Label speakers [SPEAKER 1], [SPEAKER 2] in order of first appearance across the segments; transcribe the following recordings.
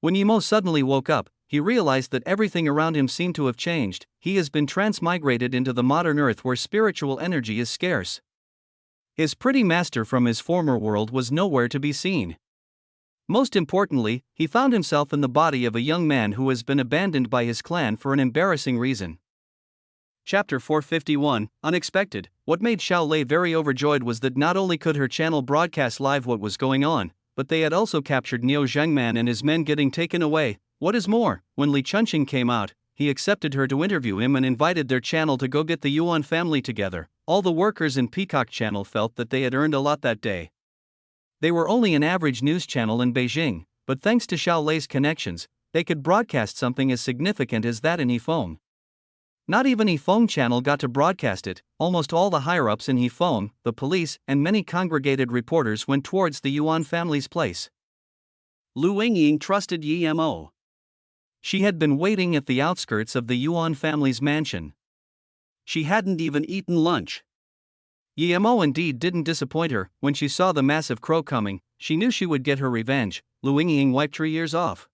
[SPEAKER 1] When Yimo suddenly woke up, he realized that everything around him seemed to have changed. He has been transmigrated into the modern earth where spiritual energy is scarce. His pretty master from his former world was nowhere to be seen. Most importantly, he found himself in the body of a young man who has been abandoned by his clan for an embarrassing reason. Chapter 451, Unexpected. What made Xiao Lei very overjoyed was that not only could her channel broadcast live what was going on, but they had also captured Niu Zhengman and his men getting taken away. What is more, when Li Chunqing came out, he accepted her to interview him and invited their channel to go get the Yuan family together. All the workers in Peacock Channel felt that they had earned a lot that day. They were only an average news channel in Beijing, but thanks to Xiao Lei's connections, they could broadcast something as significant as that in Yifeng. Not even Yifeng Channel got to broadcast it. Almost all the higher-ups in Yifeng, the police, and many congregated reporters went towards the Yuan family's place. Lu Yingying trusted Yi Mo. She had been waiting at the outskirts of the Yuan family's mansion. She hadn't even eaten lunch. Yi Mo indeed didn't disappoint her. When she saw the massive crow coming, she knew she would get her revenge. Lu Yingying wiped her ears off.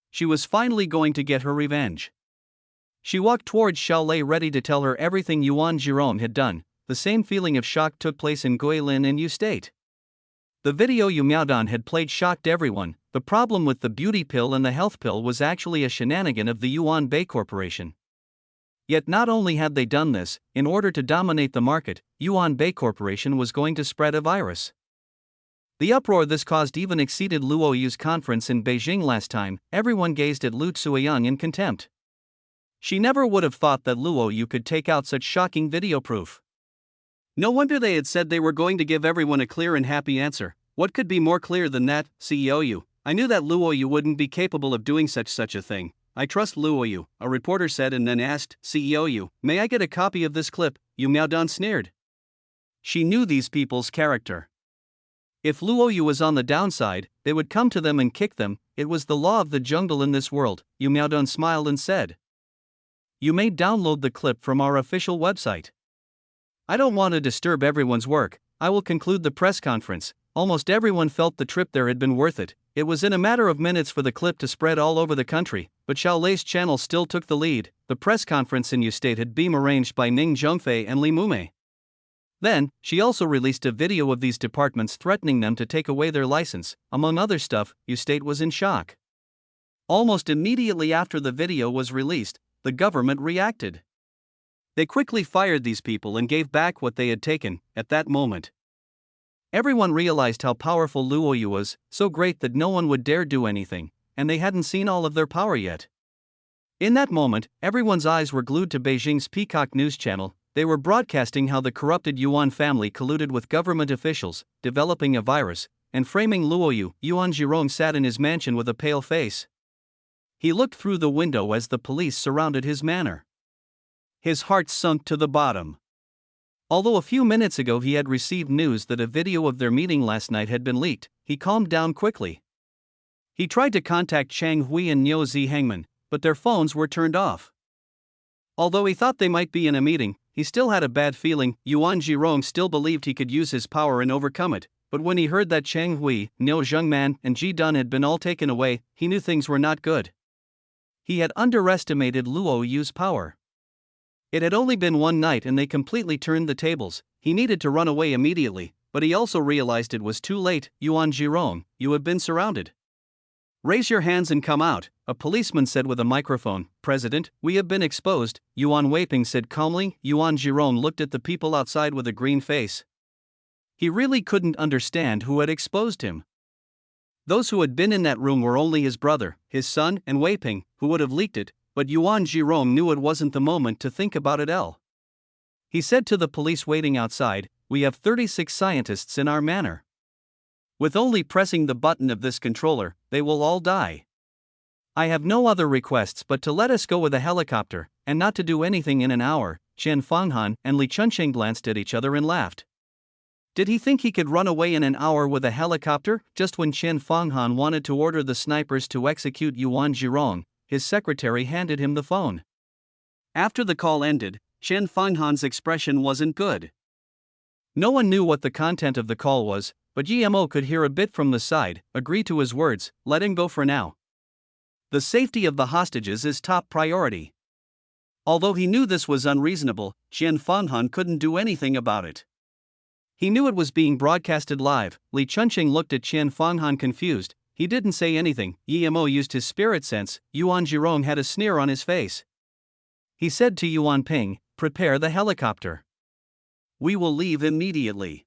[SPEAKER 1] She was finally going to get her revenge. She walked towards Xiao Lei ready to tell her everything Yuan Zhirong had done. The same feeling of shock took place in Guilin and Yu State. The video Yu Miaodan had played shocked everyone. The problem with the beauty pill and the health pill was actually a shenanigan of the Yuan Bei Corporation. Yet not only had they done this, in order to dominate the market, Yuan Bei Corporation was going to spread a virus. The uproar this caused even exceeded Luo Yu's conference in Beijing last time. Everyone gazed at Lu Tsuiyang in contempt. She never would have thought that Luo Yu could take out such shocking video proof. No wonder they had said they were going to give everyone a clear and happy answer. What could be more clear than that, CEO Yu? I knew that Luo Yu wouldn't be capable of doing such a thing. I trust Luo Yu, a reporter said and then asked, CEO Yu, may I get a copy of this clip? Yu Miaodan sneered. She knew these people's character. If Luo Yu was on the downside, they would come to them and kick them. It was the law of the jungle in this world. Yu Miaodan smiled and said, you may download the clip from our official website. I don't want to disturb everyone's work. I will conclude the press conference. Almost everyone felt the trip there had been worth it. It was in a matter of minutes for the clip to spread all over the country, but Xiao Lei's channel still took the lead. The press conference in Yu State had been arranged by Ning Zhengfei and Li Mumei. Then, she also released a video of these departments threatening them to take away their license. Among other stuff, Yu State was in shock. Almost immediately after the video was released, the government reacted. They quickly fired these people and gave back what they had taken. At that moment, everyone realized how powerful Luo Yu was, so great that no one would dare do anything, and they hadn't seen all of their power yet. In that moment, everyone's eyes were glued to Beijing's Peacock News Channel. They were broadcasting how the corrupted Yuan family colluded with government officials, developing a virus, and framing Luo Yu. Yuan Zhirong sat in his mansion with a pale face. He looked through the window as the police surrounded his manor. His heart sunk to the bottom. Although a few minutes ago he had received news that a video of their meeting last night had been leaked, he calmed down quickly. He tried to contact Chang Hui and Niu Zihengman, but their phones were turned off. Although he thought they might be in a meeting, he still had a bad feeling. Yuan Zhirong still believed he could use his power and overcome it, but when he heard that Chang Hui, Niu Zhengman, and Ji Dun had been all taken away, he knew things were not good. He had underestimated Luo Yu's power. It had only been one night and they completely turned the tables. He needed to run away immediately, but he also realized it was too late. Yuan Zhirong, you have been surrounded. Raise your hands and come out, a policeman said with a microphone. President, we have been exposed, Yuan Weiping said calmly. Yuan Zhirong looked at the people outside with a green face. He really couldn't understand who had exposed him. Those who had been in that room were only his brother, his son, and Weiping, who would have leaked it, but Yuan Zhirong knew it wasn't the moment to think about it. He said to the police waiting outside, we have 36 scientists in our manor. With only pressing the button of this controller, they will all die. I have no other requests but to let us go with a helicopter, and not to do anything in an hour. Chen Fanghan and Li Chunqing glanced at each other and laughed. Did he think he could run away in an hour with a helicopter? Just when Chen Fanghan wanted to order the snipers to execute Yuan Zhirong, his secretary handed him the phone. After the call ended, Chen Fanghan's expression wasn't good. No one knew what the content of the call was, but Yi Mo could hear a bit from the side. Agree to his words, let him go for now. The safety of the hostages is top priority. Although he knew this was unreasonable, Qian Fanghan couldn't do anything about it. He knew it was being broadcasted live. Li Chunqing looked at Qian Fanghan confused. He didn't say anything. Yi Mo used his spirit sense. Yuan Zhirong had a sneer on his face. He said to Yuan Ping, "Prepare the helicopter. We will leave immediately."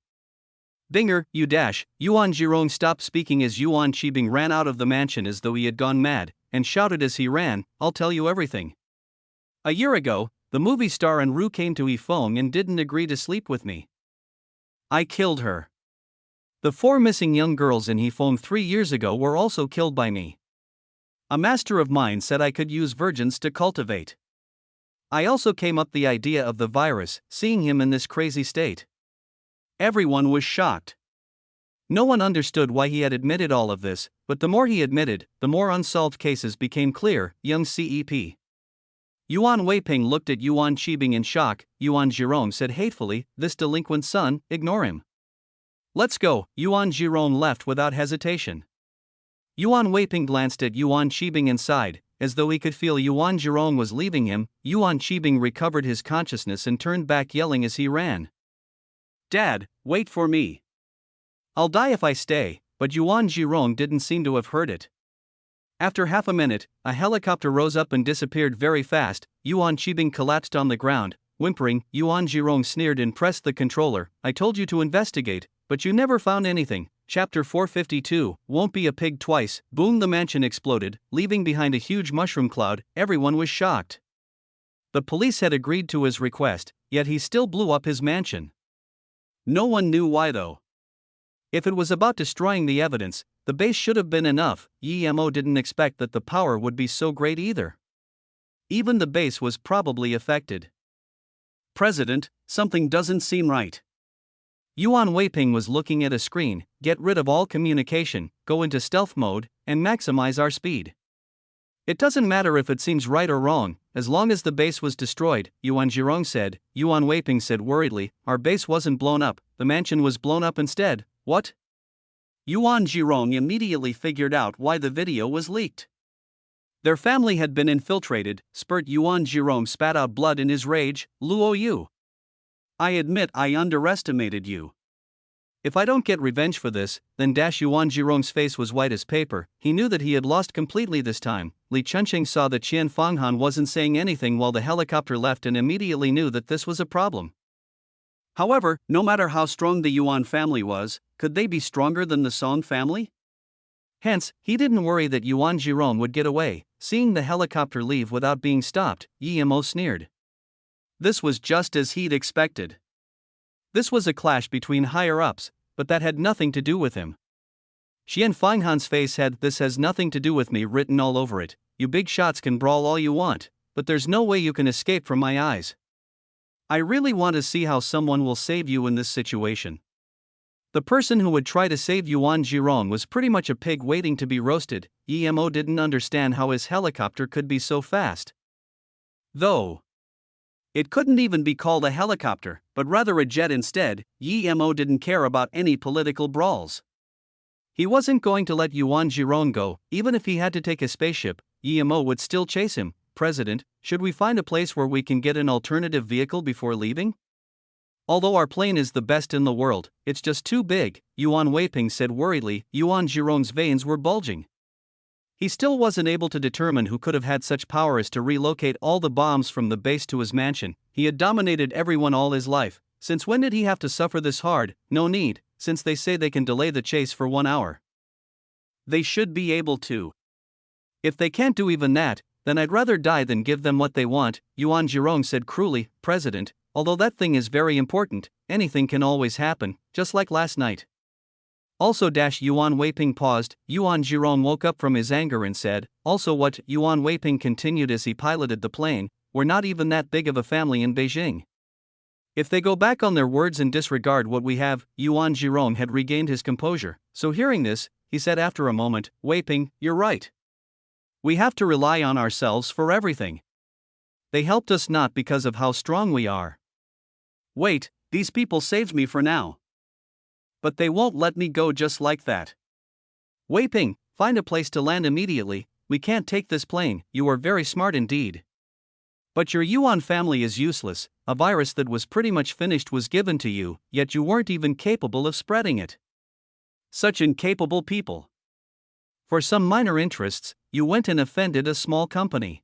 [SPEAKER 1] Dinger, you dash. Yuan Zhirong stopped speaking as Yuan Qibing ran out of the mansion as though he had gone mad, and shouted as he ran, "I'll tell you everything. A year ago, the movie star and Ru came to Yifeng and didn't agree to sleep with me. I killed her. The 4 missing young girls in Yifeng 3 years ago were also killed by me. A master of mine said I could use virgins to cultivate. I also came up the idea of the virus, seeing him in this crazy state." Everyone was shocked. No one understood why he had admitted all of this, but the more he admitted, the more unsolved cases became clear. Young CEP. Yuan Weiping looked at Yuan Qibing in shock. Yuan Zhirong said hatefully, "This delinquent son, ignore him. Let's go." Yuan Zhirong left without hesitation. Yuan Weiping glanced at Yuan Qibing and sighed, as though he could feel Yuan Zhirong was leaving him. Yuan Qibing recovered his consciousness and turned back yelling as he ran. "Dad, wait for me. I'll die if I stay," but Yuan Zhirong didn't seem to have heard it. After half a minute, a helicopter rose up and disappeared very fast. Yuan Qibing collapsed on the ground, whimpering. Yuan Zhirong sneered and pressed the controller. "I told you to investigate, but you never found anything." Chapter 452, Won't Be a Pig Twice. Boom! The mansion exploded, leaving behind a huge mushroom cloud. Everyone was shocked. The police had agreed to his request, yet he still blew up his mansion. No one knew why though. If it was about destroying the evidence, the base should have been enough. Yi Mo didn't expect that the power would be so great either. Even the base was probably affected. "President, something doesn't seem right." Yuan Weiping was looking at a screen. "Get rid of all communication, go into stealth mode, and maximize our speed. It doesn't matter if it seems right or wrong, as long as the base was destroyed," Yuan Zhirong said. Yuan Weiping said worriedly, "Our base wasn't blown up, the mansion was blown up instead." "What?" Yuan Zhirong immediately figured out why the video was leaked. Their family had been infiltrated. Spurt Yuan Zhirong spat out blood in his rage. "Luo Yu, I admit I underestimated you. If I don't get revenge for this, then Yuan Zhirong's face was white as paper. He knew that he had lost completely this time. Li Chunqing saw that Qian Fanghan wasn't saying anything while the helicopter left and immediately knew that this was a problem. However, no matter how strong the Yuan family was, could they be stronger than the Song family? Hence, he didn't worry that Yuan Zhirong would get away. Seeing the helicopter leave without being stopped, Yi Mo sneered. This was just as he'd expected. This was a clash between higher-ups, but that had nothing to do with him. Qian Fanghan's face had "This has nothing to do with me" written all over it. "You big shots can brawl all you want, but there's no way you can escape from my eyes. I really want to see how someone will save you in this situation." The person who would try to save Yuan Zhirong was pretty much a pig waiting to be roasted. Yi Mo didn't understand how his helicopter could be so fast. Though it couldn't even be called a helicopter, but rather a jet instead. Yi Mo didn't care about any political brawls. He wasn't going to let Yuan Zhirong go. Even if he had to take a spaceship, Yi Mo would still chase him. "President, should we find a place where we can get an alternative vehicle before leaving? Although our plane is the best in the world, it's just too big," Yuan Weiping said worriedly. Yuan Zhirong's veins were bulging. He still wasn't able to determine who could have had such power as to relocate all the bombs from the base to his mansion. He had dominated everyone all his life. Since when did he have to suffer this hard? No need, since they say they can delay the chase for 1 hour. They should be able to. If they can't do even that, then I'd rather die than give them what they want, Yuan Zhirong said cruelly. "President, although that thing is very important, anything can always happen, just like last night." Also Yuan Weiping paused. Yuan Zhirong woke up from his anger and said, "Also what?" Yuan Weiping continued as he piloted the plane. "We're not even that big of a family in Beijing. If they go back on their words and disregard what we have." Yuan Zhirong had regained his composure, so hearing this, he said after a moment, "Weiping, you're right. We have to rely on ourselves for everything. They helped us not because of how strong we are. Wait, these people saved me for now. But they won't let me go just like that. Weiping, find a place to land immediately." we can't take this plane, you are very smart indeed. But your Yuan family is useless, a virus that was pretty much finished was given to you, yet you weren't even capable of spreading it. Such incapable people. For some minor interests, you went and offended a small company.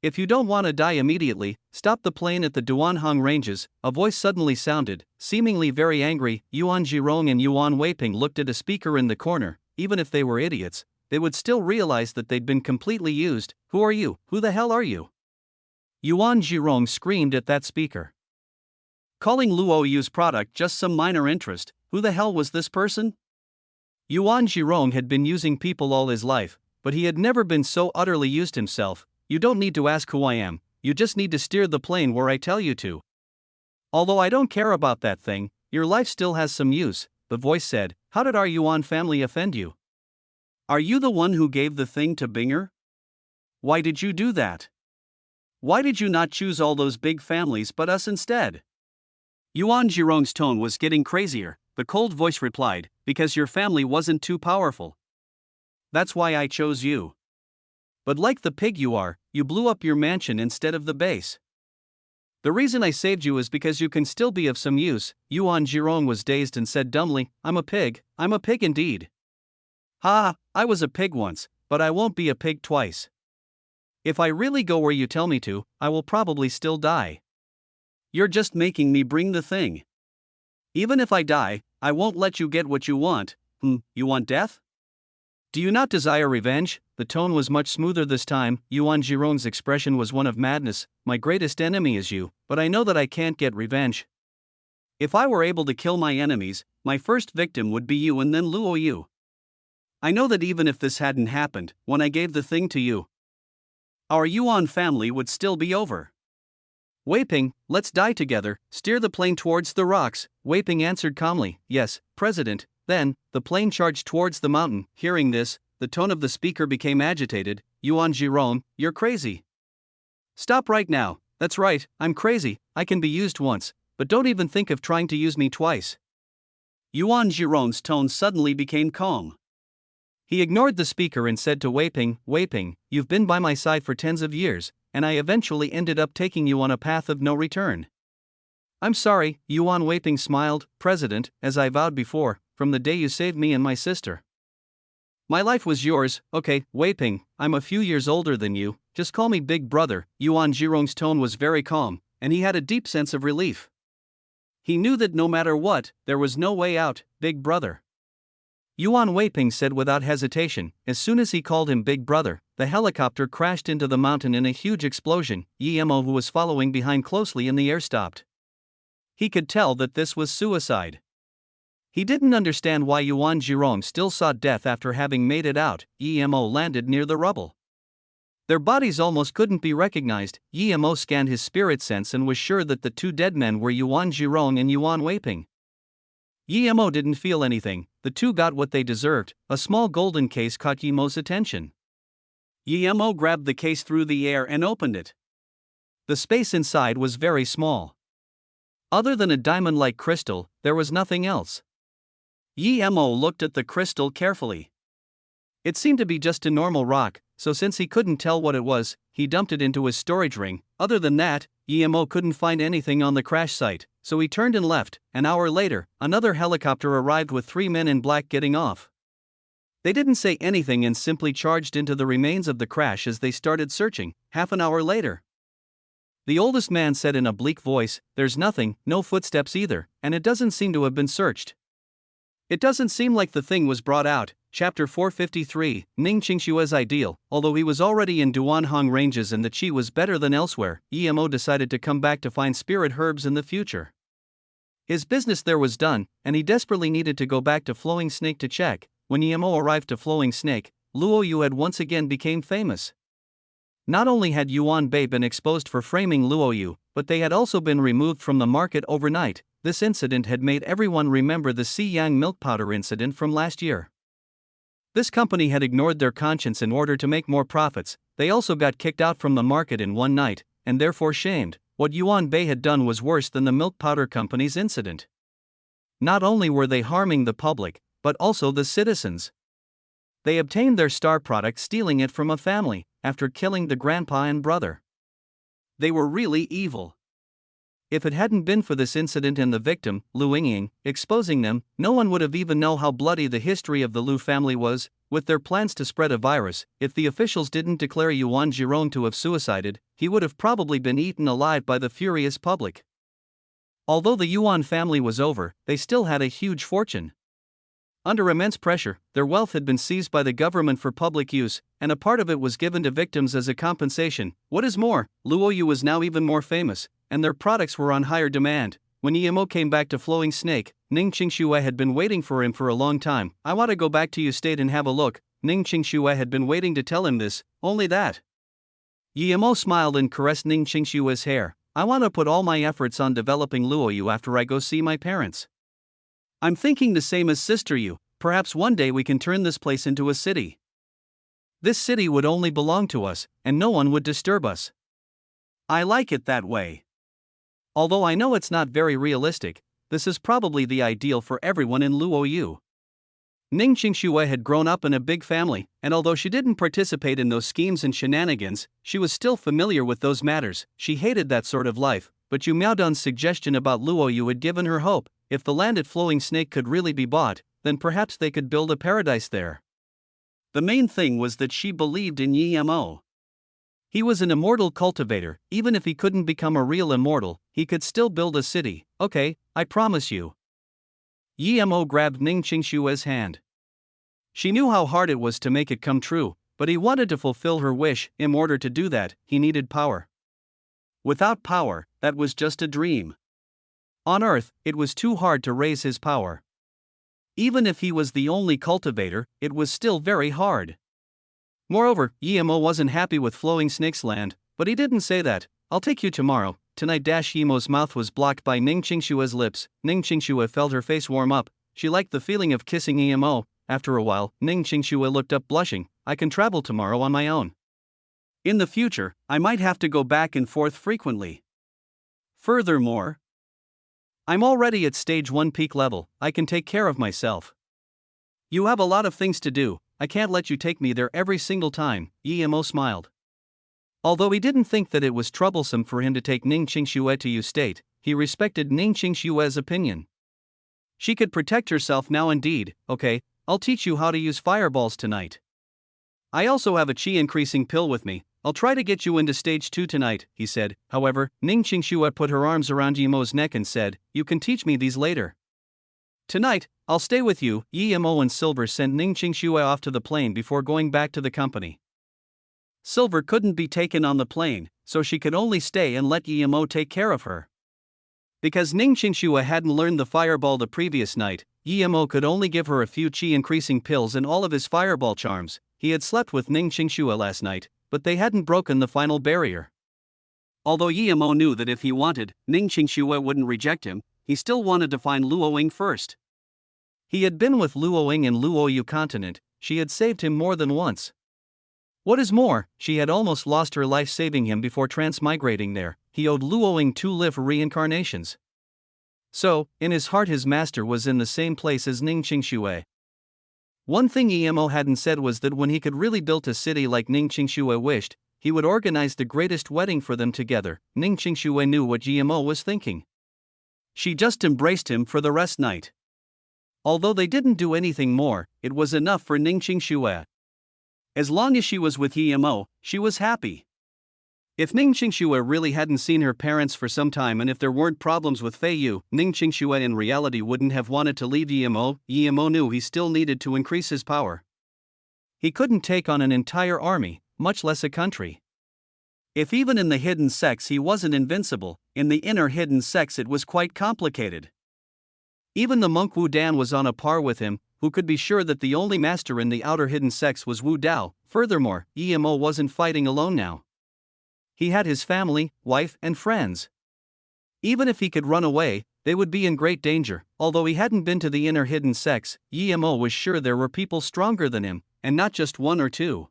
[SPEAKER 1] If you don't want to die immediately, stop the plane at the Duanhong Ranges, a voice suddenly sounded, seemingly very angry. Yuan Jirong and Yuan Weiping looked at a speaker in the corner. Even if they were idiots, they would still realize that they'd been completely used. Who are you? Who the hell are you? Yuan Jirong screamed at that speaker. Calling Luo Yu's product just some minor interest, who the hell was this person? Yuan Jirong had been using people all his life, but he had never been so utterly used himself. You don't need to ask who I am, you just need to steer the plane where I tell you to. Although I don't care about that thing, your life still has some use, the voice said. How did our Yuan family offend you? Are you the one who gave the thing to Binger? Why did you do that? Why did you not choose all those big families but us instead? Yuan Jirong's tone was getting crazier. The cold voice replied, because your family wasn't too powerful. That's why I chose you. But like the pig you are, you blew up your mansion instead of the base. The reason I saved you is because you can still be of some use. Yuan Jirong was dazed and said dumbly, I'm a pig indeed. Ha, I was a pig once, but I won't be a pig twice. If I really go where you tell me to, I will probably still die. You're just making me bring the thing. Even if I die, I won't let you get what you want. You want death? Do you not desire revenge? The tone was much smoother this time. Yuan Jirong's expression was one of madness. My greatest enemy is you, but I know that I can't get revenge. If I were able to kill my enemies, my first victim would be you and then Luo Yu. I know that even if this hadn't happened, when I gave the thing to you, our Yuan family would still be over. Weiping, let's die together, steer the plane towards the rocks. Weiping answered calmly, yes, President. Then, the plane charged towards the mountain. Hearing this, the tone of the speaker became agitated. Yuan Jirong, you're crazy. Stop right now. That's right, I'm crazy. I can be used once, but don't even think of trying to use me twice. Yuan Jirong's tone suddenly became calm. He ignored the speaker and said to Weiping, Weiping, you've been by my side for tens of years, and I eventually ended up taking you on a path of no return. I'm sorry, Yuan Weiping smiled, President, as I vowed before, from the day you saved me and my sister. My life was yours. Okay, Weiping, I'm a few years older than you, just call me Big Brother. Yuan Jirong's tone was very calm, and he had a deep sense of relief. He knew that no matter what, there was no way out. Big Brother. Yuan Weiping said without hesitation. As soon as he called him Big Brother, the helicopter crashed into the mountain in a huge explosion. Yemo, who was following behind closely in the air, stopped. He could tell that this was suicide. He didn't understand why Yuan Jirong still sought death after having made it out. Yemo landed near the rubble. Their bodies almost couldn't be recognized. Yemo scanned his spirit sense and was sure that the two dead men were Yuan Jirong and Yuan Weiping. Yemo didn't feel anything. The two got what they deserved. A small golden case caught Yemo's attention. Yemo grabbed the case through the air and opened it. The space inside was very small. Other than a diamond-like crystal, there was nothing else. Yemo looked at the crystal carefully. It seemed to be just a normal rock, so since he couldn't tell what it was, he dumped it into his storage ring. Other than that, Yemo couldn't find anything on the crash site, so he turned and left. An hour later, another helicopter arrived with 3 men in black getting off. They didn't say anything and simply charged into the remains of the crash as they started searching. Half an hour later, the oldest man said in a bleak voice, there's nothing, no footsteps either, and it doesn't seem to have been searched. It doesn't seem like the thing was brought out. Chapter 453, Ning Qingshua's ideal. Although he was already in Duanhong Ranges and the qi was better than elsewhere, Yemo decided to come back to find spirit herbs in the future. His business there was done, and he desperately needed to go back to Flowing Snake to check. When Yemo arrived to Flowing Snake, Luo Yu had once again became famous. Not only had Yuan Bei been exposed for framing Luo Yu, but they had also been removed from the market overnight. This incident had made everyone remember the Xiyang milk powder incident from last year. This company had ignored their conscience in order to make more profits. They also got kicked out from the market in one night, and therefore shamed. What Yuan Bei had done was worse than the milk powder company's incident. Not only were they harming the public, but also the citizens. They obtained their star product stealing it from a family, after killing the grandpa and brother. They were really evil. If it hadn't been for this incident and the victim, Lu Yingying, exposing them, no one would have even known how bloody the history of the Lu family was. With their plans to spread a virus, if the officials didn't declare Yuan Zhirong to have suicided, he would have probably been eaten alive by the furious public. Although the Yuan family was over, they still had a huge fortune. Under immense pressure, their wealth had been seized by the government for public use, and a part of it was given to victims as a compensation. What is more, Luoyu was now even more famous, and their products were on higher demand. When Yimo came back to Flowing Snake, Ning Qingxue had been waiting for him for a long time. I want to go back to your state and have a look. Ning Qingxue had been waiting to tell him this, only that. Yimo smiled and caressed Ning Qingxue's hair. I want to put all my efforts on developing Luoyu after I go see my parents. I'm thinking the same as Sister Yu, perhaps one day we can turn this place into a city. This city would only belong to us, and no one would disturb us. I like it that way. Although I know it's not very realistic, this is probably the ideal for everyone in Luoyu. Ning Qingxue had grown up in a big family, and although she didn't participate in those schemes and shenanigans, she was still familiar with those matters. She hated that sort of life, but Yu Miaodun's suggestion about Luoyu had given her hope. If the land at Flowing Snake could really be bought, then perhaps they could build a paradise there. The main thing was that she believed in Yimo. He was an immortal cultivator. Even if he couldn't become a real immortal, he could still build a city. Okay, I promise you. Yimo grabbed Ning Qingxue's hand. She knew how hard it was to make it come true, but he wanted to fulfill her wish. In order to do that, he needed power. Without power, that was just a dream. On Earth, it was too hard to raise his power. Even if he was the only cultivator, it was still very hard. Moreover, Yimo wasn't happy with Flowing Snake's land, but he didn't say that. I'll take you tomorrow. Tonight. Yimo's mouth was blocked by Ning Qingxue's lips. Ning Qingxue felt her face warm up. She liked the feeling of kissing Yimo. After a while, Ning Qingxue looked up blushing. I can travel tomorrow on my own. In the future, I might have to go back and forth frequently. Furthermore, I'm already at stage 1 peak level. I can take care of myself. You have a lot of things to do. I can't let you take me there every single time. Yimo smiled. Although he didn't think that it was troublesome for him to take Ning Qingxue to Yu State, he respected Ning Qingxue's opinion. She could protect herself now indeed. Okay, I'll teach you how to use fireballs tonight. I also have a chi increasing pill with me. I'll try to get you into stage 2 tonight, he said. However, Ning Qingxue put her arms around Yimo's neck and said, you can teach me these later. Tonight, I'll stay with you. Yimo and Silver sent Ning Qingxue off to the plane before going back to the company. Silver couldn't be taken on the plane, so she could only stay and let Yimo take care of her. Because Ning Qingxue hadn't learned the fireball the previous night, Yimo could only give her a few chi increasing pills and all of his fireball charms. He had slept with Ning Qingxue last night, but they hadn't broken the final barrier. Although Yimo knew that if he wanted, Ning Qingxue wouldn't reject him, he still wanted to find Luoying first. He had been with Luoying in Luoyu continent. She had saved him more than once. What is more, she had almost lost her life saving him before transmigrating there. He owed Luoying 2 live reincarnations. So, in his heart his master was in the same place as Ning Qingxue. One thing Yimo hadn't said was that when he could really build a city like Ning Qingxue wished, he would organize the greatest wedding for them together. Ning Qingxue knew what Yimo was thinking. She just embraced him for the rest night. Although they didn't do anything more, it was enough for Ning Qingxue. As long as she was with Yimo, she was happy. If Ning Qingxue really hadn't seen her parents for some time and if there weren't problems with Fei Yu, Ning Qingxue in reality wouldn't have wanted to leave Yimo. Yimo knew he still needed to increase his power. He couldn't take on an entire army, much less a country. If even in the hidden sects he wasn't invincible, in the inner hidden sects it was quite complicated. Even the monk Wu Dan was on a par with him, who could be sure that the only master in the outer hidden sects was Wu Dao. Furthermore, Yimo wasn't fighting alone now. He had his family, wife, and friends. Even if he could run away, they would be in great danger. Although he hadn't been to the inner hidden sects, Yimo was sure there were people stronger than him, and not just 1 or 2.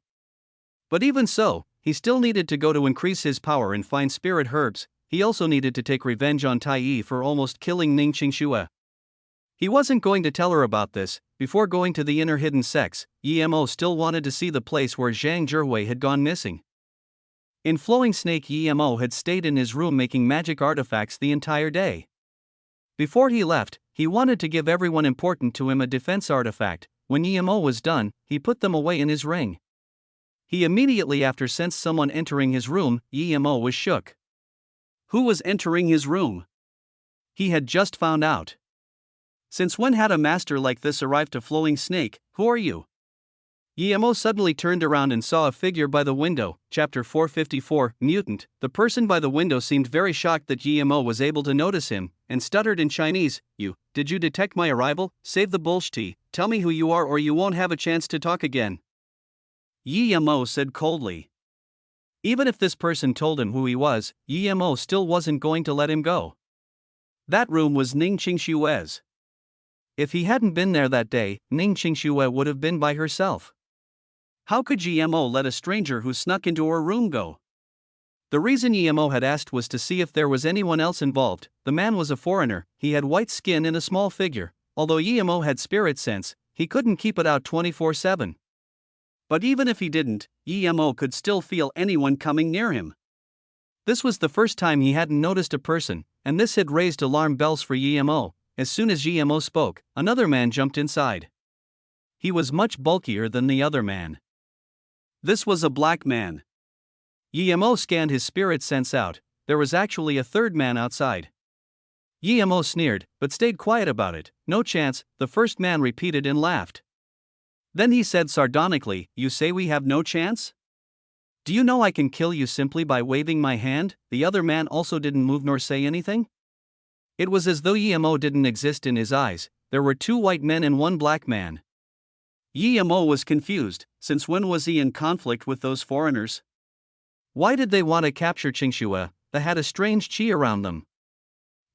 [SPEAKER 1] But even so, he still needed to go to increase his power and find spirit herbs. He also needed to take revenge on Tai Yi for almost killing Ning Qingxue. He wasn't going to tell her about this. Before going to the inner hidden sex, Yemo still wanted to see the place where Zhang Zhihui had gone missing. In Flowing Snake, Yemo had stayed in his room making magic artifacts the entire day. Before he left, he wanted to give everyone important to him a defense artifact. When Yemo was done, he put them away in his ring. He immediately after sensed someone entering his room. Yemo was shook. Who was entering his room? He had just found out. Since when had a master like this arrived to Flowing Snake? Who are you? Yemo suddenly turned around and saw a figure by the window. Chapter 454, Mutant. The person by the window seemed very shocked that Yemo was able to notice him, and stuttered in Chinese, Did you detect my arrival? Save the bullshit, tell me who you are or you won't have a chance to talk again. Yemo said coldly. Even if this person told him who he was, Yemo still wasn't going to let him go. That room was Ning Qingshue's. If he hadn't been there that day, Ning Qingxue would have been by herself. How could Yemo let a stranger who snuck into her room go? The reason Yemo had asked was to see if there was anyone else involved. The man was a foreigner, he had white skin and a small figure. Although Yemo had spirit sense, he couldn't keep it out 24/7. But even if he didn't, Yemo could still feel anyone coming near him. This was the first time he hadn't noticed a person, and this had raised alarm bells for Yemo. As soon as Yemo spoke, another man jumped inside. He was much bulkier than the other man. This was a black man. Yemo scanned his spirit sense out. There was actually a third man outside. Yemo sneered, but stayed quiet about it. No chance, the first man repeated and laughed. Then he said sardonically, You say we have no chance? Do you know I can kill you simply by waving my hand? The other man also didn't move nor say anything. It was as though Yemo didn't exist in his eyes. There were two white men and one black man. Yemo was confused. Since when was he in conflict with those foreigners? Why did they want to capture Qingxue? They had a strange qi around them.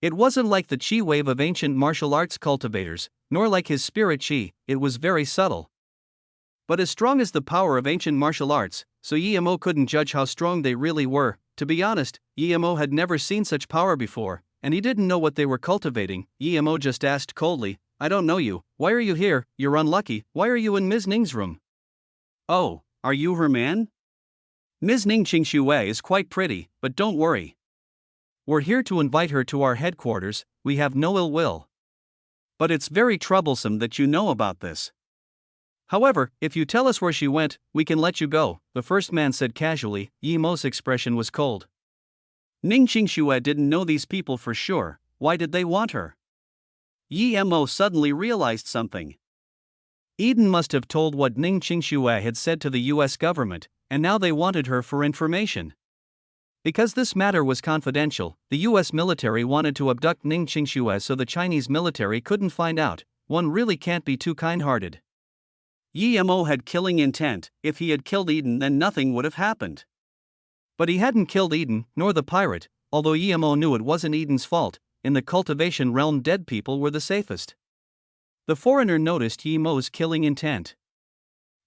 [SPEAKER 1] It wasn't like the qi wave of ancient martial arts cultivators, nor like his spirit qi, it was very subtle. But as strong as the power of ancient martial arts, so Yemo couldn't judge how strong they really were. To be honest, Yemo had never seen such power before, and he didn't know what they were cultivating. Yemo just asked coldly, I don't know you, why are you here? You're unlucky, why are you in Ms. Ning's room? Oh, are you her man? Ms. Ning Qingxue is quite pretty, but don't worry. We're here to invite her to our headquarters, we have no ill will. But it's very troublesome that you know about this. However, if you tell us where she went, we can let you go, the first man said casually. Yemo's expression was cold. Ning Qingxue didn't know these people for sure. Why did they want her? Yemo suddenly realized something. Eden must have told what Ning Qingxue had said to the US government, and now they wanted her for information. Because this matter was confidential, the US military wanted to abduct Ning Qingxue so the Chinese military couldn't find out. One really can't be too kind-hearted. Yemo had killing intent. If he had killed Eden, then nothing would have happened. But he hadn't killed Eden, nor the pirate, although Yemo knew it wasn't Eden's fault. In the cultivation realm, dead people were the safest. The foreigner noticed Yemo's killing intent.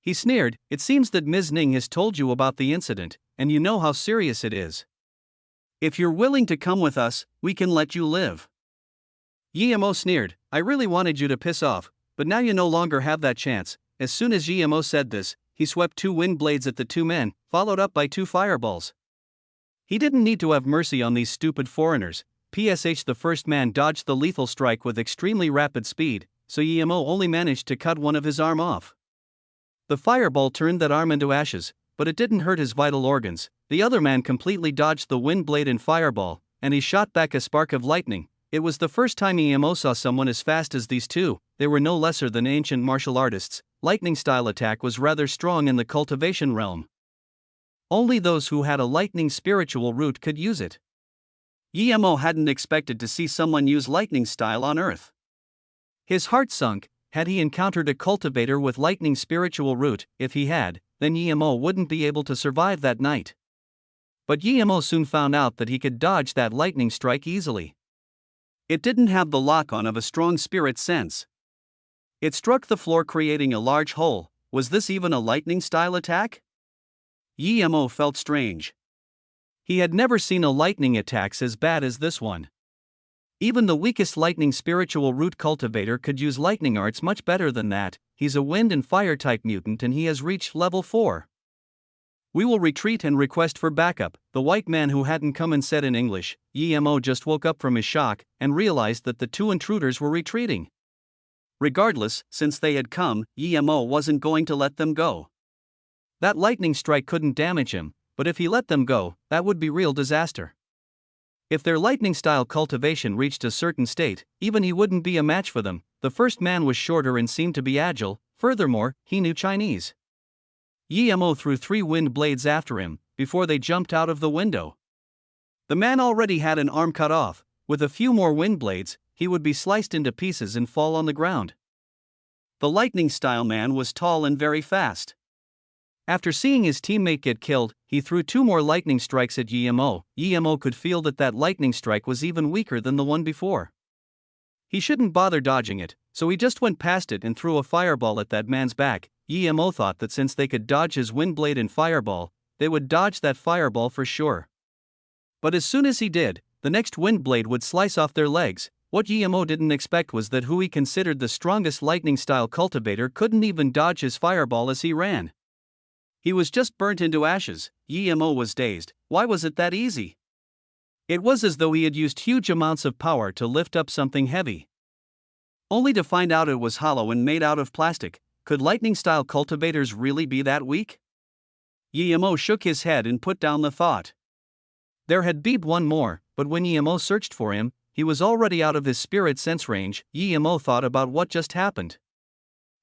[SPEAKER 1] He sneered, It seems that Ms. Ning has told you about the incident, and you know how serious it is. If you're willing to come with us, we can let you live. Yemo sneered, I really wanted you to piss off, but now you no longer have that chance. As soon as Yemo said this, he swept 2 wind blades at the 2 men, followed up by 2 fireballs. He didn't need to have mercy on these stupid foreigners. PSH the first man dodged the lethal strike with extremely rapid speed, so Yemo only managed to cut one of his arm off. The fireball turned that arm into ashes, but it didn't hurt his vital organs. The other man completely dodged the wind blade and fireball, and he shot back a spark of lightning. It was the first time Yemo saw someone as fast as these two. They were no lesser than ancient martial artists. Lightning-style attack was rather strong in the cultivation realm. Only those who had a lightning spiritual root could use it. Yemo hadn't expected to see someone use lightning style on Earth. His heart sunk. Had he encountered a cultivator with lightning spiritual root? If he had, then Yemo wouldn't be able to survive that night. But Yemo soon found out that he could dodge that lightning strike easily. It didn't have the lock-on of a strong spirit sense. It struck the floor, creating a large hole. Was this even a lightning-style attack? Yemo felt strange. He had never seen a lightning attack as bad as this one. Even the weakest lightning spiritual root cultivator could use lightning arts much better than that. He's a wind and fire type mutant and he has reached level 4. We will retreat and request for backup. The white man who hadn't come and said in English. Emo just woke up from his shock and realized that the two intruders were retreating. Regardless, since they had come, Emo wasn't going to let them go. That lightning strike couldn't damage him, but if he let them go, that would be real disaster. If their lightning-style cultivation reached a certain state, even he wouldn't be a match for them. The first man was shorter and seemed to be agile, furthermore, he knew Chinese. Emo threw 3 wind blades after him, before they jumped out of the window. The man already had an arm cut off. With a few more wind blades, he would be sliced into pieces and fall on the ground. The lightning-style man was tall and very fast. After seeing his teammate get killed, he threw 2 more lightning strikes at Emo. Emo could feel that lightning strike was even weaker than the one before. He shouldn't bother dodging it, so he just went past it and threw a fireball at that man's back. Emo thought that since they could dodge his windblade and fireball, they would dodge that fireball for sure. But as soon as he did, the next windblade would slice off their legs. What Emo didn't expect was that who he considered the strongest lightning-style cultivator couldn't even dodge his fireball as he ran. He was just burnt into ashes. Emo was dazed. Why was it that easy? It was as though he had used huge amounts of power to lift up something heavy, only to find out it was hollow and made out of plastic. Could lightning-style cultivators really be that weak? Emo shook his head and put down the thought. There had been one more, but when Emo searched for him, he was already out of his spirit sense range. Emo thought about what just happened.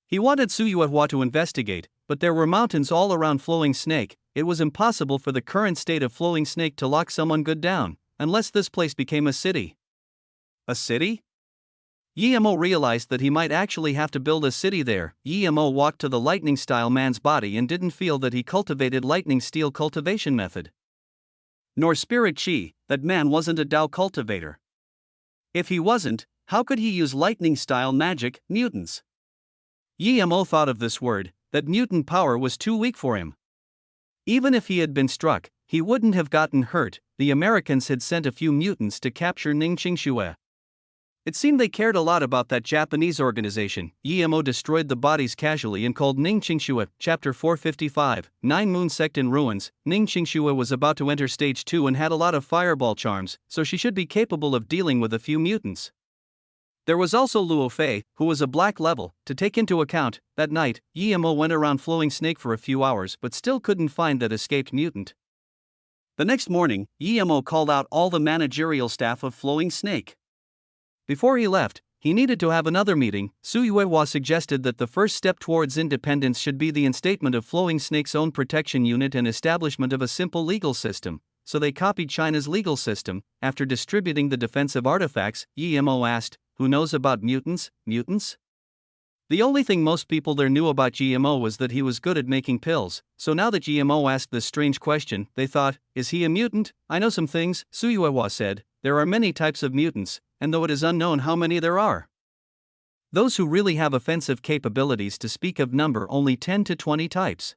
[SPEAKER 1] He wanted Suyuehua to investigate, but there were mountains all around Flowing Snake. It was impossible for the current state of Flowing Snake to lock someone good down, unless this place became a city. A city? Emo realized that he might actually have to build a city there. Emo walked to the lightning-style man's body and didn't feel that he cultivated lightning steel cultivation method. Nor spirit chi, that man wasn't a Dao cultivator. If he wasn't, how could he use lightning-style magic, mutants? Emo thought of this word, that mutant power was too weak for him. Even if he had been struck, he wouldn't have gotten hurt. The Americans had sent a few mutants to capture Ning Qingxue. It seemed they cared a lot about that Japanese organization. Emo destroyed the bodies casually and called Ning Qingxue. Chapter 455, 9 Moon Sect in Ruins. Ning Qingxue was about to enter Stage 2 and had a lot of fireball charms, so she should be capable of dealing with a few mutants. There was also Luo Fei, who was a black level, to take into account. That night, Emo went around Flowing Snake for a few hours but still couldn't find that escaped mutant. The next morning, Emo called out all the managerial staff of Flowing Snake. Before he left, he needed to have another meeting. Suyuehua suggested that the first step towards independence should be the instatement of Flowing Snake's own protection unit and establishment of a simple legal system, so they copied China's legal system. After distributing the defensive artifacts, Emo asked, "Who knows about mutants? Mutants?" The only thing most people there knew about Emo was that he was good at making pills, so now that Emo asked this strange question, they thought, "Is he a mutant?" "I know some things," Suyuehua said. "There are many types of mutants, and though it is unknown how many there are, those who really have offensive capabilities to speak of number only 10 to 20 types.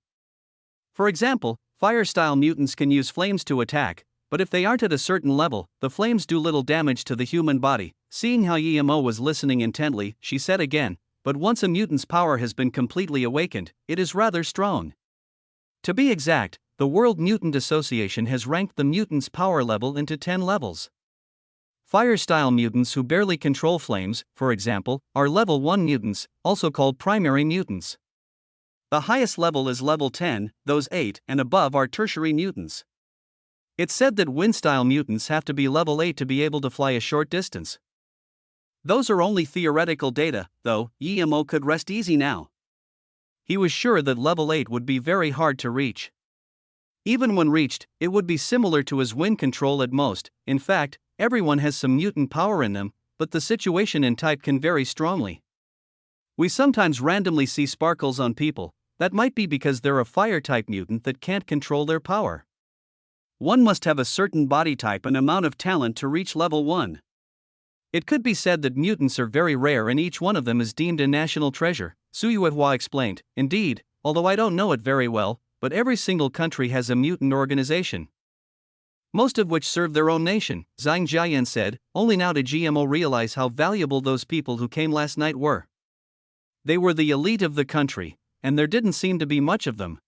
[SPEAKER 1] For example, fire-style mutants can use flames to attack, but if they aren't at a certain level, the flames do little damage to the human body." Seeing how Emo was listening intently, she said again, "But once a mutant's power has been completely awakened, it is rather strong. To be exact, the World Mutant Association has ranked the mutant's power level into 10 levels. Fire-style mutants who barely control flames, for example, are level 1 mutants, also called primary mutants. The highest level is level 10, those 8 and above are tertiary mutants. It's said that wind-style mutants have to be level 8 to be able to fly a short distance. Those are only theoretical data, though. Emo could rest easy now. He was sure that level 8 would be very hard to reach. Even when reached, it would be similar to his wind control at most. In fact, everyone has some mutant power in them, but the situation and type can vary strongly. We sometimes randomly see sparkles on people. That might be because they're a fire-type mutant that can't control their power. One must have a certain body type and amount of talent to reach level 1. It could be said that mutants are very rare and each one of them is deemed a national treasure, Suyuehua explained. Indeed, although I don't know it very well, but every single country has a mutant organization. most of which served their own nation, Zhang Jiayan said. Only now did GMO realize how valuable those people who came last night were. They were the elite of the country, and there didn't seem to be much of them.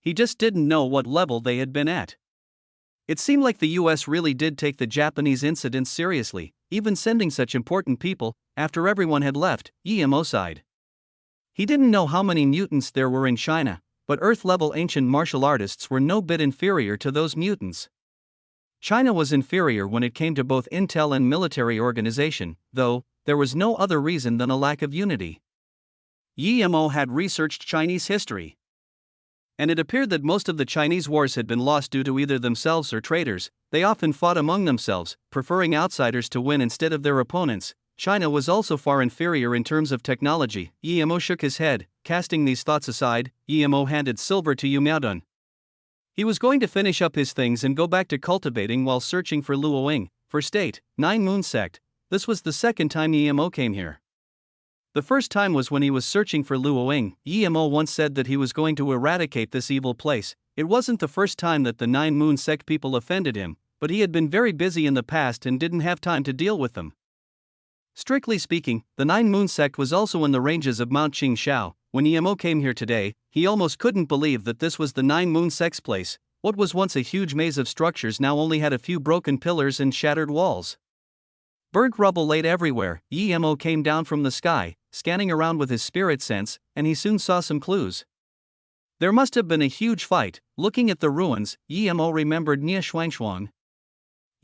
[SPEAKER 1] He just didn't know what level they had been at. It seemed like the US really did take the Japanese incident seriously, even sending such important people, after everyone had left, GMO sighed. He didn't know how many mutants there were in China, but Earth-level ancient martial artists were no bit inferior to those mutants. China was inferior when it came to both intel and military organization, though there was no other reason than a lack of unity. GMO had researched Chinese history, and it appeared that most of the Chinese wars had been lost due to either themselves or traitors. They often fought among themselves, preferring outsiders to win instead of their opponents. China was also far inferior in terms of technology. GMO shook his head. Casting these thoughts aside, GMO handed silver to Yu Miaodun. He was going to finish up his things and go back to cultivating while searching for Luoying, for state, Nine Moon Sect. This was the second time GMO came here. The first time was when he was searching for Luoying. GMO once said that he was going to eradicate this evil place. It wasn't the first time that the Nine Moon Sect people offended him, but he had been very busy in the past and didn't have time to deal with them. Strictly speaking, the Nine Moon Sect was also in the ranges of Mount Qingxiao. When GMO came here today, he almost couldn't believe that this was the Nine Moon Sect's place. What was once a huge maze of structures now only had a few broken pillars and shattered walls. Burnt rubble laid everywhere. GMO came down from the sky, scanning around with his spirit sense, and he soon saw some clues. There must have been a huge fight. Looking at the ruins, GMO remembered Nie Shuangshuang.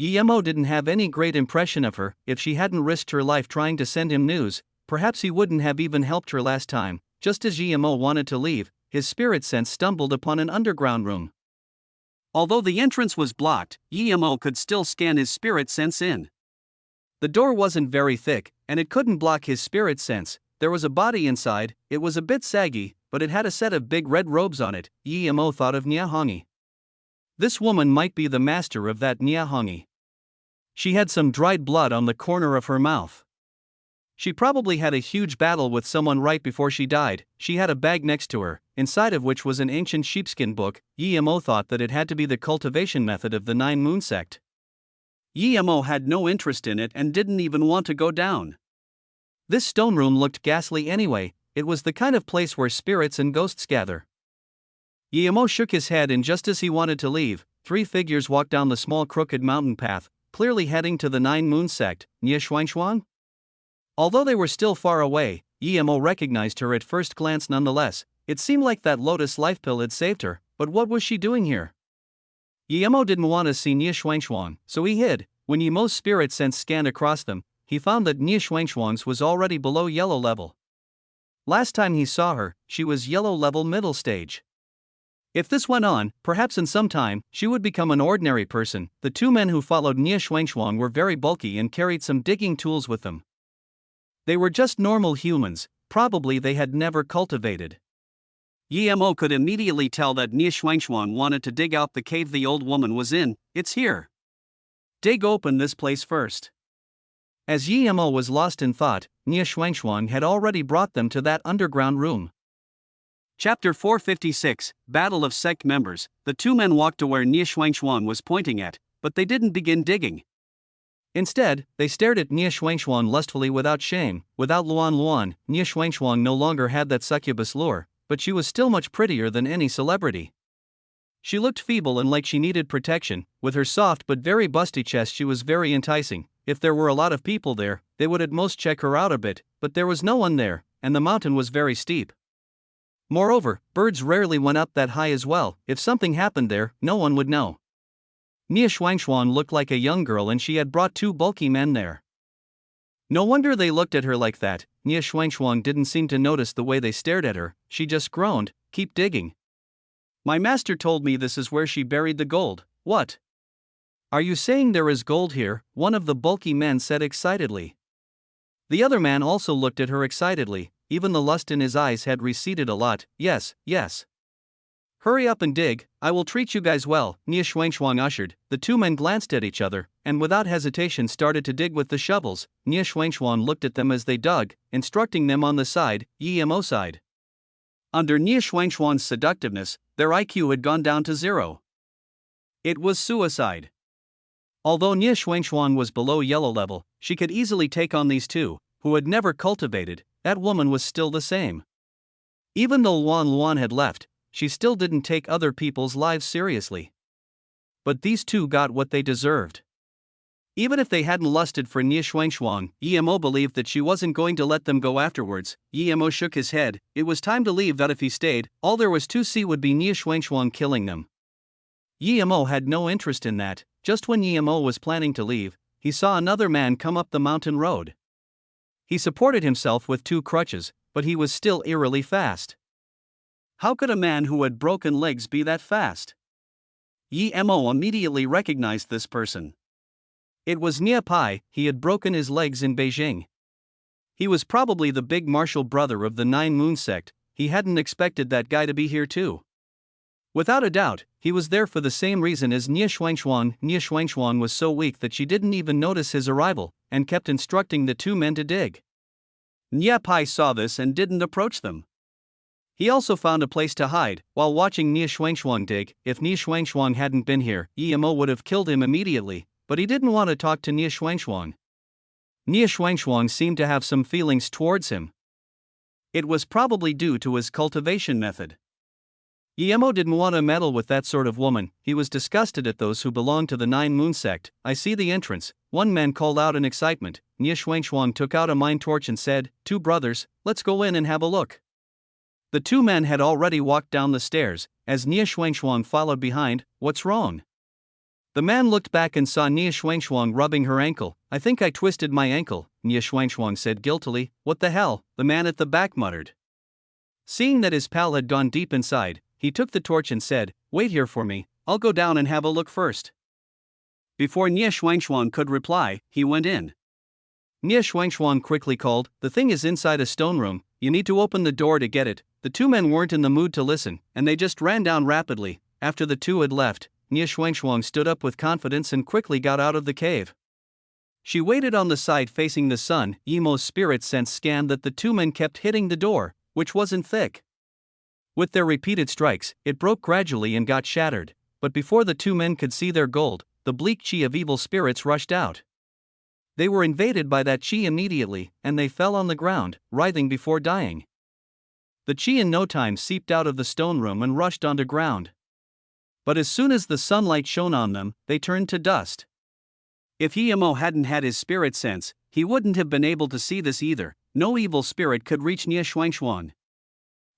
[SPEAKER 1] GMO didn't have any great impression of her. If she hadn't risked her life trying to send him news, perhaps he wouldn't have even helped her last time. Just as GMO wanted to leave, his spirit sense stumbled upon an underground room. Although the entrance was blocked, GMO could still scan his spirit sense in. The door wasn't very thick, and it couldn't block his spirit sense. There was a body inside. It was a bit saggy, but it had a set of big red robes on it. GMO thought of Nia Hongi. This woman might be the master of that Nia Hongi. She had some dried blood on the corner of her mouth. She probably had a huge battle with someone right before she died. She had a bag next to her, inside of which was an ancient sheepskin book. GMO thought that it had to be the cultivation method of the Nine Moon Sect. GMO had no interest in it and didn't even want to go down. This stone room looked ghastly anyway. It was the kind of place where spirits and ghosts gather. GMO shook his head, and just as he wanted to leave, three figures walked down the small crooked mountain path, clearly heading to the Nine Moon Sect. Nie Shuangshuang? Although they were still far away, GMO recognized her at first glance nonetheless. It seemed like that lotus life pill had saved her, but what was she doing here? GMO didn't want to see Nie Shuangshuang, so he hid. When GMO's spirit sense scanned across them, he found that Nie Shuangshuang's was already below yellow level. Last time he saw her, she was yellow level middle stage. If this went on, perhaps in some time, she would become an ordinary person. The two men who followed Nie Shuangshuang were very bulky and carried some digging tools with them. They were just normal humans. Probably they had never cultivated. GMO could immediately tell that Nie Shuangshuang wanted to dig out the cave the old woman was in. It's here. Dig open this place first. As GMO was lost in thought, Nie Shuangshuang had already brought them to that underground room. Chapter 456, Battle of Sect Members. The two men walked to where Nie Shuangshuang was pointing at, but they didn't begin digging. Instead, they stared at Nie Shuangshuang lustfully without shame. Without Luan Luan, Nie Shuangshuang no longer had that succubus lure, but she was still much prettier than any celebrity. She looked feeble and like she needed protection. With her soft but very busty chest, she was very enticing. If there were a lot of people there, they would at most check her out a bit, but there was no one there, and the mountain was very steep. Moreover, birds rarely went up that high as well. If something happened there, no one would know. Nie Shuangshuang looked like a young girl, and she had brought two bulky men there. No wonder they looked at her like that. Nie Shuangshuang didn't seem to notice the way they stared at her. She just groaned, "Keep digging. My master told me this is where she buried the gold." "What? Are you saying there is gold here?" one of the bulky men said excitedly. The other man also looked at her excitedly. Even the lust in his eyes had receded a lot. "Yes, yes. Hurry up and dig, I will treat you guys well," Nie Shuangshuang ushered. The two men glanced at each other, and without hesitation started to dig with the shovels. Nie Shuangshuang looked at them as they dug, instructing them on the side, GMO side. Under Nie Shuangshuang's seductiveness, their IQ had gone down to 0. It was suicide. Although Nie Xuanxuan was below yellow level, she could easily take on these two, who had never cultivated. That woman was still the same. Even though Luan Luan had left, she still didn't take other people's lives seriously. But these two got what they deserved. Even if they hadn't lusted for Nie Xuanxuan, Yemo believed that she wasn't going to let them go afterwards. Yemo shook his head. It was time to leave, that if he stayed, all there was to see would be Nie Xuanxuan killing them. Yemo had no interest in that. Just when Yemo was planning to leave, he saw another man come up the mountain road. He supported himself with two crutches, but he was still eerily fast. How could a man who had broken legs be that fast? Yemo immediately recognized this person. It was Nie Pai. He had broken his legs in Beijing. He was probably the big martial brother of the Nine Moon sect. He hadn't expected that guy to be here too. Without a doubt, he was there for the same reason as Nie Xuanxuan. Nie Xuanxuan was so weak that she didn't even notice his arrival, and kept instructing the two men to dig. Nie Pai saw this and didn't approach them. He also found a place to hide, while watching Nie Xuanxuan dig. If Nie Xuanxuan hadn't been here, Yemo would have killed him immediately, but he didn't want to talk to Nie Xuanxuan. Nie Xuanxuan seemed to have some feelings towards him. It was probably due to his cultivation method. Yemo didn't want to meddle with that sort of woman. He was disgusted at those who belonged to the Nine Moon sect. I see the entrance, one man called out in excitement. Nie Xuanxuan took out a mine torch and said, "Two brothers, let's go in and have a look." The two men had already walked down the stairs, as Nie Xuanxuan followed behind. "What's wrong?" The man looked back and saw Nie Xuanxuan rubbing her ankle. "I think I twisted my ankle," Nie Xuanxuan said guiltily. "What the hell?" the man at the back muttered. Seeing that his pal had gone deep inside, he took the torch and said, "Wait here for me, I'll go down and have a look first." Before Nie Xuanxuan could reply, he went in. Nie Xuanxuan quickly called, "The thing is inside a stone room, you need to open the door to get it." The two men weren't in the mood to listen, and they just ran down rapidly. After the two had left, Nie Xuanxuan stood up with confidence and quickly got out of the cave. She waited on the side facing the sun. Yemo's spirit sense scanned that the two men kept hitting the door, which wasn't thick. With their repeated strikes, it broke gradually and got shattered, but before the two men could see their gold, the bleak chi of evil spirits rushed out. They were invaded by that chi immediately, and they fell on the ground, writhing before dying. The chi in no time seeped out of the stone room and rushed onto ground. But as soon as the sunlight shone on them, they turned to dust. If Yemo hadn't had his spirit sense, he wouldn't have been able to see this either. No evil spirit could reach Nie Xuanxuan.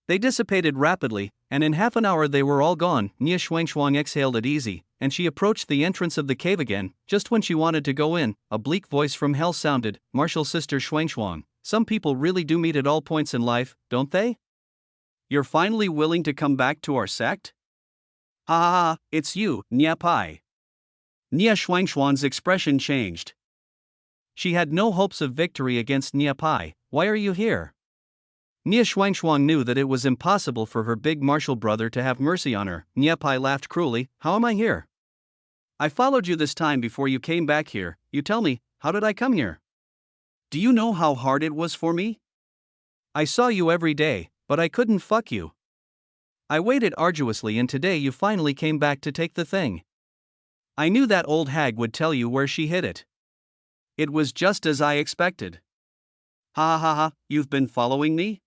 [SPEAKER 1] They dissipated rapidly, and in half an hour they were all gone. Nie Xuanxuan exhaled it easy, and she approached the entrance of the cave again. Just when she wanted to go in, a bleak voice from hell sounded, "Martial sister Xuanxuan, some people really do meet at all points in life, don't they? You're finally willing to come back to our sect? Ha ha ha, it's you, Nie Pai." Nie Xuanxuan's expression changed. She had no hopes of victory against Nie Pai. "Why are you here?" Nie Xuanxuan knew that it was impossible for her big martial brother to have mercy on her. Nie Pai laughed cruelly. "How am I here? I followed you this time before you came back here. You tell me, how did I come here? Do you know how hard it was for me? I saw you every day, but I couldn't fuck you. I waited arduously and today you finally came back to take the thing. I knew that old hag would tell you where she hid it. It was just as I expected. Ha ha ha, you've been following me?"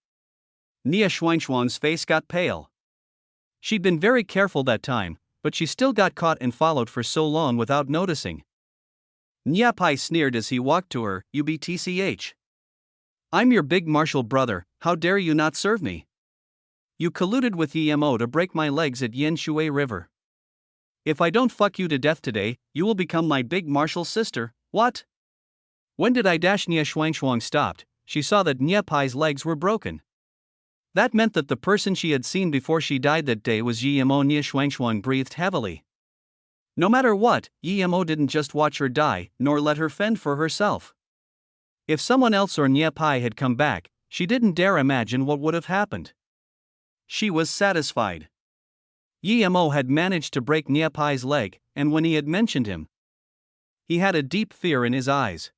[SPEAKER 1] Nie Xuanxuan's face got pale. She'd been very careful that time, but she still got caught and followed for so long without noticing. Nie Pai sneered as he walked to her. "You BTCH. I'm your big martial brother, how dare you not serve me? You colluded with Yemo to break my legs at Yen Shui River. If I don't fuck you to death today, you will become my big martial sister." "What?" When did I dash? Nie Xuanxuan stopped. She saw that Nie Pai's legs were broken. That meant that the person she had seen before she died that day was Yemo. Nie Xuanxuan breathed heavily. No matter what, Yemo didn't just watch her die, nor let her fend for herself. If someone else or Nie Pai had come back, she didn't dare imagine what would have happened. She was satisfied. Yemo had managed to break Nie Pai's leg, and when he had mentioned him, he had a deep fear in his eyes.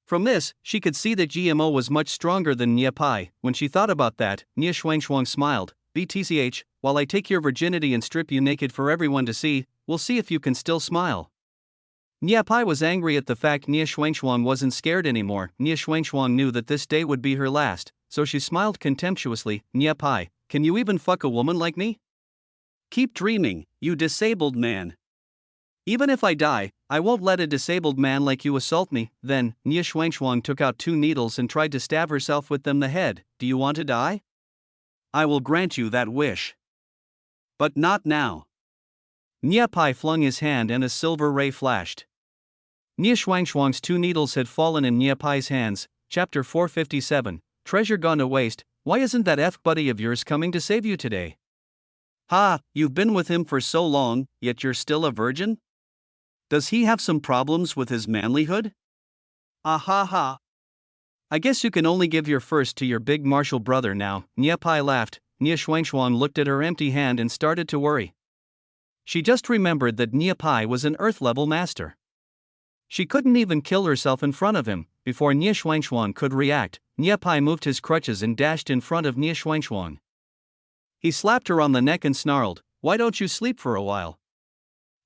[SPEAKER 1] From this, she could see that Yemo was much stronger than Nie Pai. When she thought about that, Nie Xuanxuan smiled. "BTCH, while I take your virginity and strip you naked for everyone to see, we'll see if you can still smile." Nia Pai was angry at the fact Nia Xuangshuang wasn't scared anymore. Nia Xuangshuang knew that this day would be her last, so she smiled contemptuously. Nia Pai, can you even fuck a woman like me? Keep dreaming, you disabled man. Even if I die, I won't let a disabled man like you assault me. Then, Nia Xuangshuang took out 2 needles and tried to stab herself with them. The head. Do you want to die? I will grant you that wish. But not now. Nia Pai flung his hand and a silver ray flashed. Nia Xuangshuang's 2 needles had fallen in Nia Pai's hands. Chapter 457, Treasure Gone to Waste. Why isn't that F-buddy of yours coming to save you today? Ha, you've been with him for so long, yet you're still a virgin? Does he have some problems with his manlyhood? Ah ha ha. I guess you can only give your first to your big martial brother now. Nia Pai laughed. Nia Xuangshuang looked at her empty hand and started to worry. She just remembered that Nia Pai was an earth-level master. She couldn't even kill herself in front of him. Before Nia Xuangshuang could react, Nia Pai moved his crutches and dashed in front of Nia Xuangshuang. He slapped her on the neck and snarled, "Why don't you sleep for a while?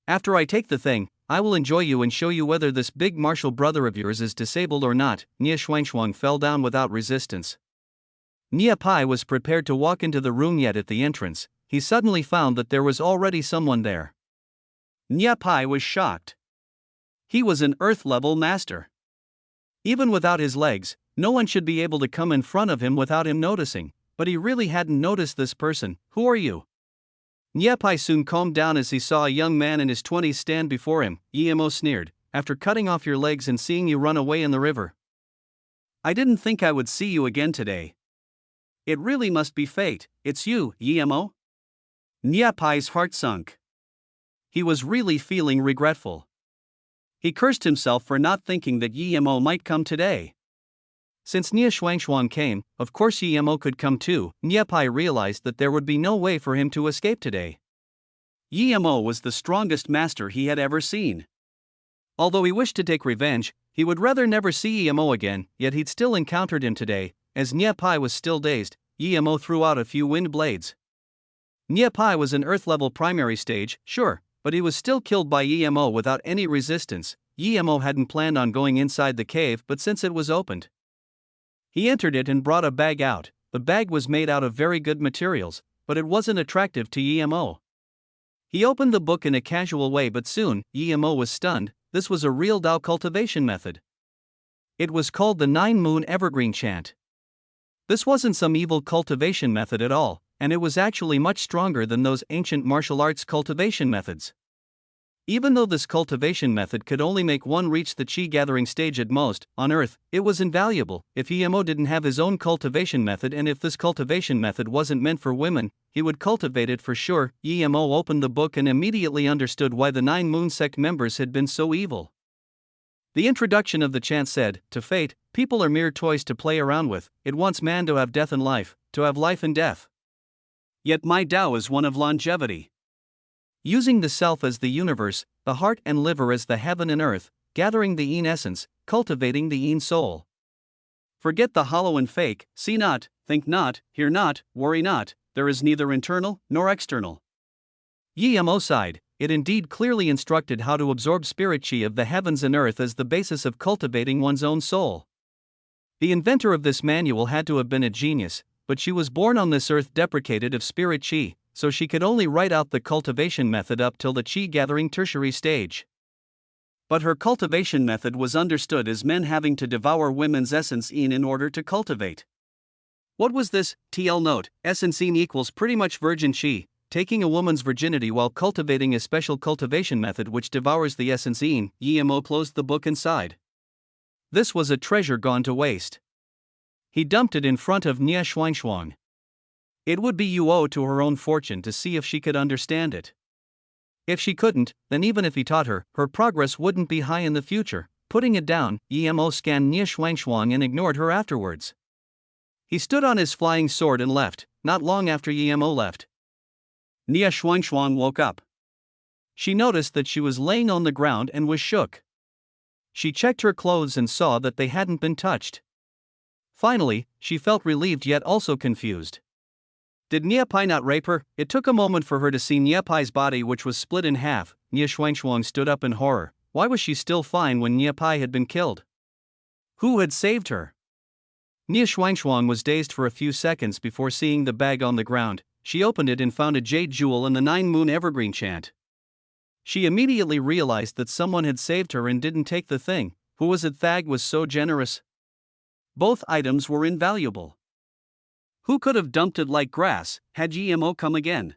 [SPEAKER 1] After I take the thing, I will enjoy you and show you whether this big martial brother of yours is disabled or not." Nia Xuangshuang fell down without resistance. Nia Pai was prepared to walk into the room, yet at the entrance, he suddenly found that there was already someone there. Nia Pai was shocked. He was an earth-level master. Even without his legs, no one should be able to come in front of him without him noticing, but he really hadn't noticed this person. Who are you? Nia Pai soon calmed down as he saw a young man in his 20s stand before him. Emo sneered, "After cutting off your legs and seeing you run away in the river, I didn't think I would see you again today. It really must be fate. It's you, Emo." Nia Pai's heart sunk. He was really feeling regretful. He cursed himself for not thinking that Emo might come today. Since Nia Xuangshuang came, of course Emo could come too. Nia Pai realized that there would be no way for him to escape today. Emo was the strongest master he had ever seen. Although he wished to take revenge, he would rather never see Emo again, yet he'd still encountered him today. As Nia Pai was still dazed, Emo threw out a few wind blades. Nia Pai was an earth-level primary stage, sure, but he was still killed by Emo without any resistance. Emo hadn't planned on going inside the cave, but since it was opened, he entered it and brought a bag out. The bag was made out of very good materials, but it wasn't attractive to Emo. He opened the book in a casual way, but soon, Emo was stunned. This was a real Dao cultivation method. It was called the 9-Moon Evergreen Chant. This wasn't some evil cultivation method at all, and it was actually much stronger than those ancient martial arts cultivation methods. Even though this cultivation method could only make one reach the chi gathering stage at most, on Earth, it was invaluable. If Emo didn't have his own cultivation method, and if this cultivation method wasn't meant for women, he would cultivate it for sure. Emo opened the book and immediately understood why the 9 Moon sect members had been so evil. The introduction of the chant said, "To fate, people are mere toys to play around with. It wants man to have death and life, to have life and death. Yet my Tao is one of longevity. Using the self as the universe, the heart and liver as the heaven and earth, gathering the Yin essence, cultivating the Yin soul. Forget the hollow and fake, see not, think not, hear not, worry not, there is neither internal nor external." Emo sighed. It indeed clearly instructed how to absorb spirit chi of the heavens and earth as the basis of cultivating one's own soul. The inventor of this manual had to have been a genius, but she was born on this earth deprecated of spirit chi, so she could only write out the cultivation method up till the chi gathering tertiary stage. But her cultivation method was understood as men having to devour women's essence in order to cultivate. What was this? TL note, essence equals pretty much virgin chi, taking a woman's virginity while cultivating a special cultivation method which devours the essence in. Emo closed the book and sighed. This was a treasure gone to waste. He dumped it in front of Nia Xuangshuang. It would be Yuo to her own fortune to see if she could understand it. If she couldn't, then even if he taught her, her progress wouldn't be high in the future. Putting it down, Emo scanned Nia Xuangshuang and ignored her afterwards. He stood on his flying sword and left. Not long after Emo left, Nia Xuangshuang woke up. She noticed that she was laying on the ground and was shook. She checked her clothes and saw that they hadn't been touched. Finally, she felt relieved yet also confused. Did Nia Pai not rape her? It took a moment for her to see Nia Pai's body, which was split in half. Nia Xuangshuang stood up in horror. Why was she still fine when Nie Pai had been killed? Who had saved her? Nie Xuanxuang was dazed for a few seconds before seeing the bag on the ground. She opened it and found a jade jewel and the 9-moon evergreen chant. She immediately realized that someone had saved her and didn't take the thing. Who was it? Thag was so generous. Both items were invaluable. Who could have dumped it like grass, had Yemo come again?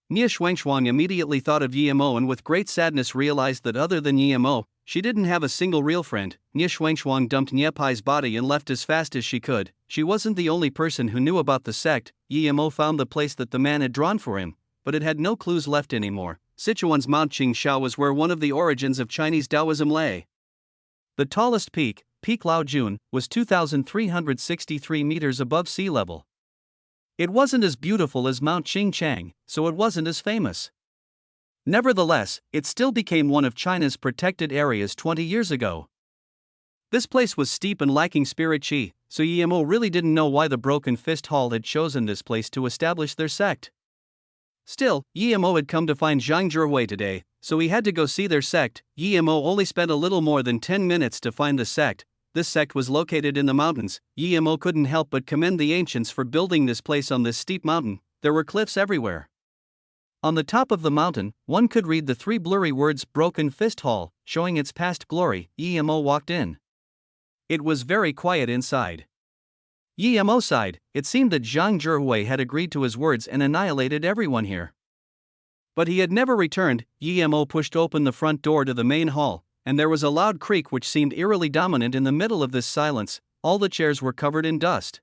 [SPEAKER 1] Nie Xuanxuang immediately thought of Yemo and with great sadness realized that other than Yemo, she didn't have a single real friend. Nie Xuanxuang dumped Nie Pai's body and left as fast as she could. She wasn't the only person who knew about the sect. Yemo found the place that the man had drawn for him, but it had no clues left anymore. Sichuan's Mount Qingshao was where one of the origins of Chinese Taoism lay. The tallest peak, Peak Laojun, was 2,363 meters above sea level. It wasn't as beautiful as Mount Qingchang, so it wasn't as famous. Nevertheless, it still became one of China's protected areas 20 years ago. This place was steep and lacking spirit qi, so Yemo really didn't know why the Broken Fist Hall had chosen this place to establish their sect. Still, Yemo had come to find Zhang Zhihui today, so he had to go see their sect. Yemo only spent a little more than 10 minutes to find the sect. This sect was located in the mountains. Yemo couldn't help but commend the ancients for building this place on this steep mountain. There were cliffs everywhere. On the top of the mountain, one could read the 3 blurry words Broken Fist Hall, showing its past glory. Yemo walked in. It was very quiet inside. Yemo sighed. It seemed that Zhang Zhihui had agreed to his words and annihilated everyone here. But he had never returned. Yemo pushed open the front door to the main hall, and there was a loud creak which seemed eerily dominant in the middle of this silence. All the chairs were covered in dust.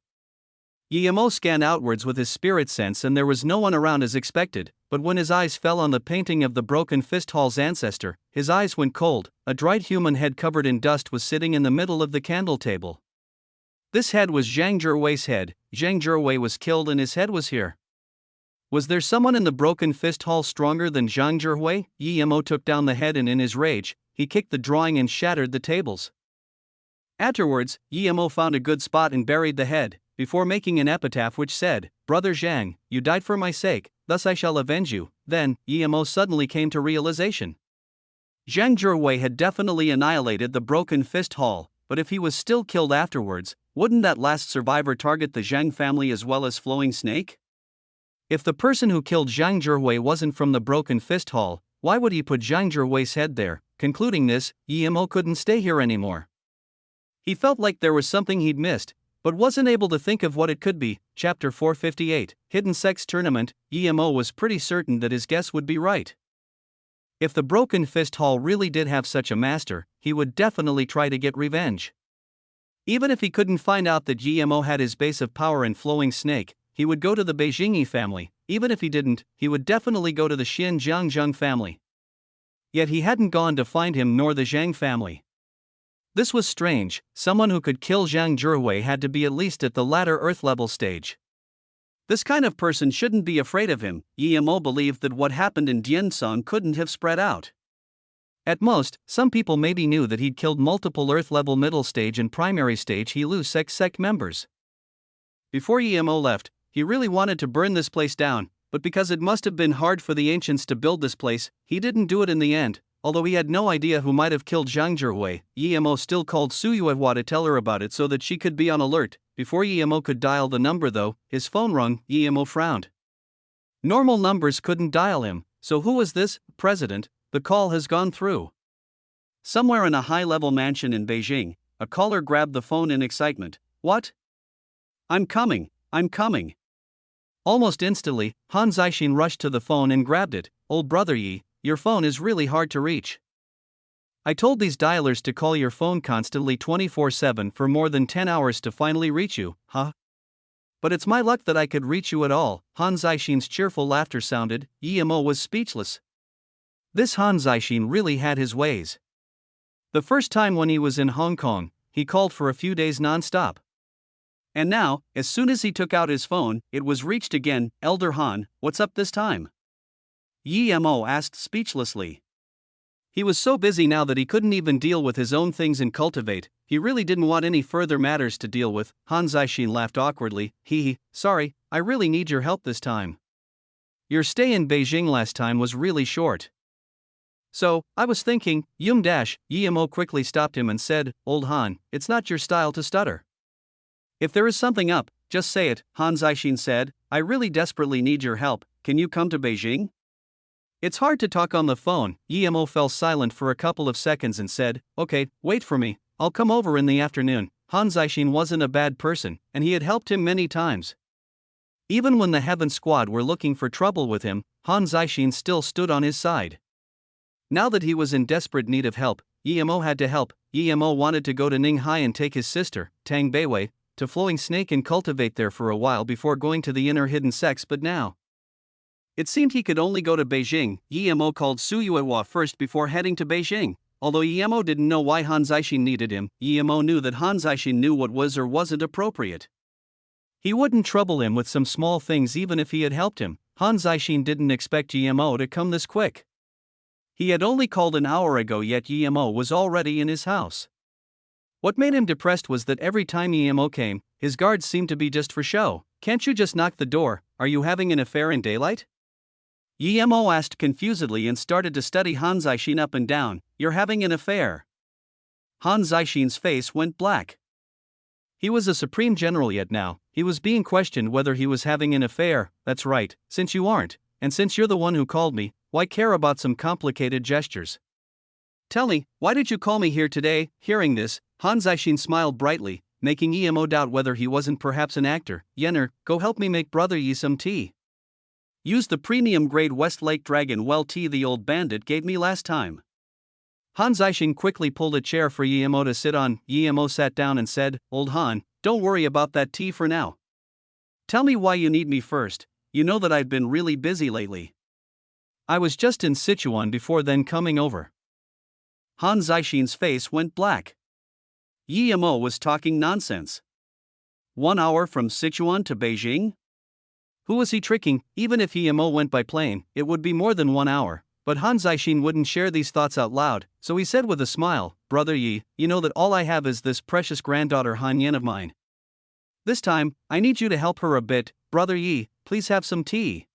[SPEAKER 1] Yemo scanned outwards with his spirit sense and there was no one around as expected, but when his eyes fell on the painting of the Broken Fist Hall's ancestor, his eyes went cold. A dried human head covered in dust was sitting in the middle of the candle table. This head was Zhang Zhihui's head. Zhang Zhihui was killed and his head was here. Was there someone in the Broken Fist Hall stronger than Zhang Zhihui? Yemo took down the head and in his rage, he kicked the drawing and shattered the tables. Afterwards, Yemo found a good spot and buried the head, before making an epitaph which said, "Brother Zhang, you died for my sake, thus I shall avenge you." Then, Yemo suddenly came to realization. Zhang Zhihui had definitely annihilated the Broken Fist Hall, but if he was still killed afterwards, wouldn't that last survivor target the Zhang family as well as Flowing Snake? If the person who killed Zhang Zhihui wasn't from the Broken Fist Hall, why would he put Zhang Zhihui's head there? Concluding this, Yemo couldn't stay here anymore. He felt like there was something he'd missed, but wasn't able to think of what it could be. Chapter 458, Hidden Sex Tournament. Yemo was pretty certain that his guess would be right. If the Broken Fist Hall really did have such a master, he would definitely try to get revenge. Even if he couldn't find out that Yemo had his base of power in Flowing Snake, he would go to the Beijingi family. Even if he didn't, he would definitely go to the Xin Jiangzheng family. Yet he hadn't gone to find him nor the Zhang family. This was strange. Someone who could kill Zhang Zhihui had to be at least at the latter Earth-level stage. This kind of person shouldn't be afraid of him. Yemo believed that what happened in Diansong couldn't have spread out. At most, some people maybe knew that he'd killed multiple Earth-level middle stage and primary stage He-Lu sect members. Before Yemo left, he really wanted to burn this place down, but because it must have been hard for the ancients to build this place, he didn't do it in the end. Although he had no idea who might have killed Zhang Zhihui, Yemo still called Suyuehua to tell her about it so that she could be on alert. Before Yemo could dial the number though, his phone rung. Yemo frowned. Normal numbers couldn't dial him, so who was this? President. The call has gone through. Somewhere in a high-level mansion in Beijing, a caller grabbed the phone in excitement. What? I'm coming. Almost instantly, Han Zixin rushed to the phone and grabbed it. Old brother Yi, your phone is really hard to reach. I told these dialers to call your phone constantly 24/7 for more than 10 hours to finally reach you, huh? But it's my luck that I could reach you at all. Han Zixin's cheerful laughter sounded. Yemo was speechless. This Han Zixin really had his ways. The first time when he was in Hong Kong, he called for a few days non-stop. And now, as soon as he took out his phone, it was reached again. Elder Han, what's up this time? Yemo asked speechlessly. He was so busy now that he couldn't even deal with his own things and cultivate. He really didn't want any further matters to deal with. Han Zixin laughed awkwardly. Sorry, I really need your help this time. Your stay in Beijing last time was really short. So, I was thinking, Yemo quickly stopped him and said, Old Han, it's not your style to stutter. If there is something up, just say it, Han Zixin said. I really desperately need your help, can you come to Beijing? It's hard to talk on the phone. Yemo fell silent for a couple of seconds and said, Okay, wait for me, I'll come over in the afternoon. Han Zixin wasn't a bad person, and he had helped him many times. Even when the Heaven Squad were looking for trouble with him, Han Zixin still stood on his side. Now that he was in desperate need of help, Yemo had to help. Yemo wanted to go to Ninghai and take his sister, Tang Beiwei, to Flowing Snake and cultivate there for a while before going to the inner hidden sects, but now it seemed he could only go to Beijing. Yemo called Su Yuehua first before heading to Beijing. Although Yemo didn't know why Han Zixin needed him, Yemo knew that Han Zixin knew what was or wasn't appropriate. He wouldn't trouble him with some small things even if he had helped him. Han Zixin didn't expect Yemo to come this quick. He had only called an hour ago, yet Yemo was already in his house. What made him depressed was that every time Yemo came, his guards seemed to be just for show. Can't you just knock the door? Are you having an affair in daylight? Yemo asked confusedly and started to study Han Zixin up and down. You're having an affair. Han Zixin's face went black. He was a supreme general, yet now he was being questioned whether he was having an affair. That's right, since you aren't, and since you're the one who called me, why care about some complicated gestures? Tell me, why did you call me here today? Hearing this, Han Zixin smiled brightly, making Yemo doubt whether he wasn't perhaps an actor. Yenner, go help me make Brother Yi some tea. Use the premium grade Westlake Dragon Well tea the old bandit gave me last time. Han Zixin quickly pulled a chair for Yemo to sit on. Yemo sat down and said, Old Han, don't worry about that tea for now. Tell me why you need me first. You know that I've been really busy lately. I was just in Sichuan before then coming over. Han Zixin's face went black. Yemo was talking nonsense. 1 hour from Sichuan to Beijing? Who was he tricking? Even if Yemo went by plane, it would be more than 1 hour. But Han Zixin wouldn't share these thoughts out loud, so he said with a smile, Brother Yi, you know that all I have is this precious granddaughter Han Yan of mine. This time, I need you to help her a bit. Brother Yi, please have some tea.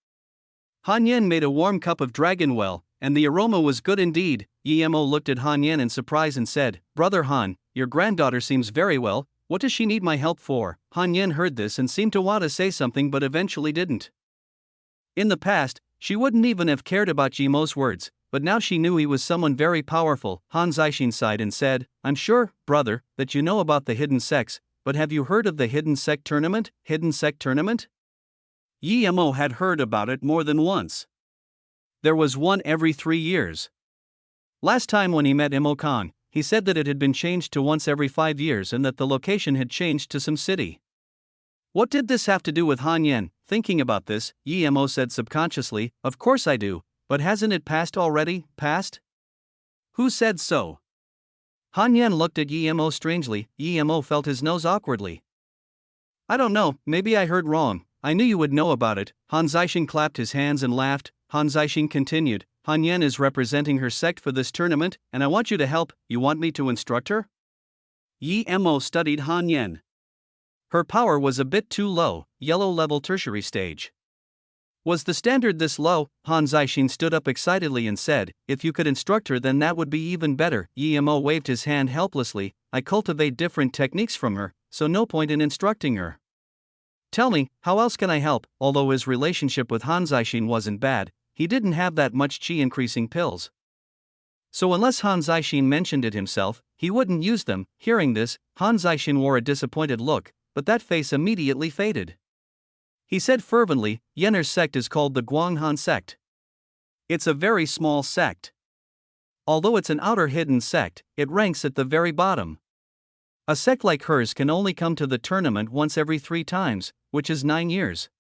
[SPEAKER 1] Han Yan made a warm cup of dragon well, and the aroma was good indeed. Yemo looked at Han Yan in surprise and said, Brother Han, your granddaughter seems very well. What does she need my help for? Han Yan heard this and seemed to want to say something but eventually didn't. In the past, she wouldn't even have cared about Yemo's words, but now she knew he was someone very powerful. Han Zixin sighed and said, I'm sure, brother, that you know about the hidden sects, but have you heard of the hidden sect tournament? Hidden sect tournament? Yemo had heard about it more than once. There was one every 3 years. Last time when he met Imo Khan, he said that it had been changed to once every 5 years and that the location had changed to some city. What did this have to do with Han Yan? Thinking about this, Yemo said subconsciously, Of course I do, but hasn't it passed already? Passed? Who said so? Han Yan looked at Yemo strangely. Yemo felt his nose awkwardly. I don't know, maybe I heard wrong. I knew you would know about it. Han Zixin clapped his hands and laughed. Han Zixin continued, Han Yan is representing her sect for this tournament, and I want you to help. You want me to instruct her? Yemo studied Han Yan. Her power was a bit too low, yellow level tertiary stage. Was the standard this low? Han Zixin stood up excitedly and said, If you could instruct her then that would be even better. Yemo waved his hand helplessly. I cultivate different techniques from her, so no point in instructing her. Tell me, how else can I help? Although his relationship with Han Zixin wasn't bad, he didn't have that much chi increasing pills. So unless Han Zixin mentioned it himself, he wouldn't use them. Hearing this, Han Zixin wore a disappointed look, but that face immediately faded. He said fervently, Yenner's sect is called the Guanghan sect. It's a very small sect. Although it's an outer hidden sect, it ranks at the very bottom. A sect like hers can only come to the tournament once every 3 times, which is 9 years.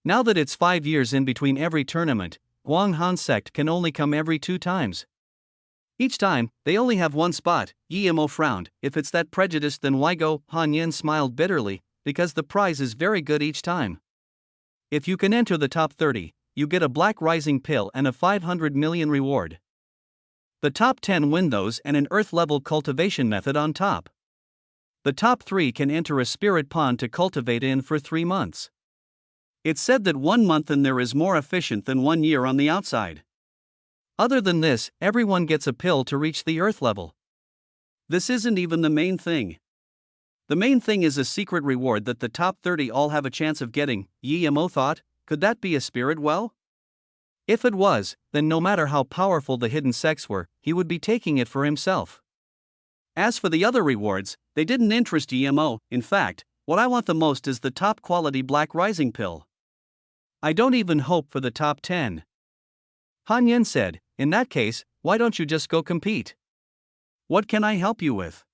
[SPEAKER 1] Now that it's 5 years in between every tournament, Guanghan sect can only come every 2 times. Each time, they only have 1 spot. Yemo frowned. If it's that prejudiced then why go? Han Yan smiled bitterly, because the prize is very good each time. If you can enter the top 30, you get a black rising pill and a 500 million reward. The top 10 win those and an earth level cultivation method on top. The top 3 can enter a spirit pond to cultivate in for 3 months. It's said that 1 month in there is more efficient than 1 year on the outside. Other than this, everyone gets a pill to reach the Earth level. This isn't even the main thing. The main thing is a secret reward that the top 30 all have a chance of getting. Yemo thought, could that be a spirit well? If it was, then no matter how powerful the hidden sects were, he would be taking it for himself. As for the other rewards, they didn't interest Yemo. In fact, what I want the most is the top quality Black Rising pill. I don't even hope for the top 10. Han Yen said, in that case, why don't you just go compete? What can I help you with?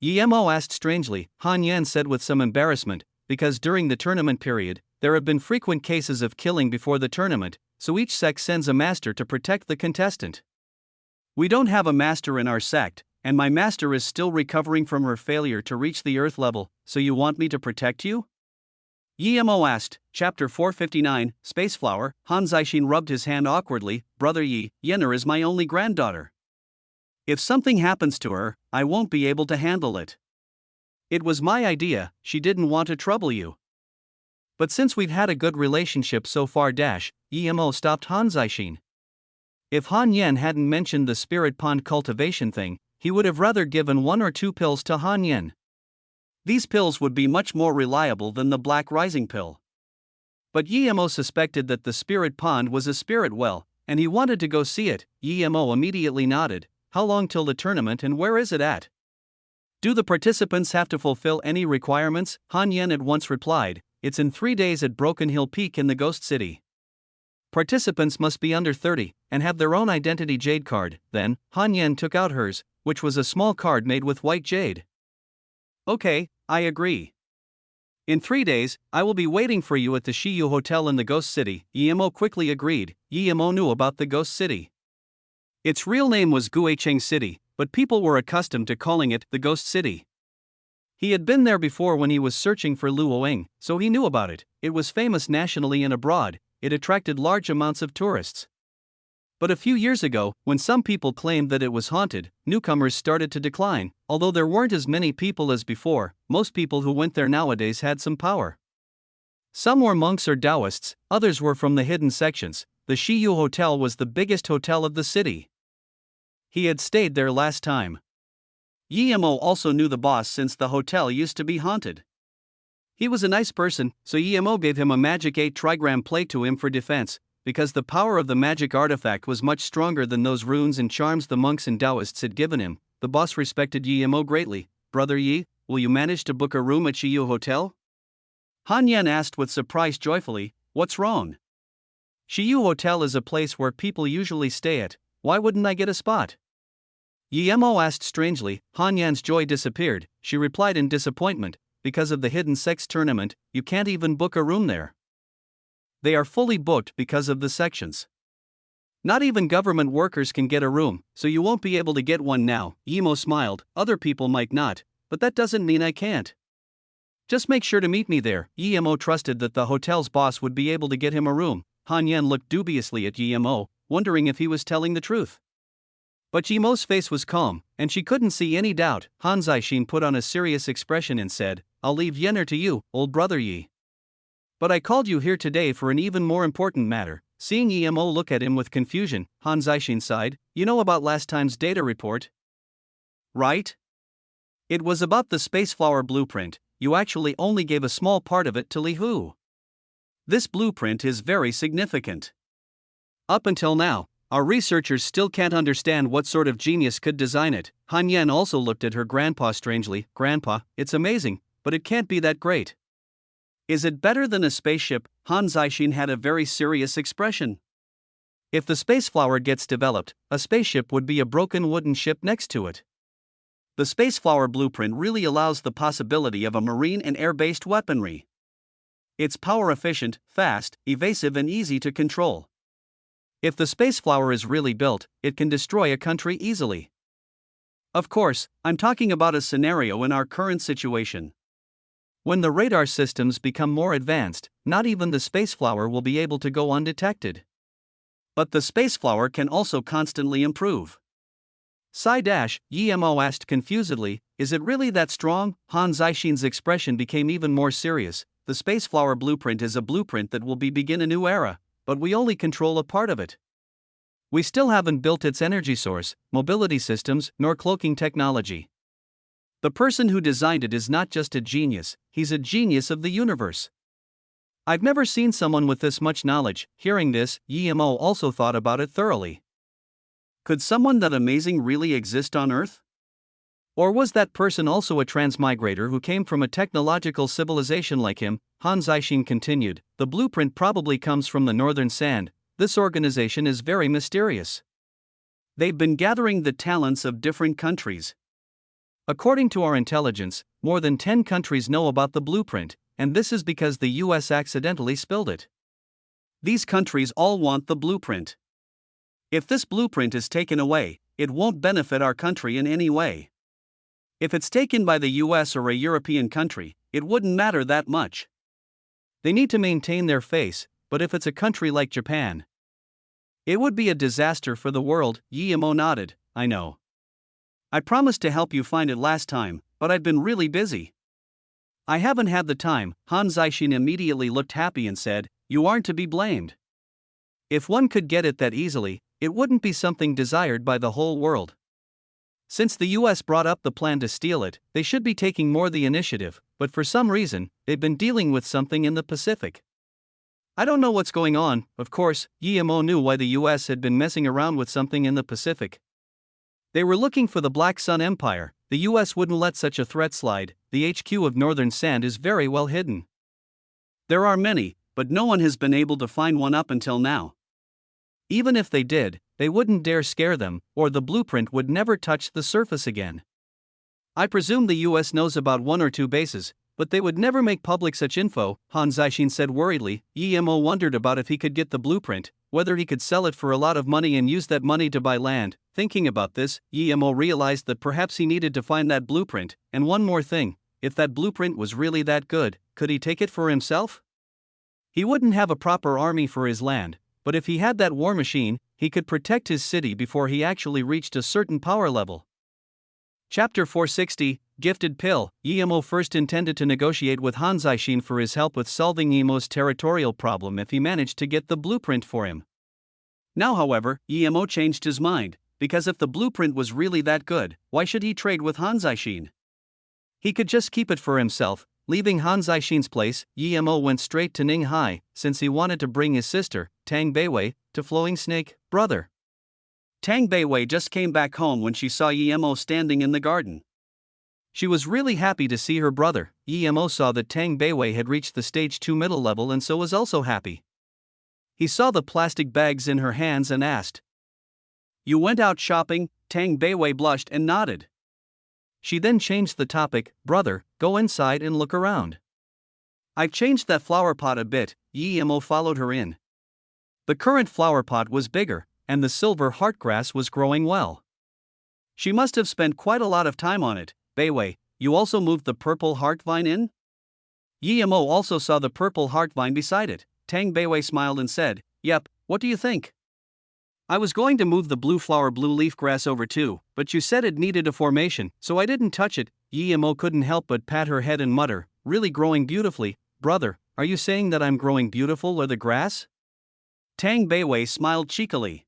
[SPEAKER 1] Yemo asked strangely. Han Yen said with some embarrassment, because during the tournament period, there have been frequent cases of killing before the tournament, so each sect sends a master to protect the contestant. We don't have a master in our sect, and my master is still recovering from her failure to reach the Earth level, so you want me to protect you? Yemo asked. Chapter 459, Spaceflower. Han Zaixin rubbed his hand awkwardly. Brother Yener is my only granddaughter. If something happens to her, I won't be able to handle it. It was my idea, she didn't want to trouble you. But since we've had a good relationship so far Yemo stopped Han Zaixin. If Han Yen hadn't mentioned the spirit pond cultivation thing, he would have rather given 1 or 2 pills to Han Yen. These pills would be much more reliable than the Black Rising pill. But Yemo suspected that the spirit pond was a spirit well, and he wanted to go see it. Yemo immediately nodded. How long till the tournament and where is it at? Do the participants have to fulfill any requirements? Han Yen at once replied, it's in 3 days at Broken Hill Peak in the Ghost City. Participants must be under 30, and have their own identity jade card. Then, Han Yen took out hers, which was a small card made with white jade. Okay, I agree. In 3 days, I will be waiting for you at the Shiyu Hotel in the Ghost City. Yemo quickly agreed. Yemo knew about the Ghost City. Its real name was Guicheng City, but people were accustomed to calling it the Ghost City. He had been there before when he was searching for Luoying, so he knew about it. It was famous nationally and abroad. It attracted large amounts of tourists. But a few years ago, when some people claimed that it was haunted, newcomers started to decline. Although there weren't as many people as before, most people who went there nowadays had some power. Some were monks or Taoists, others were from the hidden sections. The Shiyu Hotel was the biggest hotel of the city. He had stayed there last time. Yemo also knew the boss since the hotel used to be haunted. He was a nice person, so Yemo gave him a magic 8 trigram plate to him for defense, because the power of the magic artifact was much stronger than those runes and charms the monks and Taoists had given him. The boss respected Yemo greatly. Brother Yi, will you manage to book a room at Shiyu Hotel? Han Yen asked with surprise joyfully, what's wrong? Shiyu Hotel is a place where people usually stay at, why wouldn't I get a spot? Yemo asked strangely. Han Yen's joy disappeared. She replied in disappointment, because of the hidden sex tournament, you can't even book a room there. They are fully booked because of the sections. Not even government workers can get a room, so you won't be able to get one now. Yemo smiled. Other people might not, but that doesn't mean I can't. Just make sure to meet me there. Yemo trusted that the hotel's boss would be able to get him a room. Han Yen looked dubiously at Yemo, wondering if he was telling the truth. But Yemo's face was calm, and she couldn't see any doubt. Han Zaixin put on a serious expression and said, I'll leave Yener to you, old brother Yi. But I called you here today for an even more important matter. Seeing Yemo look at him with confusion, Han Zaixin sighed. You know about last time's data report? Right? It was about the Spaceflower blueprint. You actually only gave a small part of it to Li Hu. This blueprint is very significant. Up until now, our researchers still can't understand what sort of genius could design it. Han Yen also looked at her grandpa strangely. Grandpa, it's amazing, but it can't be that great. Is it better than a spaceship? Han Zaixin had a very serious expression. If the Spaceflower gets developed, a spaceship would be a broken wooden ship next to it. The Spaceflower blueprint really allows the possibility of a marine and air-based weaponry. It's power-efficient, fast, evasive and easy to control. If the Spaceflower is really built, it can destroy a country easily. Of course, I'm talking about a scenario in our current situation. When the radar systems become more advanced, not even the Spaceflower will be able to go undetected. But the Spaceflower can also constantly improve. Yemo asked confusedly, is it really that strong? Han Zaixin's expression became even more serious. The Spaceflower blueprint is a blueprint that will begin a new era, but we only control a part of it. We still haven't built its energy source, mobility systems, nor cloaking technology. The person who designed it is not just a genius, he's a genius of the universe. I've never seen someone with this much knowledge. Hearing this, Yemo also thought about it thoroughly. Could someone that amazing really exist on Earth? Or was that person also a transmigrator who came from a technological civilization like him? Han Zixin continued, the blueprint probably comes from the northern sand. This organization is very mysterious. They've been gathering the talents of different countries. According to our intelligence, more than 10 countries know about the blueprint, and this is because the US accidentally spilled it. These countries all want the blueprint. If this blueprint is taken away, it won't benefit our country in any way. If it's taken by the US or a European country, it wouldn't matter that much. They need to maintain their face, but if it's a country like Japan, it would be a disaster for the world. Yemo nodded, I know. I promised to help you find it last time, but I've been really busy. I haven't had the time. Han Zixin immediately looked happy and said, you aren't to be blamed. If one could get it that easily, it wouldn't be something desired by the whole world. Since the US brought up the plan to steal it, they should be taking more the initiative, but for some reason, they've been dealing with something in the Pacific. I don't know what's going on. Of course, Yemo knew why the US had been messing around with something in the Pacific. They were looking for the Black Sun Empire. The US wouldn't let such a threat slide. The HQ of Northern Sand is very well hidden. There are many, but no one has been able to find one up until now. Even if they did, they wouldn't dare scare them, or the blueprint would never touch the surface again. I presume the US knows about 1 or 2 bases, but they would never make public such info, Han Zixin said worriedly. Yemo wondered about if he could get the blueprint, whether he could sell it for a lot of money and use that money to buy land. Thinking about this, Yemo realized that perhaps he needed to find that blueprint, and one more thing, if that blueprint was really that good, could he take it for himself? He wouldn't have a proper army for his land, but if he had that war machine, he could protect his city before he actually reached a certain power level. Chapter 460, Gifted Pill. Yemo first intended to negotiate with Han Zixin for his help with solving Yemo's territorial problem if he managed to get the blueprint for him. Now however, Yemo changed his mind, because if the blueprint was really that good, why should he trade with Han Zixin? He could just keep it for himself. Leaving Han Zixin's place, Yemo went straight to Ninghai, since he wanted to bring his sister, Tang Beiwei, to Flowing Snake. Brother. Tang Beiwei just came back home when she saw Yemo standing in the garden. She was really happy to see her brother. Yemo saw that Tang Beiwei had reached the stage 2 middle level and so was also happy. He saw the plastic bags in her hands and asked, "You went out shopping?" Tang Beiwei blushed and nodded. She then changed the topic, "Brother, go inside and look around. I've changed that flower pot a bit." Yemo followed her in. The current flower pot was bigger, and the silver heartgrass was growing well. She must have spent quite a lot of time on it. "Beiwei, you also moved the purple heart vine in?" Yemo also saw the purple heart vine beside it. Tang Beiwei smiled and said, "Yep, what do you think?" "I was going to move the blue flower blue leaf grass over too, but you said it needed a formation, so I didn't touch it." Yemo couldn't help but pat her head and mutter, "Really growing beautifully. Brother, are you saying that I'm growing beautiful or the grass?" Tang Beiwei smiled cheekily.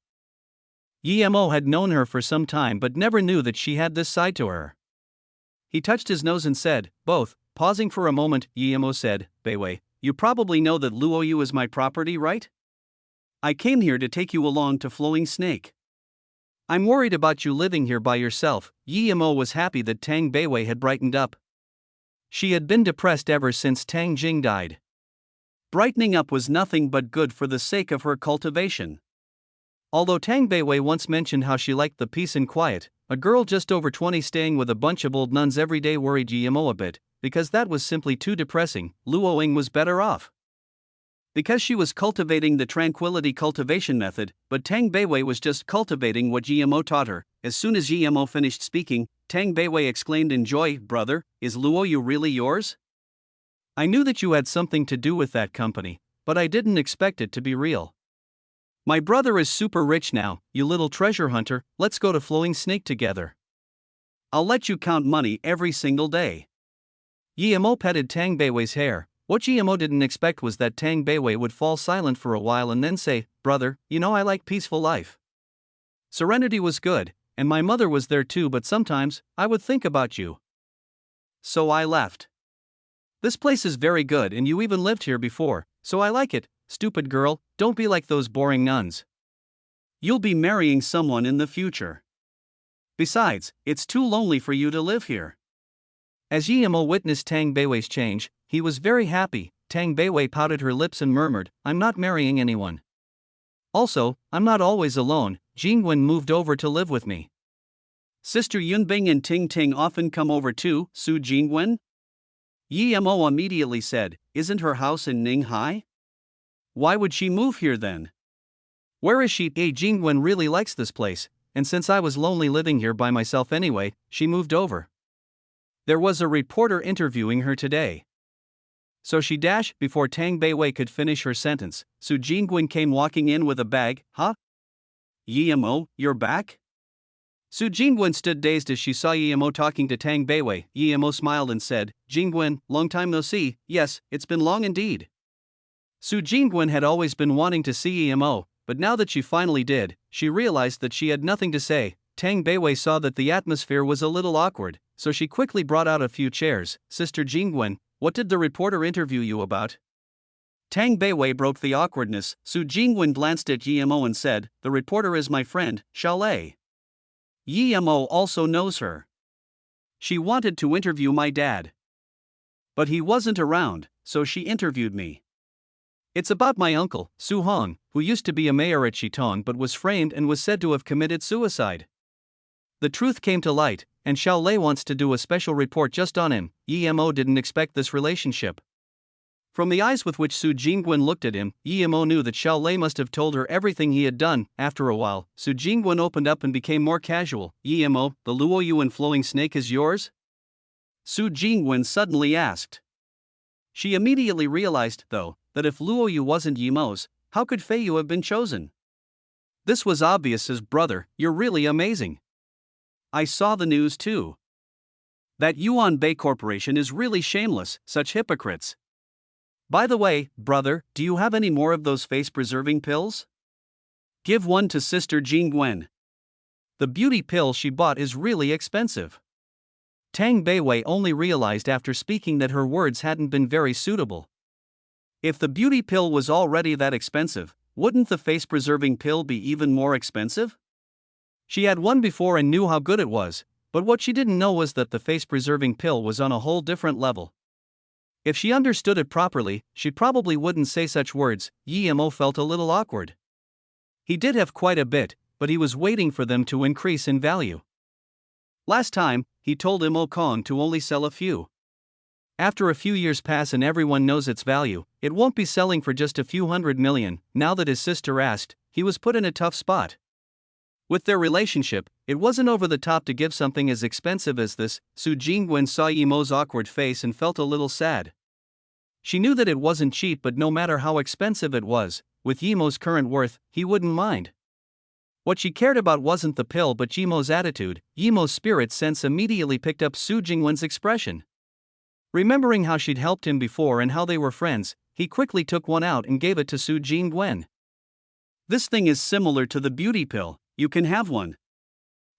[SPEAKER 1] Yemo had known her for some time but never knew that she had this side to her. He touched his nose and said, "Both." Pausing for a moment, Yemo said, "Beiwei, you probably know that Luoyu is my property, right? I came here to take you along to Flowing Snake. I'm worried about you living here by yourself." Yemo was happy that Tang Beiwei had brightened up. She had been depressed ever since Tang Jing died. Brightening up was nothing but good for the sake of her cultivation. Although Tang Beiwei once mentioned how she liked the peace and quiet, a girl just over 20 staying with a bunch of old nuns every day worried Yemo a bit, because that was simply too depressing. Luoing was better off. Because she was cultivating the tranquility cultivation method, but Tang Beiwei was just cultivating what Yemo taught her. As soon as Yemo finished speaking, Tang Beiwei exclaimed in joy, "Brother, is Luoyu really yours? I knew that you had something to do with that company, but I didn't expect it to be real. My brother is super rich now, you little treasure hunter. Let's go to Flowing Snake together. I'll let you count money every single day." Yemo petted Tang Beiwei's hair. What Yemo didn't expect was that Tang Beiwei would fall silent for a while and then say, "Brother, you know I like peaceful life. Serenity was good, and my mother was there too, but sometimes, I would think about you. So I left. This place is very good and you even lived here before, so I like it. Stupid girl, don't be like those boring nuns. You'll be marrying someone in the future. Besides, it's too lonely for you to live here. As Yemo witnessed Tang Beiwei's change, he was very happy. Tang Beiwei pouted her lips and murmured, I'm not marrying anyone. Also, I'm not always alone. Jingwen moved over to live with me. Sister Yunbing and Ting Ting often come over too, Su Jingwen? Yemo immediately said, isn't her house in Ninghai? Why would she move here then? Where is she? Jingwen really likes this place, and since I was lonely living here by myself anyway, she moved over. There was a reporter interviewing her today. So she dashed before Tang Beiwei could finish her sentence. Su Jingwen came walking in with a bag. Huh? Yemo, you're back? Su Jingwen stood dazed as she saw Yemo talking to Tang Beiwei. Yemo smiled and said, Jingwen, long time no see. Yes, it's been long indeed. Su Jingwen had always been wanting to see Yemo, but now that she finally did, she realized that she had nothing to say. Tang Beiwei saw that the atmosphere was a little awkward, so she quickly brought out a few chairs. Sister Jingwen, what did the reporter interview you about? Tang Beiwei broke the awkwardness. Su Jingwen glanced at Yemo and said, the reporter is my friend, Xiaolei. Yemo also knows her. She wanted to interview my dad. But he wasn't around, so she interviewed me. It's about my uncle, Su Hong, who used to be a mayor at Shitong but was framed and was said to have committed suicide. The truth came to light, and Xiaolei wants to do a special report just on him. Yemo didn't expect this relationship. From the eyes with which Su Jingwen looked at him, Yemo knew that Xiaolei must have told her everything he had done. After a while, Su Jingwen opened up and became more casual. Yemo, the Luoyuan flowing snake is yours? Su Jingwen suddenly asked. She immediately realized, though, that if Luoyu wasn't Yemo's, how could Feiyu have been chosen? This was obvious as brother, you're really amazing. I saw the news too. That Yuan Bei Corporation is really shameless, such hypocrites. By the way, brother, do you have any more of those face-preserving pills? Give one to Sister Jingwen. The beauty pill she bought is really expensive. Tang Beiwei only realized after speaking that her words hadn't been very suitable. If the beauty pill was already that expensive, wouldn't the face-preserving pill be even more expensive? She had one before and knew how good it was, but what she didn't know was that the face-preserving pill was on a whole different level. If she understood it properly, she probably wouldn't say such words. Yemo felt a little awkward. He did have quite a bit, but he was waiting for them to increase in value. Last time, he told Imo Kong to only sell a few. After a few years pass and everyone knows its value, it won't be selling for just a few $100 million. Now that his sister asked, he was put in a tough spot. With their relationship, it wasn't over the top to give something as expensive as this. Su Jingwen saw Yemo's awkward face and felt a little sad. She knew that it wasn't cheap, but no matter how expensive it was, with Yemo's current worth, he wouldn't mind. What she cared about wasn't the pill but Yemo's attitude. Yemo's spirit sense immediately picked up Su Jingwen's expression. Remembering how she'd helped him before and how they were friends, he quickly took one out and gave it to Su Jingwen. This thing is similar to the beauty pill, you can have one.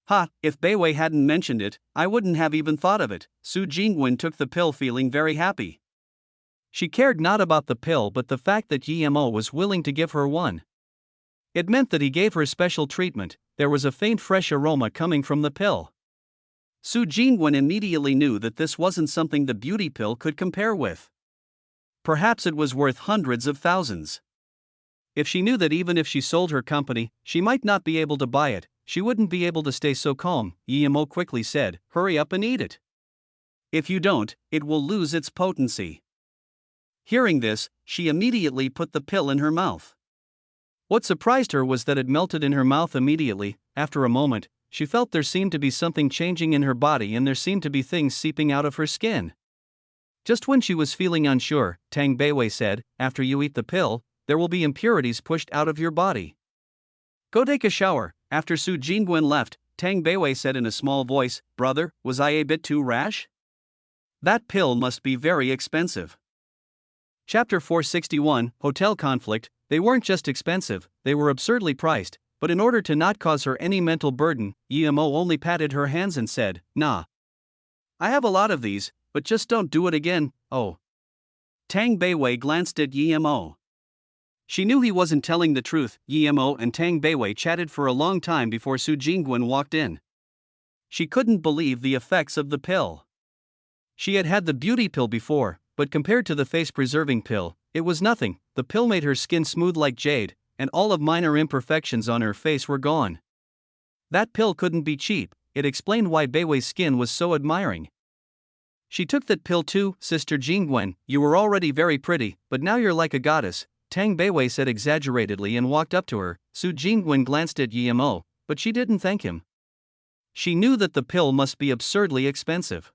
[SPEAKER 1] Ha, if Beiwei hadn't mentioned it, I wouldn't have even thought of it. Su Jingwen took the pill feeling very happy. She cared not about the pill but the fact that Yemo was willing to give her one. It meant that he gave her special treatment. There was a faint fresh aroma coming from the pill. Su Jingwen immediately knew that this wasn't something the beauty pill could compare with. Perhaps it was worth hundreds of thousands. If she knew that even if she sold her company, she might not be able to buy it, she wouldn't be able to stay so calm. Yemo quickly said, hurry up and eat it. If you don't, it will lose its potency. Hearing this, she immediately put the pill in her mouth. What surprised her was that it melted in her mouth immediately. After a moment, she felt there seemed to be something changing in her body and there seemed to be things seeping out of her skin. Just when she was feeling unsure, Tang Beiwei said, after you eat the pill, there will be impurities pushed out of your body. Go take a shower. After Su Jingwen left, Tang Beiwei said in a small voice, brother, was I a bit too rash? That pill must be very expensive. Chapter 461, Hotel Conflict. They weren't just expensive, they were absurdly priced. but in order to not cause her any mental burden, Yemo only patted her hands and said, "Nah. I have a lot of these, but just don't do it again, oh." Tang Beiwei glanced at Yemo. She knew he wasn't telling the truth. Yemo and Tang Beiwei chatted for a long time before Su Jingwen walked in. She couldn't believe the effects of the pill. She had had the beauty pill before, but compared to the face-preserving pill, it was nothing. The pill made her skin smooth like jade, and all of minor imperfections on her face were gone. That pill couldn't be cheap. It explained why Beiwei's skin was so admiring. She took that pill too, Sister Jingwen. You were already very pretty, but now you're like a goddess, Tang Beiwei said exaggeratedly and walked up to her. Su Jingwen glanced at Yemo, but she didn't thank him. She knew that the pill must be absurdly expensive.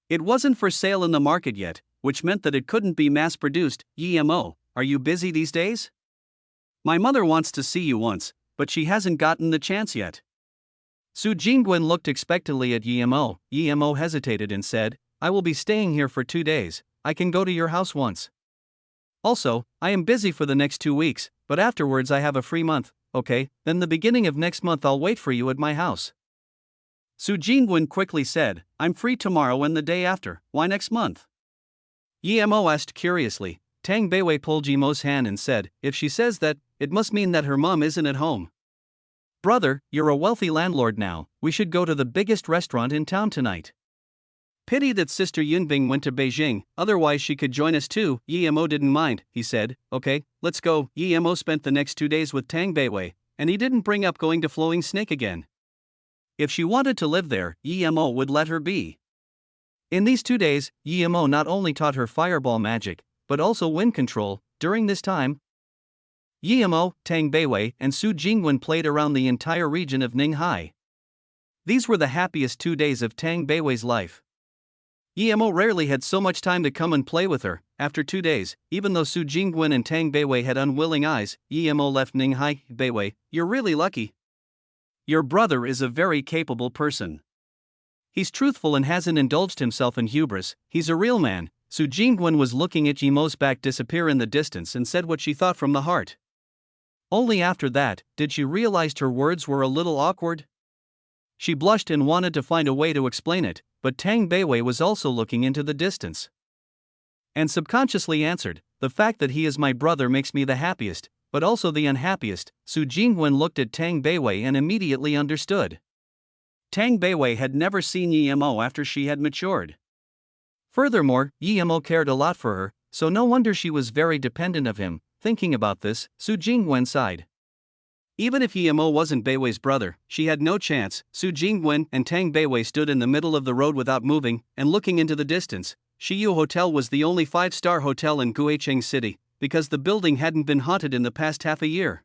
[SPEAKER 1] It wasn't for sale in the market yet, which meant that it couldn't be mass-produced. Yemo, are you busy these days? My mother wants to see you once, but she hasn't gotten the chance yet. Su Jingwen looked expectantly at Yemo. Yemo hesitated and said, I will be staying here for 2 days, I can go to your house once. Also, I am busy for the next 2 weeks, but afterwards I have a free month. Okay, then the beginning of next month I'll wait for you at my house. Su Jingwen quickly said, I'm free tomorrow and the day after, why next month? Yemo asked curiously. Tang Beiwei pulled Yemo's hand and said, if she says that, it must mean that her mom isn't at home. Brother, you're a wealthy landlord now, we should go to the biggest restaurant in town tonight. Pity that Sister Yunbing went to Beijing, otherwise she could join us too. Yemo didn't mind, he said, okay, let's go. Yemo spent the next 2 days with Tang Beiwei, and he didn't bring up going to Flowing Snake again. If she wanted to live there, Yemo would let her be. In these 2 days, Yemo not only taught her fireball magic, but also wind control. During this time, Yemo, Tang Beiwei, and Su Jingwen played around the entire region of Ninghai. These were the happiest 2 days of Tang Beiwei's life. Yemo rarely had so much time to come and play with her. After 2 days, even though Su Jingwen and Tang Beiwei had unwilling eyes, Yemo left Ninghai. Beiwei, you're really lucky. Your brother is a very capable person. He's truthful and hasn't indulged himself in hubris, he's a real man. Su Jingwen was looking at Yemo's back disappear in the distance and said what she thought from the heart. Only after that did she realize her words were a little awkward. She blushed and wanted to find a way to explain it, but Tang Beiwei was also looking into the distance. And subconsciously answered, the fact that he is my brother makes me the happiest, but also the unhappiest. Su Jingwen looked at Tang Beiwei and immediately understood. Tang Beiwei had never seen Yemo after she had matured. Furthermore, Yemo cared a lot for her, so no wonder she was very dependent of him. Thinking about this, Su Jingwen sighed. Even if Yemo wasn't Beiwei's brother, she had no chance. Su Jingwen and Tang Beiwei stood in the middle of the road without moving, and looking into the distance. Shiyu Hotel was the only 5-star hotel in Guicheng City, because the building hadn't been haunted in the past half a year.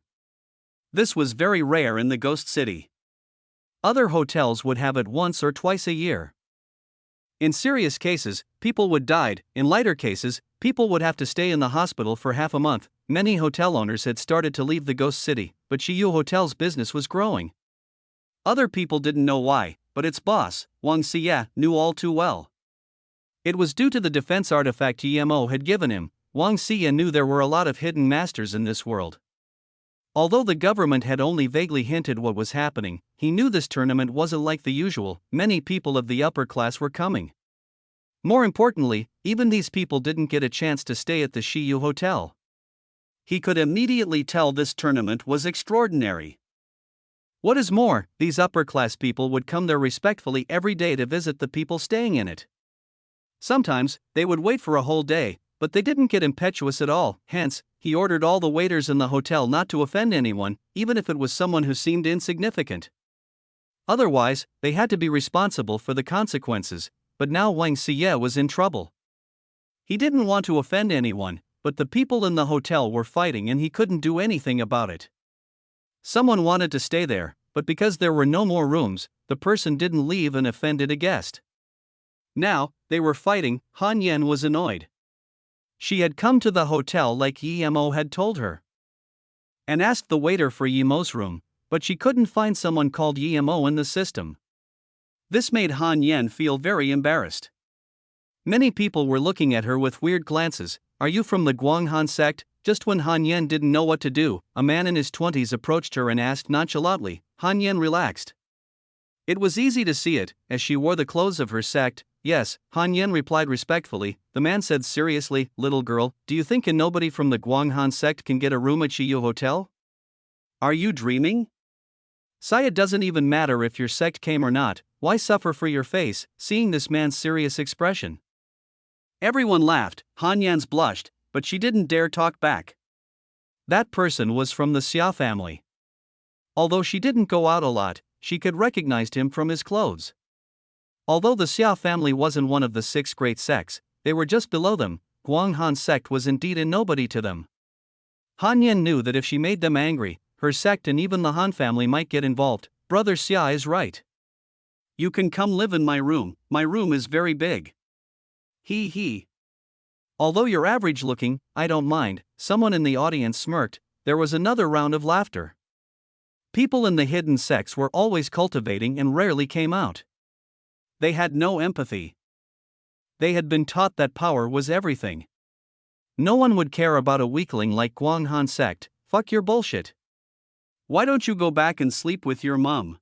[SPEAKER 1] This was very rare in the ghost city. Other hotels would have it once or twice a year. In serious cases, people would die. In lighter cases, people would have to stay in the hospital for half a month. Many hotel owners had started to leave the ghost city, but Shiyu Hotel's business was growing. Other people didn't know why, but its boss, Wang Xie, knew all too well. It was due to the defense artifact Yemo had given him. Wang Xie knew there were a lot of hidden masters in this world. Although the government had only vaguely hinted what was happening, he knew this tournament wasn't like the usual. Many people of the upper class were coming. More importantly, even these people didn't get a chance to stay at the Shiyu Hotel. He could immediately tell this tournament was extraordinary. What is more, these upper-class people would come there respectfully every day to visit the people staying in it. Sometimes, they would wait for a whole day, but they didn't get impetuous at all. Hence, he ordered all the waiters in the hotel not to offend anyone, even if it was someone who seemed insignificant. Otherwise, they had to be responsible for the consequences, but now Wang Xie was in trouble. He didn't want to offend anyone, but the people in the hotel were fighting and he couldn't do anything about it. Someone wanted to stay there, but because there were no more rooms, the person didn't leave and offended a guest. Now, they were fighting. Han Yen was annoyed. She had come to the hotel like Yemo had told her, and asked the waiter for Yemo's room, but she couldn't find someone called Yemo in the system. This made Han Yen feel very embarrassed. Many people were looking at her with weird glances. Are you from the Guanghan sect? Just when Han Yan didn't know what to do, a man in his 20s approached her and asked nonchalantly. Han Yan relaxed. It was easy to see it, as she wore the clothes of her sect. Yes, Han Yan replied respectfully. The man said seriously, little girl, do you think nobody from the Guanghan sect can get a room at Shiyu Hotel? Are you dreaming? Saya, doesn't even matter if your sect came or not, why suffer for your face, seeing this man's serious expression? Everyone laughed, Han Yan's blushed, but she didn't dare talk back. That person was from the Xia family. Although she didn't go out a lot, she could recognize him from his clothes. Although the Xia family wasn't one of the 6 great sects, they were just below them. Guanghan sect was indeed a nobody to them. Han Yan knew that if she made them angry, her sect and even the Han family might get involved. Brother Xia is right. You can come live in my room is very big. He. Although you're average looking, I don't mind, someone in the audience smirked. There was another round of laughter. People in the hidden sects were always cultivating and rarely came out. They had no empathy. They had been taught that power was everything. No one would care about a weakling like Guanghan sect. Fuck your bullshit. Why don't you go back and sleep with your mom?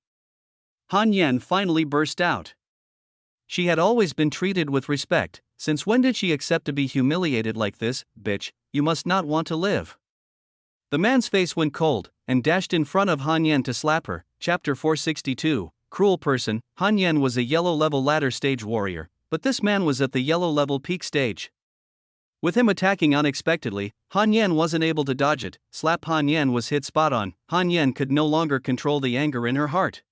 [SPEAKER 1] Han Yan finally burst out. She had always been treated with respect. Since when did she accept to be humiliated like this? Bitch, you must not want to live. The man's face went cold, and dashed in front of Han Yan to slap her. Chapter 462, Cruel Person. Han Yan was a yellow level ladder stage warrior, but this man was at the yellow level peak stage. With him attacking unexpectedly, Han Yan wasn't able to dodge it. Slap. Han Yan was hit spot on. Han Yan could no longer control the anger in her heart.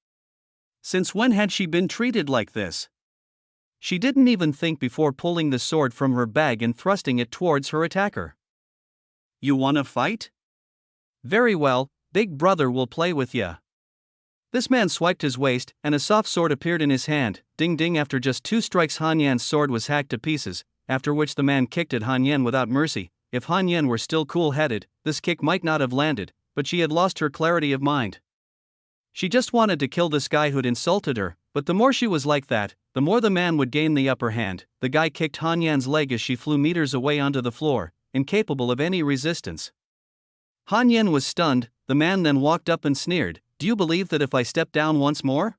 [SPEAKER 1] Since when had she been treated like this? She didn't even think before pulling the sword from her bag and thrusting it towards her attacker. You wanna fight? Very well, big brother will play with ya. This man swiped his waist, and a soft sword appeared in his hand. Ding ding. After just 2 strikes, Han Yan's sword was hacked to pieces, after which the man kicked at Han Yan without mercy. If Han Yan were still cool-headed, this kick might not have landed, but she had lost her clarity of mind. She just wanted to kill this guy who'd insulted her, but the more she was like that, the more the man would gain the upper hand. The guy kicked Han Yan's leg as she flew meters away onto the floor, incapable of any resistance. Han Yan was stunned. The man then walked up and sneered, do you believe that if I step down once more,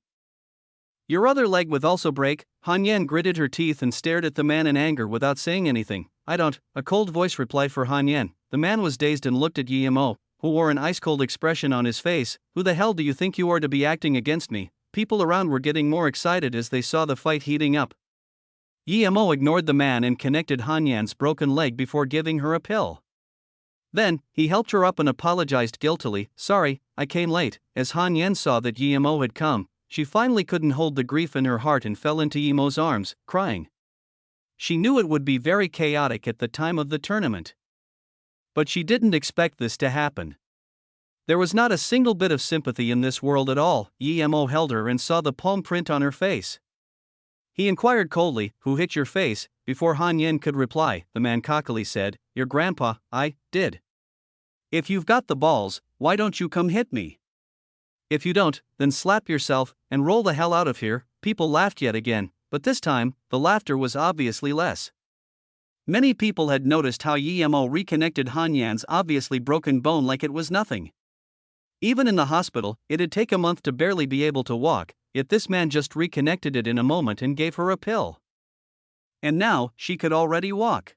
[SPEAKER 1] your other leg would also break? Han Yan gritted her teeth and stared at the man in anger without saying anything. I don't, a cold voice replied for Han Yan. The man was dazed and looked at Yimo, who wore an ice-cold expression on his face. Who the hell do you think you are to be acting against me? People around were getting more excited as they saw the fight heating up. Yimo ignored the man and connected Han Yan's broken leg before giving her a pill. Then, he helped her up and apologized guiltily. Sorry, I came late. As Han Yan saw that Yimo had come, she finally couldn't hold the grief in her heart and fell into Yimo's arms, crying. She knew it would be very chaotic at the time of the tournament. But she didn't expect this to happen. There was not a single bit of sympathy in this world at all. Yimo held her and saw the palm print on her face. He inquired coldly, who hit your face? Before Han Yan could reply, the man cockily said, your grandpa. I did. If you've got the balls, why don't you come hit me? If you don't, then slap yourself and roll the hell out of here. People laughed yet again, but this time, the laughter was obviously less. Many people had noticed how Yimo reconnected Han Yan's obviously broken bone like it was nothing. Even in the hospital, it'd take a month to barely be able to walk, yet this man just reconnected it in a moment and gave her a pill. And now, she could already walk.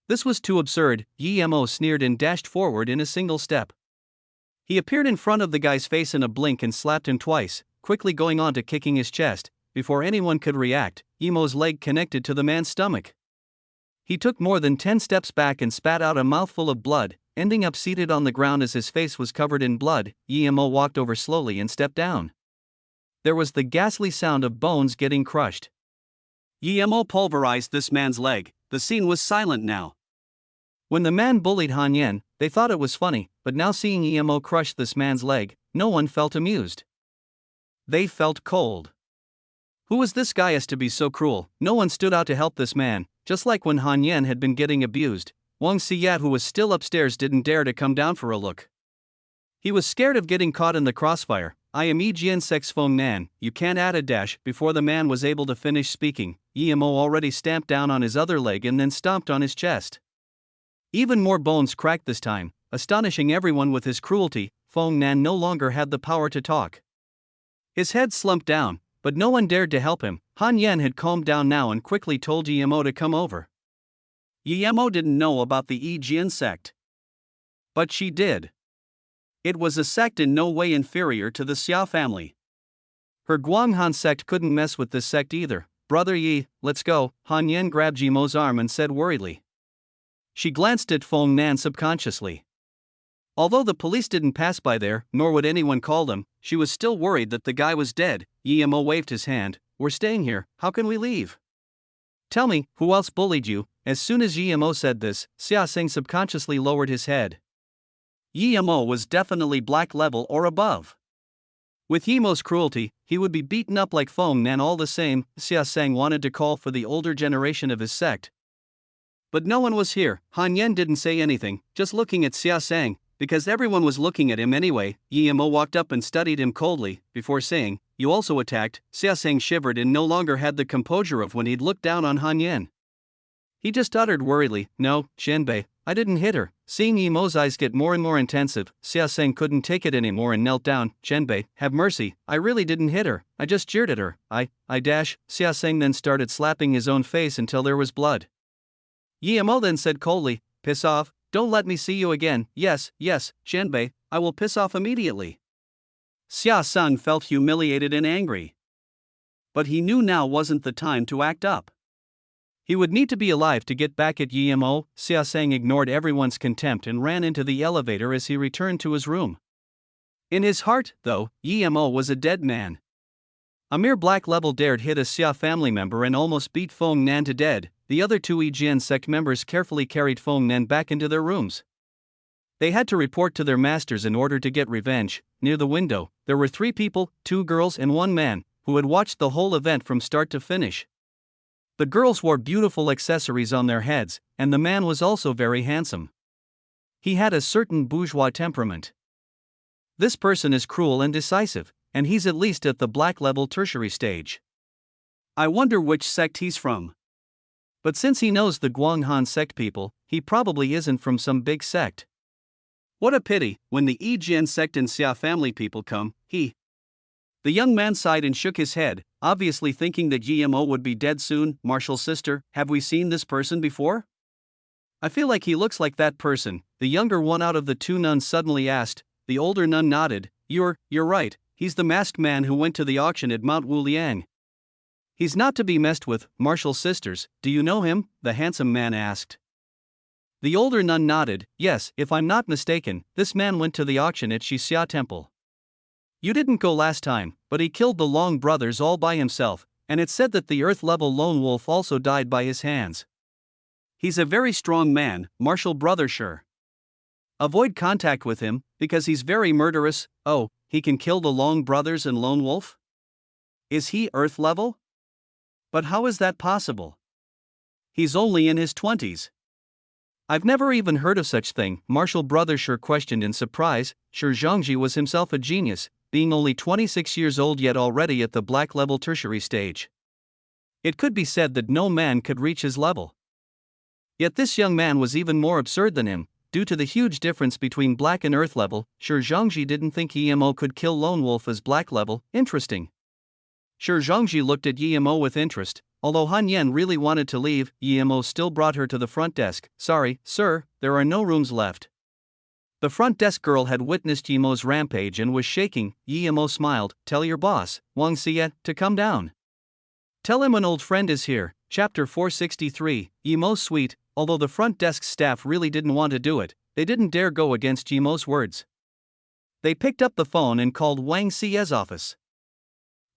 [SPEAKER 1] This was too absurd. Yimo sneered and dashed forward in a single step. He appeared in front of the guy's face in a blink and slapped him twice, quickly going on to kicking his chest. Before anyone could react, Yimo's leg connected to the man's stomach. He took more than 10 steps back and spat out a mouthful of blood, ending up seated on the ground as his face was covered in blood. Yimo walked over slowly and stepped down. There was the ghastly sound of bones getting crushed. Yimo pulverized this man's leg. The scene was silent now. When the man bullied Han Yan, they thought it was funny, but now seeing Yimo crush this man's leg, no one felt amused. They felt cold. Who was this guy as to be so cruel? No one stood out to help this man, just like when Han Yan had been getting abused. Wang Siyat, who was still upstairs, didn't dare to come down for a look. He was scared of getting caught in the crossfire. I am Ejian Sex Feng Nan, you can't add a dash. Before the man was able to finish speaking, Yimo already stamped down on his other leg and then stomped on his chest. Even more bones cracked this time, astonishing everyone with his cruelty. Fong Nan no longer had the power to talk. His head slumped down, but no one dared to help him. Han Yen had calmed down now and quickly told Yemo to come over. Yemo didn't know about the Yi Jian sect. But she did. It was a sect in no way inferior to the Xia family. Her Guanghan sect couldn't mess with this sect either. Brother Yi, let's go. Han Yen grabbed Yemo's arm and said worriedly. She glanced at Fong Nan subconsciously. Although the police didn't pass by there, nor would anyone call them, she was still worried that the guy was dead. Yemo waved his hand. We're staying here, how can we leave? Tell me, who else bullied you? As soon as Yemo said this, Xia Seng subconsciously lowered his head. Yemo was definitely black level or above. With Yemo's cruelty, he would be beaten up like Fong Nan all the same. Xia Seng wanted to call for the older generation of his sect. But no one was here. Han Yen didn't say anything, just looking at Xia Seng, because everyone was looking at him anyway. Yemo walked up and studied him coldly, before saying, "You also attacked." Xia Seng shivered and no longer had the composure of when he'd looked down on Han Yen. He just uttered worriedly, "No, Qianbei, I didn't hit her." Seeing Yemo's eyes get more and more intensive, Xia Seng couldn't take it anymore and knelt down. "Qianbei, have mercy, I really didn't hit her, I just jeered at her. I dash." Xia Seng then started slapping his own face until there was blood. Yemo then said coldly, "Piss off, don't let me see you again." Yes, Qianbei, I will piss off immediately." Xia Seng felt humiliated and angry. But he knew now wasn't the time to act up. He would need to be alive to get back at Yemo. Xia Seng ignored everyone's contempt and ran into the elevator as he returned to his room. In his heart, though, Yemo was a dead man. A mere black level dared hit a Xia family member and almost beat Fong Nan to death. The other two Yi Jian sect members carefully carried Fong Nan back into their rooms. They had to report to their masters in order to get revenge. Near the window, there were 3 people, 2 girls and 1 man, who had watched the whole event from start to finish. The girls wore beautiful accessories on their heads, and the man was also very handsome. He had a certain bourgeois temperament. This person is cruel and decisive, and he's at least at the black level tertiary stage. I wonder which sect he's from. But since he knows the Guanghan sect people, he probably isn't from some big sect. What a pity, when the Yi Jian sect and Xia family people come, The young man sighed and shook his head, obviously thinking that Yemo would be dead soon. "Marshall's sister, have we seen this person before?" "I feel like he looks like that person," the younger one out of the 2 nuns suddenly asked. The older nun nodded. You're right, he's the masked man who went to the auction at Mount Wuliang." "He's not to be messed with." "Marshall's sisters, do you know him?" the handsome man asked. The older nun nodded. "Yes, if I'm not mistaken, this man went to the auction at Xixia Temple. You didn't go last time, but he killed the Long brothers all by himself, and it's said that the Earth-level lone wolf also died by his hands. He's a very strong man, Marshall brother sure. Avoid contact with him, because he's very murderous." "Oh, he can kill the Long brothers and lone wolf? Is he Earth-level? But how is that possible? He's only in his 20s. "I've never even heard of such thing," Marshall brother sure questioned in surprise. Sure, Zhangji was himself a genius, being only 26 years old yet already at the black level tertiary stage. It could be said that no man could reach his level. Yet this young man was even more absurd than him, due to the huge difference between black and earth level. Sure, Zhangji didn't think Yemo could kill lone wolf as black level. Interesting. Sure, Zhangji looked at Yemo with interest. Although Han Yen really wanted to leave, Yemo still brought her to the front desk. "Sorry, sir, there are no rooms left." The front desk girl had witnessed Yemo's rampage and was shaking. Yemo smiled. "Tell your boss, Wang Xie, to come down. Tell him an old friend is here." Chapter 463, Yemo's Suite. Although the front desk staff really didn't want to do it, they didn't dare go against Yemo's words. They picked up the phone and called Wang Xie's office.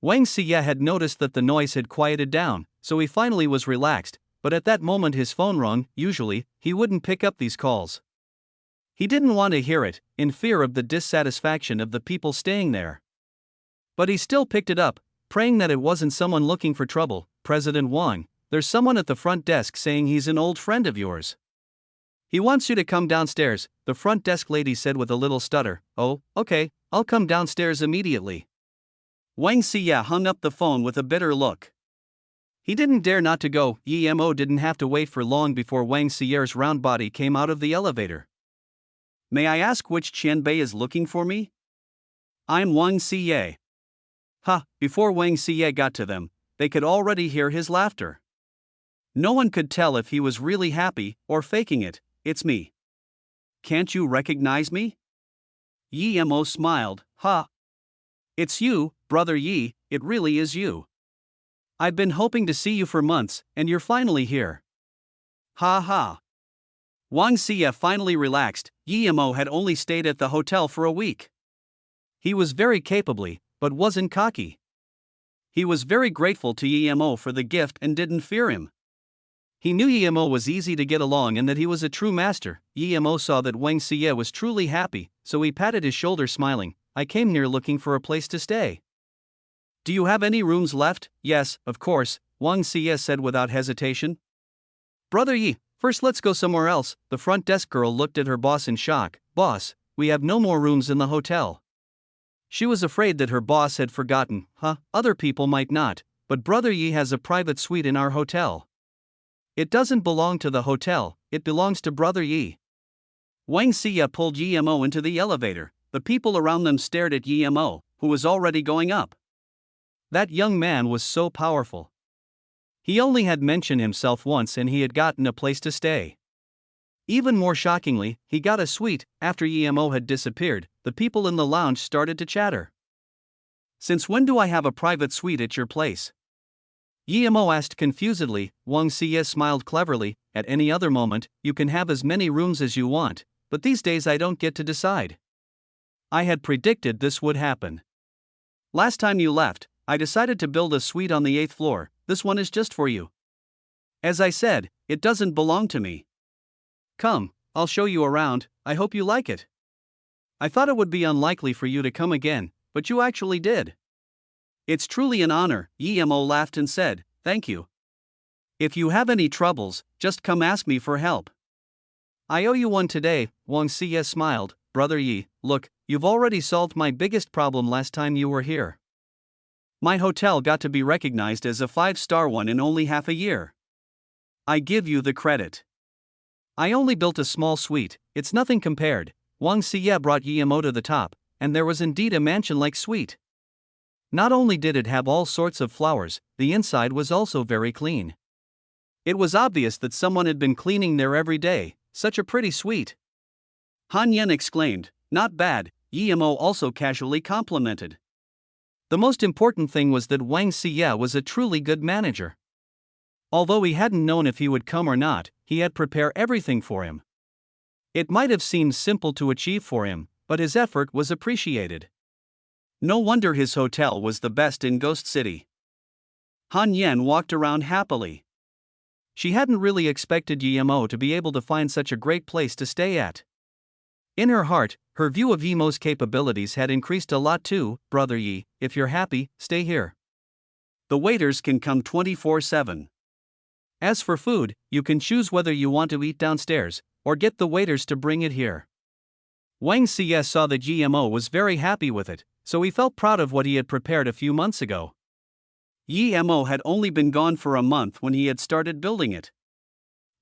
[SPEAKER 1] Wang Xie had noticed that the noise had quieted down, so he finally was relaxed, but at that moment his phone rang. Usually, he wouldn't pick up these calls. He didn't want to hear it, in fear of the dissatisfaction of the people staying there. But he still picked it up, praying that it wasn't someone looking for trouble. "President Wang, there's someone at the front desk saying he's an old friend of yours. He wants you to come downstairs," the front desk lady said with a little stutter. "Oh, okay, I'll come downstairs immediately." Wang Xie hung up the phone with a bitter look. He didn't dare not to go. Emo didn't have to wait for long before Wang Xie's round body came out of the elevator. May I ask which Qianbei is looking for me? I'm Wang Xie. Ha, before Wang Xie got to them, they could already hear his laughter. No one could tell if he was really happy or faking it. It's me. Can't you recognize me? Emo smiled. Ha. It's you, brother Yi, it really is you. I've been hoping to see you for months, and you're finally here. Ha ha. Wang Xie finally relaxed. Emo had only stayed at the hotel for a week. He was very capable, but wasn't cocky. He was very grateful to Emo for the gift and didn't fear him. He knew Emo was easy to get along and that he was a true master. Emo saw that Wang Xie was truly happy, so he patted his shoulder smiling. I came here looking for a place to stay. Do you have any rooms left? Yes, of course, Wang Xie said without hesitation. Brother Yi, first let's go somewhere else. The front desk girl looked at her boss in shock. Boss, we have no more rooms in the hotel. She was afraid that her boss had forgotten. Other people might not, but Brother Yi has a private suite in our hotel. It doesn't belong to the hotel, it belongs to Brother Yi. Wang Xie pulled Emo into the elevator. The people around them stared at Emo, who was already going up. That young man was so powerful. He only had mentioned himself once and he had gotten a place to stay. Even more shockingly, he got a suite. After Emo had disappeared, the people in the lounge started to chatter. Since when do I have a private suite at your place? Emo asked confusedly. Wang Xie smiled cleverly. At any other moment, you can have as many rooms as you want, but these days I don't get to decide. I had predicted this would happen. Last time you left, I decided to build a suite on the 8th floor. This one is just for you. As I said, it doesn't belong to me. Come, I'll show you around, I hope you like it. I thought it would be unlikely for you to come again, but you actually did. It's truly an honor, Emo laughed and said, thank you. If you have any troubles, just come ask me for help. I owe you one today, Wang Xie smiled. Brother Yi, look, you've already solved my biggest problem last time you were here. My hotel got to be recognized as a 5-star one in only half a year. I give you the credit. I only built a small suite, it's nothing compared. Wang Xie brought Emo to the top, and there was indeed a mansion-like suite. Not only did it have all sorts of flowers, the inside was also very clean. It was obvious that someone had been cleaning there every day. Such a pretty suite. Han Yen exclaimed, not bad. Emo also casually complimented. The most important thing was that Wang Xie was a truly good manager. Although he hadn't known if he would come or not, he had prepared everything for him. It might have seemed simple to achieve for him, but his effort was appreciated. No wonder his hotel was the best in Ghost City. Han Yen walked around happily. She hadn't really expected Emo to be able to find such a great place to stay at. In her heart, her view of Emo's capabilities had increased a lot too. Brother Yi, if you're happy, stay here. The waiters can come 24/7. As for food, you can choose whether you want to eat downstairs, or get the waiters to bring it here. Wang Xie saw that Emo was very happy with it, so he felt proud of what he had prepared a few months ago. Emo had only been gone for a month when he had started building it.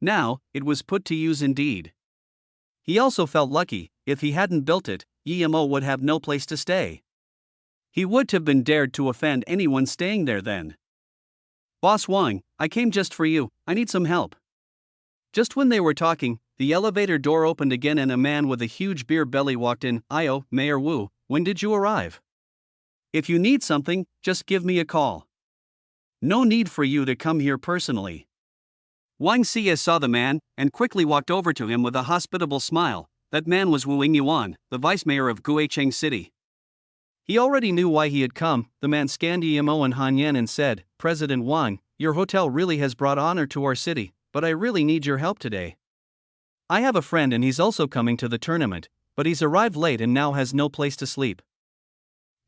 [SPEAKER 1] Now, it was put to use indeed. He also felt lucky. If he hadn't built it, Emo would have no place to stay. He would have been dared to offend anyone staying there then. Boss Wang, I came just for you, I need some help. Just when they were talking, the elevator door opened again and a man with a huge beer belly walked in. Io, Mayor Wu, when did you arrive? If you need something, just give me a call. No need for you to come here personally. Wang Xie saw the man, and quickly walked over to him with a hospitable smile. That man was Wu Yuan, the vice mayor of Guicheng City. He already knew why he had come. The man scanned Emo and Han Yen and said, President Wang, your hotel really has brought honor to our city, but I really need your help today. I have a friend and he's also coming to the tournament, but he's arrived late and now has no place to sleep.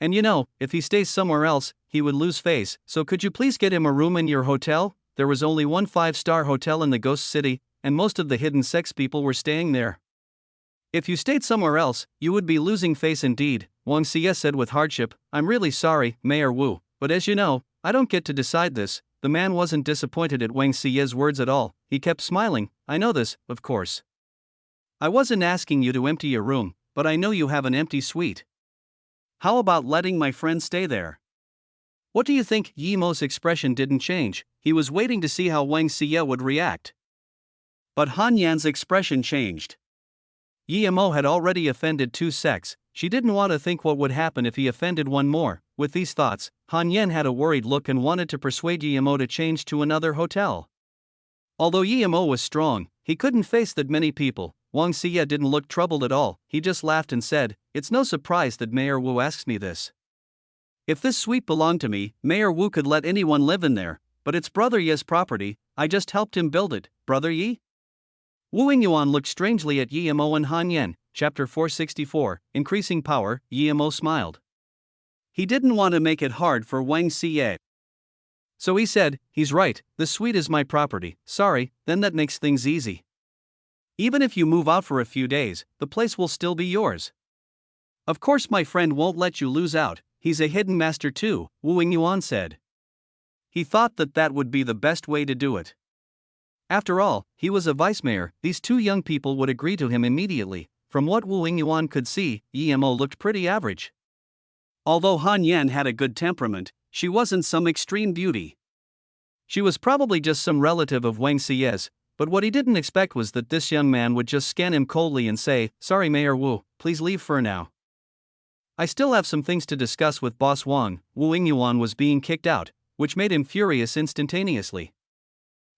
[SPEAKER 1] And you know, if he stays somewhere else, he would lose face, so could you please get him a room in your hotel? There was only one 5-star hotel in the Ghost City, and most of the hidden sex people were staying there. If you stayed somewhere else, you would be losing face indeed, Wang Xie said with hardship. I'm really sorry, Mayor Wu, but as you know, I don't get to decide this. the man wasn't disappointed at Wang Xiye's words at all. He kept smiling. I know this, of course. I wasn't asking you to empty your room, but I know you have an empty suite. How about letting my friend stay there? What do you think? Yimo's expression didn't change. He was waiting to see how Wang Xiye would react. But Han Yan's expression changed. Yimo had already offended 2 sects. She didn't want to think what would happen if he offended one more. With these thoughts, Han Yan had a worried look and wanted to persuade Yimo to change to another hotel. Although Yimo was strong, he couldn't face that many people. Wang Xiye didn't look troubled at all. He just laughed and said, "It's no surprise that Mayor Wu asks me this. If this suite belonged to me, Mayor Wu could let anyone live in there, but it's Brother Ye's property. I just helped him build it." Brother Ye? Wu Yingyuan looked strangely at Yimo and Han Yan. Chapter 464, Increasing Power. Yimo smiled. He didn't want to make it hard for Wang Xiye. So he said, "He's right, the suite is my property." "Sorry, then that makes things easy. Even if you move out for a few days, the place will still be yours." "Of course my friend won't let you lose out, he's a hidden master too," Wu Yingyuan said. He thought that would be the best way to do it. After all, he was a vice mayor. These 2 young people would agree to him immediately. From what Wu Yingyuan could see, Yimo looked pretty average. Although Han Yan had a good temperament, she wasn't some extreme beauty. She was probably just some relative of Wang Xiye's, but what he didn't expect was that this young man would just scan him coldly and say, "Sorry Mayor Wu, please leave for now. I still have some things to discuss with Boss Wang." Wu Yingyuan was being kicked out, which made him furious instantaneously.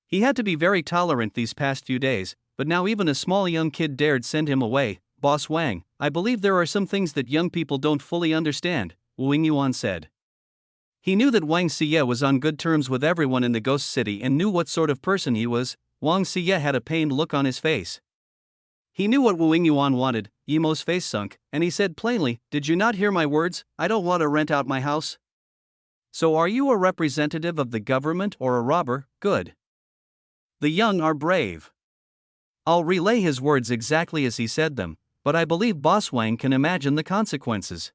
[SPEAKER 1] He had to be very tolerant these past few days, but now even a small young kid dared send him away. "Boss Wang, I believe there are some things that young people don't fully understand," Wu Yingyuan said. He knew that Wang Xiye was on good terms with everyone in the Ghost City and knew what sort of person he was. Wang Xiye had a pained look on his face. He knew what Wu Yingyuan wanted. Yimo's face sunk, and he said plainly, "Did you not hear my words? I don't want to rent out my house." "So are you a representative of the government or a robber?" "Good. The young are brave." I'll relay his words exactly as he said them, but I believe Boss Wang can imagine the consequences.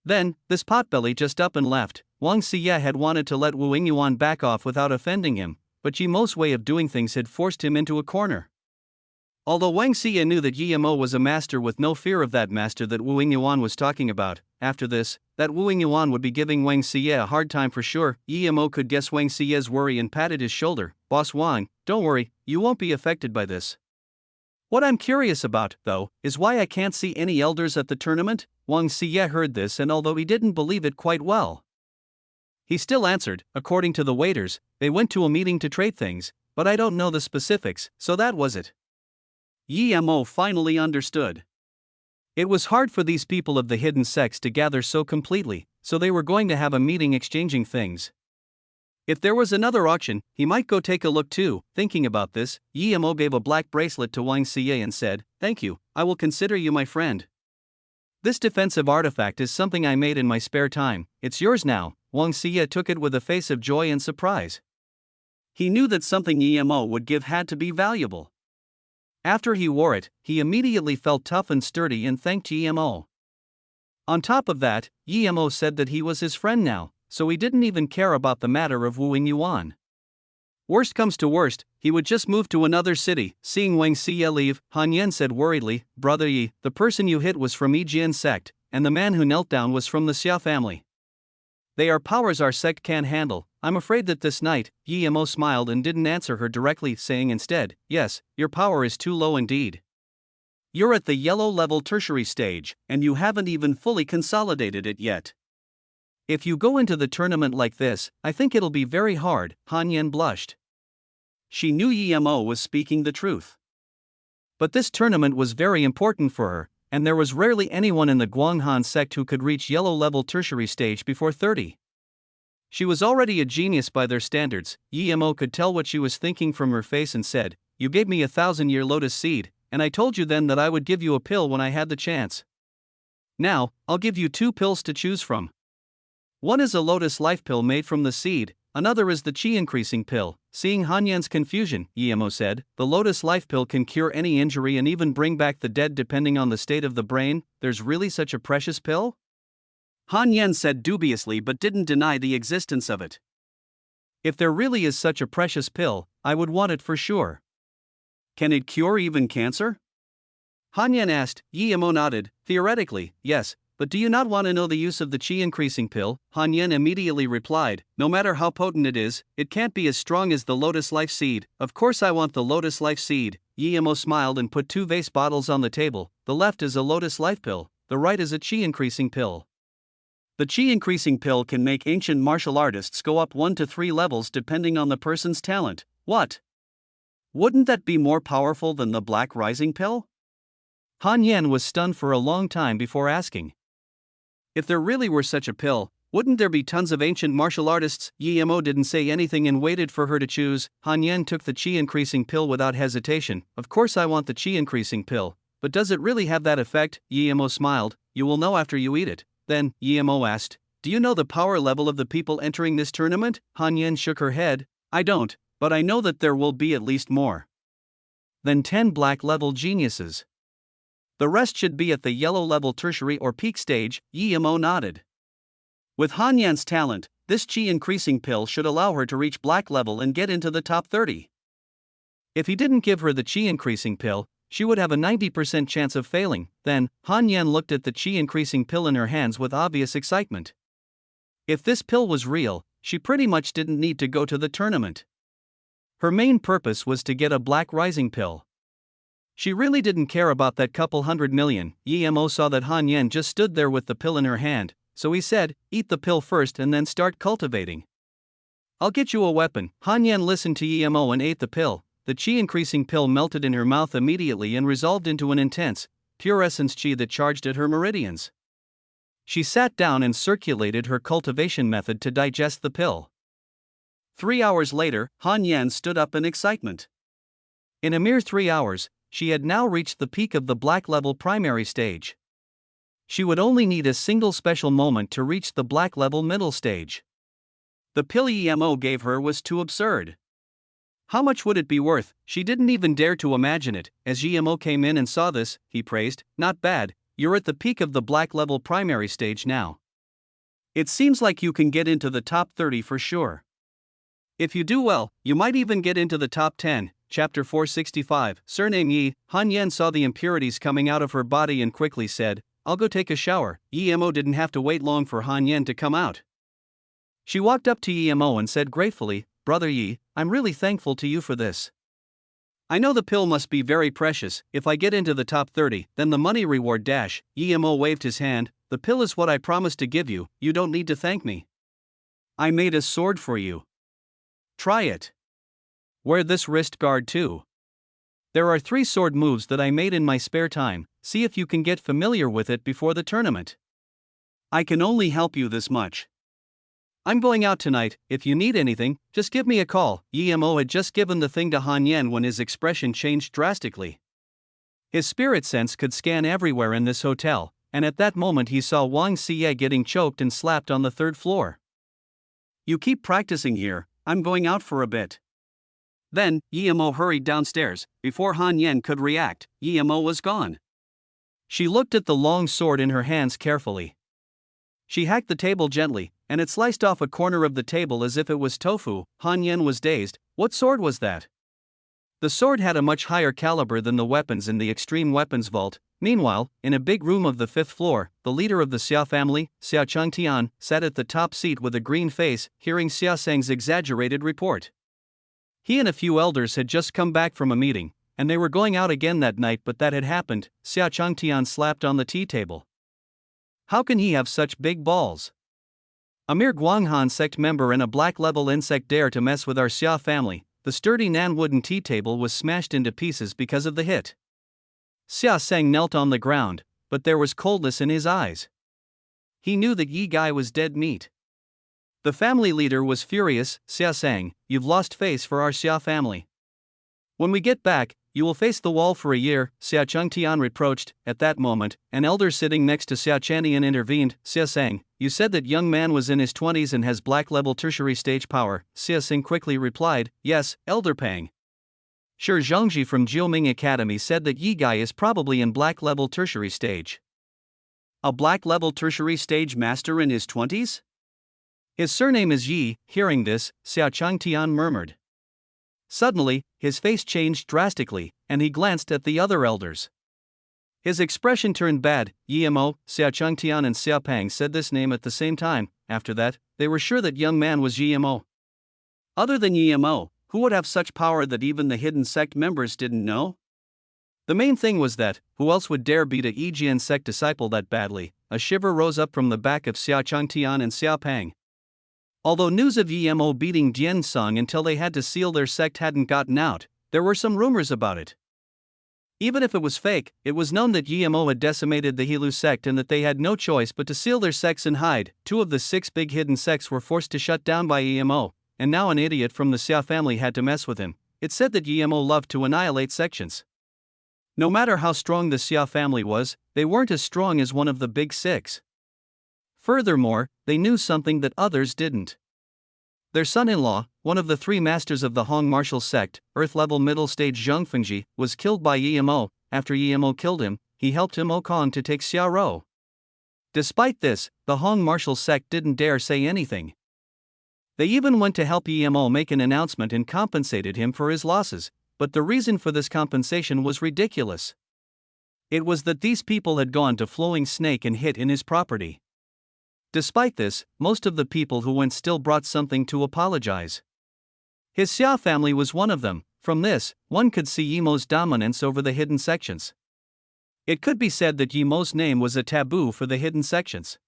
[SPEAKER 1] Then, this potbelly just up and left. Wang Xiye had wanted to let Wu Yingyuan back off without offending him, but Yimo's way of doing things had forced him into a corner. Although Wang Xiye knew that Yimo was a master with no fear of that master that Wu Yingyuan was talking about, after this, that Wu Yingyuan would be giving Wang Xiye a hard time for sure. Yimo could guess Wang Xiye's worry and patted his shoulder. "Boss Wang, don't worry, you won't be affected by this. What I'm curious about, though, is why I can't see any elders at the tournament." Wang Xiye heard this, and although he didn't believe it quite well, he still answered, "According to the waiters, they went to a meeting to trade things, but I don't know the specifics, so that was it." Yimo finally understood. It was hard for these people of the hidden sects to gather so completely, so they were going to have a meeting exchanging things. If there was another auction, he might go take a look too. Thinking about this, Yimo gave a black bracelet to Wang Xiye and said, "Thank you, I will consider you my friend. This defensive artifact is something I made in my spare time. It's yours now." Wang Xiye took it with a face of joy and surprise. He knew that something Yimo would give had to be valuable. After he wore it, he immediately felt tough and sturdy and thanked Yimo. On top of that, Yimo said that he was his friend now, so he didn't even care about the matter of Wu Yingyuan. Worst comes to worst, he would just move to another city. Seeing Wang Xiye leave, Han Yan said worriedly, "Brother Yi, the person you hit was from Yijian sect, and the man who knelt down was from the Xia family. They are powers our sect can't handle. I'm afraid that this night." Yimo smiled and didn't answer her directly, saying instead, "Yes, your power is too low indeed. You're at the yellow level tertiary stage, and you haven't even fully consolidated it yet. If you go into the tournament like this, I think it'll be very hard." Han Yan blushed. She knew Yimo was speaking the truth. But this tournament was very important for her, and there was rarely anyone in the Guanghan sect who could reach yellow level tertiary stage before 30. She was already a genius by their standards. Yimo could tell what she was thinking from her face and said, "You gave me a 1,000-year lotus seed, and I told you then that I would give you a pill when I had the chance. Now, I'll give you 2 pills to choose from. One is a lotus life pill made from the seed, another is the chi increasing pill." Seeing Han Yan's confusion, Yimo said, "The lotus life pill can cure any injury and even bring back the dead depending on the state of the brain. There's really such a precious pill?" Han Yan said dubiously but didn't deny the existence of it. If there really is such a precious pill, I would want it for sure. Can it cure even cancer? Han Yan asked. Yi Mo nodded. Theoretically, yes, but do you not want to know the use of the qi increasing pill? Han Yan immediately replied, no matter how potent it can't be as strong as the lotus life seed. Of course I want the lotus life seed. Yi Mo smiled and put 2 vase bottles on the table. The left is a lotus life pill, the right is a qi increasing pill. The qi increasing pill can make ancient martial artists go up 1 to 3 levels depending on the person's talent. What? Wouldn't that be more powerful than the black rising pill? Han Yan was stunned for a long time before asking. If there really were such a pill, wouldn't there be tons of ancient martial artists? Yi Mo didn't say anything and waited for her to choose. Han Yan took the qi increasing pill without hesitation. Of course I want the qi increasing pill, but does it really have that effect? Yi Mo smiled. You will know after you eat it. Then, Yi Mo asked, do you know the power level of the people entering this tournament? Han Yan shook her head. I don't, but I know that there will be at least more than 10 black level geniuses. The rest should be at the yellow level tertiary or peak stage. Yi Mo nodded. With Han Yan's talent, this qi increasing pill should allow her to reach black level and get into the top 30. If he didn't give her the qi increasing pill, she would have a 90% chance of failing. Then, Han Yan looked at the qi increasing pill in her hands with obvious excitement. If this pill was real, she pretty much didn't need to go to the tournament. Her main purpose was to get a black rising pill. She really didn't care about that couple 100 million. Yi Mo saw that Han Yan just stood there with the pill in her hand, so he said, eat the pill first and then start cultivating. I'll get you a weapon. Han Yan listened to Yi Mo and ate the pill. The qi increasing pill melted in her mouth immediately and resolved into an intense, pure essence qi that charged at her meridians. She sat down and circulated her cultivation method to digest the pill. 3 hours later, Han Yan stood up in excitement. In a mere 3 hours, she had now reached the peak of the black level primary stage. She would only need a single special moment to reach the black level middle stage. The pill Yi Mo gave her was too absurd. How much would it be worth? She didn't even dare to imagine it. As Yi Mo came in and saw this, he praised, not bad, you're at the peak of the black level primary stage now. It seems like you can get into the top 30 for sure. If you do well, you might even get into the top 10. Chapter 465, Surname Yi. Han Yan saw the impurities coming out of her body and quickly said, I'll go take a shower. Yi Mo didn't have to wait long for Han Yan to come out. She walked up to Yi Mo and said gratefully, Brother Yi, I'm really thankful to you for this. I know the pill must be very precious. If I get into the top 30, then the money reward dash. Yi Mo waved his hand. The pill is what I promised to give you. You don't need to thank me. I made a sword for you. Try it. Wear this wrist guard too. There are 3 sword moves that I made in my spare time. See if you can get familiar with it before the tournament. I can only help you this much. I'm going out tonight. If you need anything, just give me a call. Yi Mo had just given the thing to Han Yan when his expression changed drastically. His spirit sense could scan everywhere in this hotel, and at that moment he saw Wang Xie getting choked and slapped on the 3rd floor. You keep practicing here, I'm going out for a bit. Then, Yi Mo hurried downstairs. Before Han Yan could react, Yi Mo was gone. She looked at the long sword in her hands carefully. She hacked the table gently, and it sliced off a corner of the table as if it was tofu. Han Yan was dazed. What sword was that? The sword had a much higher caliber than the weapons in the extreme weapons vault. Meanwhile, in a big room of the 5th floor, the leader of the Xia family, Xia Chengtian, sat at the top seat with a green face, hearing Xia Seng's exaggerated report. He and a few elders had just come back from a meeting, and they were going out again that night, but that had happened. Xia Chengtian slapped on the tea table. How can he have such big balls? A mere Guanghan sect member and a black level insect dare to mess with our Xia family. The sturdy Nan wooden tea table was smashed into pieces because of the hit. Xia Seng knelt on the ground, but there was coldness in his eyes. He knew that Yi Gai was dead meat. The family leader was furious. Xia Seng, you've lost face for our Xia family. When we get back, you will face the wall for a year, Xia Chengtian reproached. At that moment, an elder sitting next to Xia Chanian intervened. Xia Seng, you said that young man was in his 20s and has black level tertiary stage power. Xia Seng quickly replied, yes, Elder Pang. Sure, Zhongji from Jiuming Academy said that Yi Gai is probably in black level tertiary stage. A black level tertiary stage master in his 20s? His surname is Yi. Hearing this, Xiao Changtian murmured. Suddenly, his face changed drastically, and he glanced at the other elders. His expression turned bad. Yimo, Xiao Changtian and Xiao Pang said this name at the same time. After that, they were sure that young man was Yimo. Other than Yimo, who would have such power that even the hidden sect members didn't know? The main thing was that, who else would dare beat a Yijian sect disciple that badly? A shiver rose up from the back of Xiao Changtian and Xiao Pang. Although news of Yimo beating Jian Sung until they had to seal their sect hadn't gotten out, there were some rumors about it. Even if it was fake, it was known that Yimo had decimated the Hilu sect and that they had no choice but to seal their sects and hide. 2 of the 6 big hidden sects were forced to shut down by Yimo, and now an idiot from the Xia family had to mess with him. It said that Yimo loved to annihilate sections. No matter how strong the Xia family was, they weren't as strong as one of the big 6. Furthermore, they knew something that others didn't. Their son-in-law, one of the 3 masters of the Hong martial sect, Earth-level middle-stage Zheng Fengji, was killed by Yimo. After Yimo killed him, he helped Himo Kong to take Xiaorou. Despite this, the Hong martial sect didn't dare say anything. They even went to help Yimo make an announcement and compensated him for his losses, but the reason for this compensation was ridiculous. It was that these people had gone to Flowing Snake and hit in his property. Despite this, most of the people who went still brought something to apologize. His Xia family was one of them. From this, one could see Yimo's dominance over the hidden sections. It could be said that Yimo's name was a taboo for the hidden sections.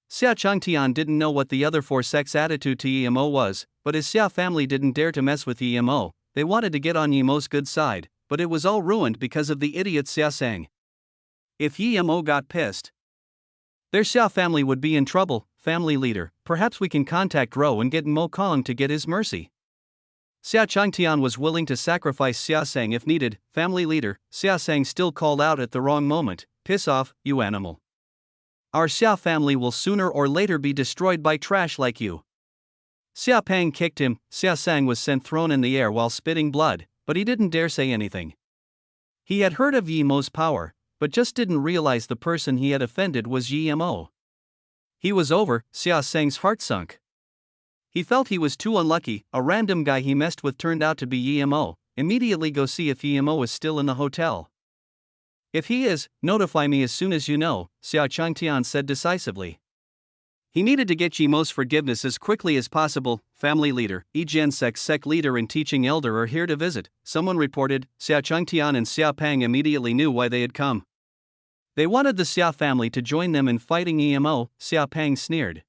[SPEAKER 1] Xia Changtian didn't know what the other 4 sects' attitude to Yimo was, but his Xia family didn't dare to mess with Yimo. They wanted to get on Yimo's good side, but it was all ruined because of the idiot Xia Sang. If Yimo got pissed, their Xia family would be in trouble. Family leader, perhaps we can contact Ro and get Mo Kong to get his mercy. Xia Changtian was willing to sacrifice Xia Sang if needed. Family leader, Xia Sang still called out at the wrong moment. Piss off, you animal. Our Xia family will sooner or later be destroyed by trash like you. Xia Pang kicked him. Xia Sang was sent thrown in the air while spitting blood, but he didn't dare say anything. He had heard of Yimo's power, but just didn't realize the person he had offended was Yimo. He was over. Xia Sang's heart sunk. He felt he was too unlucky. A random guy he messed with turned out to be Yimo. Immediately go see if Yimo is still in the hotel. If he is, notify me as soon as you know, Xiao Changtian said decisively. He needed to get Yimo's forgiveness as quickly as possible. Family leader, Yijian sect leader and teaching elder are here to visit, someone reported. Xiao Changtian and Xiao Pang immediately knew why they had come. They wanted the Xia family to join them in fighting Yimo. Xiao Pang sneered.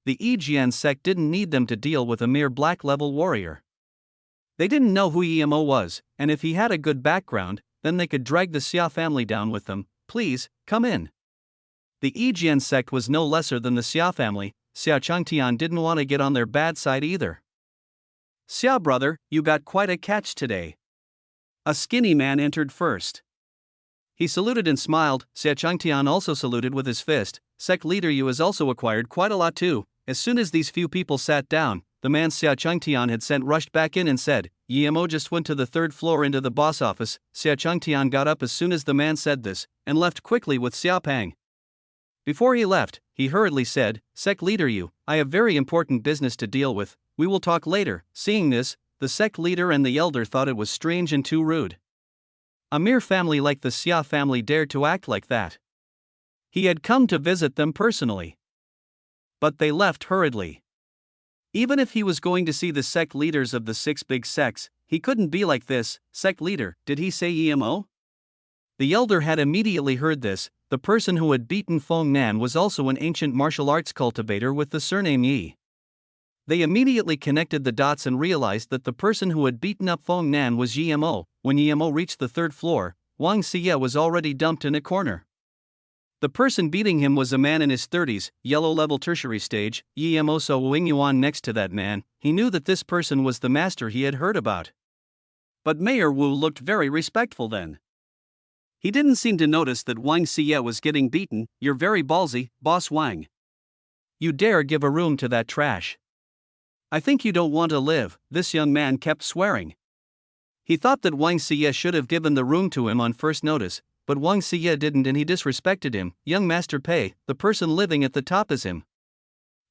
[SPEAKER 1] The Yijian sect didn't need them to deal with a mere black-level warrior. They didn't know who Yimo was, and if he had a good background, then they could drag the Xia family down with them. Please, come in. The Yijian sect was no lesser than the Xia family. Xiao Changtian didn't want to get on their bad side either. Xia brother, you got quite a catch today. A skinny man entered first. He saluted and smiled. Xia Changtian also saluted with his fist. Sect leader, you has also acquired quite a lot too. As soon as these few people sat down, the man Xia Changtian had sent rushed back in and said, Yimo just went to the 3rd floor into the boss office. Xia Changtian got up as soon as the man said this, and left quickly with Xiao Pang. Before he left, he hurriedly said, Sect leader, I have very important business to deal with. We will talk later. Seeing this, the sect leader and the elder thought it was strange and too rude. A mere family like the Xia family dared to act like that. He had come to visit them personally. But they left hurriedly. Even if he was going to see the sect leaders of the 6 big sects, he couldn't be like this. Sect leader, did he say Yimo? The elder had immediately heard this. The person who had beaten Feng Nan was also an ancient martial arts cultivator with the surname Yi. They immediately connected the dots and realized that the person who had beaten up Feng Nan was Yimo. When Yimo reached the 3rd floor, Wang Xie was already dumped in a corner. The person beating him was a man in his 30s, yellow-level tertiary stage. Yimo saw Wing Yuan next to that man. He knew that this person was the master he had heard about. But Mayor Wu looked very respectful then. He didn't seem to notice that Wang Xie was getting beaten. You're very ballsy, Boss Wang. You dare give a room to that trash. I think you don't want to live, this young man kept swearing. He thought that Wang Xie should have given the room to him on first notice, but Wang Xie didn't and he disrespected him. Young Master Pei, the person living at the top is him.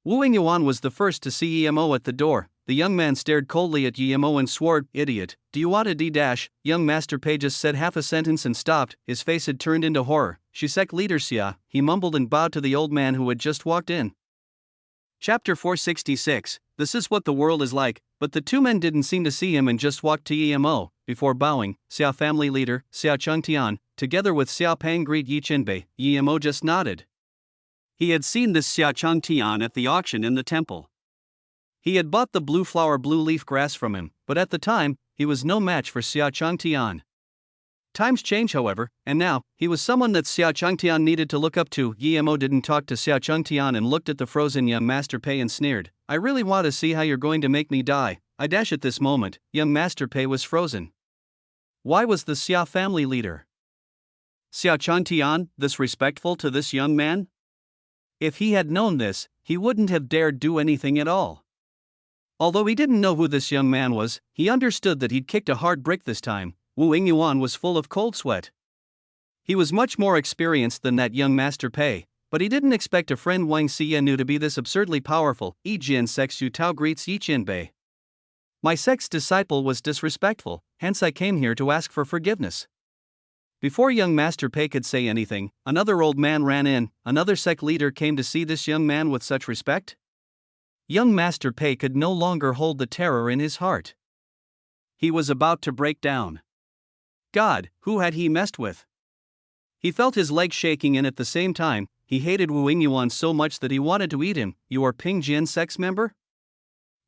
[SPEAKER 1] Wu Yingyuan was the first to see Emo at the door. The young man stared coldly at Emo and swore, "Idiot, do you want a D-dash?" Young Master Pei just said half a sentence and stopped. His face had turned into horror. "Shisek leader Xia," he mumbled and bowed to the old man who had just walked in. Chapter 466. This is what the world is like. But the two men didn't seem to see him and just walked to Emo. Before bowing, Xia family leader, Xia Chengtian, together with Xia Pang greet Yi Qinbei. Emo just nodded. He had seen this Xia Chengtian at the auction in the temple. He had bought the blue flower blue leaf grass from him, but at the time, he was no match for Xia Chengtian. Times change, however, and now, he was someone that Xia Chengtian needed to look up to. Emo didn't talk to Xia Chengtian and looked at the frozen young Master Pei and sneered, "I really want to see how you're going to make me die." I dash at this moment, young Master Pei was frozen. Why was the Xia family leader, Xia Chengtian, this respectful to this young man? If he had known this, he wouldn't have dared do anything at all. Although he didn't know who this young man was, he understood that he'd kicked a hard brick this time. Wu Yingyuan was full of cold sweat. He was much more experienced than that young Master Pei, but he didn't expect a friend Wang Xianu to be this absurdly powerful. Yi Jin Sex Yu Tao greets Yi Qinbei. My sect's disciple was disrespectful, hence I came here to ask for forgiveness. Before young Master Pei could say anything, another old man ran in. Another sect leader came to see this young man with such respect? Young Master Pei could no longer hold the terror in his heart. He was about to break down. God, who had he messed with? He felt his legs shaking and at the same time, he hated Wu Yingyuan so much that he wanted to eat him. You are Ping Jian sect's member?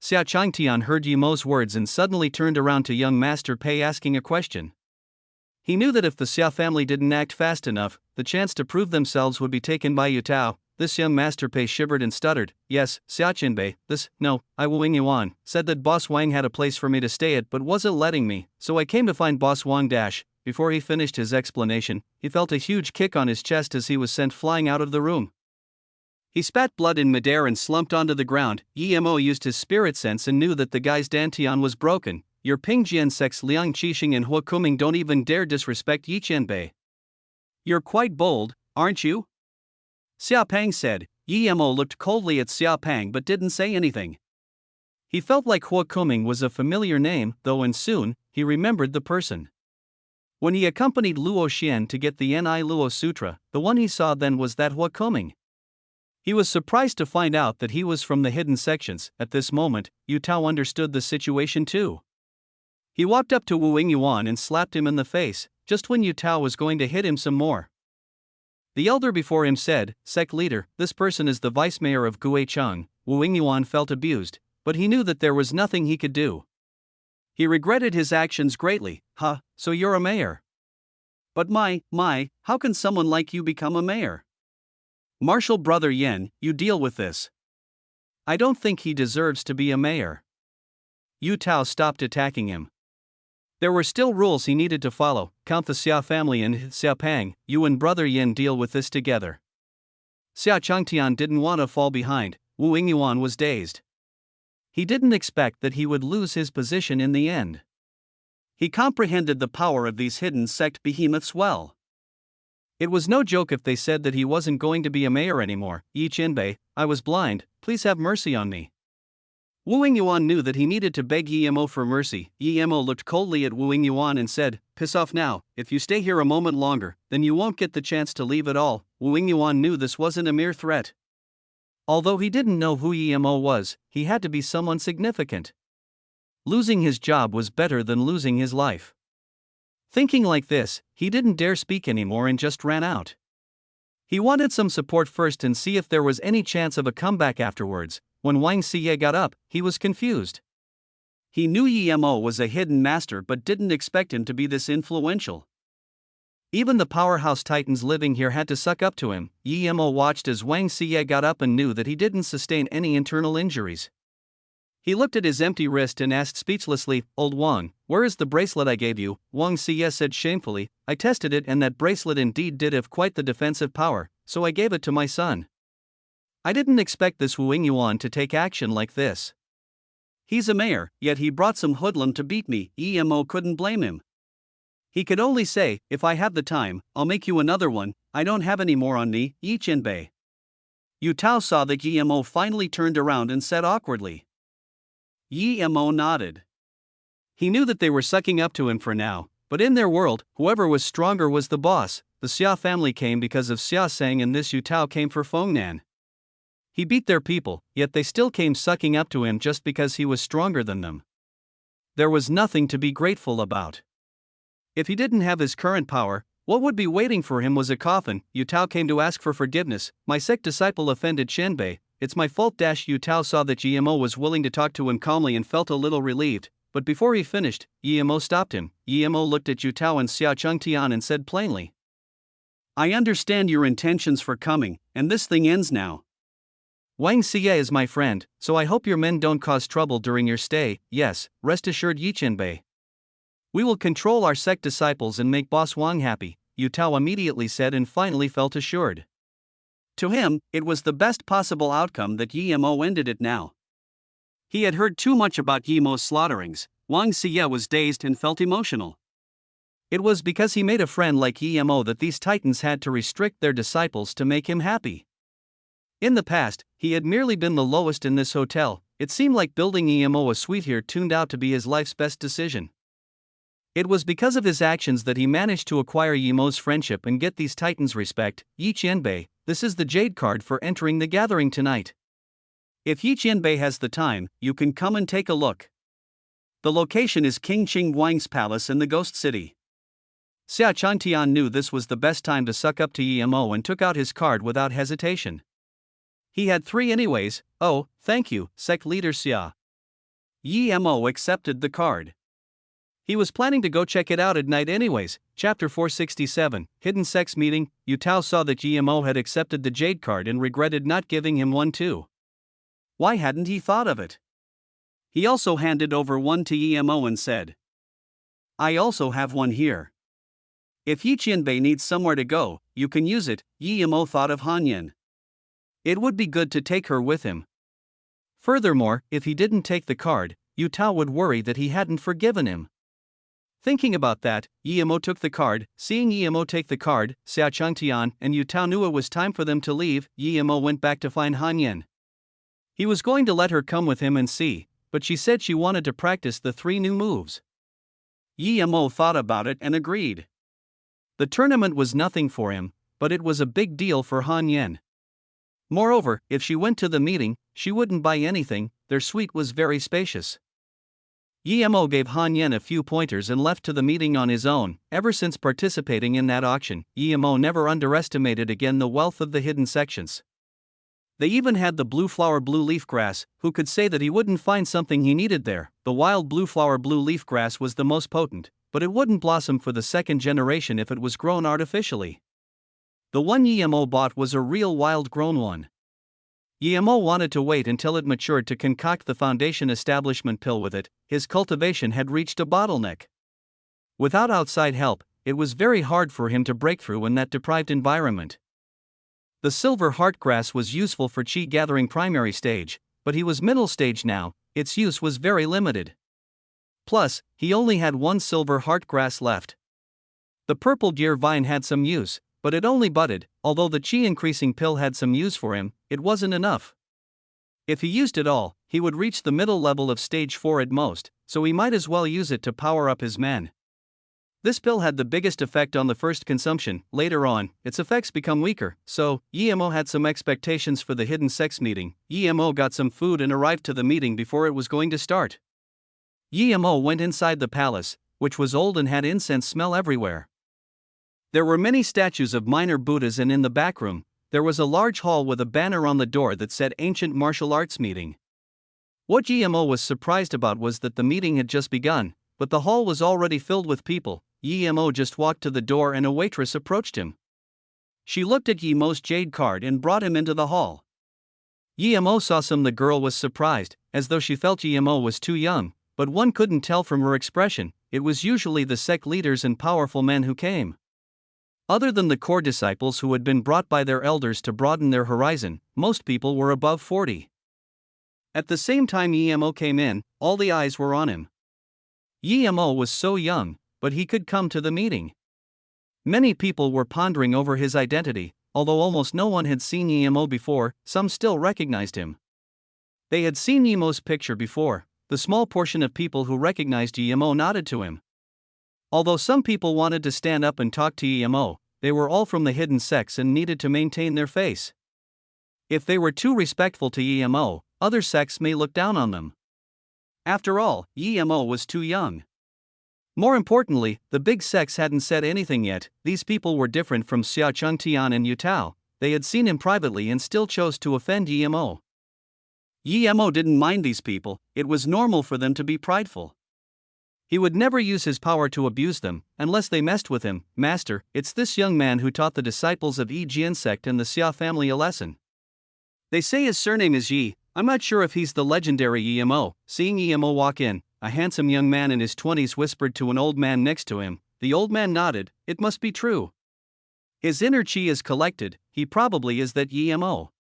[SPEAKER 1] Xia Chengtian heard Yemo's words and suddenly turned around to young Master Pei asking a question. He knew that if the Xia family didn't act fast enough, the chance to prove themselves would be taken by Yu Tao. This young Master Pei shivered and stuttered, "Yes, Xia Qinbei, I Wu Yingyuan, said that Boss Wang had a place for me to stay at but wasn't letting me, so I came to find Boss Wang dash." Before he finished his explanation, he felt a huge kick on his chest as he was sent flying out of the room. He spat blood in midair and slumped onto the ground. Emo used his spirit sense and knew that the guy's dantian was broken. Your Pingjian sects Liang Qixing and Hua Kuming don't even dare disrespect Yi Qianbei. You're quite bold, aren't you? Xia Pang said. Emo looked coldly at Xia Pang but didn't say anything. He felt like Hua Kuming was a familiar name, though, and soon, he remembered the person. When he accompanied Luo Xian to get the Ni Luo Sutra, the one he saw then was that Hua Kuming. He was surprised to find out that he was from the hidden sections. At this moment, Yu Tao understood the situation too. He walked up to Wu Yingyuan and slapped him in the face, just when Yu Tao was going to hit him some more. The elder before him said, "Sect leader, this person is the vice mayor of Guicheng." Wu Yingyuan felt abused, but he knew that there was nothing he could do. He regretted his actions greatly. So you're a mayor? But how can someone like you become a mayor? Marshal Brother Yen, you deal with this. I don't think he deserves to be a mayor. Yu Tao stopped attacking him. There were still rules he needed to follow. Count the Xia family and Xia Pang. You and Brother Yen deal with this together. Xia Chengtian didn't want to fall behind. Wu Yingyuan was dazed. He didn't expect that he would lose his position in the end. He comprehended the power of these hidden sect behemoths well. It was no joke if they said that he wasn't going to be a mayor anymore. Yi Qinbei, I was blind, please have mercy on me. Wu Yingyuan knew that he needed to beg Emo for mercy. Emo looked coldly at Wu Yingyuan and said, "Piss off now. If you stay here a moment longer, then you won't get the chance to leave at all." Wu Yingyuan knew this wasn't a mere threat. Although he didn't know who Emo was, he had to be someone significant. Losing his job was better than losing his life. Thinking like this, he didn't dare speak anymore and just ran out. He wanted some support first and see if there was any chance of a comeback afterwards. When Wang Xiye got up, he was confused. He knew Emo was a hidden master but didn't expect him to be this influential. Even the powerhouse titans living here had to suck up to him. Emo watched as Wang Xiye got up and knew that he didn't sustain any internal injuries. He looked at his empty wrist and asked speechlessly, "Old Wang, where is the bracelet I gave you?" Wang Xiye said shamefully, "I tested it and that bracelet indeed did have quite the defensive power, so I gave it to my son." I didn't expect this Wu Yingyuan to take action like this. He's a mayor, yet he brought some hoodlum to beat me. Emo couldn't blame him. He could only say, "If I have the time, I'll make you another one. I don't have any more on me, Yi Qinbei."
[SPEAKER 2] Yu Tao saw that Yemo finally turned around and said awkwardly. Yemo nodded. He knew that they were sucking up to him for now, but in their world, whoever was stronger was the boss. The Xia family came because of Xia Sang, and this Yu Tao came for Fengnan. He beat their people, yet they still came sucking up to him just because he was stronger than them. There was nothing to be grateful about. If he didn't have his current power, what would be waiting for him was a coffin. Yu Tao came to ask for forgiveness. My sect disciple offended Shenbei. It's my fault. Yu Tao saw that Yemo was willing to talk to him calmly and felt a little relieved, but before he finished, Yemo stopped him. Yemo looked at Yu Tao and Xia Chengtian and said plainly, I understand your intentions for coming, and this thing ends now. Wang Xie is my friend, so I hope your men don't cause trouble during your stay. Yes, rest assured Yichenbei. We will control our sect disciples and make Boss Wang happy, Yu Tao immediately said and finally felt assured. To him, it was the best possible outcome that Yemo ended it now. He had heard too much about Yemo's slaughterings. Wang Xie was dazed and felt emotional. It was because he made a friend like Yemo that these titans had to restrict their disciples to make him happy. In the past, he had merely been the lowest in this hotel. It seemed like building Yemo a suite here turned out to be his life's best decision. It was because of his actions that he managed to acquire Yemo's friendship and get these titans' respect. Yi Qianbei, this is the jade card for entering the gathering tonight. If Yi Qianbei has the time, you can come and take a look. The location is King Qing Wang's palace in the Ghost City. Xia Changtian knew this was the best time to suck up to Yemo and took out his card without hesitation. He had 3 anyways. Oh, thank you, sect leader Xia. Yemo accepted the card. He was planning to go check it out at night anyways. Chapter 467, Hidden Sex Meeting. Yu Tao saw that Yemo had accepted the jade card and regretted not giving him one too. Why hadn't he thought of it? He also handed over one to Yemo and said, I also have one here. If Yi Qianbei needs somewhere to go, you can use it. Yemo thought of Hanyan. It would be good to take her with him. Furthermore, if he didn't take the card, Yu Tao would worry that he hadn't forgiven him. Thinking about that, Yemo took the card. Seeing Yemo take the card, Xia Chengtian and Yu Tao knew it was time for them to leave. Yemo went back to find Hanyan. He was going to let her come with him and see, but she said she wanted to practice the 3 new moves. Yemo thought about it and agreed. The tournament was nothing for him, but it was a big deal for Hanyan. Moreover, if she went to the meeting, she wouldn't buy anything. Their suite was very spacious. Yemo gave Hanyan a few pointers and left to the meeting on his own. Ever since participating in that auction, Yemo never underestimated again the wealth of the hidden sections. They even had the blue flower blue leaf grass. Who could say that he wouldn't find something he needed there? The wild blue flower blue leaf grass was the most potent, but it wouldn't blossom for the 2nd generation if it was grown artificially. The one Yemo bought was a real wild-grown one. Yemo wanted to wait until it matured to concoct the foundation establishment pill with it. His cultivation had reached a bottleneck. Without outside help, it was very hard for him to break through in that deprived environment. The silver heart grass was useful for chi gathering primary stage, but he was middle stage now. Its use was very limited. Plus, he only had 1 silver heart grass left. The purple deer vine had some use, but it only budded. Although the chi increasing pill had some use for him, it wasn't enough. If he used it all, he would reach the middle level of stage 4 at most, so he might as well use it to power up his men. This pill had the biggest effect on the first consumption. Later on, its effects become weaker, so Yemo had some expectations for the hidden sex meeting. Yemo got some food and arrived to the meeting before it was going to start. Yemo went inside the palace, which was old and had incense smell everywhere. There were many statues of minor Buddhas, and in the back room, there was a large hall with a banner on the door that said Ancient Martial Arts Meeting. What Yemo was surprised about was that the meeting had just begun, but the hall was already filled with people. Yemo just walked to the door and a waitress approached him. She looked at Yemo's jade card and brought him into the hall. Yemo saw some. The girl was surprised, as though she felt Yemo was too young, but one couldn't tell from her expression. It was usually the sect leaders and powerful men who came. Other than the core disciples who had been brought by their elders to broaden their horizon, most people were above 40. At the same time Yemo came in, all the eyes were on him. Yemo was so young, but he could come to the meeting. Many people were pondering over his identity.
[SPEAKER 1] although almost no one had seen Emo before, some still recognized him. They had seen Emo's picture before. The small portion of people who recognized Emo nodded to him. Although some people wanted to stand up and talk to Emo, they were all from the hidden sects and needed to maintain their face. If they were too respectful to Emo, other sects may look down on them. After all, Emo was too young. More importantly, the big sects hadn't said anything yet. These people were different from Xia Chengtian and Yutao. They had seen him privately and still chose to offend Emo. Emo didn't mind these people, it was normal for them to be prideful. He would never use his power to abuse them, unless they messed with him. Master, it's this young man who taught the disciples of Yi Jian sect and the Xia family a lesson. They say his surname is Yi. I'm not sure if he's the legendary Emo. Seeing Emo walk in, a handsome young man in his 20s whispered to an old man next to him. The old man nodded. It must be true. His inner chi is collected, he probably is that Emo.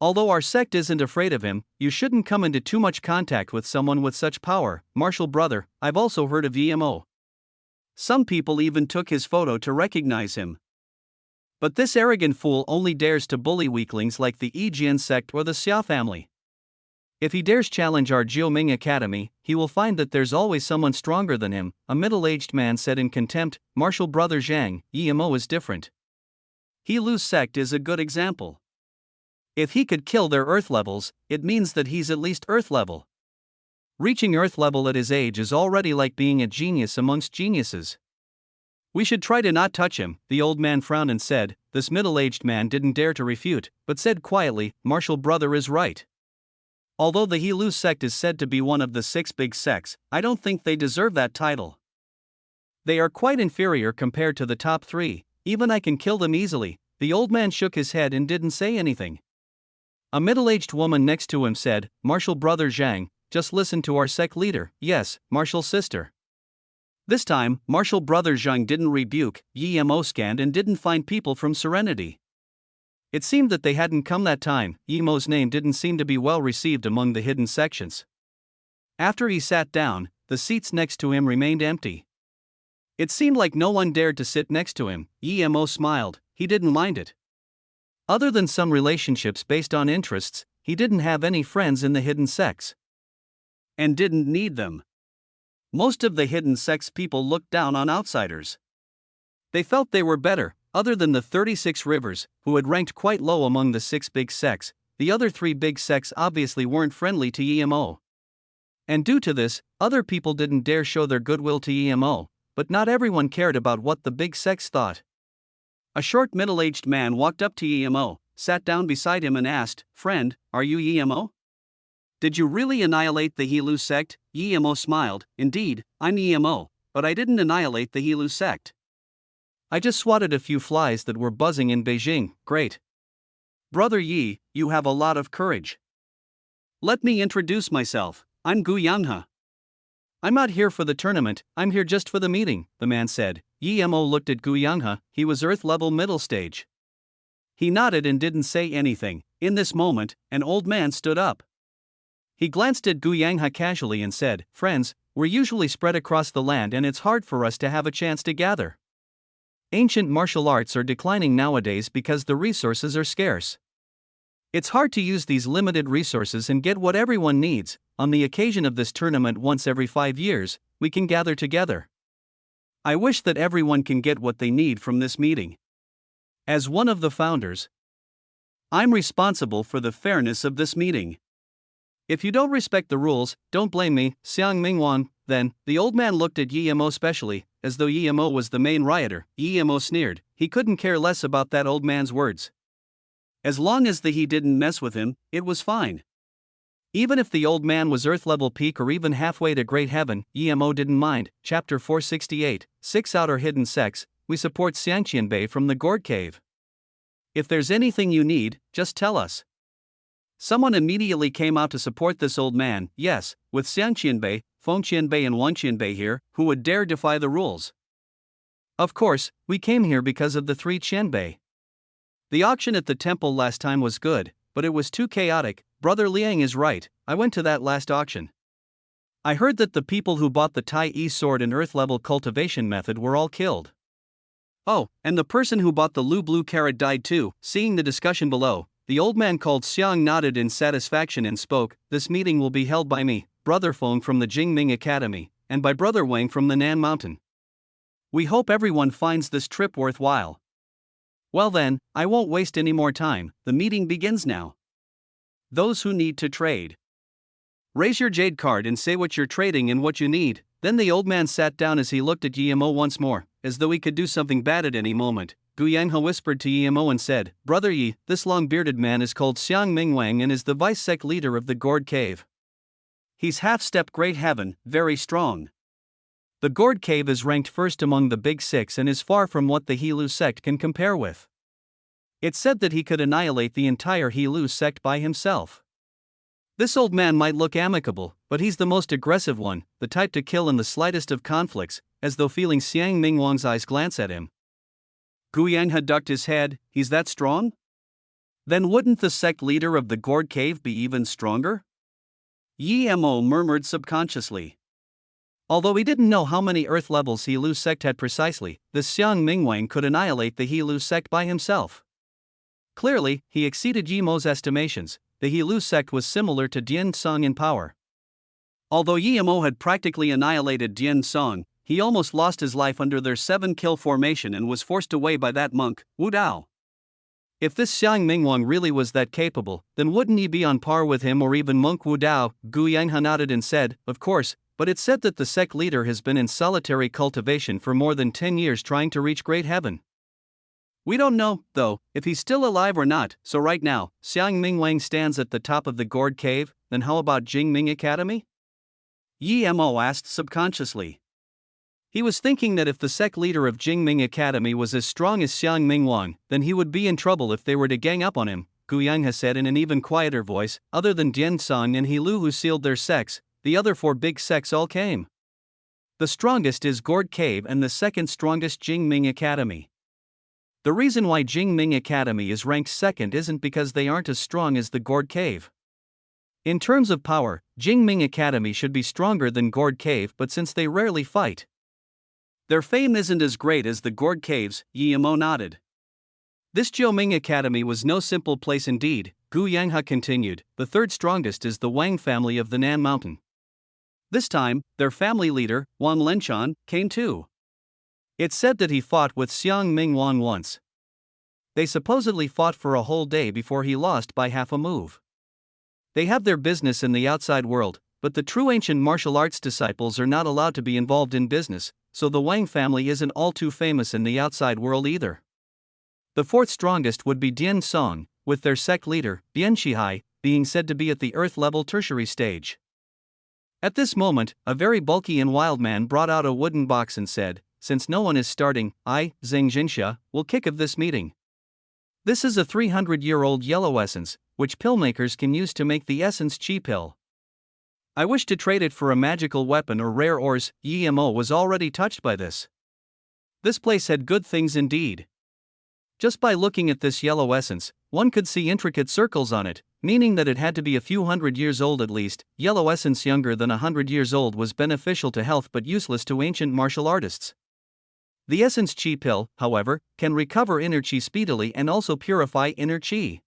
[SPEAKER 1] Although our sect isn't afraid of him, you shouldn't come into too much contact with someone with such power. Martial brother, I've also heard of Emo. Some people even took his photo to recognize him. But this arrogant fool only dares to bully weaklings like the Yi Jian sect or the Xia family. If he dares challenge our Jiuming Academy, he will find that there's always someone stronger than him, a middle-aged man said in contempt. Martial brother Zhang, Emo is different. He Lu's sect is a good example. If he could kill their Earth levels, it means that he's at least Earth level. Reaching Earth level at his age is already like being a genius amongst geniuses. We should try to not touch him, the old man frowned and said. This middle-aged man didn't dare to refute, but said quietly, Martial brother is right. Although the He Lu sect is said to be one of the 6 big sects, I don't think they deserve that title. They are quite inferior compared to the top 3, even I can kill them easily. The old man shook his head and didn't say anything. A middle-aged woman next to him said, Martial brother Zhang, just listen to our sect leader. Yes, Martial sister. This time, Martial brother Zhang didn't rebuke. Emo scanned and didn't find people from Serenity. It seemed that they hadn't come that time. Emo's name didn't seem to be well received among the hidden sections. After he sat down, the seats next to him remained empty. It seemed like no one dared to sit next to him. Emo smiled, he didn't mind it. Other than some relationships based on interests, he didn't have any friends in the hidden sects. And didn't need them. Most of the hidden sects people looked down on outsiders. They felt they were better. Other than the 36 rivers, who had ranked quite low among the 6 big sects, the other 3 big sects obviously weren't friendly to Emo. And due to this, other people didn't dare show their goodwill to Emo, but not everyone cared about what the big sects thought. A short middle-aged man walked up to Emo, sat down beside him and asked, Friend, are you Emo? Did you really annihilate the He Lu sect? Emo smiled, Indeed, I'm Emo, but I didn't annihilate the He Lu sect. I just swatted a few flies that were buzzing in Beijing. Great. Brother Yi, you have a lot of courage. Let me introduce myself, I'm Gu Yanghe. I'm not here for the tournament, I'm here just for the meeting, the man said. Emo looked at Gu Yanghe, he was Earth level middle stage. He nodded and didn't say anything. In this moment, an old man stood up. He glanced at Gu Yanghe casually and said, Friends, we're usually spread across the land and it's hard for us to have a chance to gather. Ancient martial arts are declining nowadays because the resources are scarce. It's hard to use these limited resources and get what everyone needs. On the occasion of this tournament once every 5 years, we can gather together. I wish that everyone can get what they need from this meeting. As one of the founders, I'm responsible for the fairness of this meeting. If you don't respect the rules, don't blame me, Xiang Mingwan. Then, the old man looked at Emo specially, as though Emo was the main rioter. Emo sneered, he couldn't care less about that old man's words. As long as he didn't mess with him, it was fine. Even if the old man was Earth-level peak or even halfway to Great Heaven, Emo didn't mind. Chapter 468, 6 Outer Hidden Sects, we support Xiangqianbei from the Gourd Cave. If there's anything you need, just tell us. Someone immediately came out to support this old man. Yes, with Xiangqianbei, Fengqianbei and Wenqianbei here, who would dare defy the rules? Of course, we came here because of the 3 Qianbei. The auction at the temple last time was good, but it was too chaotic. Brother Liang is right, I went to that last auction. I heard that the people who bought the Tai Yi sword and earth level cultivation method were all killed.
[SPEAKER 2] Oh, and the person who bought the Lu Blue carrot died too. Seeing the discussion below, the old man called Xiang nodded in satisfaction and spoke. This meeting will be held by me, Brother Feng from the Jingming Academy, and by Brother Wang from the Nan Mountain. We hope everyone finds this trip worthwhile. Well then, I won't waste any more time, the meeting begins now. Those who need to trade. Raise your jade card and say what you're trading and what you need. Then the old man sat down as he looked at Yemo once more, as though he could do something bad at any moment. Gu Yanghe whispered to Yemo and said, Brother Yi, this long-bearded man is called Xiang Mingwang and is the vice-sect leader of the Gourd Cave. He's half-step great heaven, very strong. The Gourd Cave is ranked first among the big six and is far from what the Heelu sect can compare with. It's said that he could annihilate the entire Heelu sect by himself. This old man might look amicable, but he's the most aggressive one, the type to kill in the slightest of conflicts, as though feeling Xiang Mingwang's eyes glance at him. Gu Yanghe ducked his head. He's that strong? Then wouldn't the sect leader of the Gourd Cave be even stronger? Yi Mo murmured subconsciously. Although he didn't know how many Earth levels Heelu sect had precisely, the Xiang Mingwang could annihilate the Heelu sect by himself. Clearly, he exceeded Yemo's estimations. The Heelu sect was similar to Dian Song in power. Although Yemo had practically annihilated Dian Song, he almost lost his life under their 7-kill formation and was forced away by that monk, Wu Dao. If this Xiang Mingwang really was that capable, then wouldn't he be on par with him or even monk Wu Dao? Gu Yanghe nodded and said, of course, but it's said that the sect leader has been in solitary cultivation for more than 10 years trying to reach great heaven. We don't know, though, if he's still alive or not, so right now, Xiang Mingwang stands at the top of the Gourd Cave. Then how about Jingming Academy? Yi Mo asked subconsciously. He was thinking that if the sect leader of Jingming Academy was as strong as Xiang Mingwang, then he would be in trouble if they were to gang up on him. Gu Yanghe said in an even quieter voice, other than Dian Song and Heelu who sealed their sects, the other 4 big sects all came. The strongest is Gourd Cave and the second strongest Jingming Academy. The reason why Jingming Academy is ranked second isn't because they aren't as strong as the Gourd Cave. In terms of power, Jingming Academy should be stronger than Gourd Cave, but since they rarely fight, their fame isn't as great as the Gourd Cave's. Yi Mo nodded. This Jiuming Academy was no simple place indeed. Gu Yanghe continued, the third strongest is the Wang family of the Nan Mountain. This time, their family leader, Wang Lenchan, came too. It's said that he fought with Xiang Mingwang once. They supposedly fought for a whole day before he lost by half a move. They have their business in the outside world, but the true ancient martial arts disciples are not allowed to be involved in business, so the Wang family isn't all too famous in the outside world either. The fourth strongest would be Dian Song, with their sect leader, Bian Shihai, being said to be at the Earth-level tertiary stage. At this moment, a very bulky and wild man brought out a wooden box and said, since no one is starting, I, Zhang Jinxia, will kick off this meeting. This is a 300-year-old yellow essence, which pillmakers can use to make the essence chi pill. I wish to trade it for a magical weapon or rare ores. Yi Mo was already touched by this. This place had good things indeed. Just by looking at this yellow essence, one could see intricate circles on it, meaning that it had to be a few hundred years old at least. Yellow essence younger than 100 years old was beneficial to health but useless to ancient martial artists. The essence chi pill, however, can recover inner chi speedily and also purify inner chi.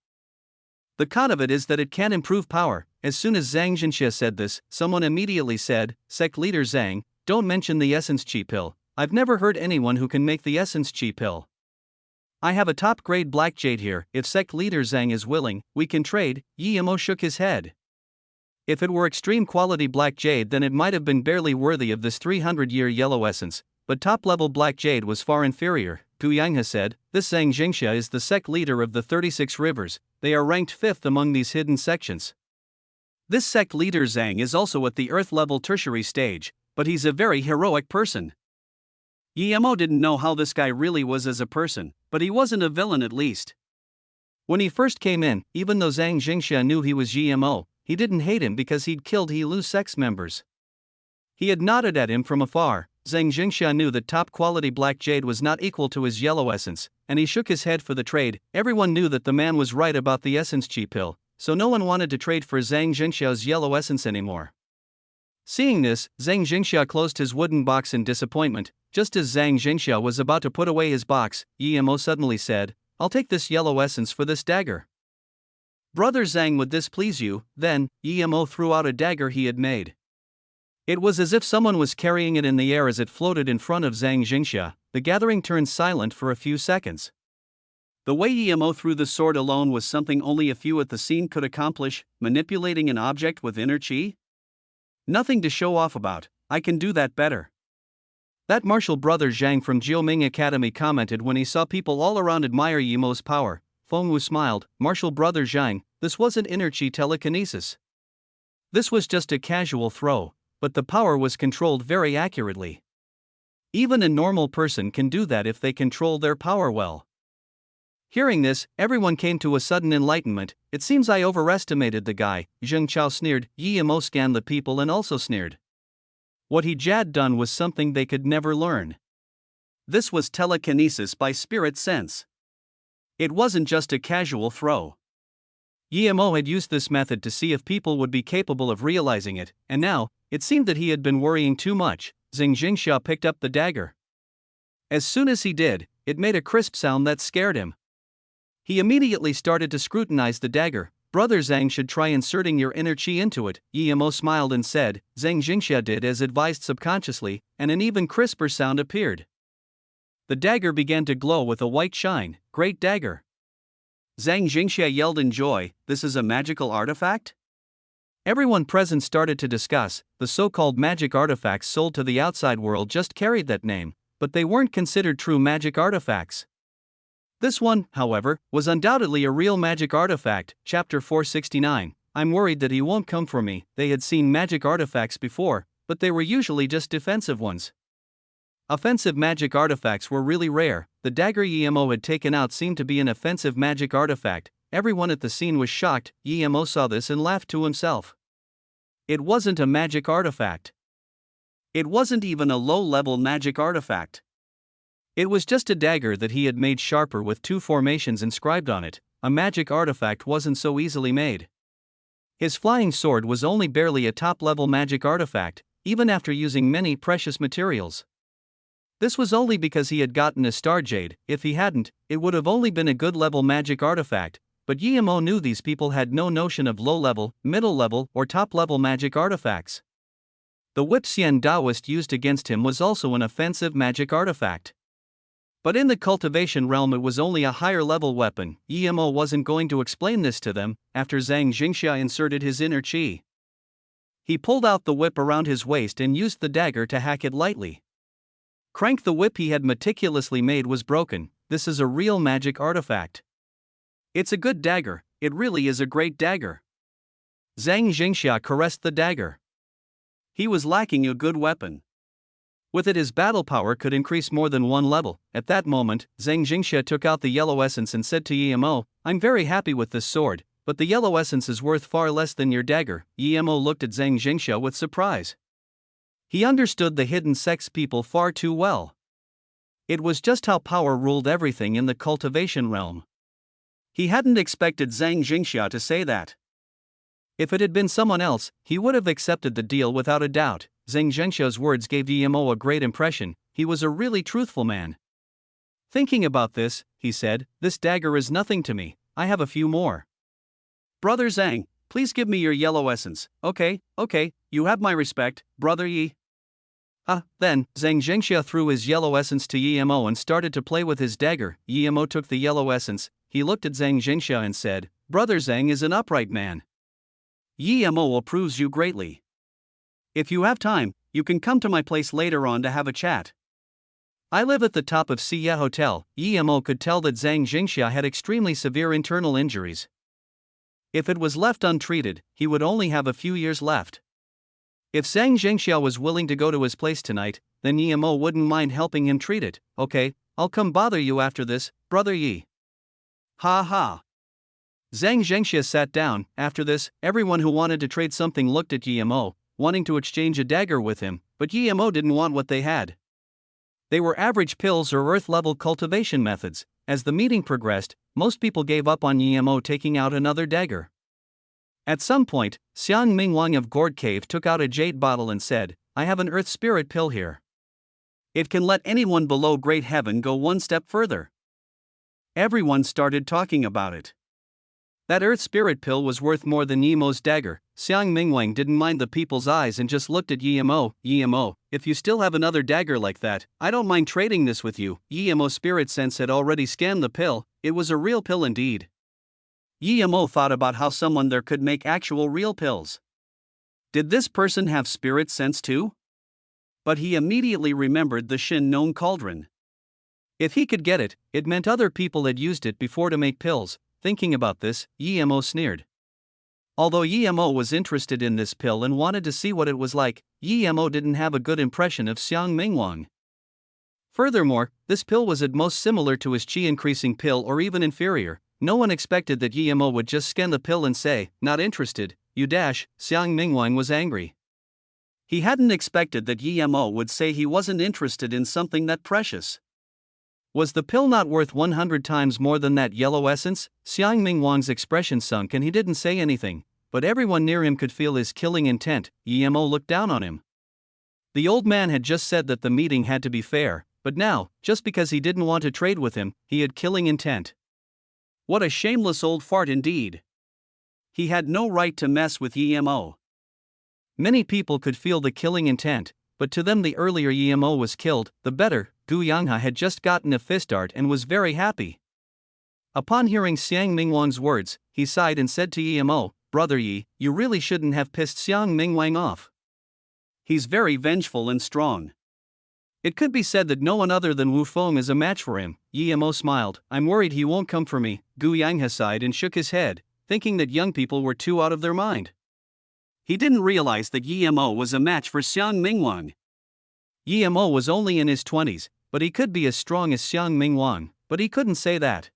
[SPEAKER 2] The con of it is that it can improve power. As soon as Zhang Jinxia said this, someone immediately said, Sect leader Zhang, don't mention the essence chi pill. I've never heard anyone who can make the essence chi pill. I have a top-grade black jade here. If sect leader Zhang is willing, we can trade. Yi Mo shook his head. If it were extreme quality black jade, then it might have been barely worthy of this 300-year yellow essence, but top-level black jade was far inferior. Gu Yanghe said, this Zhang Jinxia is the sect leader of the 36 rivers. They are ranked 5th among these hidden sections. This sect leader Zhang is also at the Earth-level tertiary stage, but he's a very heroic person. Yi Mo didn't know how this guy really was as a person, but he wasn't a villain at least. When he first came in, even though Zhang Jinxia knew he was Yi Mo, he didn't hate him because he'd killed Heelu sect's members. He had nodded at him from afar. Zhang Jinxia knew that top-quality black jade was not equal to his yellow essence, and he shook his head for the trade. Everyone knew that the man was right about the essence chi pill, so no one wanted to trade for Zhang Jinxia's yellow essence anymore.
[SPEAKER 1] Seeing this, Zhang Jingxia closed his wooden box in disappointment. Just as Zhang Jingxia was about to put away his box, Yimo suddenly said, "I'll take this yellow essence for this dagger." "Brother Zhang, would this please you?" Then, Yimo threw out a dagger he had made. It was as if someone was carrying it in the air as it floated in front of Zhang Jingxia. The gathering turned silent for a few seconds. The way Yimo threw the sword alone was something only a few at the scene could accomplish, manipulating an object with inner chi. "Nothing to show off about, I can do that better." That martial brother Zhang from Jiuming Academy commented when he saw people all around admire Yimo's power. Fengwu smiled, "Martial brother Zhang, this wasn't inner chi telekinesis. This was just a casual throw, but the power was controlled very accurately. Even a normal person can do that if they control their power well." Hearing this, everyone came to a sudden enlightenment. "It seems I overestimated the guy," Zheng Chao sneered. Yimo scanned the people and also sneered. What he had done was something they could never learn. This was telekinesis by spirit sense. It wasn't just a casual throw. Yimo had used this method to see if people would be capable of realizing it, and now, it seemed that he had been worrying too much. Zhang Jingxia picked up the dagger. As soon as he did, it made a crisp sound that scared him. He immediately started to scrutinize the dagger. "Brother Zhang should try inserting your inner chi into it," Yimo smiled and said. Zhang Jingxia did as advised subconsciously, and an even crisper sound appeared. The dagger began to glow with a white shine. "Great dagger!" Zhang Jingxia yelled in joy. "This is a magical artifact?" Everyone present started to discuss. The so-called magic artifacts sold to the outside world just carried that name, but they weren't considered true magic artifacts. This one, however, was undoubtedly a real magic artifact. Chapter 469. I'm worried that he won't come for me. They had seen magic artifacts before, but they were usually just defensive ones. Offensive magic artifacts were really rare. The dagger Yimo had taken out seemed to be an offensive magic artifact. Everyone at the scene was shocked. Yimo saw this and laughed to himself. It wasn't a magic artifact. It wasn't even a low-level magic artifact. It was just a dagger that he had made sharper with two formations inscribed on it. A magic artifact wasn't so easily made. His flying sword was only barely a top-level magic artifact, even after using many precious materials. This was only because he had gotten a star jade. If he hadn't, it would have only been a good-level magic artifact, but Yimo knew these people had no notion of low-level, middle-level, or top-level magic artifacts. The whip Xian Daoist used against him was also an offensive magic artifact. But in the cultivation realm it was only a higher-level weapon. Yimo wasn't going to explain this to them. After Zhang Jingxia inserted his inner chi, he pulled out the whip around his waist and used the dagger to hack it lightly. Crank. The whip he had meticulously made was broken. This is a real magic artifact. It's a good dagger, it really is a great dagger. Zhang Jingxia caressed the dagger. He was lacking a good weapon. With it his battle power could increase more than one level. At that moment, Zhang Jingxia took out the yellow essence and said to Yimo, "I'm very happy with this sword, but the yellow essence is worth far less than your dagger." Yimo looked at Zhang Jingxia with surprise. He understood the hidden sex people far too well. It was just how power ruled everything in the cultivation realm. He hadn't expected Zhang Jingxia to say that. If it had been someone else, he would have accepted the deal without a doubt. Zhang Zhengxia's words gave Yimo a great impression. He was a really truthful man. Thinking about this, he said, "This dagger is nothing to me, I have a few more." "Brother Zhang, please give me your yellow essence." Okay, you have my respect, Brother Yi." Then, Zhang Zhengxia threw his yellow essence to Yimo and started to play with his dagger. Yimo took the yellow essence, he looked at Zhang Zhengxia and said, "Brother Zhang is an upright man. Yimo approves you greatly. If you have time, you can come to my place later on to have a chat. I live at the top of Siya Hotel." Yimo could tell that Zhang Jingxia had extremely severe internal injuries. If it was left untreated, he would only have a few years left. If Zhang Jingxia was willing to go to his place tonight, then Yimo wouldn't mind helping him treat it. "Okay, I'll come bother you after this, Brother Yi." Ha ha. Zhang Zhengxia sat down. After this, everyone who wanted to trade something looked at Yimo, wanting to exchange a dagger with him, but Yimo didn't want what they had. They were average pills or earth-level cultivation methods. As the meeting progressed, most people gave up on Yimo taking out another dagger.
[SPEAKER 2] At some point, Xiang Mingwang of Gourd Cave took out a jade bottle and said, I have an earth spirit pill here. It can let anyone below great heaven go one step further. Everyone started talking about it. That earth spirit pill was worth more than Yemo's dagger. Xiang Mingwang didn't mind the people's eyes and just looked at Yemo. Yemo, if you still have another dagger like that, I don't mind trading this with you. Yemo's spirit sense had already scanned the pill. It was a real pill indeed. Yemo thought about how someone there could make actual real pills. Did this person have spirit sense too? But he immediately remembered the Shin known cauldron. If he could get it, it meant other people had used it before to make pills. Thinking about this, Yemo sneered. Although Yemo was interested in this pill and wanted to see what it was like, Yemo didn't have a good impression of Xiang Mingwang. Furthermore, this pill was at most similar to his chi increasing pill or even inferior. No one expected that Yemo would just scan the pill and say, not interested, you dash. Xiang Mingwang was angry. He hadn't expected that Yemo would say he wasn't interested in something that precious. Was the pill not worth 100 times more than that yellow essence? Xiang Mingwang's expression sunk and he didn't say anything, but everyone near him could feel his killing intent. Yemo looked down on him. The old man had just said that the meeting had to be fair, but now, just because he didn't want to trade with him, he had killing intent. What a shameless old fart indeed. He had no right to mess with Yemo. Many people could feel the killing intent, but to them the earlier Yemo was killed, the better. Gu Yanghe had just gotten a fist art and was very happy. Upon hearing Xiang Mingwang's words, he sighed and said to Yemo, Brother Yi, you really shouldn't have pissed Xiang Mingwang off. He's very vengeful and strong. It could be said that no one other than Wu Feng is a match for him. Yemo smiled. I'm worried he won't come for me. Gu Yanghe sighed and shook his head, thinking that young people were too out of their mind. He didn't realize that Yemo was a match for Xiang Mingwang. Yemo was only in his 20s, but he could be as strong as Xiang Mingwang, but he couldn't say that.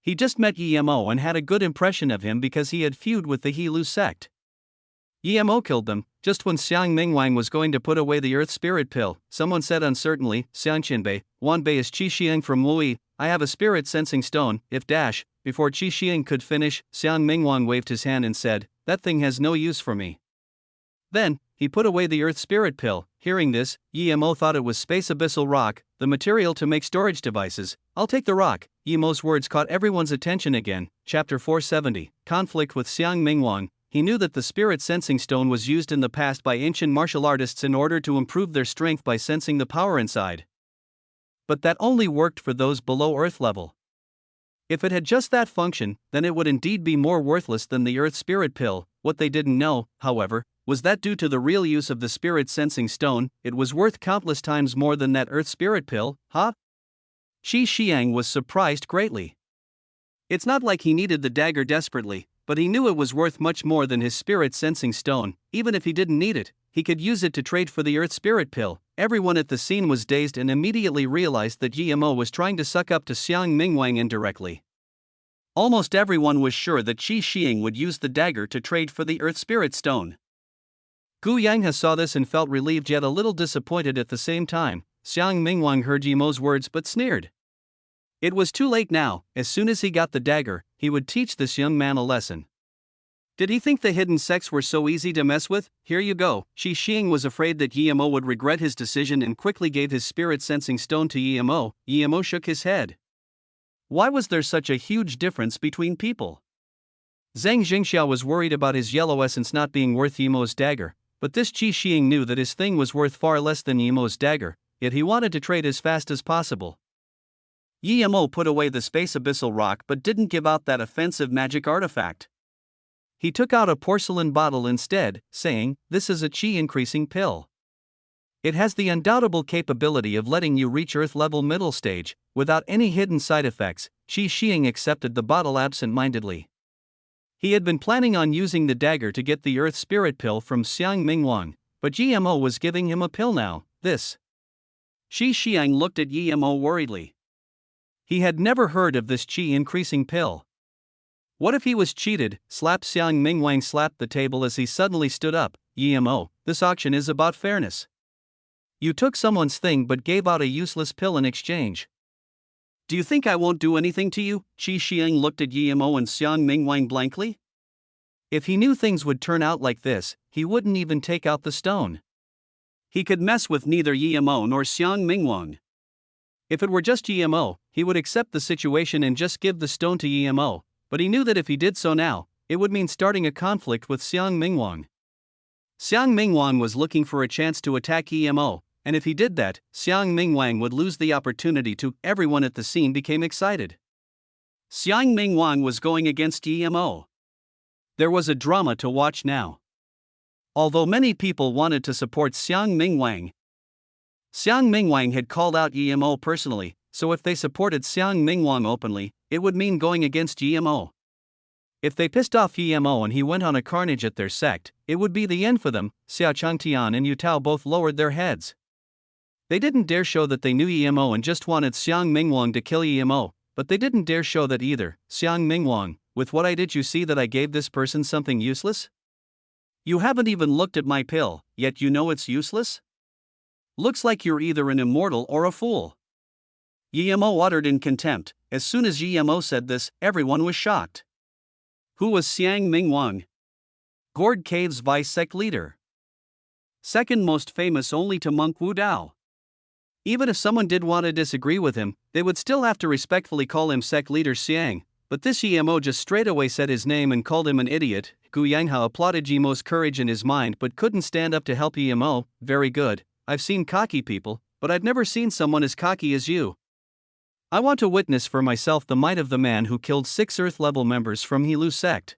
[SPEAKER 2] He just met Yemo and had a good impression of him because he had feud with the He Lu sect. Yemo killed them, just when Xiang Mingwang was going to put away the earth spirit pill. Someone said uncertainly, Xiang Qinbei, Wanbei is Qi Xiang from Wui, I have a spirit sensing stone, if dash. Before Qi Xiang could finish, Xiang Mingwang waved his hand and said, that thing has no use for me. Then, he put away the earth spirit pill. Hearing this, Yemo thought it was space abyssal rock, the material to make storage devices. I'll take the rock. Yemo's words caught everyone's attention again. Chapter 470, Conflict with Xiang Mingwang. He knew that the spirit sensing stone was used in the past by ancient martial artists in order to improve their strength by sensing the power inside. But that only worked for those below earth level. If it had just that function, then it would indeed be more worthless than the earth spirit pill. What they didn't know, however, was that due to the real use of the spirit sensing stone, it was worth countless times more than that earth spirit pill. Huh? Qi Xiang was surprised greatly. It's not like he needed the dagger desperately, but he knew it was worth much more than his spirit sensing stone. Even if he didn't need it, he could use it to trade for the earth spirit pill. Everyone at the scene was dazed and immediately realized that Yemo was trying to suck up to Xiang Mingwang indirectly. Almost everyone was sure that Qi Xiang would use the dagger to trade for the earth spirit stone. Gu Yanghe saw this and felt relieved yet a little disappointed at the same time. Xiang Mingwang heard Yemo's words but sneered. It was too late now. As soon as he got the dagger, he would teach this young man a lesson. Did he think the hidden sects were so easy to mess with? Here you go. Qi Xiang was afraid that Yemo would regret his decision and quickly gave his spirit sensing stone to Yemo. Yemo shook his head. Why was there such a huge difference between people? Zhang Jingxiao was worried about his yellow essence not being worth Yemo's dagger, but this Qi Xiang knew that his thing was worth far less than Yemo's dagger, yet he wanted to trade as fast as possible. Yemo put away the space abyssal rock but didn't give out that offensive magic artifact. He took out a porcelain bottle instead, saying, this is a chi increasing pill. It has the undoubtable capability of letting you reach Earth level middle stage, without any hidden side effects. Qi Xiang accepted the bottle absent-mindedly. He had been planning on using the dagger to get the Earth Spirit Pill from Xiang Mingwang, but Yemo was giving him a pill now. This. Qi Xiang looked at Yemo worriedly. He had never heard of this Qi increasing pill. What if he was cheated? Xiang Mingwang slapped the table as he suddenly stood up. Yemo, this auction is about fairness. You took someone's thing but gave out a useless pill in exchange. Do you think I won't do anything to you? Qi Xiang looked at Yemo and Xiang Mingwang blankly.
[SPEAKER 1] If he knew things would turn out like this, he wouldn't even take out the stone.
[SPEAKER 2] He could mess with neither Yemo nor Xiang Mingwang. If it were just Yemo, he would accept the situation and just give the stone to Yemo, but he knew that if he did so now, it would mean starting a conflict with Xiang Mingwang. Xiang Mingwang was looking for a chance to attack Yemo, and if he did that, Xiang Mingwang would lose the opportunity to. Everyone at the scene became excited. Xiang Mingwang was going against Yemo. There was a drama to watch now. Although many people wanted to support Xiang Mingwang, Xiang Mingwang had called out Yemo personally, so if they supported Xiang Mingwang openly, it would mean going against Yemo. If they pissed off Yemo and he went on a carnage at their sect, it would be the end for them. Xia Changtian and Yutao both lowered their heads. They didn't dare show that they knew Yemo and just wanted Xiang Mingwang to kill Yemo, but they didn't dare show that either. Xiang Mingwang, with what I did, you see that I gave this person something useless? You haven't even looked at my pill, yet you know it's useless? Looks like you're either an immortal or a fool. Yemo uttered in contempt. As soon as Yemo said this, everyone was shocked. Who was Xiang Mingwang? Gourd Cave's vice sect leader. Second most famous only to Monk Wu Dao. Even if someone did want to disagree with him, they would still have to respectfully call him sect leader Xiang, but this Yemo just straight away said his name and called him an idiot. Gu Yangha applauded Yemo's courage in his mind but couldn't stand up to help Yemo. Very good, I've seen cocky people, but I've never seen someone as cocky as you. I want to witness for myself the might of the man who killed 6 Earth-level members from Hilu sect.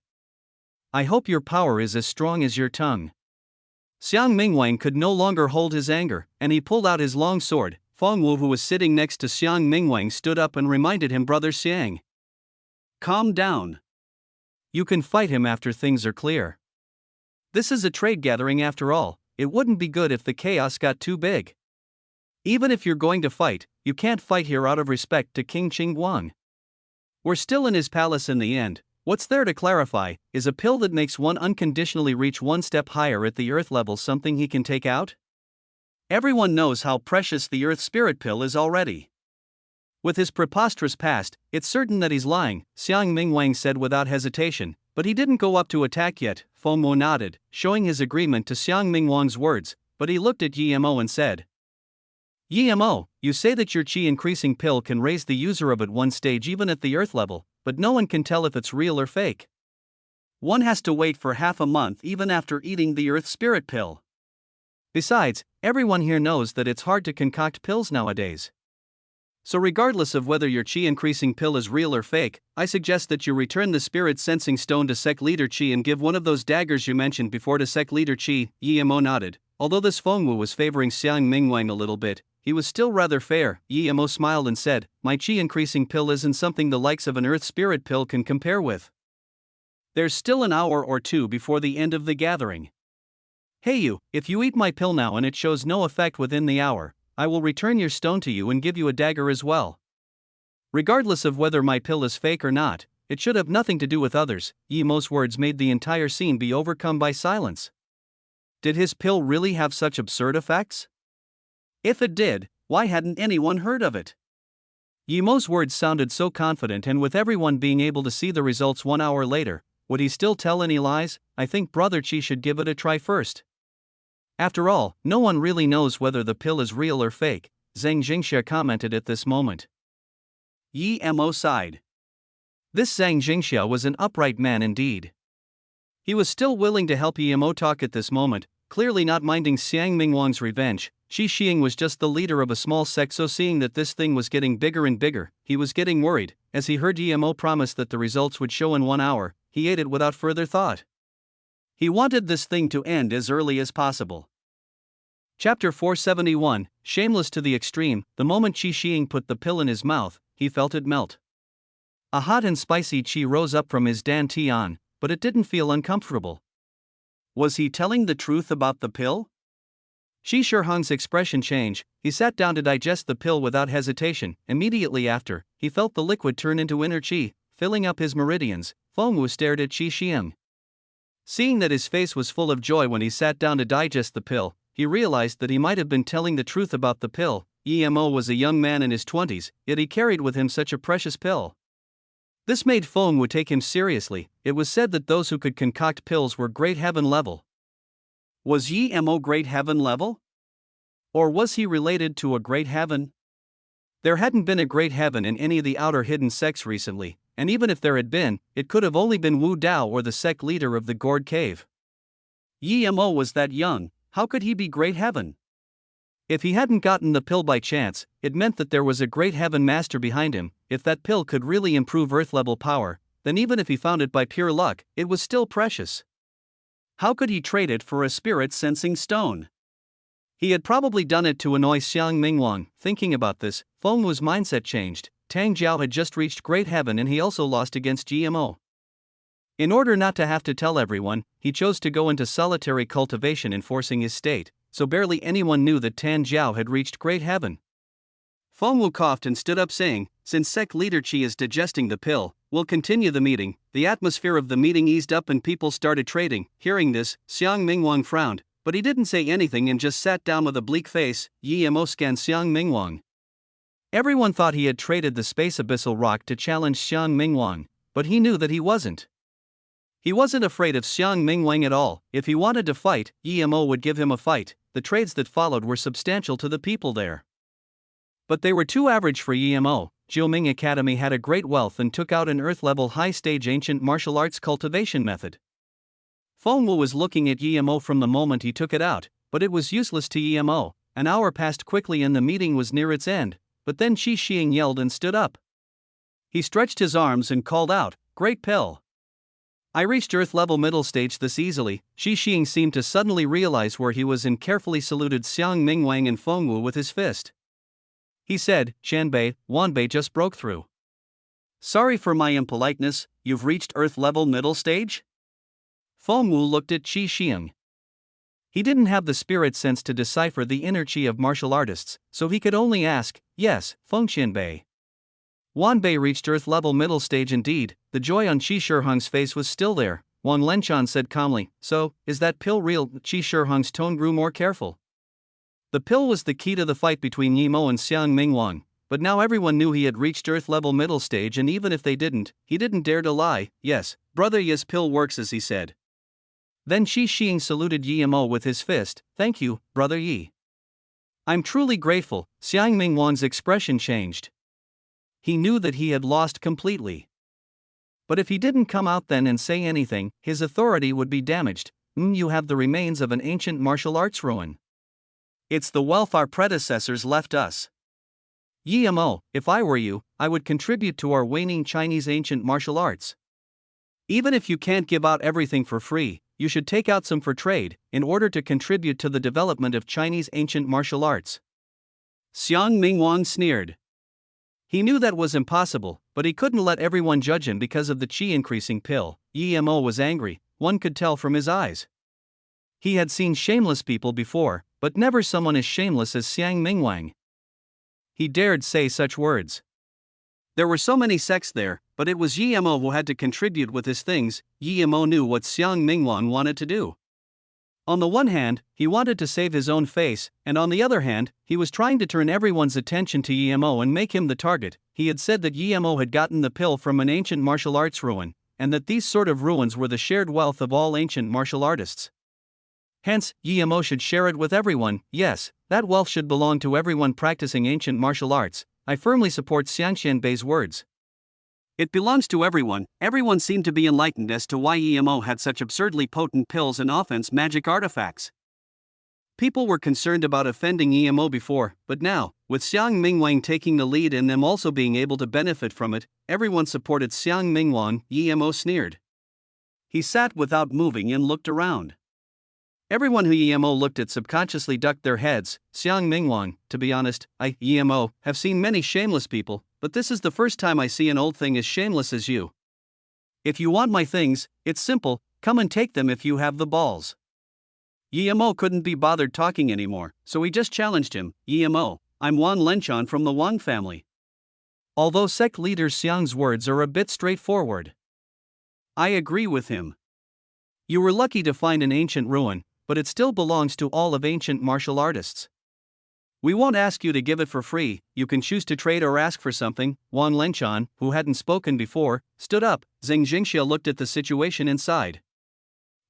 [SPEAKER 2] I hope your power is as strong as your tongue. Xiang Mingwang could no longer hold his anger, and he pulled out his long sword. Feng Wu, who was sitting next to Xiang Mingwang, stood up and reminded him, Brother Xiang, calm down. You can fight him after things are clear. This is a trade gathering after all. It wouldn't be good if the chaos got too big. Even if you're going to fight, you can't fight here out of respect to King Qingguang. We're still in his palace in the end. What's there to clarify? Is a pill that makes one unconditionally reach one step higher at the earth level something he can take out? Everyone knows how precious the earth spirit pill is already. With his preposterous past, it's certain that he's lying, Xiang Mingwang said without hesitation, but he didn't go up to attack yet. Feng Wu nodded, showing his agreement to Xiang Mingwang's words, but he looked at Yemo and said, Yemo, you say that your qi increasing pill can raise the user of it one stage even at the earth level, but no one can tell if it's real or fake. One has to wait for half a month even after eating the earth spirit pill. Besides, everyone here knows that it's hard to concoct pills nowadays. So regardless of whether your qi increasing pill is real or fake, I suggest that you return the spirit sensing stone to sect leader Qi and give one of those daggers you mentioned before to sect leader Qi. Yemo nodded. Although this Feng Wu was favoring Xiang Mingwang a little bit, he was still rather fair. Yemo smiled and said, my qi increasing pill isn't something the likes of an earth spirit pill can compare with. There's still an hour or two before the end of the gathering. Hey you, if you eat my pill now and it shows no effect within the hour, I will return your stone to you and give you a dagger as well. Regardless of whether my pill is fake or not, it should have nothing to do with others. Yemo's words made the entire scene be overcome by silence. Did his pill really have such absurd effects? If it did, why hadn't anyone heard of it? Yemo's words sounded so confident, and with everyone being able to see the results 1 hour later, would he still tell any lies? I think Brother Qi should give it a try first. After all, no one really knows whether the pill is real or fake, Zhang Jingxia commented at this moment. Yemo sighed. This Zhang Jingxia was an upright man indeed. He was still willing to help Yemo talk at this moment, clearly not minding Xiang Mingwang's revenge. Shi Xing was just the leader of a small sect, so seeing that this thing was getting bigger and bigger, he was getting worried. As he heard Yemo promise that the results would show in 1 hour, he ate it without further thought. He wanted this thing to end as early as possible. Chapter 471, Shameless to the extreme. The moment Shi Xing put the pill in his mouth, he felt it melt. A hot and spicy qi rose up from his dantian, but it didn't feel uncomfortable. Was he telling the truth about the pill? Shi Shihong's expression changed. He sat down to digest the pill without hesitation. Immediately after, he felt the liquid turn into inner qi, filling up his meridians. Feng Wu stared at Shi Xing. Seeing that his face was full of joy when he sat down to digest the pill, he realized that he might have been telling the truth about the pill. Yemo was a young man in his 20s, yet he carried with him such a precious pill. This made Feng Wu take him seriously. It was said that those who could concoct pills were great heaven level. Was Yi Mo great heaven level? Or was he related to a great heaven? There hadn't been a great heaven in any of the outer hidden sects recently, and even if there had been, it could have only been Wu Dao or the sect leader of the Gourd Cave. Yi Mo was that young, how could he be great heaven? If he hadn't gotten the pill by chance, it meant that there was a great heaven master behind him. If that pill could really improve earth-level power, then even if he found it by pure luck, it was still precious. How could he trade it for a spirit-sensing stone? He had probably done it to annoy Xiang Mingwang. Thinking about this, Feng Wu's mindset changed. Tang Jiao had just reached great heaven and he also lost against GMO. In order not to have to tell everyone, he chose to go into solitary cultivation enforcing his state, so barely anyone knew that Tang Jiao had reached great heaven. Feng Wu coughed and stood up saying, "Since sect leader Qi is digesting the pill, we'll continue the meeting." The atmosphere of the meeting eased up and people started trading. Hearing this, Xiang Mingwang frowned, but he didn't say anything and just sat down with a bleak face. Yi Mo scanned Xiang Mingwang. Everyone thought he had traded the space abyssal rock to challenge Xiang Mingwang, but he knew that he wasn't. He wasn't afraid of Xiang Mingwang at all. If he wanted to fight, Yi Mo would give him a fight. The trades that followed were substantial to the people there. But they were too average for Yi Mo. Jiuming Academy had a great wealth and took out an earth-level high-stage ancient martial arts cultivation method. Feng Wu was looking at Yi Mo from the moment he took it out, but it was useless to Yi Mo. An hour passed quickly and the meeting was near its end, but then Qi Xing yelled and stood up. He stretched his arms and called out, "Great pill! I reached earth-level middle stage this easily." Qi Xing seemed to suddenly realize where he was and carefully saluted Xiang Mingwang and Feng Wu with his fist. He said, "Shanbei, Wanbei just broke through. Sorry for my impoliteness, you've reached earth-level middle stage?" Feng Wu looked at Qi Xing. He didn't have the spirit sense to decipher the inner chi of martial artists, so he could only ask, "Yes, Feng Qianbei." Wanbei reached earth-level middle stage indeed. The joy on Qi Shiheng's face was still there. Wang Lenchan said calmly, "So, is that pill real?" Qi Shiheng's tone grew more careful. The pill was the key to the fight between Yi Mo and Xiang Mingwang, but now everyone knew he had reached earth-level middle stage and even if they didn't, he didn't dare to lie. "Yes, brother Yi's pill works as he said." Then Qi Xing saluted Yi Mo with his fist. "Thank you, brother Yi. I'm truly grateful." Xiang Mingwang's expression changed. He knew that he had lost completely. But if he didn't come out then and say anything, his authority would be damaged. You have the remains of an ancient martial arts ruin. It's the wealth our predecessors left us. Yi Mo, if I were you, I would contribute to our waning Chinese ancient martial arts. Even if you can't give out everything for free, you should take out some for trade, in order to contribute to the development of Chinese ancient martial arts. Xiang Mingwang sneered. He knew that was impossible, but he couldn't let everyone judge him because of the chi-increasing pill. Yi Mo was angry, one could tell from his eyes. He had seen shameless people before, but never someone as shameless as Xiang Mingwang. He dared say such words. There were so many sects there, but it was Yi Mo who had to contribute with his things. Yi Mo knew what Xiang Mingwang wanted to do. On the one hand, he wanted to save his own face, and on the other hand, he was trying to turn everyone's attention to Yi Mo and make him the target. He had said that Yi Mo had gotten the pill from an ancient martial arts ruin, and that these sort of ruins were the shared wealth of all ancient martial artists. Hence, Yi Mo should share it with everyone. Yes, that wealth should belong to everyone practicing ancient martial arts. I firmly support Xiang Qianbei's words. It belongs to everyone. Everyone seemed to be enlightened as to why Yi Mo had such absurdly potent pills and offense magic artifacts. People were concerned about offending Yi Mo before, but now, with Xiang Mingwang taking the lead and them also being able to benefit from it, everyone supported Xiang Mingwang. Yi Mo sneered. He sat without moving and looked around. Everyone who Yi Mo looked at subconsciously ducked their heads. Xiang Mingwang, to be honest, Yi Mo, have seen many shameless people, but this is the first time I see an old thing as shameless as you. If you want my things, it's simple, come and take them if you have the balls. Yi Mo couldn't be bothered talking anymore, so he just challenged him. Yi Mo, I'm Wang Lenchan from the Wang family. Although sect leader Xiang's words are a bit straightforward, I agree with him. You were lucky to find an ancient ruin, but it still belongs to all of ancient martial artists. We won't ask you to give it for free, you can choose to trade or ask for something. Wang Lenchan, who hadn't spoken before, stood up. Zheng Jingxia looked at the situation inside.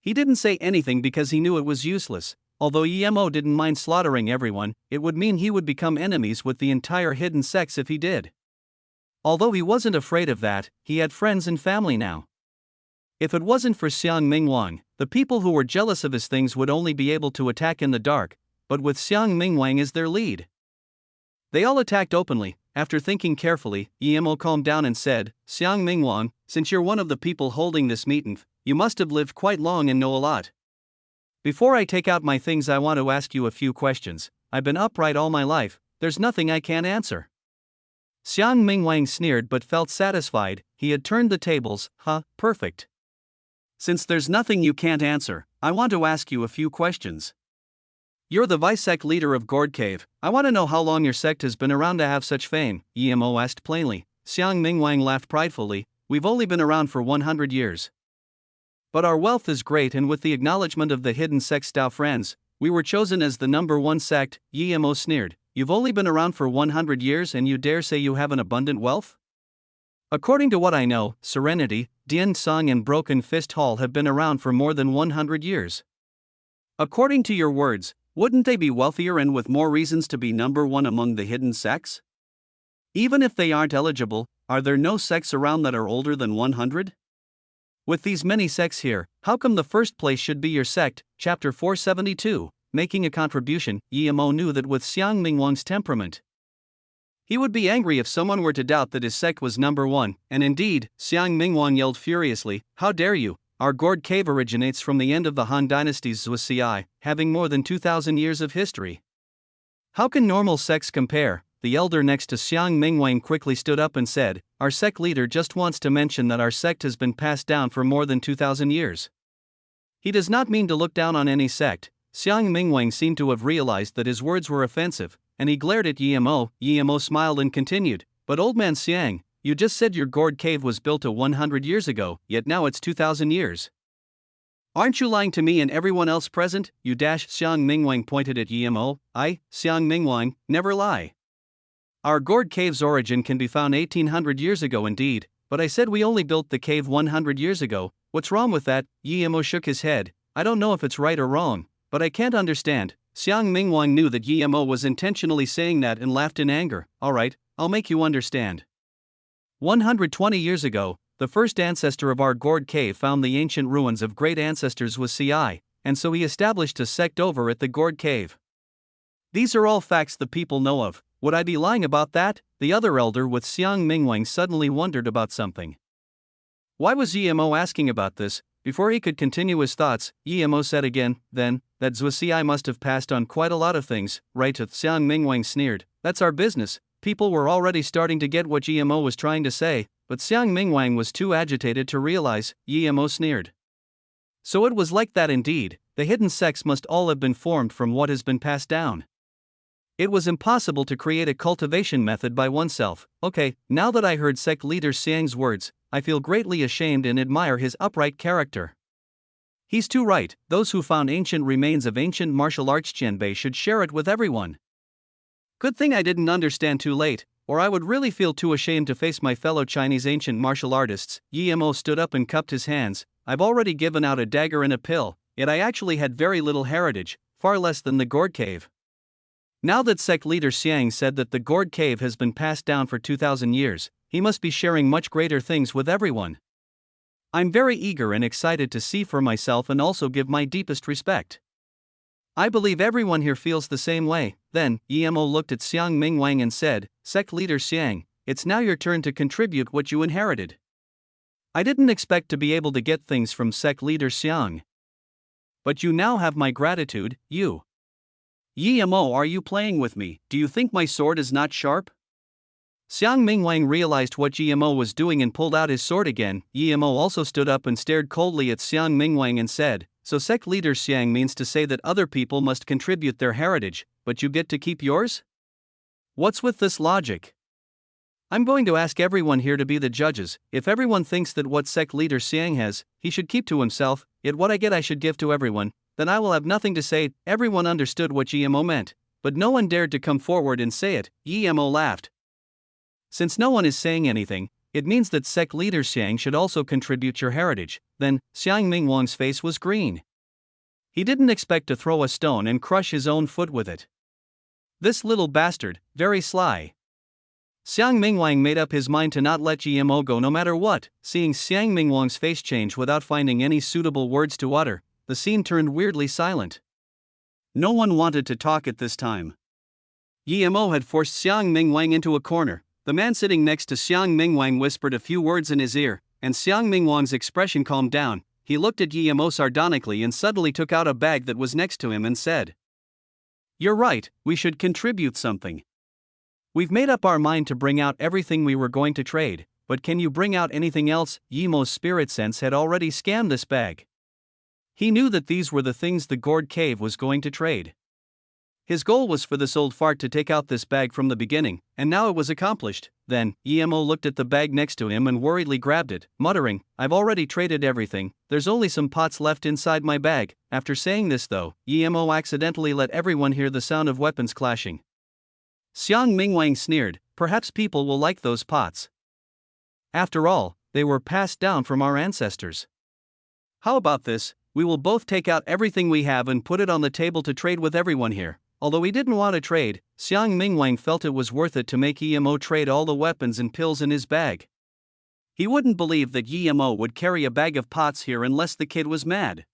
[SPEAKER 2] He didn't say anything because he knew it was useless. Although Yemo didn't mind slaughtering everyone, it would mean he would become enemies with the entire hidden sects if he did. Although he wasn't afraid of that, he had friends and family now. If it wasn't for Xiang Mingwang, the people who were jealous of his things would only be able to attack in the dark, but with Xiang Mingwang as their lead, they all attacked openly. After thinking carefully, Yemo calmed down and said, Xiang Mingwang, since you're one of the people holding this meeting, you must have lived quite long and know a lot. Before I take out my things, I want to ask you a few questions. I've been upright all my life, there's nothing I can't answer. Xiang Mingwang sneered but felt satisfied. He had turned the tables. Perfect. Since there's nothing you can't answer, I want to ask you a few questions. You're the vice-sect leader of Gourd Cave. I want to know how long your sect has been around to have such fame, Yemo asked plainly. Xiang Mingwang laughed pridefully. We've only been around for 100 years. But our wealth is great, and with the acknowledgement of the hidden sect Stao friends, we were chosen as the #1 sect. Yemo sneered. You've only been around for 100 years and you dare say you have an abundant wealth? According to what I know, Serenity, Dian Song and Broken Fist Hall have been around for more than 100 years. According to your words, wouldn't they be wealthier and with more reasons to be #1 among the hidden sects? Even if they aren't eligible, are there no sects around that are older than 100? With these many sects here, how come the first place should be your sect? Chapter 472, Making a Contribution. Yemo knew that with Xiang Mingwang's temperament, he would be angry if someone were to doubt that his sect was #1, and indeed, Xiang Mingwang yelled furiously, How dare you! Our Gourd Cave originates from the end of the Han Dynasty's Zhuxiai, having more than 2,000 years of history. How can normal sects compare? The elder next to Xiang Mingwang quickly stood up and said, Our sect leader just wants to mention that our sect has been passed down for more than 2,000 years. He does not mean to look down on any sect. Xiang Mingwang seemed to have realized that his words were offensive, and he glared at Yemo. Yemo smiled and continued, But old man Xiang, you just said your Gourd Cave was built 100 years ago, yet now it's 2,000 years. Aren't you lying to me and everyone else present? You dash. Xiang Mingwang pointed at Yemo. I, Xiang Mingwang, never lie. Our Gourd Cave's origin can be found 1,800 years ago indeed, but I said we only built the cave 100 years ago. What's wrong with that? Yemo shook his head. I don't know if it's right or wrong, but I can't understand. Xiang Mingwang knew that Yemo was intentionally saying that and laughed in anger. Alright, I'll make you understand. 120 years ago, the first ancestor of our Gourd Cave found the ancient ruins of great ancestors was Ci, and so he established a sect over at the Gourd Cave. These are all facts the people know of. Would I be lying about that? The other elder with Xiang Mingwang suddenly wondered about something. Why was Yemo asking about this? Before he could continue his thoughts, Yemo said again, Then, that Zhuxiai must have passed on quite a lot of things, right? Xiang Mingwang sneered. That's our business. People were already starting to get what Yemo was trying to say, but Xiang Mingwang was too agitated to realize. Yemo sneered. So it was like that indeed. The hidden sects must all have been formed from what has been passed down. It was impossible to create a cultivation method by oneself. Okay, now that I heard sect leader Xiang's words, I feel greatly ashamed and admire his upright character. He's too right. Those who found ancient remains of ancient martial arts Qianbei should share it with everyone. Good thing I didn't understand too late, or I would really feel too ashamed to face my fellow Chinese ancient martial artists. Yemo stood up and cupped his hands. I've already given out a dagger and a pill, yet I actually had very little heritage, far less than the Gourd Cave. Now that sect leader Xiang said that the Gourd Cave has been passed down for 2,000 years, he must be sharing much greater things with everyone. I'm very eager and excited to see for myself and also give my deepest respect. I believe everyone here feels the same way. Then, Yemo looked at Xiang Mingwang and said, Sect leader Xiang, it's now your turn to contribute what you inherited. I didn't expect to be able to get things from sect leader Xiang. But you now have my gratitude, you. Yemo, are you playing with me? Do you think my sword is not sharp? Xiang Mingwang realized what Yemo was doing and pulled out his sword again. Yemo also stood up and stared coldly at Xiang Mingwang and said, So sect leader Xiang means to say that other people must contribute their heritage, but you get to keep yours? What's with this logic? I'm going to ask everyone here to be the judges. If everyone thinks that what sect leader Xiang has, he should keep to himself, yet what I get I should give to everyone, then I will have nothing to say. Everyone understood what Yemo meant. but no one dared to come forward and say it. Emo laughed. Since no one is saying anything, it means that sect leader Xiang should also contribute your heritage. Then, Xiang Mingwang's face was green. He didn't expect to throw a stone and crush his own foot with it. This little bastard, very sly. Xiang Mingwang made up his mind to not let GMO go no matter what. Seeing Xiang Mingwang's face change without finding any suitable words to utter, the scene turned weirdly silent. No one wanted to talk at this time. GMO had forced Xiang Mingwang into a corner. The man sitting next to Xiang Mingwang whispered a few words in his ear, and Xiang Mingwang's expression calmed down. He looked at GMO sardonically and suddenly took out a bag that was next to him and said, "You're right, we should contribute something. We've made up our mind to bring out everything we were going to trade, but can you bring out anything else?" Yemo's spirit sense had already scanned this bag. He knew that these were the things the gourd cave was going to trade. His goal was for this old fart to take out this bag from the beginning, and now it was accomplished. Then, Emo looked at the bag next to him and worriedly grabbed it, muttering, "I've already traded everything, there's only some pots left inside my bag." After saying this though, Emo accidentally let everyone hear the sound of weapons clashing. Xiang Mingwang sneered, "Perhaps people will like those pots. After all, they were passed down from our ancestors. How about this? We will both take out everything we have and put it on the table to trade with everyone here." Although he didn't want to trade, Xiang Mingwang felt it was worth it to make Emo trade all the weapons and pills in his bag. He wouldn't believe that Emo would carry a bag of pots here unless the kid was mad.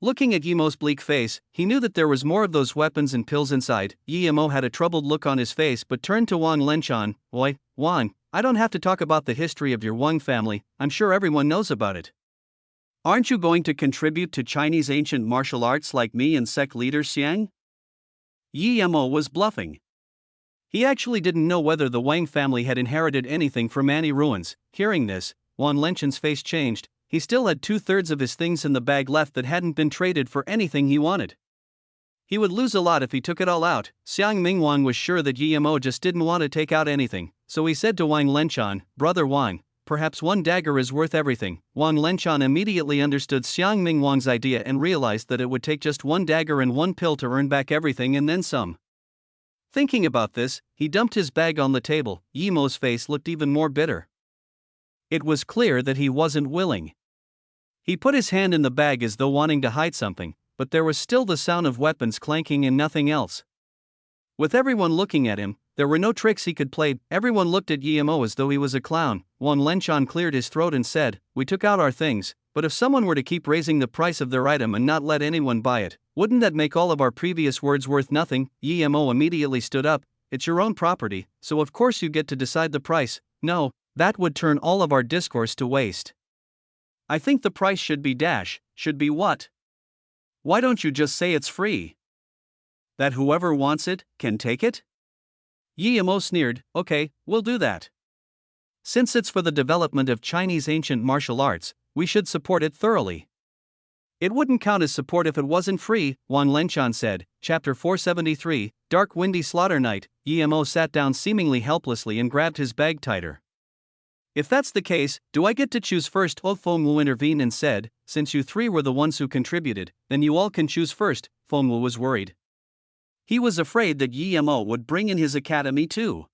[SPEAKER 2] Looking at Emo's bleak face, he knew that there was more of those weapons and pills inside. Emo had a troubled look on his face but turned to Wang Lenchan. "Oi, Wang, I don't have to talk about the history of your Wang family, I'm sure everyone knows about it. Aren't you going to contribute to Chinese ancient martial arts like me and sect leader Xiang?" Emo was bluffing. He actually didn't know whether the Wang family had inherited anything from Annie ruins. Hearing this, Wang Lenchan's face changed. He still had 2/3 of his things in the bag left that hadn't been traded for anything he wanted. He would lose a lot if he took it all out. Xiang Mingwang was sure that Emo just didn't want to take out anything, so he said to Wang Lenchan, "Brother Wang, perhaps one dagger is worth everything." Wang Lenchan immediately understood Xiang Mingwang's idea and realized that it would take just one dagger and one pill to earn back everything and then some. Thinking about this, he dumped his bag on the table. Emo's face looked even more bitter. It was clear that he wasn't willing. He put his hand in the bag as though wanting to hide something, but there was still the sound of weapons clanking and nothing else. With everyone looking at him, there were no tricks he could play. Everyone looked at Emo as though he was a clown. Wang Lenchan cleared his throat and said, "We took out our things, but if someone were to keep raising the price of their item and not let anyone buy it, wouldn't that make all of our previous words worth nothing?" Emo immediately stood up. "It's your own property, so of course you get to decide the price." "No, that would turn all of our discourse to waste. I think the price should be dash." "Should be what? Why don't you just say it's free? That whoever wants it, can take it?" Emo sneered, "Okay, we'll do that. Since it's for the development of Chinese ancient martial arts, we should support it thoroughly." "It wouldn't count as support if it wasn't free," Wang Lenchan said. Chapter 473, Dark Windy Slaughter Night. Emo sat down seemingly helplessly and grabbed his bag tighter. "If that's the case, do I get to choose first?" Fengwu intervened and said, "Since you three were the ones who contributed, then you all can choose first." Fengwu was worried. He was afraid that Emo would bring in his academy too.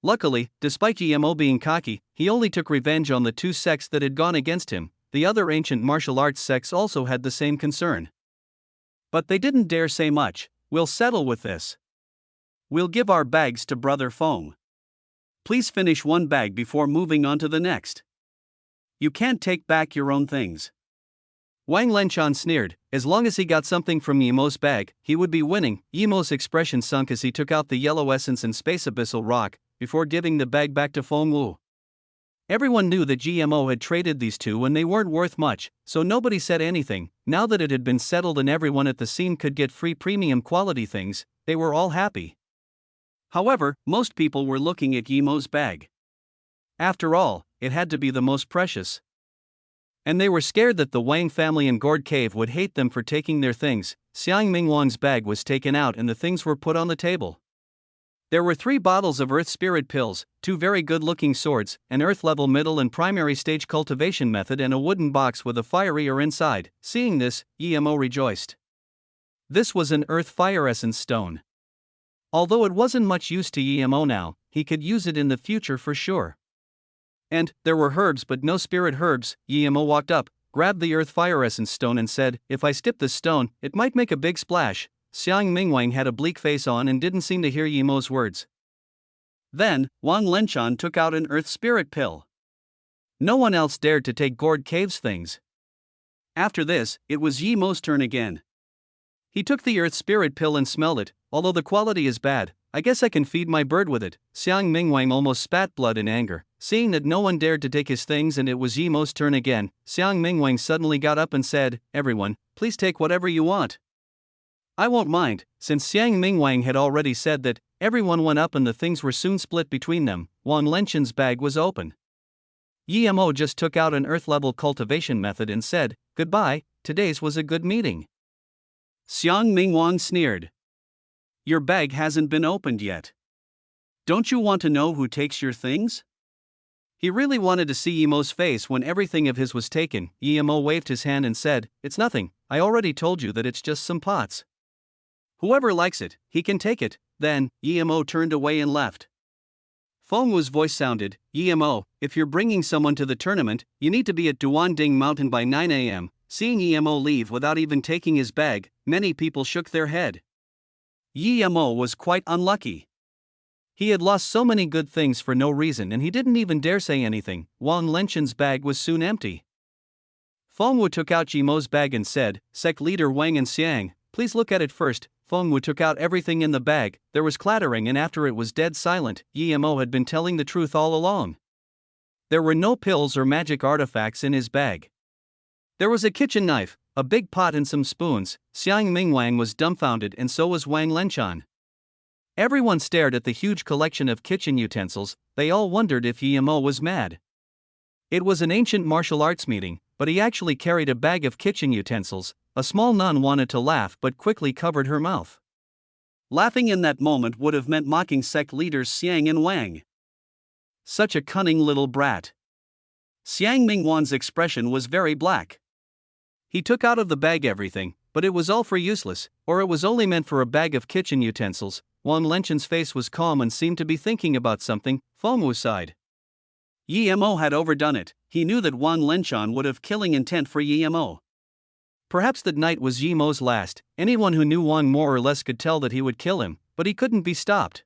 [SPEAKER 2] Luckily, despite Emo being cocky, he only took revenge on the two sects that had gone against him. The other ancient martial arts sects also had the same concern. But they didn't dare say much. "We'll settle with this. We'll give our bags to Brother Feng. Please finish one bag before moving on to the next. You can't take back your own things." Wang Lenchan sneered. As long as he got something from Emo's bag, he would be winning. Emo's expression sunk as he took out the yellow essence and space abyssal rock, before giving the bag back to Fengwu. Everyone knew that GMO had traded these two and they weren't worth much, so nobody said anything. Now that it had been settled and everyone at the scene could get free premium quality things, they were all happy. However, most people were looking at Emo's bag. After all, it had to be the most precious. And they were scared that the Wang family in Gourd Cave would hate them for taking their things. Xiang Mingwang's bag was taken out and the things were put on the table. There were 3 bottles of Earth Spirit pills, 2 very good-looking swords, an Earth-level middle and primary stage cultivation method and a wooden box with a fiery ore inside. Seeing this, Emo rejoiced. This was an Earth Fire Essence stone.
[SPEAKER 1] Although it wasn't much use to Yemo now, he could use it in the future for sure. And there were herbs but no spirit herbs. Yemo walked up, grabbed the earth fire essence stone and said, "If I stip this stone, it might make a big splash." Xiang Mingwang had a bleak face on and didn't seem to hear Yemo's words. Then, Wang Lenchan took out an earth spirit pill. No one else dared to take Gourd Cave's things. After this, it was Yemo's turn again. He took the earth spirit pill and smelled it. "Although the quality is bad, I guess I can feed my bird with it." Xiang Mingwang almost spat blood in anger. Seeing that no one dared to take his things and it was Yemo's turn again, Xiang Mingwang suddenly got up and said, "Everyone, please take whatever you want. I won't mind." Since Xiang Mingwang had already said that, everyone went up and the things were soon split between them. Wang Lenchan's bag was open. Yemo just took out an earth-level cultivation method and said, "Goodbye, today's was a good meeting." Xiang Mingwang sneered. "Your bag hasn't been opened yet. Don't you want to know who takes your things?" He really wanted to see Yemo's face when everything of his was taken. Yemo waved his hand and said, "It's nothing, I already told you that it's just some pots. Whoever likes it, he can take it." Then, Yemo turned away and left. Feng Wu's voice sounded, "Yemo, if you're bringing someone to the tournament, you need to be at Duanding Mountain by 9 a.m. Seeing Yemo leave without even taking his bag, many people shook their head. Yemo was quite unlucky. He had lost so many good things for no reason and he didn't even dare say anything. Wang Lenchan's bag was soon empty. Feng Wu took out Yemo's bag and said, "Sect leader Wang and Xiang, please look at it first." Feng Wu took out everything in the bag. There was clattering and after it was dead silent. Yemo had been telling the truth all along. There were no pills or magic artifacts in his bag. There was a kitchen knife, a big pot and some spoons. Xiang Mingwang was dumbfounded and so was Wang Lenchan. Everyone stared at the huge collection of kitchen utensils. They all wondered if Yemo was mad. It was an ancient martial arts meeting, but he actually carried a bag of kitchen utensils. A small nun wanted to laugh but quickly covered her mouth. Laughing in that moment would have meant mocking sect leaders Xiang and Wang. Such a cunning little brat. Xiang Mingwan's expression was very black. He took out of the bag everything, but it was all for useless, or it was only meant for a bag of kitchen utensils. Wang Lenchan's face was calm and seemed to be thinking about something. Feng Wu sighed. Yemo had overdone it. He knew that Wang Lenchan would have killing intent for Yemo. Perhaps that night was Yemo's last. Anyone who knew Wang more or less could tell that he would kill him, but he couldn't be stopped.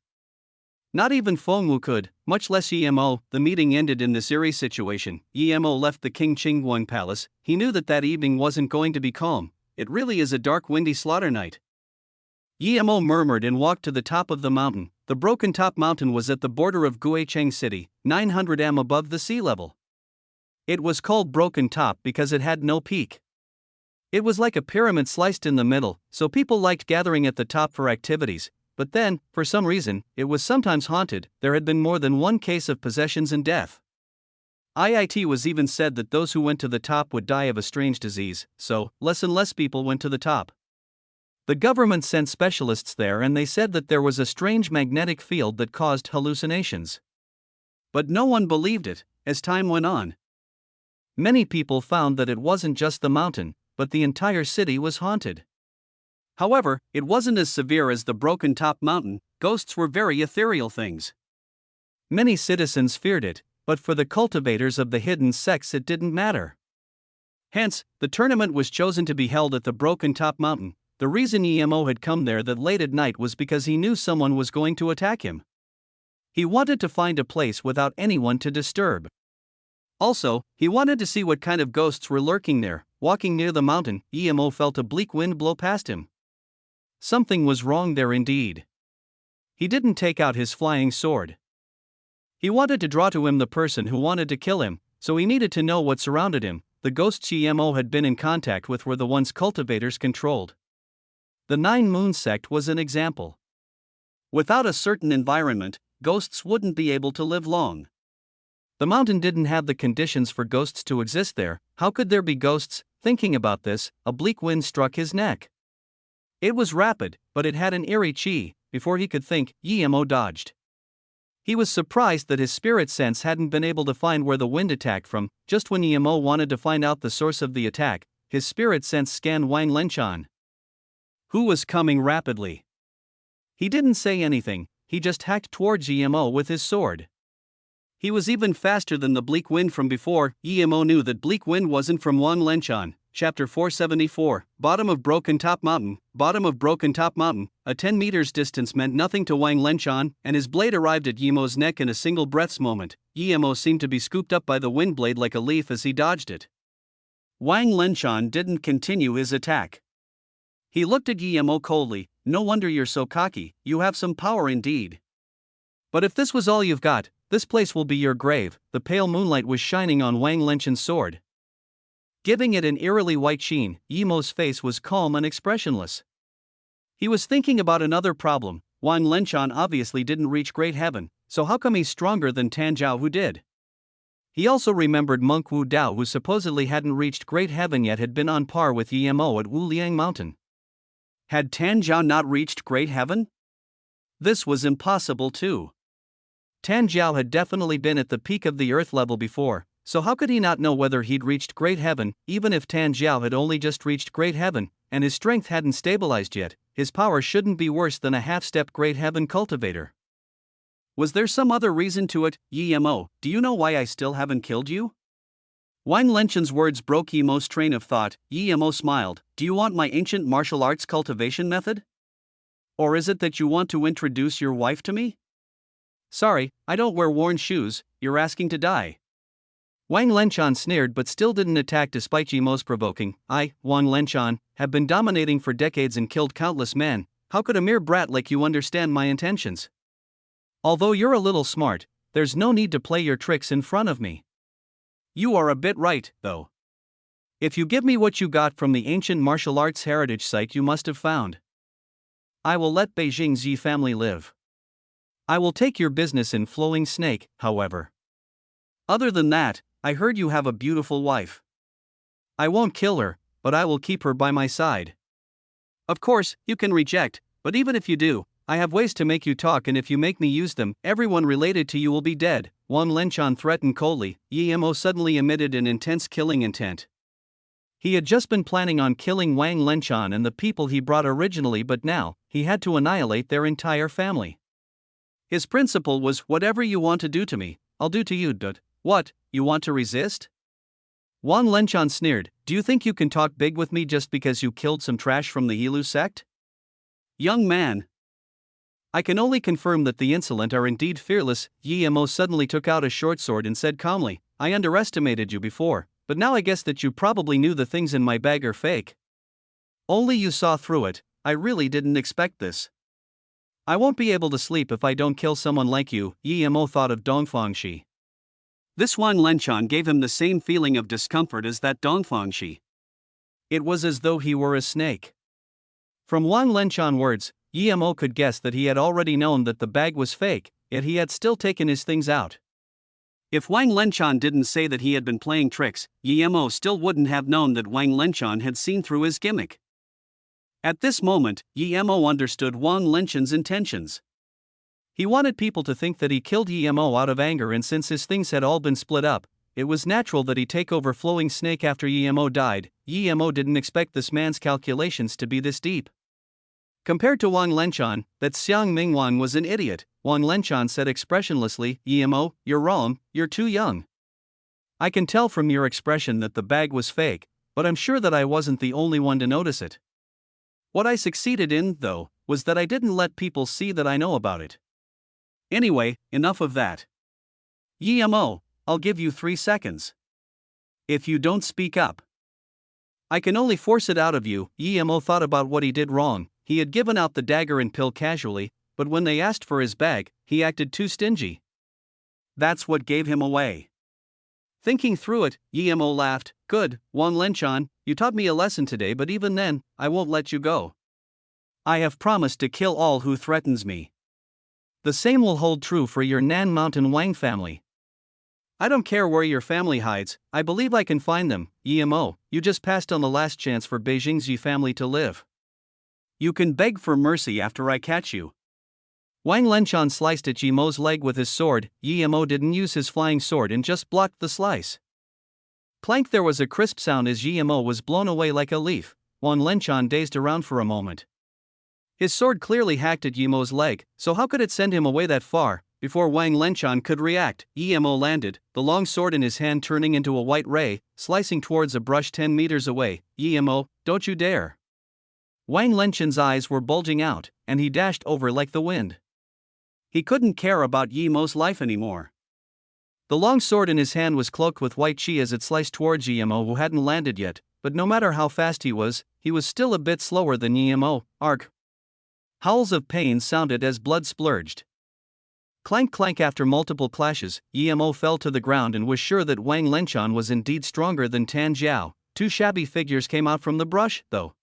[SPEAKER 1] Not even Feng Wu could, much less Yemo. The meeting ended in this eerie situation. Yemo left the King Qingguang palace. He knew that that evening wasn't going to be calm. It really is a dark, windy slaughter night. Yemo murmured and walked to the top of the mountain. The broken top mountain was at the border of Guicheng City, 900 m above the sea level. It was called Broken Top because it had no peak. It was like a pyramid sliced in the middle, so people liked gathering at the top for activities. But then, for some reason, it was sometimes haunted. There had been more than one case of possessions and death. It was even said that those who went to the top would die of a strange disease, so less and less people went to the top. The government sent specialists there and they said that there was a strange magnetic field that caused hallucinations. But no one believed it. As time went on, many people found that it wasn't just the mountain, but the entire city was haunted. However, it wasn't as severe as the Broken Top Mountain. Ghosts were very ethereal things. Many citizens feared it, but for the cultivators of the hidden sects it didn't matter. Hence, the tournament was chosen to be held at the Broken Top Mountain. The reason Yemo had come there that late at night was because he knew someone was going to attack him. He wanted to find a place without anyone to disturb. Also, he wanted to see what kind of ghosts were lurking there. Walking near the mountain, Yemo felt a bleak wind blow past him. Something was wrong there indeed. He didn't take out his flying sword. He wanted to draw to him the person who wanted to kill him, so he needed to know what surrounded him. The ghosts Yemo had been in contact with were the ones cultivators controlled. The Nine Moon sect was an example. Without a certain environment, ghosts wouldn't be able to live long. The mountain didn't have the conditions for ghosts to exist there. How could there be ghosts? Thinking about this, a bleak wind struck his neck. It was rapid, but it had an eerie chi. Before he could think, Yemo dodged. He was surprised that his spirit sense hadn't been able to find where the wind attacked from. Just when Yemo wanted to find out the source of the attack, his spirit sense scanned Wang Lenchan, who was coming rapidly.
[SPEAKER 2] He didn't say anything, he just hacked towards Emo with his sword. He was even faster than the bleak wind from before. Emo knew that bleak wind wasn't from Wang Lenchan. Chapter 474, Bottom of Broken Top Mountain. Bottom of Broken Top Mountain. A 10 meters distance meant nothing to Wang Lenchan, and his blade arrived at Yemo's neck in a single breath's moment. Yemo seemed to be scooped up by the wind blade like a leaf as he dodged it. Wang Lenchan didn't continue his attack. He looked at Yemo coldly. No wonder you're so cocky, you have some power indeed. But if this was all you've got, this place will be your grave. The pale moonlight was shining on Wang Lenchan's sword, giving it an eerily white sheen. Yemo's face was calm and expressionless. He was thinking about another problem. Wang Lenchan obviously didn't reach great heaven, so how come he's stronger than Tan Zhao who did? He also remembered Monk Wu Dao, who supposedly hadn't reached great heaven yet, had been on par with Yemo at Wu Liang Mountain. Had Tan Zhao not reached great heaven? This was impossible too. Tan Zhao had definitely been at the peak of the earth level before, so how could he not know whether he'd reached great heaven? Even if Tan Zhao had only just reached great heaven, and his strength hadn't stabilized yet, his power shouldn't be worse than a half-step great heaven cultivator. Was there some other reason to it? Yemo, do you know why I still haven't killed you? Wang Lenchan's words broke Yemo's train of thought. Yemo smiled. Do you want my ancient martial arts cultivation method? Or is it that you want to introduce your wife to me? Sorry, I don't wear worn shoes, you're asking to die. Wang Lenchan sneered but still didn't attack despite Yemo's provoking. I, Wang Lenchan, have been dominating for decades and killed countless men. How could a mere brat like you understand my intentions? Although you're a little smart, there's no need to play your tricks in front of me. You are a bit right, though. If you give me what you got from the ancient martial arts heritage site you must have found, I will let Beijing's Yi family live. I will take your business in Flowing Snake, however. Other than that, I heard you have a beautiful wife. I won't kill her, but I will keep her by my side. Of course, you can reject, but even if you do, I have ways to make you talk, and if you make me use them, everyone related to you will be dead. Wang Lenchan threatened coldly. Yemo suddenly emitted an intense killing intent. He had just been planning on killing Wang Lenchan and the people he brought originally, but now, he had to annihilate their entire family. His principle was, whatever you want to do to me, I'll do to you. What, you want to resist? Wang Lenchan sneered. Do you think you can talk big with me just because you killed some trash from the Yilu sect? Young man, I can only confirm that the insolent are indeed fearless. Yemo suddenly took out a short sword and said calmly, I underestimated you before, but now I guess that you probably knew the things in my bag are fake. Only you saw through it. I really didn't expect this. I won't be able to sleep if I don't kill someone like you. Yemo thought of Dongfangshi. This Wang Lenchan gave him the same feeling of discomfort as that Dongfangshi. It was as though he were a snake. From Wang Lenchan's words, Yemo could guess that he had already known that the bag was fake, yet he had still taken his things out. If Wang Lenchan didn't say that he had been playing tricks, Yemo still wouldn't have known that Wang Lenchan had seen through his gimmick. At this moment, Yemo understood Wang Lenchan's intentions. He wanted people to think that he killed Yemo out of anger, and since his things had all been split up, it was natural that he take over Flowing Snake after Yemo died. Yemo didn't expect this man's calculations to be this deep. Compared to Wang Lenchan, that Xiang Mingwang was an idiot. Wang Lenchan said expressionlessly, Yemo, you're wrong, you're too young. I can tell from your expression that the bag was fake, but I'm sure that I wasn't the only one to notice it. What I succeeded in, though, was that I didn't let people see that I know about it. Anyway, enough of that. Yemo, I'll give you 3 seconds. If you don't speak up, I can only force it out of you. Yemo thought about what he did wrong. He had given out the dagger and pill casually, but when they asked for his bag, he acted too stingy. That's what gave him away. Thinking through it, Yemo laughed. Good, Wang Lenchan, you taught me a lesson today, but even then, I won't let you go. I have promised to kill all who threatens me. The same will hold true for your Nan Mountain Wang family. I don't care where your family hides, I believe I can find them. Yemo, you just passed on the last chance for Beijing's Yi family to live. You can beg for mercy after I catch you. Wang Lenchan sliced at Yemo's leg with his sword. Yemo didn't use his flying sword and just blocked the slice. Clank! There was a crisp sound as Yemo was blown away like a leaf. Wang Lenchan dazed around for a moment. His sword clearly hacked at Yimo's leg, so how could it send him away that far? Before Wang Lenchan could react, Yimo landed, the long sword in his hand turning into a white ray, slicing towards a brush 10 meters away. Yimo, don't you dare! Wang Lenchan's eyes were bulging out, and he dashed over like the wind. He couldn't care about Yimo's life anymore. The long sword in his hand was cloaked with white chi as it sliced towards Yimo, who hadn't landed yet, but no matter how fast he was still a bit slower than Yimo. Arg! Howls of pain sounded as blood splurged. Clank clank. After multiple clashes, Yimo fell to the ground and was sure that Wang Lenchan was indeed stronger than Tan Jiao. Two shabby figures came out from the brush, though.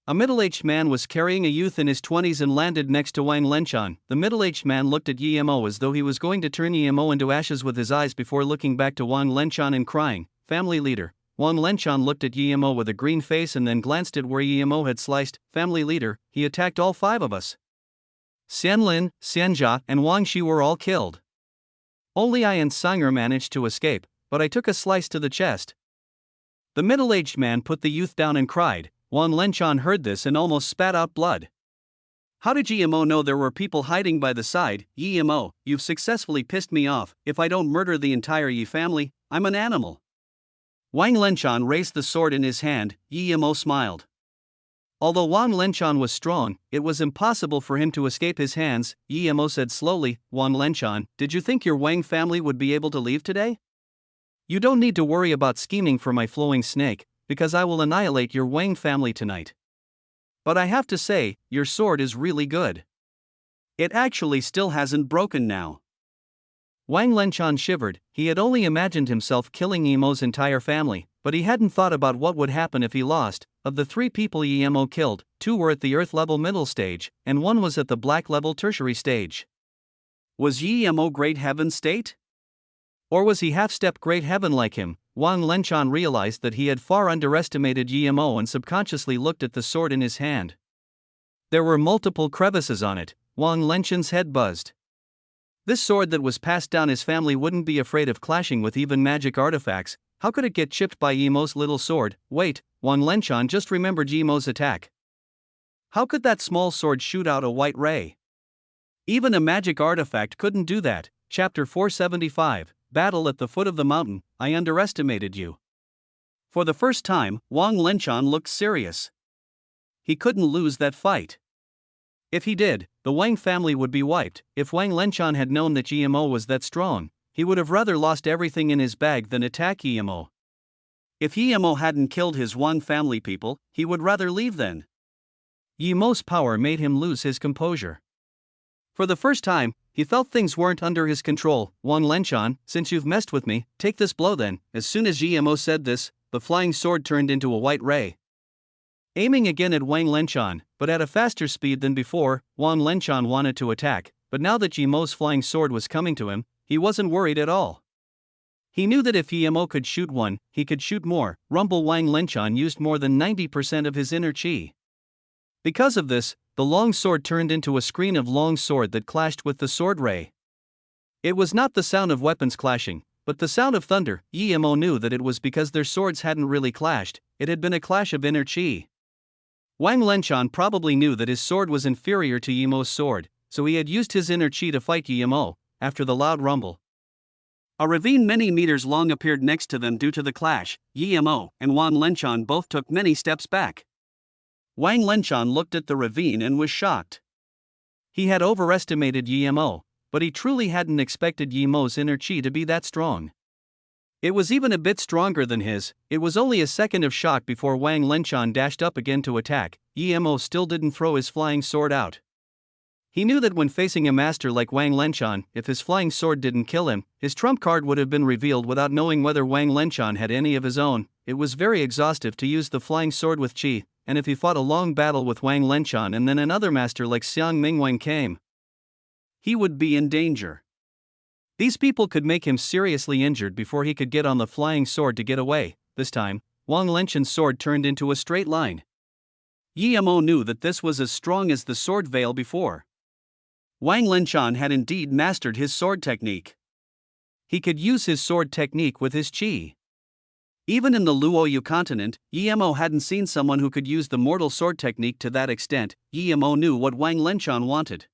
[SPEAKER 2] A middle-aged man was carrying a youth in his 20s and landed next to Wang Lenchan. The middle-aged man looked at Yimo as though he was going to turn Yimo into ashes with his eyes before looking back to Wang Lenchan and crying, "Family leader." Wang Lenchan looked at Yimo with a green face and then glanced at where Yimo had sliced. "Family leader, he attacked all 5 of us. Xianlin, Xianjia, and Wang Shi were all killed. Only I and Sanger managed to escape, but I took a slice to the chest." The middle-aged man put the youth down and cried. Wang Lenchan heard this and almost spat out blood. "How did Yimo know there were people hiding by the side?" "Yimo, you've successfully pissed me off. If I don't murder the entire Yi family, I'm an animal." Wang Lenchan raised the sword in his hand. Yimo smiled. Although Wang Lenchan was strong, it was impossible for him to escape his hands. Yimo said slowly, "Wang Lenchan, did you think your Wang family would be able to leave today? You don't need to worry about scheming for my flowing snake, because I will annihilate your Wang family tonight. But I have to say, your sword is really good. It actually still hasn't broken now." Wang Lenchan shivered. He had only imagined himself killing Yimo's entire family, but he hadn't thought about what would happen if he lost. Of the 3 people Yimo killed, 2 were at the Earth-level middle stage, and 1 was at the Black-level tertiary stage. Was Yimo Great Heaven state? Or was he half-step Great Heaven like him? Wang Lenchan realized that he had far underestimated Yimo and subconsciously looked at the sword in his hand. There were multiple crevices on it. Wang Lenchan's head buzzed. This sword that was passed down his family wouldn't be afraid of clashing with even magic artifacts. How could it get chipped by Yimo's little sword? Wait, Wang Lenchan just remembered Yimo's attack. How could that small sword shoot out a white ray? Even a magic artifact couldn't do that. Chapter 475, Battle at the Foot of the Mountain. I underestimated you. For the first time, Wang Lenchan looked serious. He couldn't lose that fight. If he did, the Wang family would be wiped. If Wang Lenchan had known that Yimo was that strong, he would have rather lost everything in his bag than attack Yimo. If Yimo hadn't killed his Wang family people, he would rather leave then. Yimo's power made him lose his composure. For the first time, he felt things weren't under his control. "Wang Lenchan, since you've messed with me, take this blow then." As soon as Yimo said this, the flying sword turned into a white ray. Aiming again at Wang Lenchan, but at a faster speed than before, Wang Lenchan wanted to attack, but now that Yimo's flying sword was coming to him, he wasn't worried at all. He knew that if Yimo could shoot one, he could shoot more. Rumble Wang Lenchan used more than 90% of his inner chi. Because of this, the long sword turned into a screen of long sword that clashed with the sword ray. It was not the sound of weapons clashing, but the sound of thunder. Yimo knew that it was because their swords hadn't really clashed, it had been a clash of inner chi. Wang Lenchan probably knew that his sword was inferior to Yimo's sword, so he had used his inner chi to fight Yimo. After the loud rumble, a ravine many meters long appeared next to them. Due to the clash, Yimo and Wang Lenchan both took many steps back. Wang Lenchan looked at the ravine and was shocked. He had overestimated Yimo, but he truly hadn't expected Yimo's inner chi to be that strong. It was even a bit stronger than his. It was only a second of shock before Wang Lenchan dashed up again to attack. Yimo still didn't throw his flying sword out. He knew that when facing a master like Wang Lenchan, if his flying sword didn't kill him, his trump card would have been revealed without knowing whether Wang Lenchan had any of his own. It was very exhaustive to use the flying sword with chi, and if he fought a long battle with Wang Lenchan and then another master like Xiang Mingwang came, he would be in danger. These people could make him seriously injured before he could get on the flying sword to get away. This time, Wang Lenchan's sword turned into a straight line. Yimo knew that this was as strong as the sword veil before. Wang Lenchan had indeed mastered his sword technique. He could use his sword technique with his chi. Even in the Luoyu continent, Yemo hadn't seen someone who could use the mortal sword technique to that extent. Yemo knew what Wang Lenchan wanted.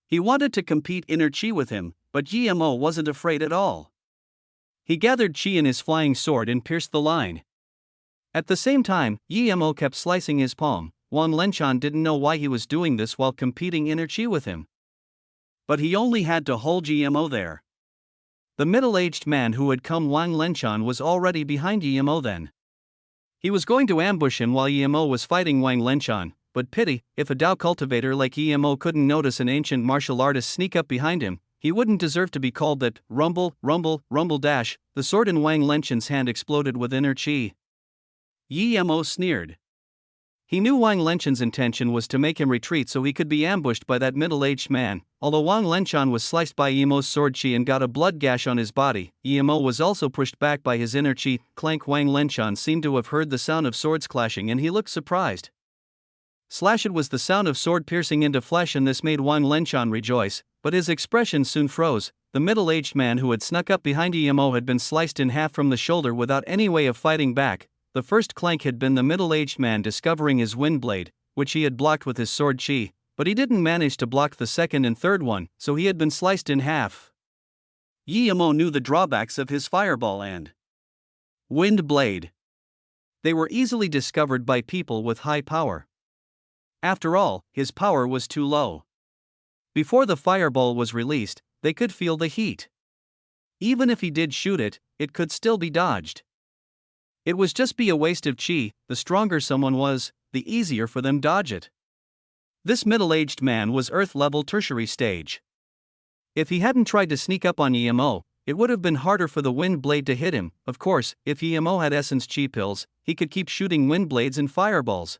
[SPEAKER 2] He wanted to compete inner chi with him, but Yemo wasn't afraid at all. He gathered chi in his flying sword and pierced the line. At the same time, Yemo kept slicing his palm. Wang Lenchan didn't know why he was doing this while competing inner chi with him. But he only had to hold Yemo there. The middle-aged man who had come Wang Lenchan was already behind Yemo then. He was going to ambush him while Yemo was fighting Wang Lenchan, but pity, if a Dao cultivator like Yemo couldn't notice an ancient martial artist sneak up behind him, he wouldn't deserve to be called that. Rumble, rumble, rumble dash. The sword in Wang Lenchan's hand exploded with inner chi. Yemo sneered. He knew Wang Lenchan's intention was to make him retreat so he could be ambushed by that middle-aged man. Although Wang Lenchan was sliced by Yemo's sword chi and got a blood gash on his body, Yemo was also pushed back by his inner chi. Clank. Wang Lenchan seemed to have heard the sound of swords clashing and he looked surprised. Slash! It was the sound of sword piercing into flesh, and this made Wang Lenchan rejoice, but his expression soon froze. The middle-aged man who had snuck up behind Yemo had been sliced in half from the shoulder without any way of fighting back. The first clank had been the middle-aged man discovering his wind blade, which he had blocked with his sword chi, but he didn't manage to block the second and third one, so he had been sliced in half. Yemo knew the drawbacks of his fireball and wind blade. They were easily discovered by people with high power. After all, his power was too low. Before the fireball was released, they could feel the heat. Even if he did shoot it, it could still be dodged. It was just be a waste of chi. The stronger someone was, the easier for them dodge it. This middle-aged man was Earth-level tertiary stage. If he hadn't tried to sneak up on Yemo, it would have been harder for the wind blade to hit him. Of course, if Yemo had essence chi pills, he could keep shooting wind blades and fireballs.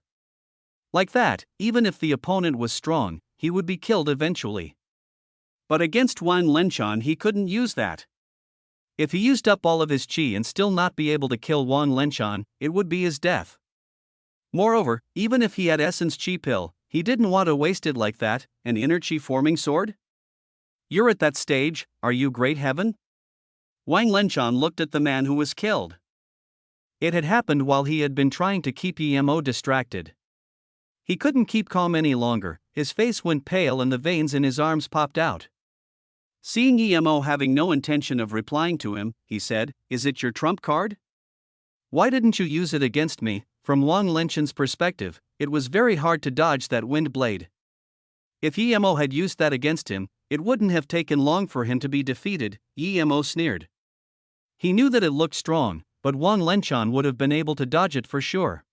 [SPEAKER 2] Like that, even if the opponent was strong, he would be killed eventually. But against Wang Lenchan he couldn't use that. If he used up all of his chi and still not be able to kill Wang Lenchan, it would be his death. Moreover, even if he had essence chi pill, he didn't want to waste it like that. An inner chi forming sword? You're at that stage, are you, great heaven? Wang Lenchan looked at the man who was killed. It had happened while he had been trying to keep Yemo distracted. He couldn't keep calm any longer, his face went pale and the veins in his arms popped out. Seeing Yemo having no intention of replying to him, he said, "Is it your trump card? Why didn't you use it against me?" From Wang Lenchan's perspective, it was very hard to dodge that wind blade. If Yemo had used that against him, it wouldn't have taken long for him to be defeated. Yemo sneered. He knew that it looked strong, but Wang Lenchan would have been able to dodge it for sure.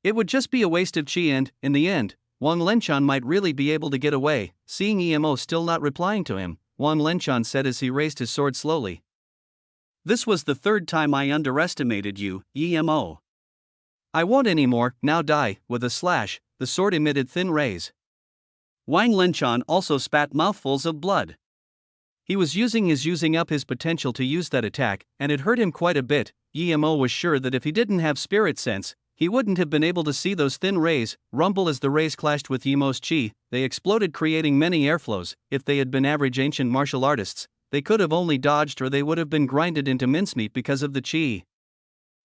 [SPEAKER 2] It would just be a waste of chi and, in the end, Wang Lenchan might really be able to get away. Seeing Yemo still not replying to him, Wang Lenchan said as he raised his sword slowly. "This was the third time I underestimated you, Yemo. I won't anymore, now die." With a slash, the sword emitted thin rays. Wang Lenchan also spat mouthfuls of blood. He was using up his potential to use that attack, and it hurt him quite a bit. Yemo was sure that if he didn't have spirit sense, he wouldn't have been able to see those thin rays. Rumble! As the rays clashed with Yemo's chi, they exploded, creating many airflows. If they had been average ancient martial artists, they could have only dodged, or they would have been grinded into mincemeat because of the chi.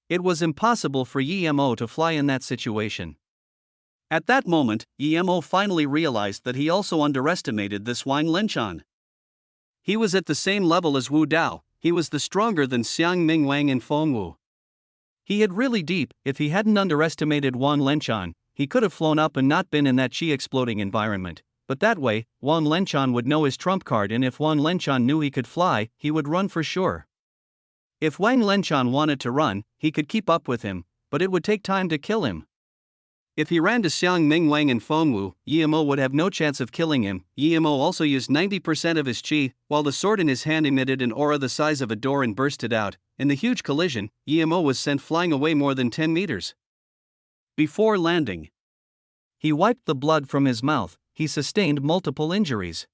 [SPEAKER 2] It was impossible for Yemo to fly in that situation. At that moment, Yemo finally realized that he also underestimated this Wang Lenchan. He was at the same level as Wu Dao. He was the stronger than Xiang Ming Wang and Feng Wu. He hid really deep. If he hadn't underestimated Wang Lenchan, he could have flown up and not been in that chi-exploding environment. But that way, Wang Lenchan would know his trump card, and if Wang Lenchan knew he could fly, he would run for sure. If Wang Lenchan wanted to run, he could keep up with him, but it would take time to kill him. If he ran to Xiang Ming Wang and Feng Wu, Yemo would have no chance of killing him. Yemo also used 90% of his chi, while the sword in his hand emitted an aura the size of a door and bursted out. In the huge collision, Yemo was sent flying away more than 10 meters. Before landing, he wiped the blood from his mouth. He sustained multiple injuries.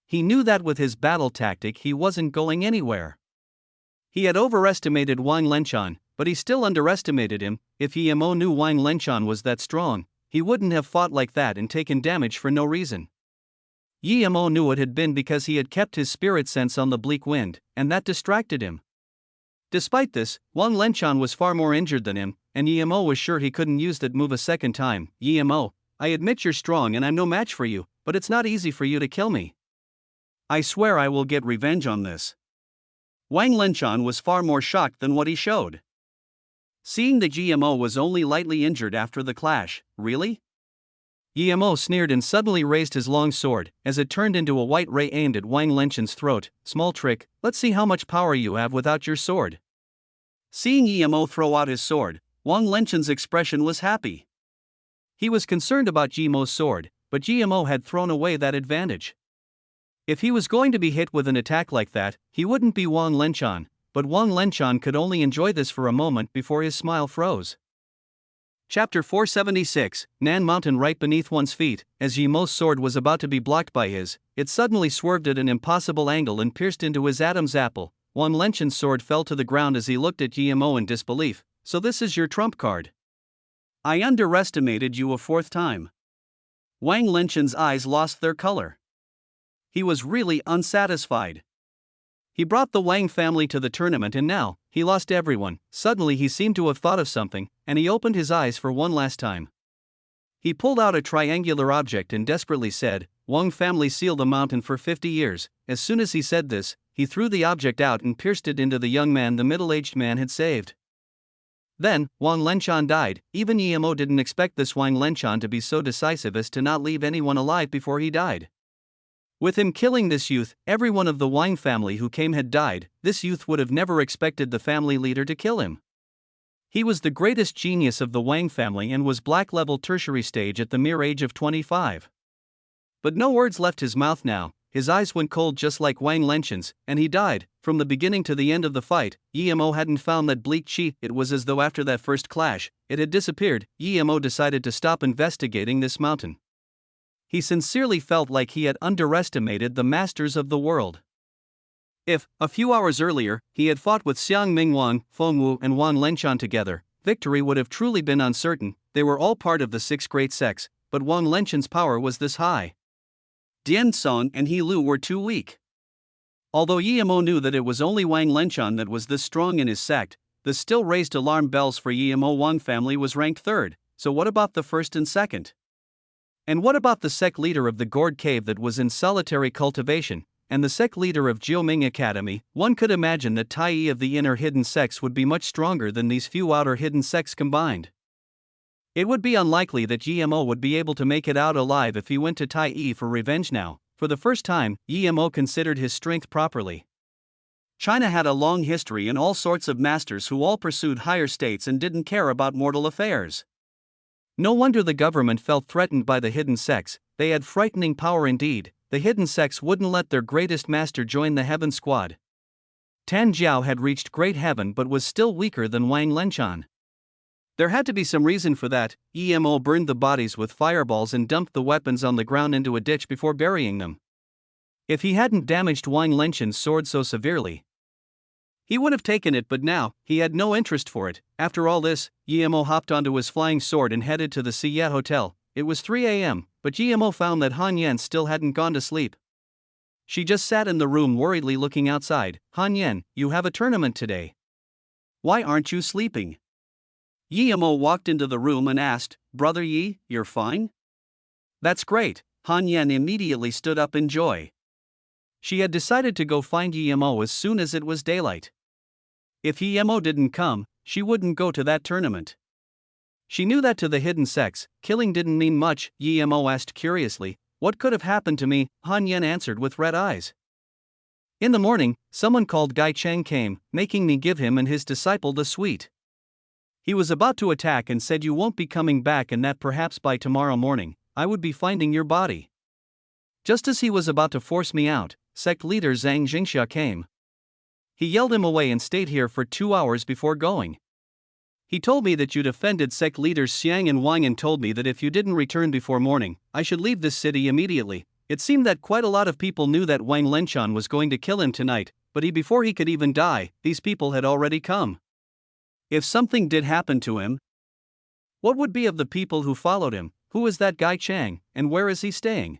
[SPEAKER 2] He knew that with his battle tactic he wasn't going anywhere. He had overestimated Wang Lenchan, but he still underestimated him. If Yemo knew Wang Lenchan was that strong, he wouldn't have fought like that and taken damage for no reason. Yemo knew it had been because he had kept his spirit sense on the bleak wind, and that distracted him. Despite this, Wang Lenchan was far more injured than him, and Yemo was sure he couldn't use that move a second time. Yemo, I admit you're strong and I'm no match for you, but it's not easy for you to kill me. I swear I will get revenge on this. Wang Lenchan was far more shocked than what he showed. Seeing that GMO was only lightly injured after the clash, really?
[SPEAKER 1] Yemo sneered and suddenly raised his long sword, as it turned into a white ray aimed at Wang Lenchan's throat. Small trick, let's see how much power you have without your sword.
[SPEAKER 2] Seeing Yemo throw out his sword, Wang Lenchan's expression was happy. He was concerned about Yemo's sword, but Yemo had thrown away that advantage. If he was going to be hit with an attack like that, he wouldn't be Wang Lenchan, but Wang Lenchan could only enjoy this for a moment before his smile froze.
[SPEAKER 1] Chapter 476, Nan Mountain right beneath one's feet. As Yemo's sword was about to be blocked by his, it suddenly swerved at an impossible angle and pierced into his Adam's apple. Wang Lenchan's sword fell to the ground as he looked at Yemo in disbelief. So this is your trump card?
[SPEAKER 2] I underestimated you a fourth time. Wang Lenchan's eyes lost their color. He was really unsatisfied. He brought the Wang family to the tournament and now, he lost everyone. Suddenly he seemed to have thought of something, and he opened his eyes for one last time. He pulled out a triangular object and desperately said, Wang family sealed a mountain for 50 years. As soon as he said this, he threw the object out and pierced it into the young man the middle-aged man had saved. Then, Wang Lenchan died. Even Yemo didn't expect this Wang Lenchan to be so decisive as to not leave anyone alive before he died. With him killing this youth, everyone of the Wang family who came had died. This youth would have never expected the family leader to kill him. He was the greatest genius of the Wang family and was black-level tertiary stage at the mere age of 25. But no words left his mouth now, his eyes went cold just like Wang Lenchan's, and he died. From the beginning to the end of the fight, Yemo hadn't found that bleak chi. It was as though after that first clash, it had disappeared. Yemo decided to stop investigating this mountain. He sincerely felt like he had underestimated the masters of the world. If, a few hours earlier, he had fought with Xiang Mingwang, Fengwu and Wang Lenchan together, victory would have truly been uncertain. They were all part of the six great sects, but Wang Lenchan's power was this high. Dian Song and He Lu were too weak. Although Yemo knew that it was only Wang Lenchan that was this strong in his sect, this still raised alarm bells for Yemo. Wang family was ranked third, so what about the first and second? And what about the sect leader of the gourd cave that was in solitary cultivation, and the sect leader of Jiuming Academy? One could imagine that Tai of the inner hidden sects would be much stronger than these few outer hidden sects combined. It would be unlikely that Yemo would be able to make it out alive if he went to Tai for revenge now. For the first time, Yemo considered his strength properly. China had a long history and all sorts of masters who all pursued higher states and didn't care about mortal affairs. No wonder the government felt threatened by the hidden sects. They had frightening power indeed. The hidden sects wouldn't let their greatest master join the heaven squad. Tan Jiao had reached great heaven but was still weaker than Wang Lenchan. There had to be some reason for that. Yemo burned the bodies with fireballs and dumped the weapons on the ground into a ditch before burying them. If he hadn't damaged Wang Lenchan's sword so severely, he would have taken it, but now, he had no interest for it. After all this, Yemo hopped onto his flying sword and headed to the Siye Hotel. It was 3 a.m., but Yemo found that Han Yan still hadn't gone to sleep. She just sat in the room worriedly looking outside. Han Yan, you have a tournament today. Why aren't you sleeping? Yemo walked into the room and asked, Brother Yi, you're fine? That's great. Han Yan immediately stood up in joy. She had decided to go find Yemo as soon as it was daylight. If Yemo didn't come, she wouldn't go to that tournament. She knew that to the hidden sects, killing didn't mean much. Yemo asked curiously, what could have happened to me? Han Yan answered with red eyes. In the morning, someone called Gai Cheng came, making me give him and his disciple the sweet. He was about to attack and said you won't be coming back and that perhaps by tomorrow morning, I would be finding your body. Just as he was about to force me out, sect leader Zhang Jingxia came. He yelled him away and stayed here for 2 hours before going. He told me that you'd offended sect leaders Xiang and Wang and told me that if you didn't return before morning, I should leave this city immediately. It seemed that quite a lot of people knew that Wang Lenchan was going to kill him tonight, but before he could even die, these people had already come. If something did happen to him, what would be of the people who followed him? Who is that Gai Chang, and where is he staying?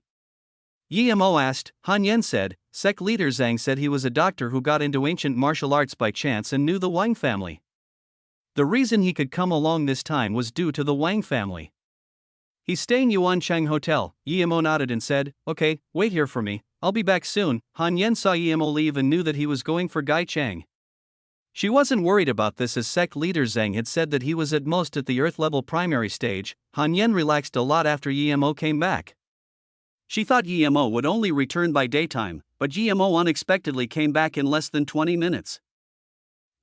[SPEAKER 2] Yemo asked. Han Yen said. Sect leader Zhang said he was a doctor who got into ancient martial arts by chance and knew the Wang family. The reason he could come along this time was due to the Wang family. He's staying Yuanchang Hotel. Yemo nodded and said, okay, wait here for me, I'll be back soon. Han Yen saw Yemo leave and knew that he was going for Gai Chang. She wasn't worried about this as sect leader Zhang had said that he was at most at the Earth level primary stage. Han Yen relaxed a lot after Yemo came back. She thought Yemo would only return by daytime, but Yemo unexpectedly came back in less than 20 minutes.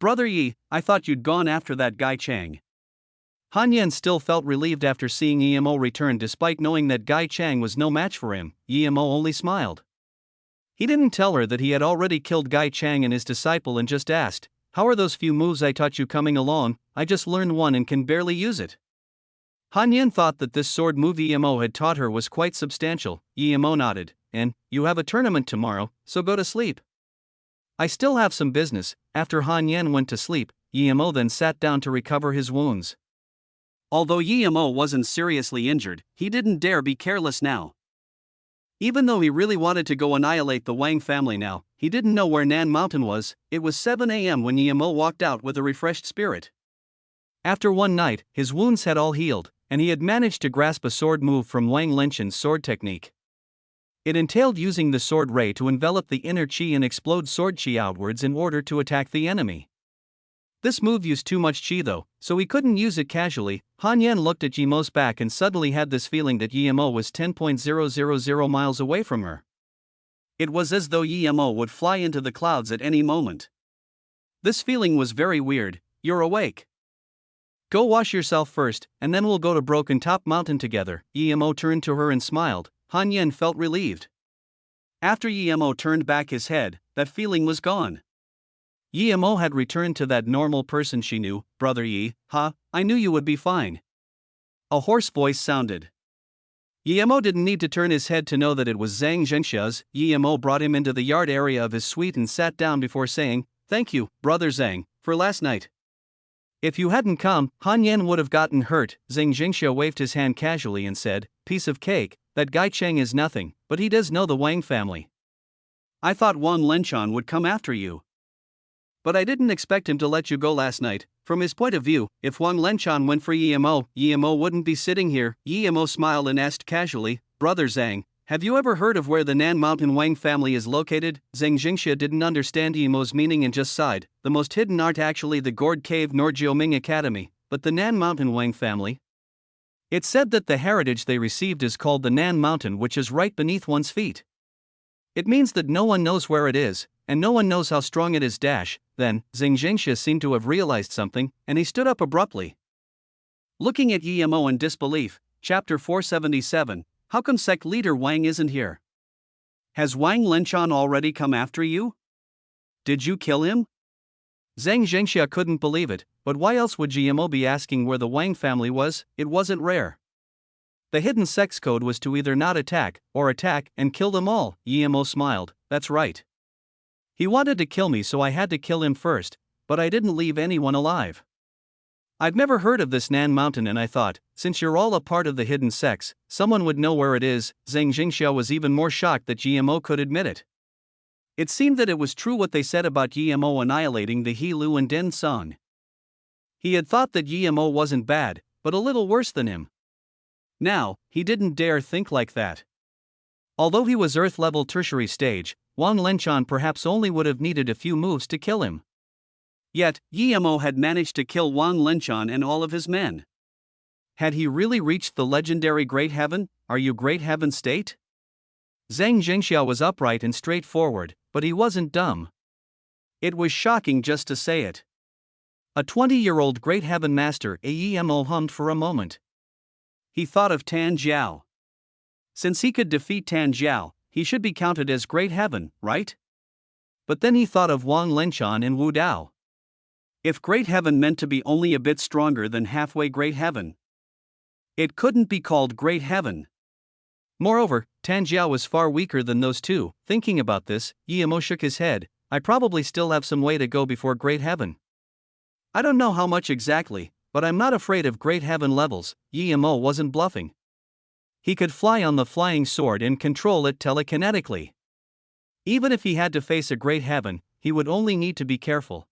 [SPEAKER 2] Brother Yi, I thought you'd gone after that Gai Chang. Han Yen still felt relieved after seeing Yemo return despite knowing that Gai Chang was no match for him. Yemo only smiled. He didn't tell her that he had already killed Gai Chang and his disciple and just asked, how are those few moves I taught you coming along? I just learned one and can barely use it. Han Yen thought that this sword move Yemo had taught her was quite substantial. Yemo nodded. And, you have a tournament tomorrow, so go to sleep. I still have some business. After Han Yen went to sleep, Yemo then sat down to recover his wounds. Although Yemo wasn't seriously injured, he didn't dare be careless now. Even though he really wanted to go annihilate the Wang family now, he didn't know where Nan Mountain was. It was 7 a.m. when Yemo walked out with a refreshed spirit. After one night, his wounds had all healed, and he had managed to grasp a sword move from Wang Lenchen's sword technique. It entailed using the sword ray to envelop the inner chi and explode sword chi outwards in order to attack the enemy. This move used too much chi though, so he couldn't use it casually. Han Yen looked at Yemo's back and suddenly had this feeling that Yemo was 10,000 miles away from her. It was as though Yemo would fly into the clouds at any moment. This feeling was very weird. You're awake. Go wash yourself first, and then we'll go to Broken Top Mountain together. Yemo turned to her and smiled. Han Yen felt relieved. After Yemo turned back his head, that feeling was gone. Yemo had returned to that normal person she knew. Brother Yi, I knew you would be fine. A hoarse voice sounded. Yemo didn't need to turn his head to know that it was Zhang Zhengxia's. Yemo brought him into the yard area of his suite and sat down before saying, thank you, Brother Zhang, for last night. If you hadn't come, Han Yen would have gotten hurt. Zhang Zhengxia waved his hand casually and said, piece of cake, that Gai Cheng is nothing, but he does know the Wang family. I thought Wang Lenchan would come after you. But I didn't expect him to let you go last night. From his point of view, if Wang Lenchan went for Yemo wouldn't be sitting here. Yemo smiled and asked casually, Brother Zhang, have you ever heard of where the Nan Mountain Wang family is located? Zhang Jingxia didn't understand Yemo's meaning and just sighed. The most hidden art actually the Gourd Cave nor Jioming Academy, but the Nan Mountain Wang family? It's said that the heritage they received is called the Nan Mountain, which is right beneath one's feet. It means that no one knows where it is, and no one knows how strong it is. Then, Zhang Jingxia seemed to have realized something, and he stood up abruptly. Looking at Yemo in disbelief, Chapter 477, how come sect leader Wang isn't here? Has Wang Lenchan already come after you? Did you kill him? Zhang Zhengxia couldn't believe it, but why else would Yemo be asking where the Wang family was? It wasn't rare. The hidden sex code was to either not attack, or attack and kill them all. Yemo smiled, that's right. He wanted to kill me, so I had to kill him first, but I didn't leave anyone alive. I've never heard of this Nan Mountain, and I thought, since you're all a part of the hidden sex, someone would know where it is. Zhang Jingxia was even more shocked that Yemo could admit it. It seemed that it was true what they said about Yemo annihilating the He Lu and Den Song. He had thought that Yemo wasn't bad, but a little worse than him. Now, he didn't dare think like that. Although he was Earth-level tertiary stage, Wang Lenchan perhaps only would have needed a few moves to kill him. Yet, Yemo had managed to kill Wang Lenchan and all of his men. Had he really reached the legendary Great Heaven? Are you Great Heaven State? Zhang Jingxia was upright and straightforward, but he wasn't dumb. It was shocking just to say it. A 20-year-old Great Heaven Master. Yemo hummed for a moment. He thought of Tan Jiao. Since he could defeat Tan Jiao, he should be counted as Great Heaven, right? But then he thought of Wang Lenchan and Wu Dao. If Great Heaven meant to be only a bit stronger than halfway Great Heaven, it couldn't be called Great Heaven. Moreover, Tan Jiao was far weaker than those two. Thinking about this, Yemo shook his head. I probably still have some way to go before Great Heaven. I don't know how much exactly, but I'm not afraid of Great Heaven levels. Yemo wasn't bluffing.
[SPEAKER 1] He could fly on the flying sword and control it telekinetically. Even if he had to face a great heaven, he would only need to be careful.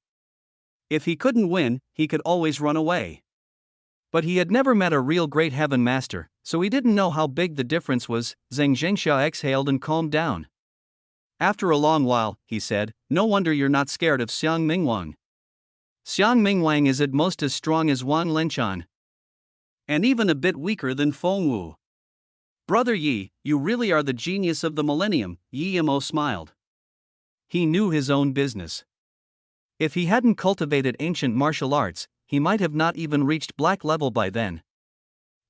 [SPEAKER 1] If he couldn't win, he could always run away. But he had never met a real great heaven master, so he didn't know how big the difference was. Zhang Jingxia exhaled and calmed down. After a long while, he said, "No wonder you're not scared of Xiang Mingwang. Xiang Mingwang is at most as strong as Wang Lenchan, and even a bit weaker than Feng Wu." "Brother Yi, you really are the genius of the millennium," Yi Mo smiled. He knew his own business. If he hadn't cultivated ancient martial arts, he might have not even reached black level by then.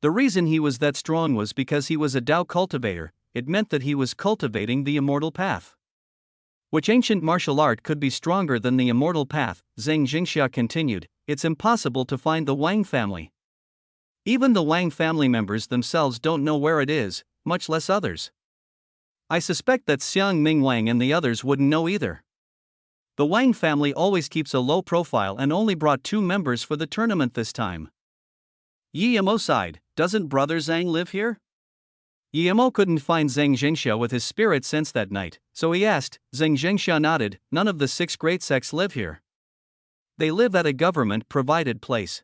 [SPEAKER 1] The reason he was that strong was because he was a Dao cultivator. It meant that he was cultivating the immortal path. Which ancient martial art could be stronger than the immortal path? Zhang Jingxia continued. It's impossible to find the Wang family. Even the Wang family members themselves don't know where it is, much less others. I suspect that Xiang Mingwang and the others wouldn't know either. The Wang family always keeps a low profile and only brought 2 members for the tournament this time. Yi Mo sighed. Doesn't Brother Zhang live here? Yi Mo couldn't find Zhang Jingxia with his spirit sense that night, so he asked. Zhang Jingxia nodded. None of the 6 great sects live here. They live at a government-provided place.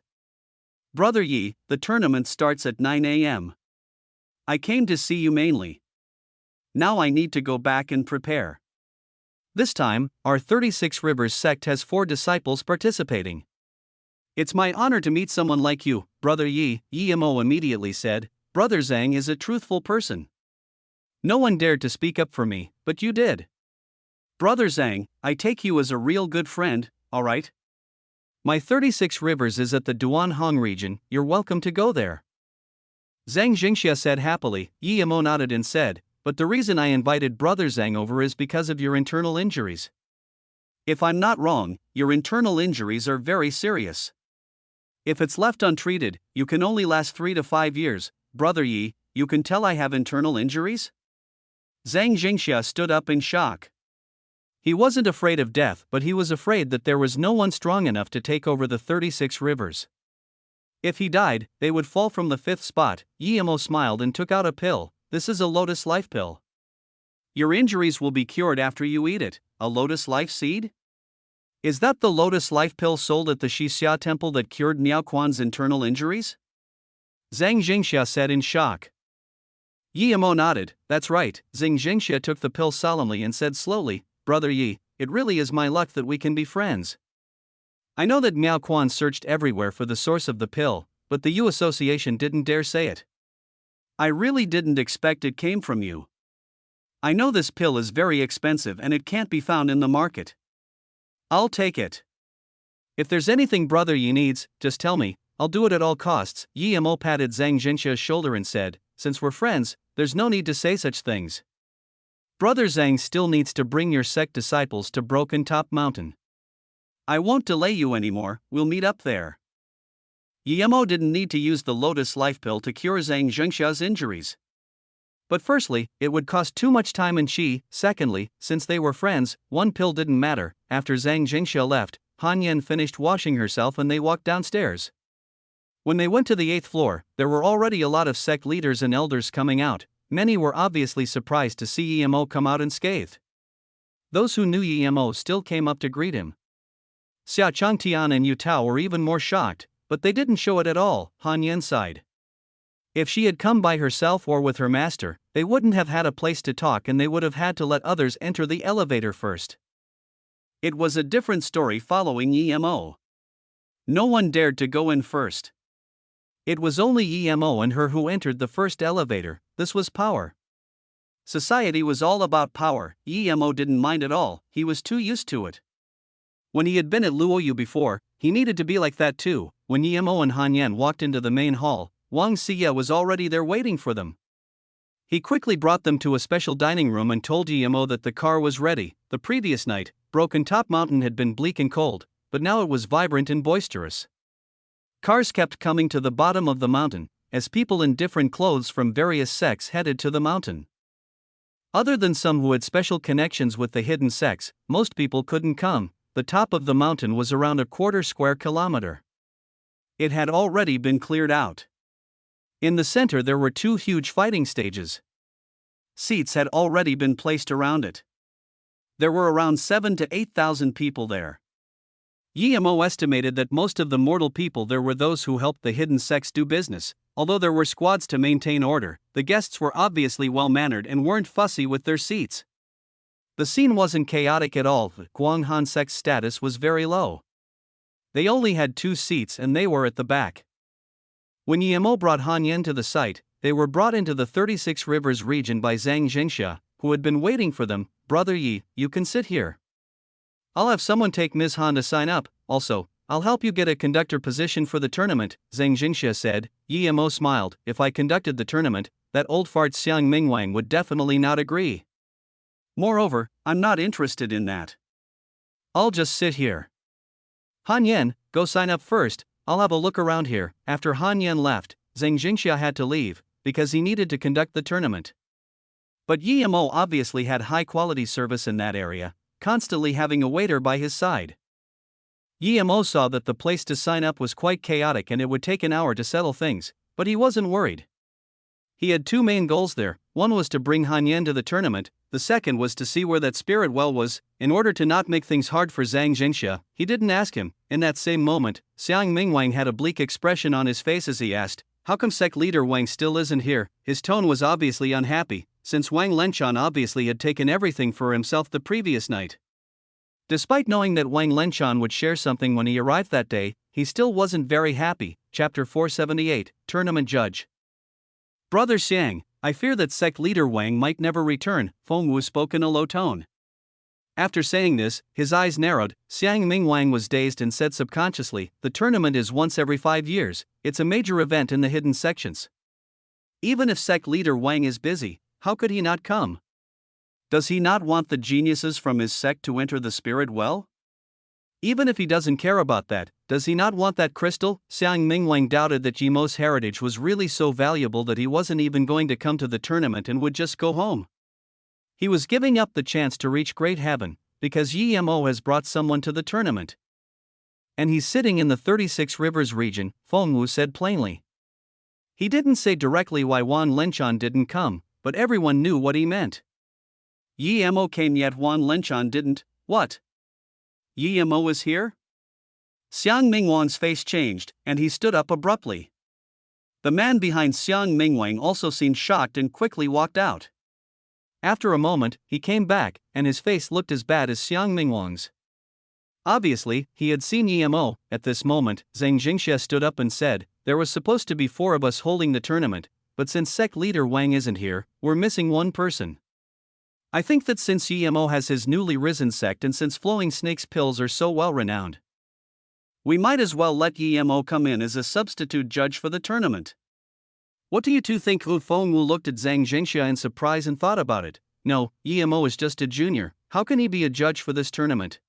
[SPEAKER 1] Brother Yi, the tournament starts at 9 a.m. I came to see you mainly. Now I need to go back and prepare. This time, our 36 Rivers sect has 4 disciples participating. It's my honor to meet someone like you, Brother Yi, Yi Mo immediately said. Brother Zhang is a truthful person. No one dared to speak up for me, but you did. Brother Zhang, I take you as a real good friend, alright? My 36 Rivers is at the Duanhong region, you're welcome to go there. Zhang Jingxia said happily. Yi Mo nodded and said, but the reason I invited Brother Zhang over is because of your internal injuries. If I'm not wrong, your internal injuries are very serious. If it's left untreated, you can only last 3 to 5 years. Brother Yi, you can tell I have internal injuries? Zhang Jingxia stood up in shock. He wasn't afraid of death, but he was afraid that there was no one strong enough to take over the 36 Rivers. If he died, they would fall from the 5th spot. Yi Mo smiled and took out a pill. This is a Lotus Life pill. Your injuries will be cured after you eat it. A Lotus Life seed? Is that the Lotus Life pill sold at the Shixia temple that cured Miao Quan's internal injuries? Zhang Jingxia said in shock. Yi Mo nodded. That's right. Zhang Jingxia took the pill solemnly and said slowly, Brother Yi, it really is my luck that we can be friends. I know that Miao Quan searched everywhere for the source of the pill, but the Yu Association didn't dare say it. I really didn't expect it came from you. I know this pill is very expensive and it can't be found in the market. I'll take it. If there's anything Brother Yi needs, just tell me, I'll do it at all costs. Yi Mo patted Zhang Jingxia's shoulder and said, since we're friends, there's no need to say such things. Brother Zhang still needs to bring your sect disciples to Broken Top Mountain. I won't delay you anymore, we'll meet up there. Yi Mo didn't need to use the Lotus Life pill to cure Zhang Jingxia's injuries. But firstly, it would cost too much time and chi. Secondly, since they were friends, one pill didn't matter. After Zhang Jingxia left, Han Yan finished washing herself and they walked downstairs. When they went to the 8th floor, there were already a lot of sect leaders and elders coming out. Many were obviously surprised to see Yi Mo come out unscathed. Those who knew Yi Mo still came up to greet him. Xia Changtian and Yu Tao were even more shocked, but they didn't show it at all. Han Yan sighed. If she had come by herself or with her master, they wouldn't have had a place to talk and they would have had to let others enter the elevator first. It was a different story following Yi Mo. No one dared to go in first. It was only Yi Mo and her who entered the first elevator. This was power. Society was all about power. Yi Mo didn't mind at all, he was too used to it. When he had been at Luoyu before, he needed to be like that too. When Yi Mo and Han Yan walked into the main hall, Wang Xia was already there waiting for them. He quickly brought them to a special dining room and told Yi Mo that the car was ready. The previous night, Broken Top Mountain had been bleak and cold, but now it was vibrant and boisterous. Cars kept coming to the bottom of the mountain, as people in different clothes from various sects headed to the mountain. Other than some who had special connections with the hidden sects, most people couldn't come. The top of the mountain was around a 1/4 square kilometer. It had already been cleared out.
[SPEAKER 2] In the center there were two huge fighting stages. Seats had already been placed around it. There were around 7,000 to 8,000 people there. Yemo estimated that most of the mortal people there were those who helped the hidden sects do business. Although there were squads to maintain order, the guests were obviously well-mannered and weren't fussy with their seats. The scene wasn't chaotic at all. The Guanghan sect's status was very low. They only had 2 seats and they were at the back. When Yemo brought Han Yen to the site, they were brought into the 36 Rivers region by Zhang Jingxia, who had been waiting for them. Brother Yi, you can sit here. I'll have someone take Ms. Han to sign up. Also, I'll help you get a conductor position for the tournament, Zhang Jingxia said. Yemo smiled. If I conducted the tournament, that old fart Xiang Mingwang would definitely not agree. Moreover, I'm not interested in that. I'll just sit here. Han Yen, go sign up first, I'll have a look around here. After Han Yen left, Zhang Jingxia had to leave, because he needed to conduct the tournament. But Yemo obviously had high-quality service in that area, constantly having a waiter by his side. Yemo saw that the place to sign up was quite chaotic and it would take an hour to settle things, but he wasn't worried. He had 2 main goals there. One was to bring Han Yen to the tournament, the second was to see where that spirit well was. In order to not make things hard for Zhang Jingxia, he didn't ask him. In that same moment, Xiang Mingwang had a bleak expression on his face as he asked, "How come sect leader Wang still isn't here?" His tone was obviously unhappy, since Wang Lenchan obviously had taken everything for himself the previous night. Despite knowing that Wang Lenchan would share something when he arrived that day, he still wasn't very happy. Chapter 478, Tournament Judge. Brother Xiang, I fear that sect leader Wang might never return, Feng Wu spoke in a low tone. After saying this, his eyes narrowed. Xiang Mingwang was dazed and said subconsciously, the tournament is once every 5 years, it's a major event in the hidden sections. Even if sect leader Wang is busy, how could he not come? Does he not want the geniuses from his sect to enter the spirit well? Even if he doesn't care about that, does he not want that crystal? Xiang Mingwang doubted that Yemo's heritage was really so valuable that he wasn't even going to come to the tournament and would just go home. He was giving up the chance to reach great heaven, because Yemo has brought someone to the tournament. And he's sitting in the 36 Rivers region, Feng Wu said plainly. He didn't say directly why Wan Lenchan didn't come, but everyone knew what he meant. Yemo came yet Wan Lenchan didn't. What? Yemo is here? Xiang Mingwang's face changed, and he stood up abruptly. The man behind Xiang Mingwang also seemed shocked and quickly walked out. After a moment, he came back, and his face looked as bad as Xiang Mingwang's. Obviously, he had seen Yemo. At this moment, Zhang Jingxia stood up and said, there was supposed to be 4 of us holding the tournament, but since sect leader Wang isn't here, we're missing 1 person. I think that since Yemo has his newly risen sect and since flowing snake's pills are so well renowned, we might as well let Yemo come in as a substitute judge for the tournament. What do you two think? Feng Wu looked at Zhang Jingxia in surprise and thought about it. No, Yemo is just a junior, how can he be a judge for this tournament?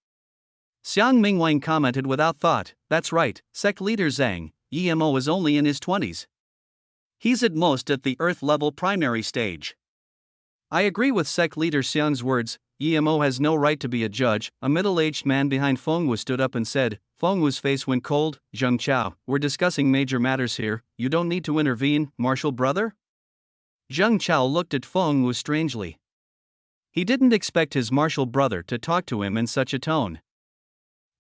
[SPEAKER 2] Xiang Mingwang commented without thought, that's right, sect leader Zhang, Yemo is only in his 20s. He's at most at the Earth-level primary stage. I agree with sect leader Xiang's words, Yemo has no right to be a judge. A middle-aged man behind Feng Wu stood up and said, Feng Wu's face went cold. Zheng Chao, we're discussing major matters here, you don't need to intervene, martial brother? Zheng Chao looked at Feng Wu strangely. He didn't expect his martial brother to talk to him in such a tone.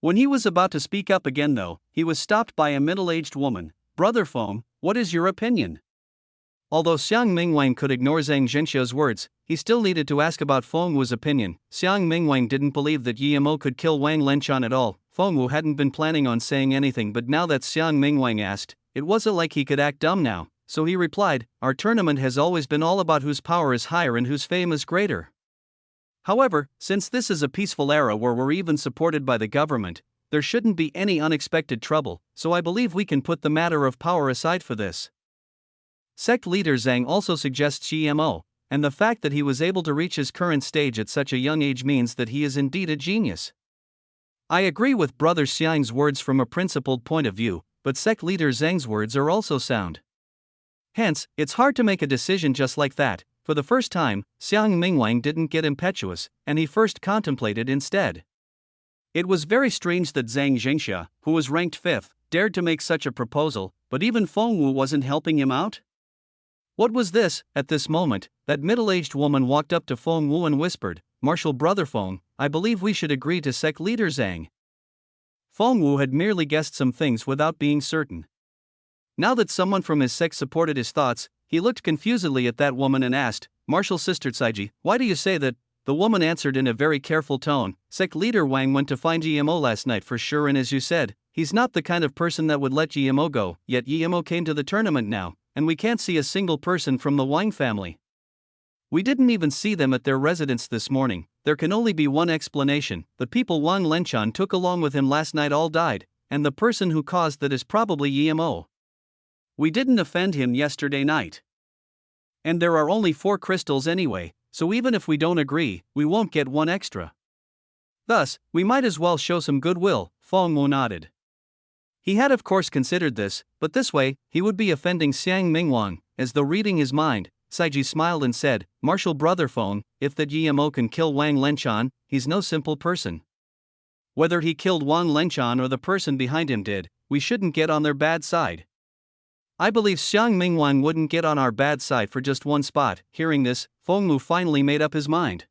[SPEAKER 2] When he was about to speak up again though, he was stopped by a middle-aged woman. Brother Feng, what is your opinion? Although Xiang Mingwang could ignore Zhang Jingxia's words, he still needed to ask about Feng Wu's opinion. Xiang Mingwang didn't believe that Yemo could kill Wang Lenchan at all. Feng Wu hadn't been planning on saying anything, but now that Xiang Mingwang asked, it wasn't like he could act dumb now, so he replied, our tournament has always been all about whose power is higher and whose fame is greater. However, since this is a peaceful era where we're even supported by the government, there shouldn't be any unexpected trouble, so I believe we can put the matter of power aside for this. Sect leader Zhang also suggests Yemo, and the fact that he was able to reach his current stage at such a young age means that he is indeed a genius. I agree with Brother Xiang's words from a principled point of view, but sect leader Zhang's words are also sound. Hence, it's hard to make a decision just like that. For the first time, Xiang Mingwang didn't get impetuous, and he first contemplated instead. It was very strange that Zhang Jingxia, who was ranked 5th, dared to make such a proposal, but even Feng Wu wasn't helping him out?
[SPEAKER 1] What was this? At this moment, that middle-aged woman walked up to Feng Wu and whispered, "Martial brother Feng, I believe we should agree to sect leader Zhang." Feng Wu had merely guessed some things without being certain. Now that someone from his sect supported his thoughts, he looked confusedly at that woman and asked, "Martial sister Caiji, why do you say that?" The woman answered in a very careful tone, "Sect leader Wang went to find GMO last night for sure, and as you said, he's not the kind of person that would let GMO go, yet GMO came to the tournament now, and we can't see a single person from the Wang family. We didn't even see them at their residence this morning. There can only be one explanation: the people Wang Lenchan took along with him last night all died, and the person who caused that is probably GMO. We didn't offend him yesterday night. And there are only 4 crystals anyway, so even if we don't agree, we won't get 1 extra. Thus, we might as well show some goodwill." Feng Wu nodded. He had of course considered this, but this way, he would be offending Xiang Mingwang. As though reading his mind, Caiji smiled and said, "Martial brother Feng, if that GMO can kill Wang Lenchan, he's no simple person. Whether he killed Wang Lenchan or the person behind him did, we shouldn't get on their bad side. I believe Xiang Mingwang wouldn't get on our bad side for just 1 spot." Hearing this, Feng Wu finally made up his mind.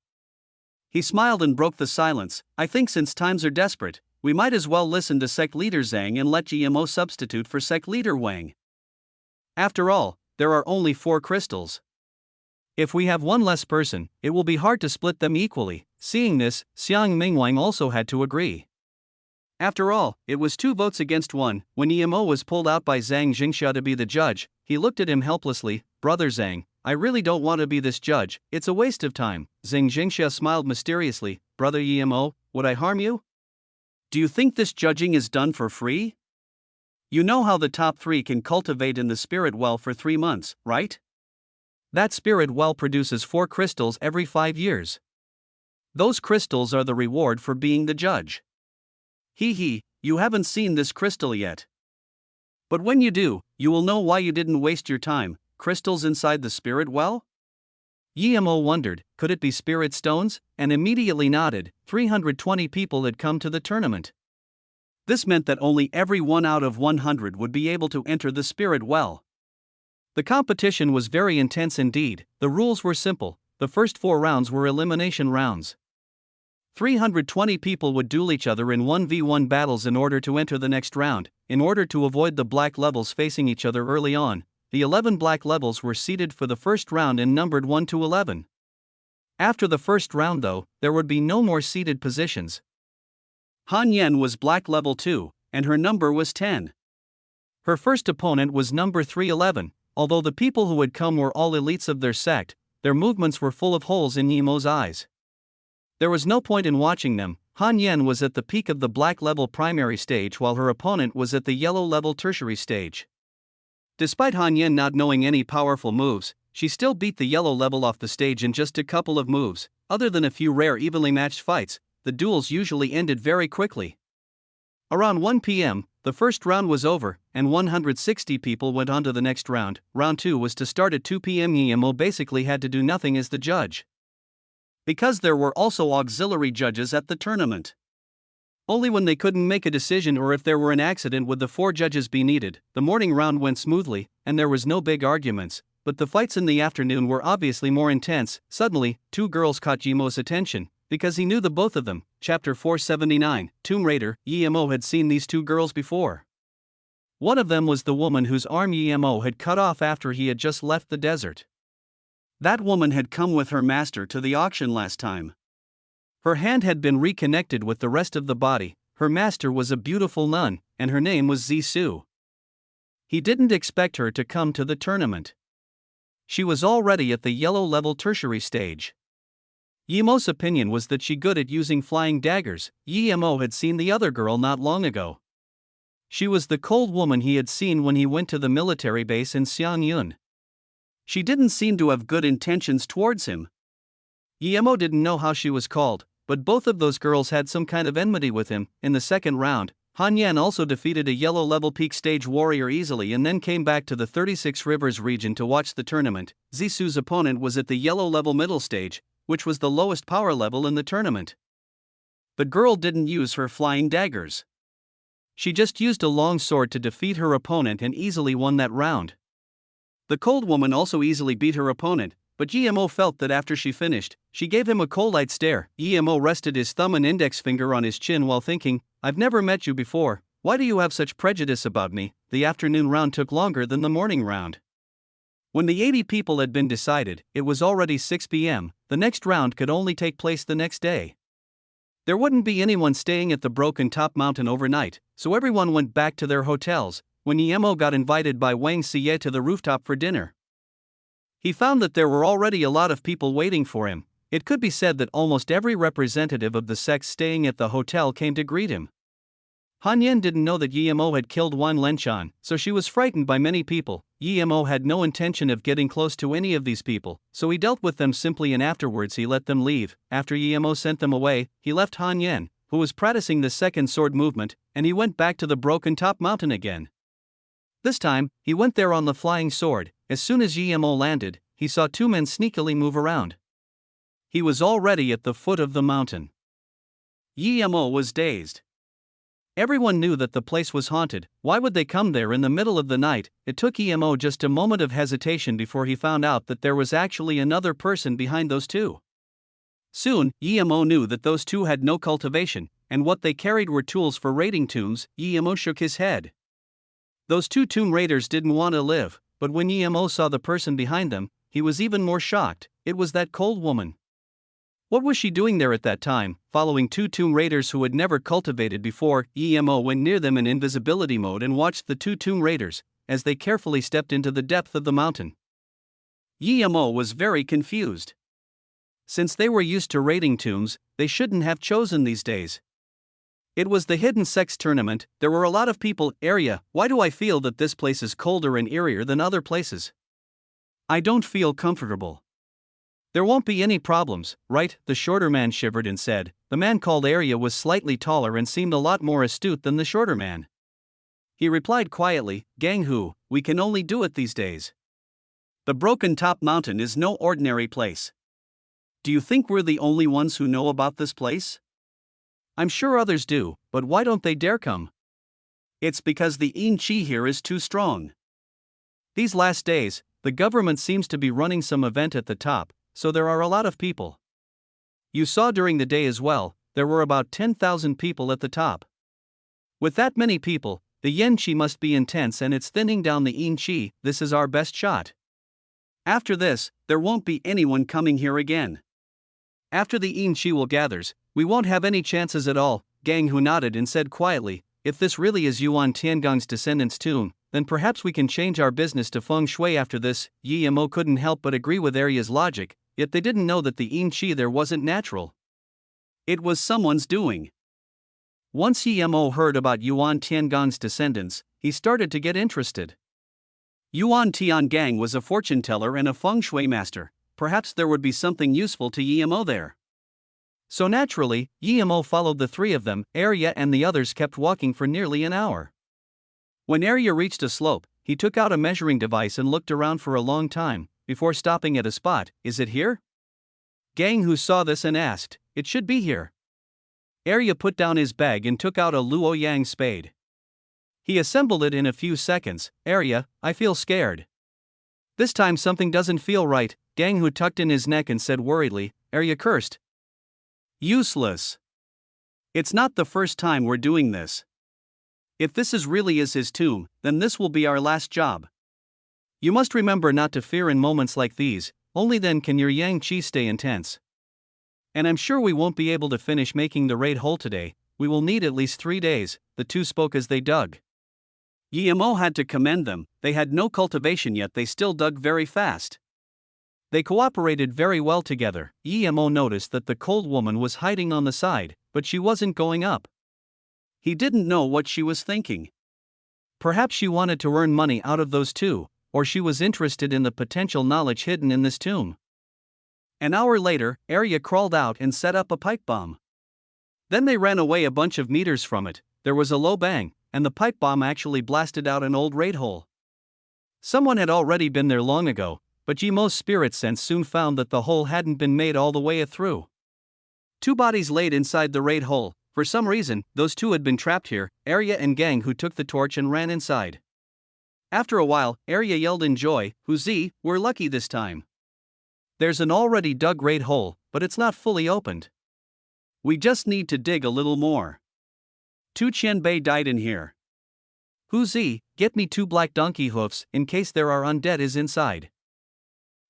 [SPEAKER 1] He smiled and broke the silence. "I think since times are desperate, we might as well listen to sect leader Zhang and let GMO substitute for sect leader Wang. After all, there are only 4 crystals. If we have 1 less person, it will be hard to split them equally." Seeing this, Xiang Mingwang also had to agree. After all, it was 2 votes against 1. When Yemo was pulled out by Zhang Jingxia to be the judge, he looked at him helplessly. "Brother Zhang, I really don't want to be this judge, it's a waste of time." Zhang Jingxia smiled mysteriously. "Brother Yemo, would I harm you? Do you think this judging is done for free? You know how the top 3 can cultivate in the spirit well for 3 months, right? That spirit well produces 4 crystals every 5 years. Those crystals are the reward for being the judge. He, you haven't seen this crystal yet. But when you do, you will know why you didn't waste your time." Crystals inside the spirit well? Yemo wondered, could it be spirit stones, and immediately nodded. 320 people had come to the tournament. This meant that only every 1 out of 100 would be able to enter the spirit well. The competition was very intense indeed. The rules were simple. The first 4 rounds were elimination rounds. 320 people would duel each other in 1v1 battles in order to enter the next round. In order to avoid the black levels facing each other early on, the 11 black levels were seeded for the first round and numbered 1 to 11. After the first round though, there would be no more seeded positions. Han Yen was black level 2, and her number was 10. Her first opponent was number 311. Although the people who had come were all elites of their sect, their movements were full of holes in Nemo's eyes. There was no point in watching them. Han Yen was at the peak of the black level primary stage while her opponent was at the yellow level tertiary stage. Despite Han Yen not knowing any powerful moves, she still beat the yellow level off the stage in just a couple of moves. Other than a few rare evenly matched fights, the duels usually ended very quickly. Around 1 p.m., the first round was over, and 160 people went on to the next round. Round 2 was to start at 2 p.m. Yemo basically had to do nothing as the judge, because there were also auxiliary judges at the tournament. Only when they couldn't make a decision or if there were an accident would the 4 judges be needed. The morning round went smoothly, and there was no big arguments, but the fights in the afternoon were obviously more intense. Suddenly, 2 girls caught Yemo's attention, because he knew the both of them. Chapter 479, Tomb Raider. Yemo had seen these 2 girls before. One of them was the woman whose arm Yemo had cut off after he had just left the desert. That woman had come with her master to the auction last time. Her hand had been reconnected with the rest of the body. Her master was a beautiful nun, and her name was Zisu. He didn't expect her to come to the tournament. She was already at the yellow level tertiary stage. Yemo's opinion was that she good at using flying daggers. Yemo had seen the other girl not long ago. She was the cold woman he had seen when he went to the military base in Xiangyun. She didn't seem to have good intentions towards him. Yemo didn't know how she was called, but both of those girls had some kind of enmity with him. In the second round, Han Yan also defeated a yellow level peak stage warrior easily and then came back to the 36 Rivers region to watch the tournament. Zisu's opponent was at the yellow level middle stage, which was the lowest power level in the tournament. The girl didn't use her flying daggers. She just used a long sword to defeat her opponent and easily won that round.
[SPEAKER 2] The cold woman also easily beat her opponent, but GMO felt that after she finished, she gave him a cold-eyed stare. GMO rested his thumb and index finger on his chin while thinking, I've never met you before, why do you have such prejudice about me? The afternoon round took longer than the morning round. When the 80 people had been decided, it was already 6 p.m., the next round could only take place the next day. There wouldn't be anyone staying at the Broken Top Mountain overnight, so everyone went back to their hotels. When Yemo got invited by Wang Xie to the rooftop for dinner, he found that there were already a lot of people waiting for him. It could be said that almost every representative of the sects staying at the hotel came to greet him. Han Yen didn't know that Yemo had killed Wan Lenchan, so she was frightened by many people. Yemo had no intention of getting close to any of these people, so he dealt with them simply and afterwards he let them leave. After Yemo sent them away, he left Han Yen, who was practicing the second sword movement, and he went back to the Broken Top Mountain again. This time, he went there on the flying sword. As soon as Yemo landed, he saw two men sneakily move around. He was already at the foot of the mountain. Yemo was dazed. Everyone knew that the place was haunted. Why would they come there in the middle of the night? It took Yemo just a moment of hesitation before he found out that there was actually another person behind those two. Soon, Yemo knew that those two had no cultivation, and what they carried were tools for raiding tombs. Yemo shook his head. Those two tomb raiders didn't want to live, but when Yemo saw the person behind them, he was even more shocked. It was that cold woman. What was she doing there at that time, following two tomb raiders who had never cultivated before? Yemo went near them in invisibility mode and watched the two tomb raiders as they carefully stepped into the depth of the mountain. Yemo was very confused. Since they were used to raiding tombs, they shouldn't have chosen these days. It was the hidden sex tournament. There were a lot of people. Area, why do I feel that this place is colder and eerier than other places? I don't feel comfortable. There won't be any problems, right? The shorter man shivered and said. The man called Area was slightly taller and seemed a lot more astute than the shorter man. He replied quietly, Gang Hu, we can only do it these days. The Broken Top Mountain is no ordinary place. Do you think we're the only ones who know about this place? I'm sure others do, but why don't they dare come? It's because the Yin Qi here is too strong. These last days, the government seems to be running some event at the top, so there are a lot of people. You saw during the day as well, there were about 10,000 people at the top. With that many people, the Yin Qi must be intense and it's thinning down the Yin Qi. This is our best shot. After this, there won't be anyone coming here again. After the Yin Qi will gathers, we won't have any chances at all. Gang Hu nodded and said quietly, if this really is Yuan Tiangong's descendant's tomb, then perhaps we can change our business to feng shui after this. Yemo couldn't help but agree with Area's logic, yet they didn't know that the Yin Qi there wasn't natural. It was someone's doing. Once Yemo heard about Yuan Tiangong's descendants, he started to get interested. Yuan Tiangang was a fortune teller and a feng shui master. Perhaps there would be something useful to Yemo there. So naturally, Yemo followed the three of them. Area and the others kept walking for nearly an hour. When Area reached a slope, he took out a measuring device and looked around for a long time, before stopping at a spot. Is it here? Gang Hu saw this and asked, it should be here. Area put down his bag and took out a Luoyang spade. He assembled it in a few seconds. Area, I feel scared. This time something doesn't feel right. Gang Hu tucked in his neck and said worriedly, Area cursed. Useless. It's not the first time we're doing this. If this really is his tomb, then this will be our last job. You must remember not to fear in moments like these, only then can your Yang Qi stay intense. And I'm sure we won't be able to finish making the raid hole today, we will need at least 3 days, the two spoke as they dug. Yemo had to commend them, they had no cultivation yet they still dug very fast. They cooperated very well together. Yemo noticed that the cold woman was hiding on the side, but she wasn't going up. He didn't know what she was thinking. Perhaps she wanted to earn money out of those two, or she was interested in the potential knowledge hidden in this tomb. An hour later, Area crawled out and set up a pipe bomb. Then they ran away a bunch of meters from it. There was a low bang, and the pipe bomb actually blasted out an old raid hole. Someone had already been there long ago, but Yemo's spirit sense soon found that the hole hadn't been made all the way through. Two bodies laid inside the raid hole. For some reason, those two had been trapped here. Area and Gang Hu took the torch and ran inside. After a while, Arya yelled in joy, "Huzi, we're lucky this time. There's an already dug great hole, but it's not fully opened. We just need to dig a little more. Tu Qianbei died in here. Huzi, get me 2 black donkey hoofs in case there are undead is inside."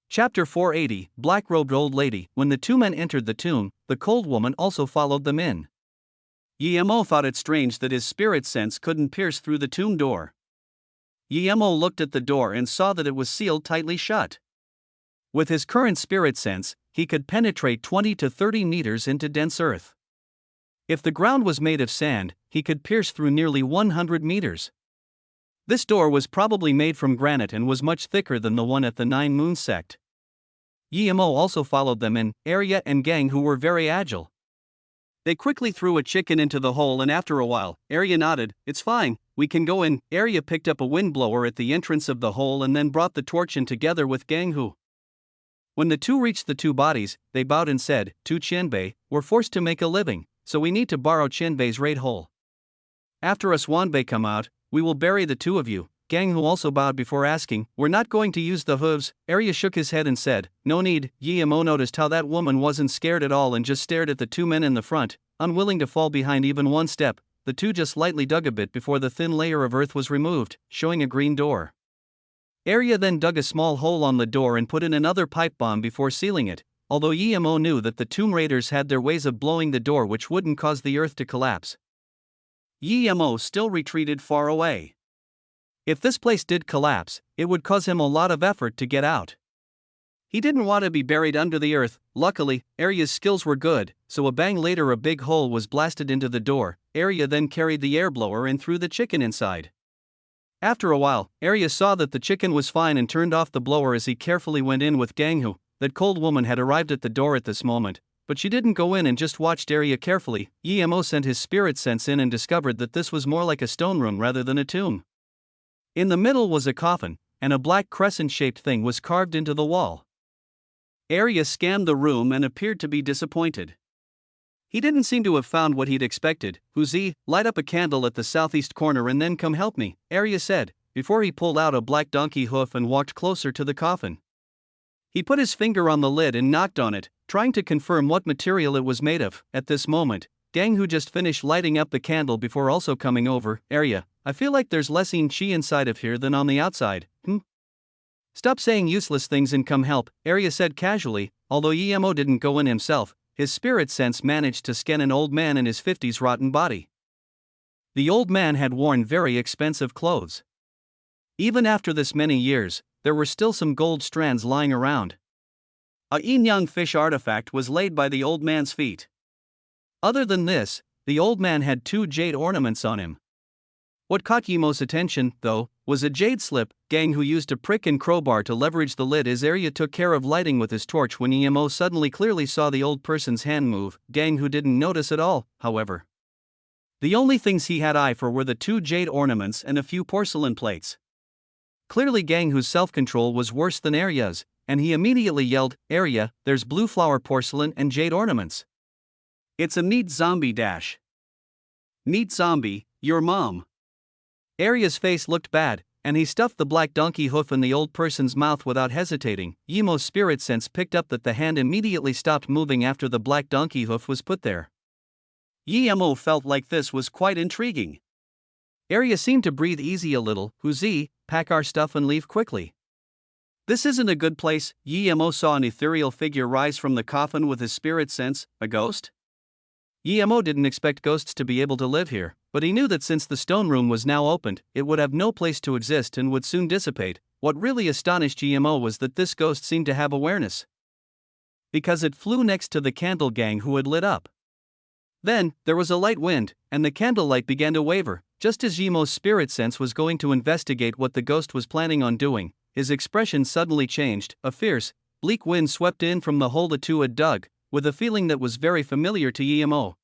[SPEAKER 2] Chapter 480, Black-Robed Old Lady. When the two men entered the tomb, the cold woman also followed them in. Yemo thought it strange that his spirit sense couldn't pierce through the tomb door. Yemo looked at the door and saw that it was sealed tightly shut. With his current spirit sense, he could penetrate 20 to 30 meters into dense earth. If the ground was made of sand, he could pierce through nearly 100 meters. This door was probably made from granite and was much thicker than the one at the Nine Moons sect. Yemo also followed them in, Arya and Gang, who were very agile. They quickly threw a chicken into the hole, and after a while, Arya nodded, "It's fine, we can go in." Arya picked up a windblower at the entrance of the hole and then brought the torch in together with Ganghu. When the two reached the two bodies, they bowed and said, "Tu Qianbei, we're forced to make a living, so we need to borrow Qianbei's raid hole. After us Wanbei come out, we will bury the two of you." Ganghu also bowed before asking, "We're not going to use the hooves." Arya shook his head and said, "No need." Yemo noticed how that woman wasn't scared at all and just stared at the two men in the front, unwilling to fall behind even one step. The two just lightly dug a bit before the thin layer of earth was removed, showing a green door. Arya then dug a small hole on the door and put in another pipe bomb before sealing it, although Yemo knew that the tomb raiders had their ways of blowing the door which wouldn't cause the earth to collapse. Yemo still retreated far away. If this place did collapse, it would cause him a lot of effort to get out. He didn't want to be buried under the earth. Luckily, Arya's skills were good, so a bang later a big hole was blasted into the door. Arya then carried the air blower and threw the chicken inside. After a while, Arya saw that the chicken was fine and turned off the blower as he carefully went in with Ganghu. That cold woman had arrived at the door at this moment, but she didn't go in and just watched Arya carefully. Yemo sent his spirit sense in and discovered that this was more like a stone room rather than a tomb. In the middle was a coffin, and a black crescent-shaped thing was carved into the wall. Arya scanned the room and appeared to be disappointed. He didn't seem to have found what he'd expected. "Huzi, light up a candle at the southeast corner and then come help me," Arya said, before he pulled out a black donkey hoof and walked closer to the coffin. He put his finger on the lid and knocked on it, trying to confirm what material it was made of. At this moment, Ganghu just finished lighting up the candle before also coming over. "Arya, I feel like there's less chi inside of here than on the outside." "Stop saying useless things and come help," Arya said casually. Although Yemo didn't go in himself, his spirit sense managed to scan an old man in his 50s rotten body. The old man had worn very expensive clothes. Even after this many years, there were still some gold strands lying around. A yin-yang fish artifact was laid by the old man's feet. Other than this, the old man had 2 jade ornaments on him. What caught Yemo's attention, though, was a jade slip. Ganghu used a prick and crowbar to leverage the lid as Arya took care of lighting with his torch when Yemo suddenly clearly saw the old person's hand move. Ganghu didn't notice at all, however. The only things he had eye for were the 2 jade ornaments and a few porcelain plates. Clearly Ganghu's self-control was worse than Arya's, and he immediately yelled, "Arya, there's blue flower porcelain and jade ornaments. It's a meat zombie dash. Meat zombie, your mom." Arya's face looked bad, and he stuffed the black donkey hoof in the old person's mouth without hesitating. Yemo's spirit sense picked up that the hand immediately stopped moving after the black donkey hoof was put there. Yemo felt like this was quite intriguing. Arya seemed to breathe easy a little. "Huzi, pack our stuff and leave quickly. This isn't a good place." Yemo saw an ethereal figure rise from the coffin with his spirit sense. A ghost? Yemo didn't expect ghosts to be able to live here, but he knew that since the stone room was now opened, it would have no place to exist and would soon dissipate. What really astonished Yemo was that this ghost seemed to have awareness, because it flew next to the candle gang who had lit up. Then, there was a light wind, and the candlelight began to waver. Just as Yemo's spirit sense was going to investigate what the ghost was planning on doing, his expression suddenly changed. A fierce, bleak wind swept in from the hole the two had dug, with a feeling that was very familiar to Yemo.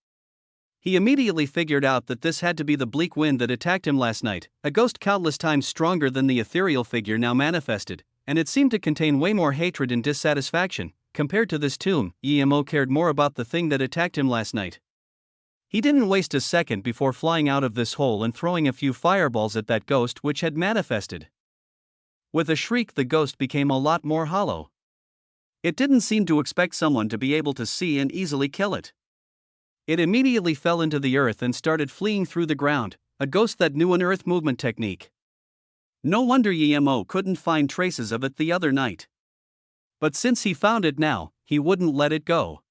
[SPEAKER 2] He immediately figured out that this had to be the bleak wind that attacked him last night, a ghost countless times stronger than the ethereal figure now manifested, and it seemed to contain way more hatred and dissatisfaction. Compared to this tomb, Yemo cared more about the thing that attacked him last night. He didn't waste a second before flying out of this hole and throwing a few fireballs at that ghost which had manifested. With a shriek, the ghost became a lot more hollow. It didn't seem to expect someone to be able to see and easily kill it. It immediately fell into the earth and started fleeing through the ground, a ghost that knew an earth movement technique. No wonder Emo couldn't find traces of it the other night. But since he found it now, he wouldn't let it go.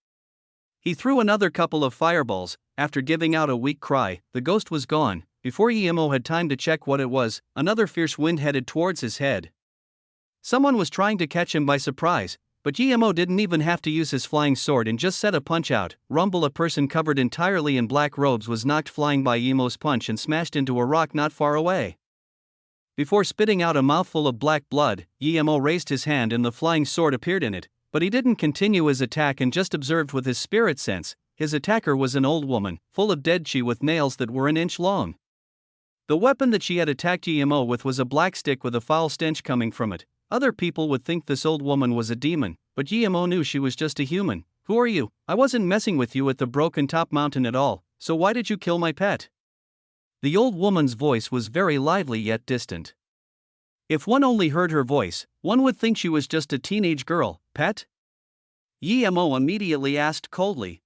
[SPEAKER 2] He threw another couple of fireballs. After giving out a weak cry, the ghost was gone. Before Emo had time to check what it was, another fierce wind headed towards his head. Someone was trying to catch him by surprise, but Emo didn't even have to use his flying sword and just set a punch out. Rumble, a person covered entirely in black robes, was knocked flying by Emo's punch and smashed into a rock not far away. Before spitting out a mouthful of black blood, Emo raised his hand and the flying sword appeared in it, but he didn't continue his attack and just observed with his spirit sense. His attacker was an old woman, full of dead chi with nails that were an inch long. The weapon that she had attacked Emo with was a black stick with a foul stench coming from it. Other people would think this old woman was a demon, but Emo knew she was just a human. "Who are you? I wasn't messing with you at the Broken Top Mountain at all, so why did you kill my pet?" The old woman's voice was very lively yet distant. If one only heard her voice, one would think she was just a teenage girl. "Pet?" Emo immediately asked coldly.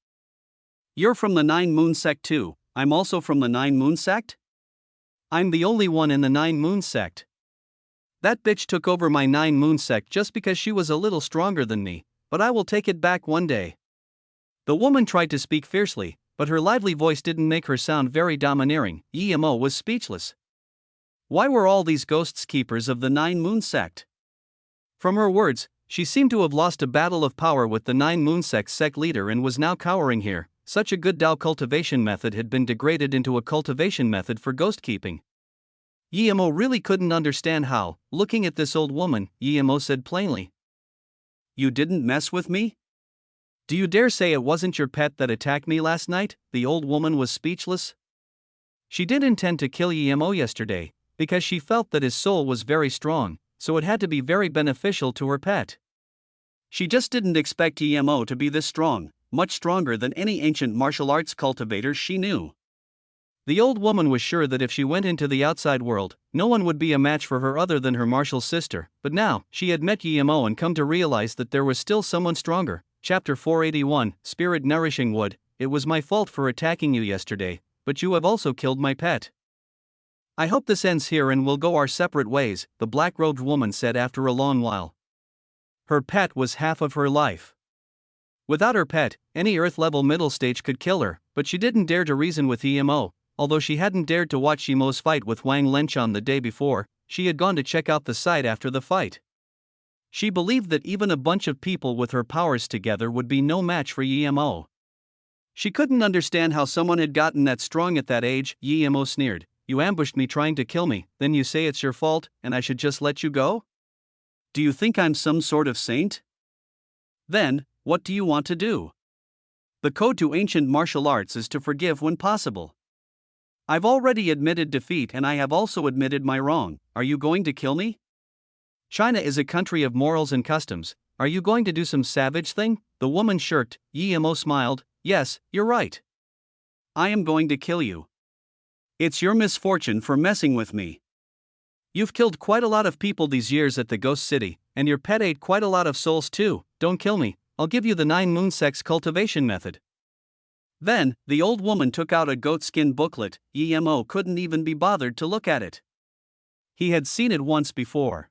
[SPEAKER 2] "You're from the Nine Moon Sect too." "I'm also from the Nine Moon Sect?" "I'm the only one in the Nine Moon Sect. That bitch took over my Nine Moon Sect just because she was a little stronger than me, but I will take it back one day." The woman tried to speak fiercely, but her lively voice didn't make her sound very domineering. Emo was speechless. Why were all these ghosts keepers of the Nine Moon Sect? From her words, she seemed to have lost a battle of power with the Nine Moon Sect's sect leader and was now cowering here. Such a good Dao cultivation method had been degraded into a cultivation method for ghost keeping. Emo really couldn't understand how. Looking at this old woman, Emo said plainly, "You didn't mess with me? Do you dare say it wasn't your pet that attacked me last night?" The old woman was speechless. She did intend to kill Emo yesterday, because she felt that his soul was very strong, so it had to be very beneficial to her pet. She just didn't expect Emo to be this strong, much stronger than any ancient martial arts cultivators she knew. The old woman was sure that if she went into the outside world, no one would be a match for her other than her martial sister, but now, she had met Emo and come to realize that there was still someone stronger. Chapter 481, Spirit Nourishing Wood. "It was my fault for attacking you yesterday, but you have also killed my pet. I hope this ends here and we'll go our separate ways," the black-robed woman said after a long while. Her pet was half of her life. Without her pet, any Earth-level middle stage could kill her, but she didn't dare to reason with Emo. Although she hadn't dared to watch Emo's fight with Wang Lenchan the day before, she had gone to check out the site after the fight. She believed that even a bunch of people with her powers together would be no match for Emo. She couldn't understand how someone had gotten that strong at that age. Emo sneered. "You ambushed me trying to kill me, then you say it's your fault, and I should just let you go? Do you think I'm some sort of saint? Then, what do you want to do? The code to ancient martial arts is to forgive when possible. I've already admitted defeat and I have also admitted my wrong. Are you going to kill me? China is a country of morals and customs. Are you going to do some savage thing?" The woman shirked. Emo smiled. "Yes, you're right. I am going to kill you. It's your misfortune for messing with me. You've killed quite a lot of people these years at the Ghost City, and your pet ate quite a lot of souls too. Don't kill me, I'll give you the Nine Moon Sect's cultivation method." Then, the old woman took out a goatskin booklet. Emo couldn't even be bothered to look at it. He had seen it once before.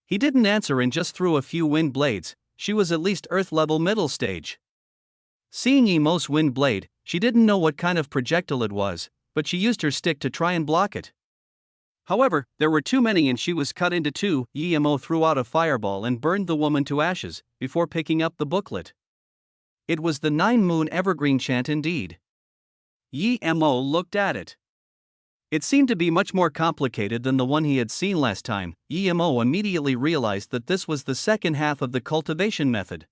[SPEAKER 2] He didn't answer and just threw a few wind blades. She was at least Earth-level middle stage. Seeing Emo's wind blade, she didn't know what kind of projectile it was, but she used her stick to try and block it. However, there were too many and she was cut into two. Emo threw out a fireball and burned the woman to ashes, before picking up the booklet. It was the Nine Moon Evergreen chant indeed. Emo looked at it. It seemed to be much more complicated than the one he had seen last time. Emo immediately realized that this was the second half of the cultivation method.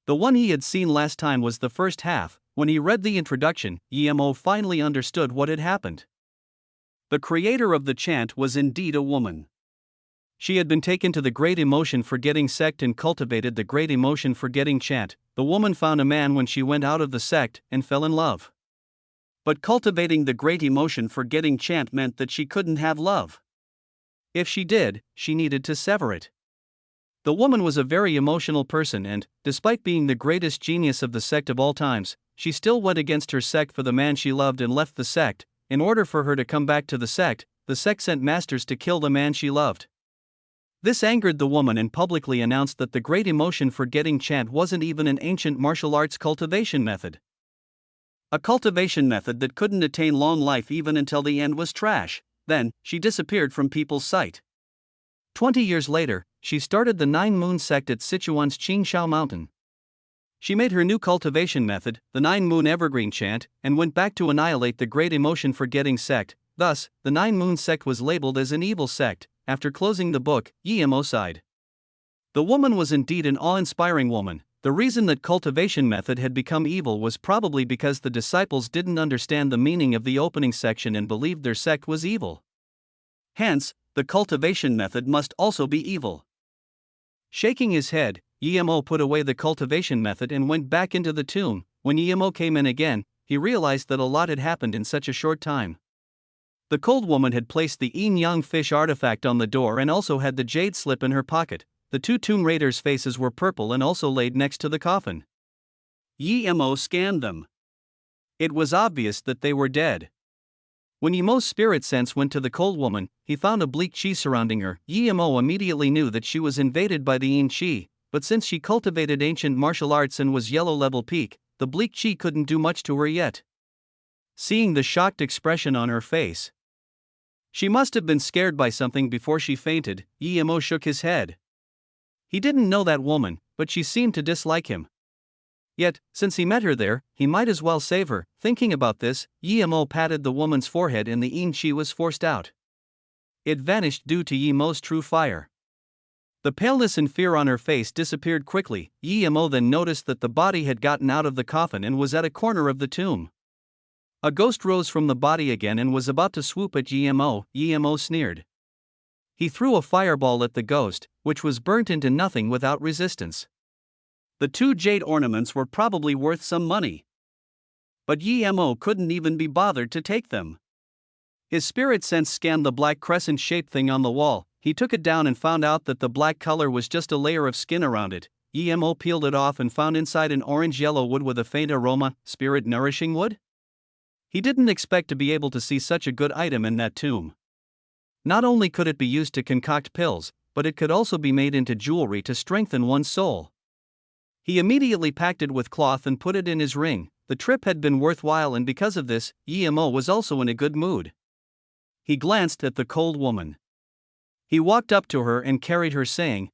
[SPEAKER 2] The one he had seen last time was the first half. When he read the introduction, Emo finally understood what had happened. The creator of the chant was indeed a woman. She had been taken to the Great Emotion Forgetting sect and cultivated the Great Emotion Forgetting chant. The woman found a man when she went out of the sect and fell in love. But cultivating the Great Emotion Forgetting chant meant that she couldn't have love. If she did, she needed to sever it. The woman was a very emotional person and, despite being the greatest genius of the sect of all times, she still went against her sect for the man she loved and left the sect. In order for her to come back to the sect sent masters to kill the man she loved. This angered the woman and publicly announced that the great emotion forgetting chant wasn't even an ancient martial arts cultivation method. A cultivation method that couldn't attain long life even until the end was trash. Then, she disappeared from people's sight. 20 years later, she started the Nine Moon sect at Sichuan's Qingshao Mountain. She made her new cultivation method, the Nine Moon Evergreen Chant, and went back to annihilate the great emotion forgetting sect. Thus, the Nine Moon sect was labeled as an evil sect. After closing the book, Yemo sighed. The woman was indeed an awe-inspiring woman. The reason that cultivation method had become evil was probably because the disciples didn't understand the meaning of the opening section and believed their sect was evil. Hence, the cultivation method must also be evil. Shaking his head, Yemo put away the cultivation method and went back into the tomb. When Yemo came in again, he realized that a lot had happened in such a short time. The cold woman had placed the yin-yang fish artifact on the door and also had the jade slip in her pocket. The two tomb raiders' faces were purple and also laid next to the coffin. Yemo scanned them. It was obvious that they were dead. When Yemo's spirit sense went to the cold woman, he found a bleak chi surrounding her. Yemo immediately knew that she was invaded by the yin chi, but since she cultivated ancient martial arts and was yellow level peak, the bleak chi couldn't do much to her yet. Seeing the shocked expression on her face, she must have been scared by something before she fainted. Yemo shook his head. He didn't know that woman, but she seemed to dislike him. Yet, since he met her there, he might as well save her. Thinking about this, Yemo patted the woman's forehead and the yin chi was forced out. It vanished due to Yemo's true fire. The paleness and fear on her face disappeared quickly. Yemo then noticed that the body had gotten out of the coffin and was at a corner of the tomb. A ghost rose from the body again and was about to swoop at Yemo. Yemo sneered. He threw a fireball at the ghost, which was burnt into nothing without resistance. The two jade ornaments were probably worth some money. But Yemo couldn't even be bothered to take them. His spirit sense scanned the black crescent-shaped thing on the wall. He took it down and found out that the black color was just a layer of skin around it. Yemo peeled it off and found inside an orange-yellow wood with a faint aroma, spirit-nourishing wood? He didn't expect to be able to see such a good item in that tomb. Not only could it be used to concoct pills, but it could also be made into jewelry to strengthen one's soul. He immediately packed it with cloth and put it in his ring. The trip had been worthwhile and because of this, Yemo was also in a good mood. He glanced at the cold woman. He walked up to her and carried her saying,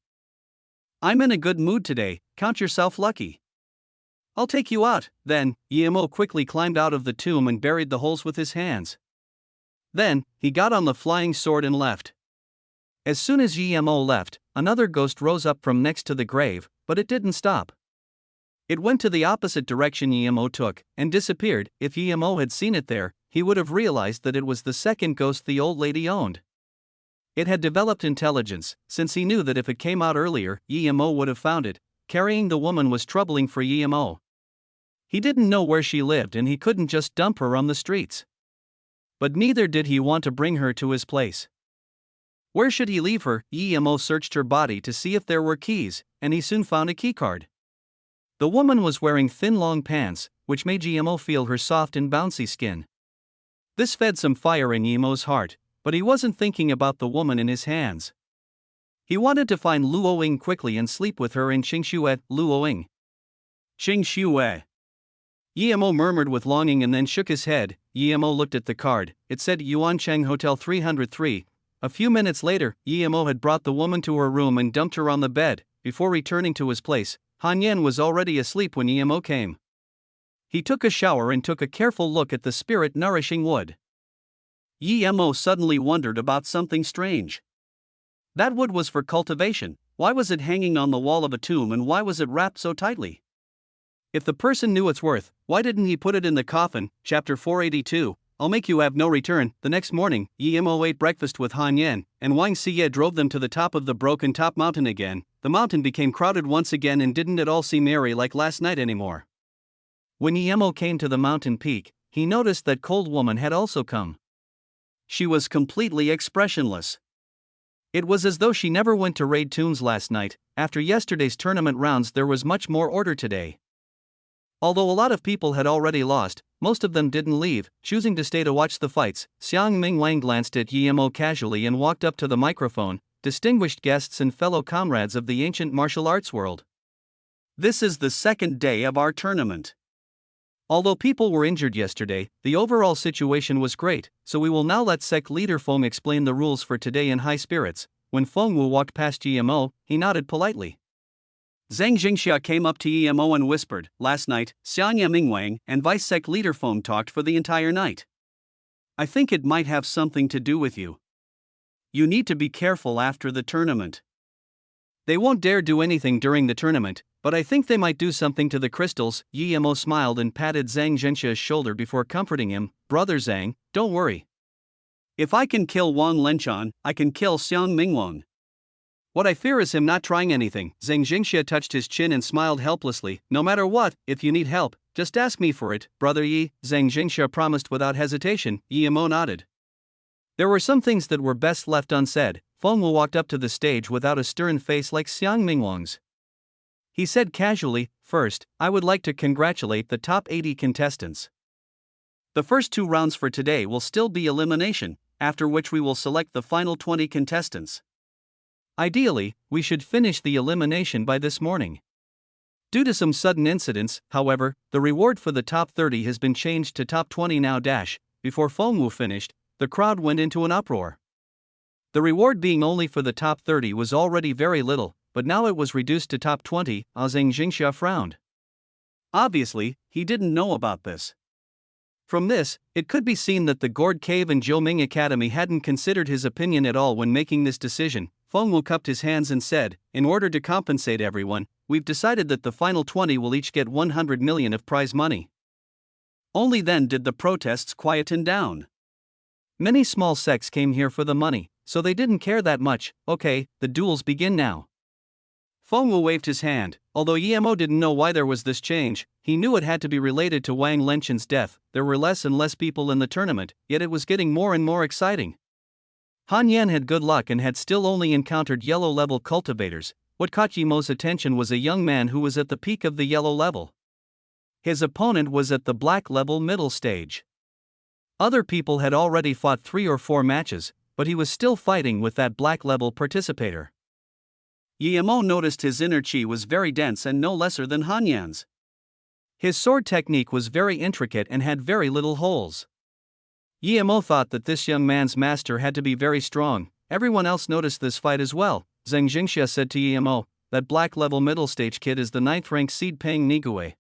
[SPEAKER 2] "I'm in a good mood today, count yourself lucky. I'll take you out." Then, Yemo quickly climbed out of the tomb and buried the holes with his hands. Then, he got on the flying sword and left. As soon as Yemo left, another ghost rose up from next to the grave, but it didn't stop. It went to the opposite direction Yemo took, and disappeared. If Yemo had seen it there, he would have realized that it was the second ghost the old lady owned. It had developed intelligence, since he knew that if it came out earlier, Yemo would have found it. Carrying the woman was troubling for Yemo. He didn't know where she lived and he couldn't just dump her on the streets. But neither did he want to bring her to his place. Where should he leave her? Yemo searched her body to see if there were keys, and he soon found a keycard. The woman was wearing thin long pants, which made Yemo feel her soft and bouncy skin. This fed some fire in Yemo's heart, but he wasn't thinking about the woman in his hands. He wanted to find Luoying quickly and sleep with her in Qingxue. Luoying. Qingxue. Yemo murmured with longing and then shook his head. Yemo looked at the card. It said Yuancheng Hotel 303. A few minutes later, Yemo had brought the woman to her room and dumped her on the bed. Before returning to his place, Han Yan was already asleep when Yemo came. He took a shower and took a careful look at the spirit-nourishing wood. Yemo suddenly wondered about something strange. That wood was for cultivation. Why was it hanging on the wall of a tomb and why was it wrapped so tightly? If the person knew its worth, why didn't he put it in the coffin? Chapter 482, I'll make you have no return. The next morning, Yemo ate breakfast with Han Yan, and Wang Siye drove them to the top of the broken top mountain again. The mountain became crowded once again and didn't at all seem airy like last night anymore. When Yemo came to the mountain peak, he noticed that cold woman had also come. She was completely expressionless.
[SPEAKER 1] It was as though she never went to raid tombs last night. After yesterday's tournament rounds, there was much more order today. Although a lot of people had already lost, most of them didn't leave, choosing to stay to watch the fights. Xiang Mingwang glanced at Yemo casually and walked up to the microphone. Distinguished guests and fellow comrades of the ancient martial arts world.
[SPEAKER 2] This is the second day of our tournament.
[SPEAKER 1] Although people were injured yesterday, the overall situation was great, so we will now let sect leader Feng explain the rules for today in high spirits. When Feng Wu walked past Yemo, he nodded politely.
[SPEAKER 2] Zhang Jingxia came up to Yemo and whispered, "Last night, Xianya Mingwang and Vice Sect Leader Feng talked for the entire night. I think it might have something to do with you. You need to be careful after the tournament.
[SPEAKER 1] They won't dare do anything during the tournament, but I think they might do something to the crystals." Yemo smiled and patted Zhang Zhenxia's shoulder before comforting him. "Brother Zhang, don't worry.
[SPEAKER 2] If I can kill Wang Lenchan, I can kill Xiang Mingwang.
[SPEAKER 1] What I fear is him not trying anything." Zhang Jingxia touched his chin and smiled helplessly. "No matter what, if you need help, just ask me for it, Brother Yi," Zhang Jingxia promised without hesitation. Yemo nodded. There were some things that were best left unsaid. Feng Wu walked up to the stage without a stern face like Xiang Mingwang's. He said casually, "First, I would like to congratulate the top 80 contestants. The first 2 rounds for today will still be elimination, after which we will select the final 20 contestants. Ideally, we should finish the elimination by this morning. Due to some sudden incidents, however, the reward for the top 30 has been changed to top 20 now. Before Feng Wu finished, the crowd went into an uproar. The reward being only for the top 30 was already very little, but now it was reduced to top 20. Zhang Jingxia frowned. Obviously, he didn't know about this. From this, it could be seen that the Gourd Cave and Jiuming Academy hadn't considered his opinion at all when making this decision. Feng Wu cupped his hands and said, "In order to compensate everyone, we've decided that the final 20 will each get 100 million of prize money." Only then did the protests quieten down. Many small sects came here for the money, so they didn't care that much. "Okay, the duels begin now." Feng Wu waved his hand. Although Yemo didn't know why there was this change, he knew it had to be related to Wang Lenchan's death. There were less and less people in the tournament, yet it was getting more and more exciting. Han Yan had good luck and had still only encountered yellow-level cultivators. What caught Yemo's attention was a young man who was at the peak of the yellow level. His opponent was at the black level middle stage. Other people had already fought 3 or 4 matches, but he was still fighting with that black level participator. Yemo noticed his inner chi was very dense and no lesser than Han Yan's. His sword technique was very intricate and had very little holes. Yemo thought that this young man's master had to be very strong. Everyone else noticed this fight as well. Zhang Jingxia said to Yemo, "That black-level middle-stage kid is the 9th-ranked seed Pang Nigui.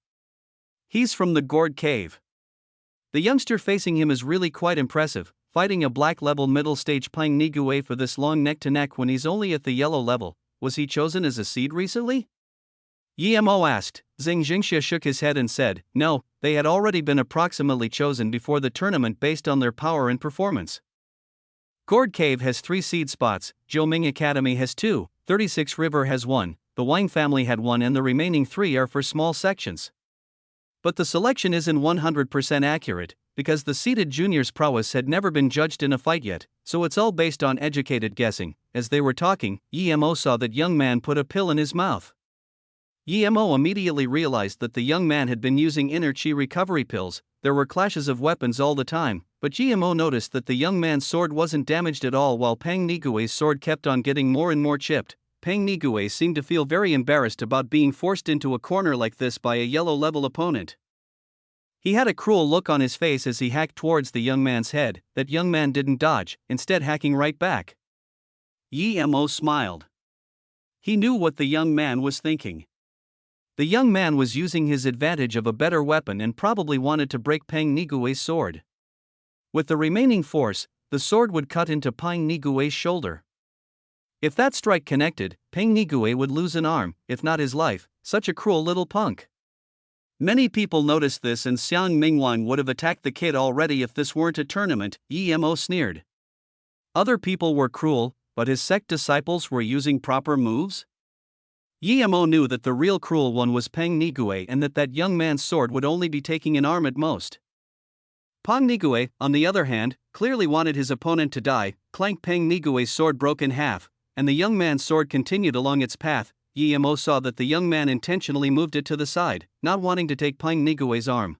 [SPEAKER 1] He's from the Gourd Cave. The youngster facing him is really quite impressive, fighting a black-level middle-stage Pang Nigui for this long neck-to-neck when he's only at the yellow level. Was he chosen as a seed recently?" Yemo asked. Zhang Jingxia shook his head and said, "No, they had already been approximately chosen before the tournament based on their power and performance. Gourd Cave has 3 seed spots, Jiuming Academy has 2, 36 River has 1, the Wang family had 1 and the remaining 3 are for small sections. But the selection isn't 100% accurate, because the seeded juniors' prowess had never been judged in a fight yet, so it's all based on educated guessing." As they were talking, Yemo saw that young man put a pill in his mouth. Yemo immediately realized that the young man had been using inner chi recovery pills. There were clashes of weapons all the time, but Yemo noticed that the young man's sword wasn't damaged at all while Pang Nigui's sword kept on getting more and more chipped. Pang Nigui seemed to feel very embarrassed about being forced into a corner like this by a yellow-level opponent. He had a cruel look on his face as he hacked towards the young man's head. That young man didn't dodge, instead hacking right back. Yemo smiled. He knew what the young man was thinking. The young man was using his advantage of a better weapon and probably wanted to break Pang Nigui's sword. With the remaining force, the sword would cut into Pang Nigui's shoulder. If that strike connected, Pang Nigui would lose an arm, if not his life. Such a cruel little punk. Many people noticed this and Xiang Mingwan would have attacked the kid already if this weren't a tournament, Yemo sneered. Other people were cruel, but his sect disciples were using proper moves? Yemo knew that the real cruel one was Pang Nigui and that young man's sword would only be taking an arm at most. Pang Nigui, on the other hand, clearly wanted his opponent to die. Clank! Pang Nigui's sword broke in half,
[SPEAKER 2] and the young man's sword continued along its path, Yi-mo saw that the young man intentionally moved it to the side, not wanting to take Pang Nigue's arm.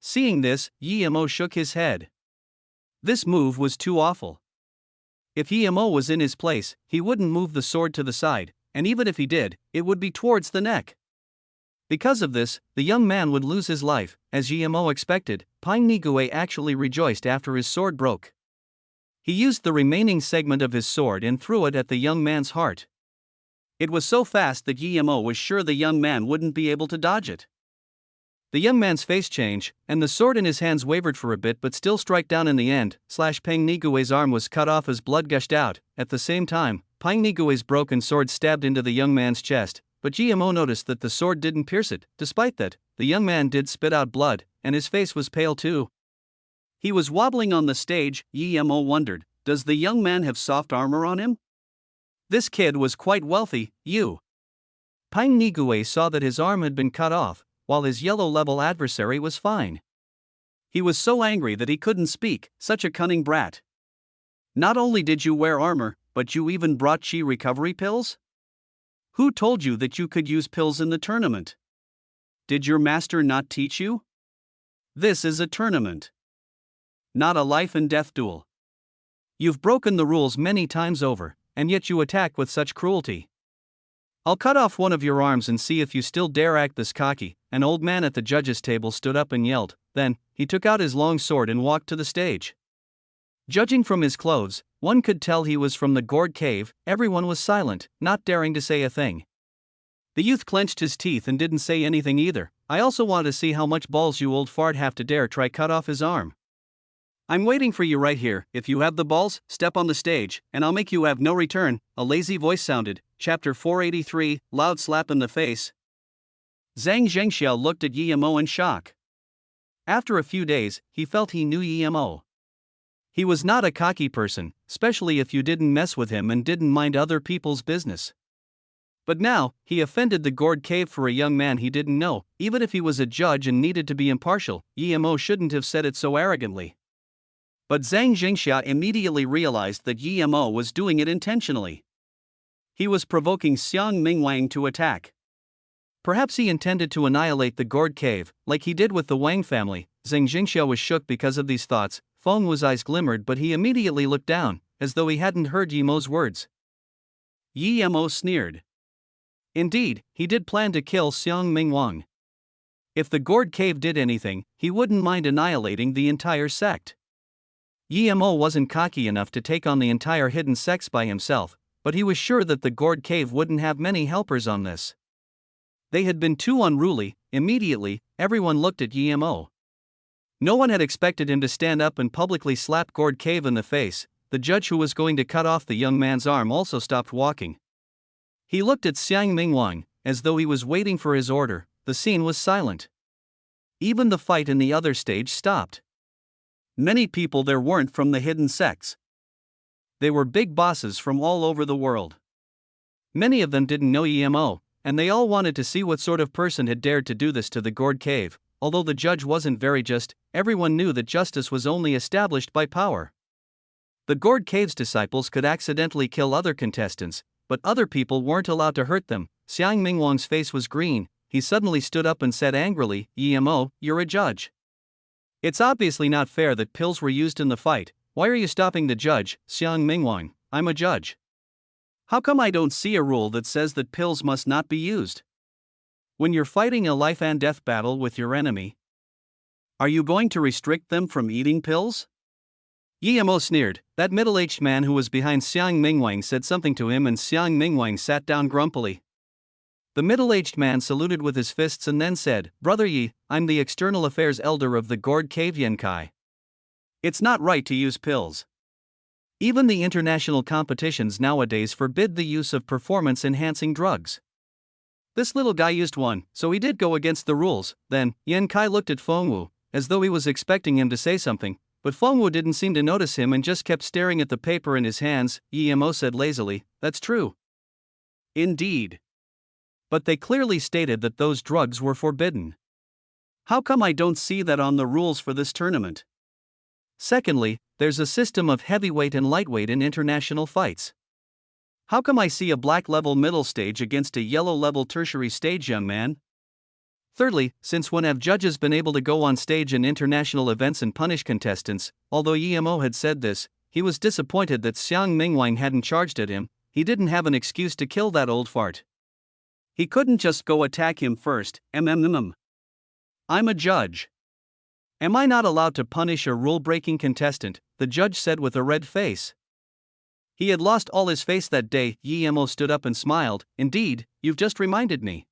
[SPEAKER 2] Seeing this, Yi-mo shook his head. This move was too awful. If Yi-mo was in his place, he wouldn't move the sword to the side, and even if he did, it would be towards the neck. Because of this, the young man would lose his life. As Yi-mo expected, Pang Nigue actually rejoiced after his sword broke. He used the remaining segment of his sword and threw it at the young man's heart. It was so fast that Yi-mo was sure the young man wouldn't be able to dodge it. The young man's face changed, and the sword in his hands wavered for a bit but still struck down in the end. Pang Nigue's arm was cut off as blood gushed out. At the same time, Pang Nigue's broken sword stabbed into the young man's chest, but Yi-mo noticed that the sword didn't pierce it. Despite that, the young man did spit out blood, and his face was pale too. He was wobbling on the stage. Yi-mo wondered, does the young man have soft armor on him? This kid was quite wealthy. Pang Nigue saw that his arm had been cut off, while his yellow-level adversary was fine. He was so angry that he couldn't speak. Such a cunning brat. Not only did you wear armor, but you even brought chi recovery pills? Who told you that you could use pills in the tournament? Did your master not teach you? This is a tournament, not a life and death duel. You've broken the rules many times over, and yet you attack with such cruelty. I'll cut off one of your arms and see if you still dare act this cocky. An old man at the judges' table stood up and yelled. Then, he took out his long sword and walked to the stage. Judging from his clothes, one could tell he was from the gourd cave. Everyone was silent, not daring to say a thing. The youth clenched his teeth and didn't say anything either. I also want to see how much balls you old fart have to dare try cut off his arm. I'm waiting for you right here. If you have the balls, step on the stage, and I'll make you have no return. A lazy voice sounded. Chapter 483, Loud Slap in the Face. Zhang Zhengxiao looked at Yi-mo in shock. After a few days, he felt he knew Yi-mo. He was not a cocky person, especially if you didn't mess with him and didn't mind other people's business. But now, he offended the gourd cave for a young man he didn't know. Even if he was a judge and needed to be impartial, Yi-mo shouldn't have said it so arrogantly. But Zhang Jingxia immediately realized that Yi-mo was doing it intentionally. He was provoking Xiang Mingwang to attack. Perhaps he intended to annihilate the gourd cave, like he did with the Wang family. Zhang Jingxia was shook because of these thoughts. Feng Wu's eyes glimmered, but he immediately looked down, as though he hadn't heard Yi-mo's words. Yi-mo sneered. Indeed, he did plan to kill Xiang Mingwang. If the gourd cave did anything, he wouldn't mind annihilating the entire sect. Yi-mo wasn't cocky enough to take on the entire hidden sects by himself, but he was sure that the gourd cave wouldn't have many helpers on this. They had been too unruly. Immediately, everyone looked at Yi-mo. No one had expected him to stand up and publicly slap gourd cave in the face. The judge who was going to cut off the young man's arm also stopped walking. He looked at Xiang Mingwang, as though he was waiting for his order. The scene was silent. Even the fight in the other stage stopped. Many people there weren't from the hidden sects. They were big bosses from all over the world. Many of them didn't know Yi-mo, and they all wanted to see what sort of person had dared to do this to the gourd cave. Although the judge wasn't very just, everyone knew that justice was only established by power. The gourd cave's disciples could accidentally kill other contestants, but other people weren't allowed to hurt them. Xiang Mingwang's face was green. He suddenly stood up and said angrily, Yi-mo, you're a judge. It's obviously not fair that pills were used in the fight. Why are you stopping the judge, Xiang Mingwang? I'm a judge. How come I don't see a rule that says that pills must not be used? When you're fighting a life and death battle with your enemy, are you going to restrict them from eating pills? Yi-mo sneered. That middle-aged man who was behind Xiang Mingwang said something to him and Xiang Mingwang sat down grumpily. The middle-aged man saluted with his fists and then said, Brother Yi, I'm the external affairs elder of the gourd cave Yankai. It's not right to use pills. Even the international competitions nowadays forbid the use of performance-enhancing drugs. This little guy used one, so he did go against the rules. Then, Yankai looked at Feng Wu, as though he was expecting him to say something, but Feng Wu didn't seem to notice him and just kept staring at the paper in his hands. Yi-mo said lazily, That's true. Indeed. But they clearly stated that those drugs were forbidden. How come I don't see that on the rules for this tournament? Secondly, there's a system of heavyweight and lightweight in international fights. How come I see a black level middle stage against a yellow level tertiary stage, young man? Thirdly, since when have judges been able to go on stage in international events and punish contestants? Although Emo had said this, he was disappointed that Xiang Mingwang hadn't charged at him. He didn't have an excuse to kill that old fart. He couldn't just go attack him first. I'm a judge. Am I not allowed to punish a rule-breaking contestant? The judge said with a red face. He had lost all his face that day. Emo stood up and smiled. Indeed, you've just reminded me.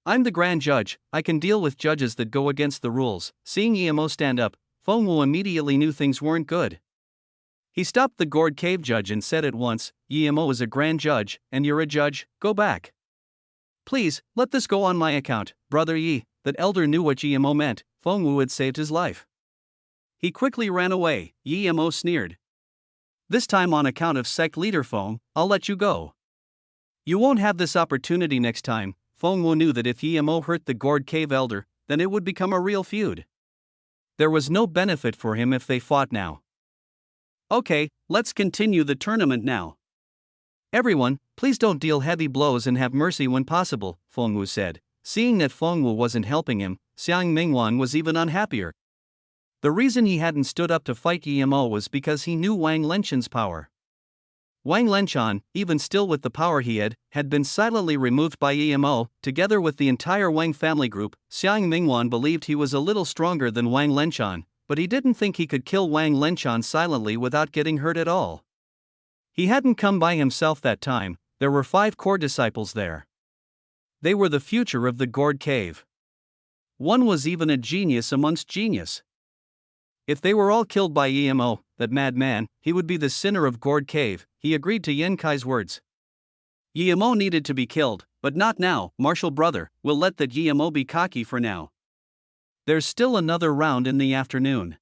[SPEAKER 2] I'm the grand judge. I can deal with judges that go against the rules. Seeing Emo stand up, Feng Wu immediately knew things weren't good. He stopped the gourd cave judge and said at once, Emo is a grand judge, and you're a judge. Go back. Please, let this go on my account, Brother Yi. That elder knew what Emo meant. Feng Wu had saved his life. He quickly ran away. Emo sneered. This time on account of sect leader Feng, I'll let you go. You won't have this opportunity next time. Feng Wu knew that if Emo hurt the gourd cave elder, then it would become a real feud. There was no benefit for him if they fought now. Okay, let's continue the tournament now. Everyone, please don't deal heavy blows and have mercy when possible, Feng Wu said. Seeing that Feng Wu wasn't helping him, Xiang Mingwang was even unhappier. The reason he hadn't stood up to fight Emo was because he knew Wang Lenchan's power. Wang Lenchan, even still with the power he had been silently removed by Emo. Together with the entire Wang family group, Xiang Mingwan believed he was a little stronger than Wang Lenchan, but he didn't think he could kill Wang Lenchan silently without getting hurt at all. He hadn't come by himself that time. There were 5 core disciples there. They were the future of the gourd cave. One was even a genius amongst genius. If they were all killed by Emo, that madman, he would be the sinner of gourd cave. He agreed to Yen Kai's words. Emo needed to be killed, but not now. Martial brother, we'll let that Emo be cocky for now. There's still another round in the afternoon.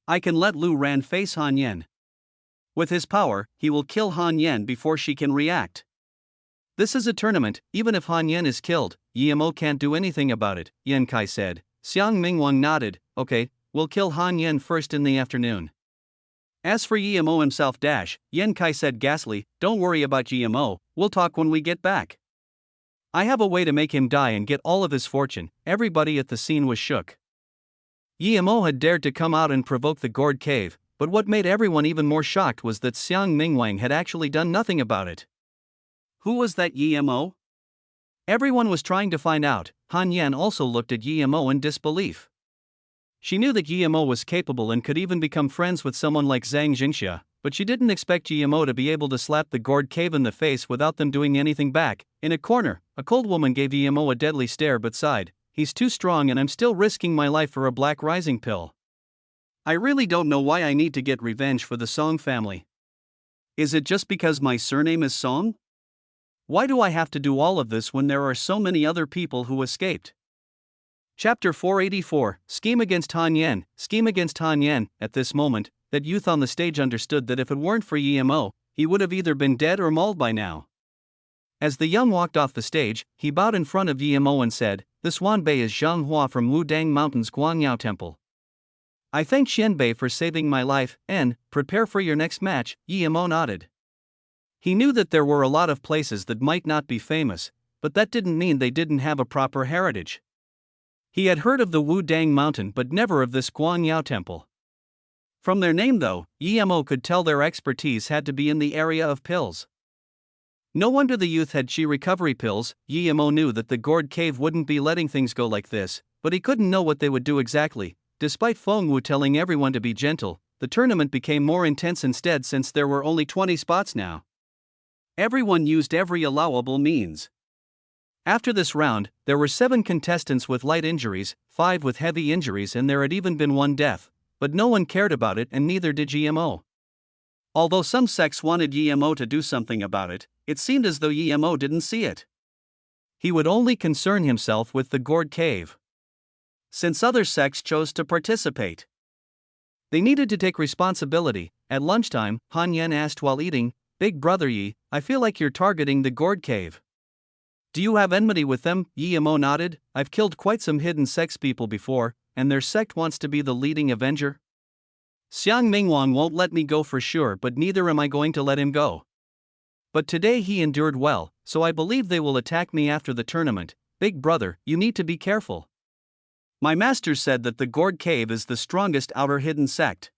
[SPEAKER 2] I can let Lu Ran face Han Yen. With his power, he will kill Han Yen before she can react. This is a tournament. Even if Han Yen is killed, Emo can't do anything about it, Yen Kai said. Xiang Mingwang nodded. Okay, we'll kill Han Yen first in the afternoon. As for Emo himself, Yen Kai said ghastly, don't worry about Emo, we'll talk when we get back. I have a way to make him die and get all of his fortune. Everybody at the scene was shook. Emo had dared to come out and provoke the gourd cave, but what made everyone even more shocked was that Xiang Mingwang had actually done nothing about it. Who was that Emo? Everyone was trying to find out. Han Yen also looked at Emo in disbelief. She knew that Emo was capable and could even become friends with someone like Zhang Jingxia, but she didn't expect Emo to be able to slap the gourd cave in the face without them doing anything back. In a corner, a cold woman gave Emo a deadly stare but sighed. He's too strong and I'm still risking my life for a black rising pill. I really don't know why I need to get revenge for the Song family. Is it just because my surname is Song? Why do I have to do all of this when there are so many other people who escaped? Chapter 484, Scheme against Han Yen. Scheme against Han Yen. At this moment, that youth on the stage understood that if it weren't for Emo, he would have either been dead or mauled by now. As the young walked off the stage, he bowed in front of Emo and said, "This Wanbei is Zhang Hua from Wudang Mountain's Guangyao Temple. I thank Xianbei for saving my life, and prepare for your next match." Emo nodded. He knew that there were a lot of places that might not be famous, but that didn't mean they didn't have a proper heritage. He had heard of the Wudang Mountain but never of this Guangyao Temple. From their name though, Emo could tell their expertise had to be in the area of pills. No wonder the youth had chi recovery pills. Emo knew that the gourd cave wouldn't be letting things go like this, but he couldn't know what they would do exactly. Despite Feng Wu telling everyone to be gentle, the tournament became more intense instead since there were only 20 spots now. Everyone used every allowable means. After this round, there were 7 contestants with light injuries, 5 with heavy injuries, and there had even been 1 death, but no one cared about it and neither did Emo. Although some sects wanted Emo to do something about it, it seemed as though Emo didn't see it. He would only concern himself with the gourd cave. Since other sects chose to participate, they needed to take responsibility. At lunchtime, Han Yen asked while eating, "Big brother Yi, I feel like you're targeting the gourd cave. Do you have enmity with them?" Emo nodded. "I've killed quite some hidden sects people before, and their sect wants to be the leading avenger. Xiang Mingwang won't let me go for sure, but neither am I going to let him go.
[SPEAKER 1] But today he endured well, so I believe they will attack me after the tournament. Big brother, you need to be careful.
[SPEAKER 2] My master said that the Gourd Cave is the strongest outer hidden sect.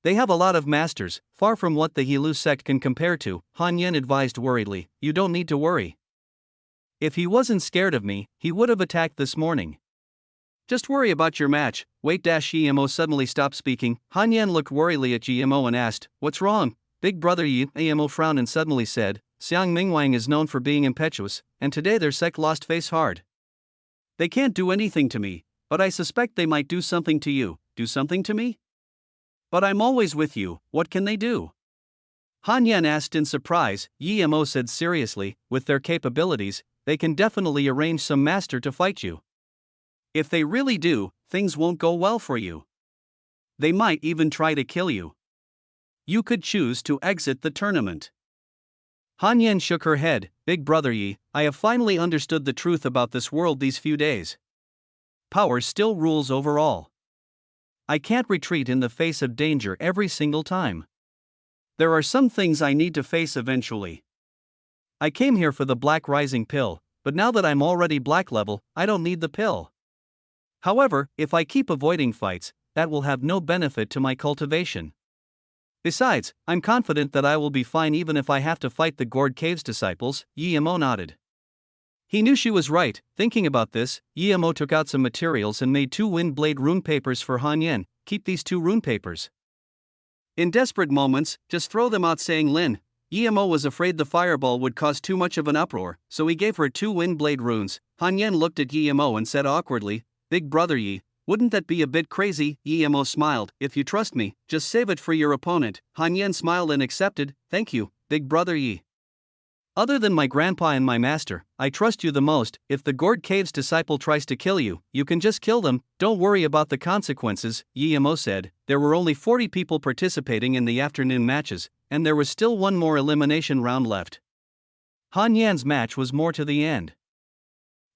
[SPEAKER 1] They have a lot of masters, far from what the Hilu sect can compare to, Han Yen advised worriedly. You don't need to worry. If he wasn't scared of me, he would have attacked this morning.
[SPEAKER 2] Just worry about your match. Wait. Emo suddenly stopped speaking.
[SPEAKER 1] Han Yen looked worriedly at Emo and asked, What's wrong? Big brother Emo frowned and suddenly said, Xiang Mingwang is known for being impetuous, and today their sect lost face hard.
[SPEAKER 2] They can't do anything to me, but I suspect they might do something to you. Do something to me? But I'm always with you, what can they do?
[SPEAKER 1] Han Yen asked in surprise. Emo said seriously, with their capabilities, they can definitely arrange some master to fight you.
[SPEAKER 2] If they really do, things won't go well for you. They might even try to kill you. You could choose to exit the tournament.
[SPEAKER 1] Han Yen shook her head. Big brother I have finally understood the truth about this world these few days. Power still rules over all. I can't retreat in the face of danger every single time.
[SPEAKER 2] There are some things I need to face eventually.
[SPEAKER 1] I came here for the Black Rising pill, but now that I'm already black level, I don't need the pill. However, if I keep avoiding fights, that will have no benefit to my cultivation. Besides, I'm confident that I will be fine even if I have to fight the Gourd Cave's disciples. Emo nodded. He knew she was right. Thinking about this, Emo took out some materials and made 2 wind blade rune papers for Han Yen. Keep these 2 rune papers.
[SPEAKER 2] In desperate moments, just throw them out, saying Lin. Emo was afraid the fireball would cause too much of an uproar, so he gave her 2 wind blade runes. Han Yen looked at Emo and said awkwardly, Big brother wouldn't that be a bit crazy? Emo smiled. If you trust me, just save it for your opponent. Han Yen smiled and accepted. Thank you, big brother
[SPEAKER 1] Other than my grandpa and my master, I trust you the most. If the Gourd Cave's disciple tries to kill you, you can just kill them. Don't worry about the consequences, Emo said. There were only 40 people participating in the afternoon matches, and there was still one more elimination round left. Han Yan's match was more to the end.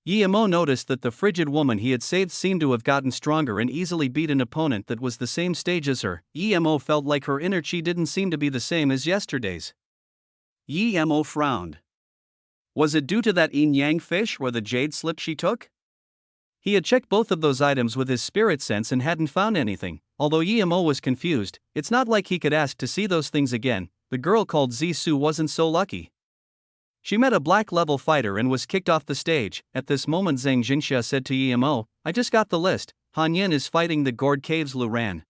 [SPEAKER 1] Emo noticed that the frigid woman he had saved seemed to have gotten stronger and easily beat an opponent that was the same stage as her. Emo felt like her inner chi didn't seem to be the same as yesterday's.
[SPEAKER 2] Emo frowned. Was it due to that yin-yang fish or the jade slip she took?
[SPEAKER 1] He had checked both of those items with his spirit sense and hadn't found anything. Although Emo was confused, it's not like he could ask to see those things again. The girl called Zisu wasn't so lucky. She met a black level fighter and was kicked off the stage. At this moment Zhang Jingxia said to Emo, I just got the list. Han Yen is fighting the Gourd Cave's Lu Ran.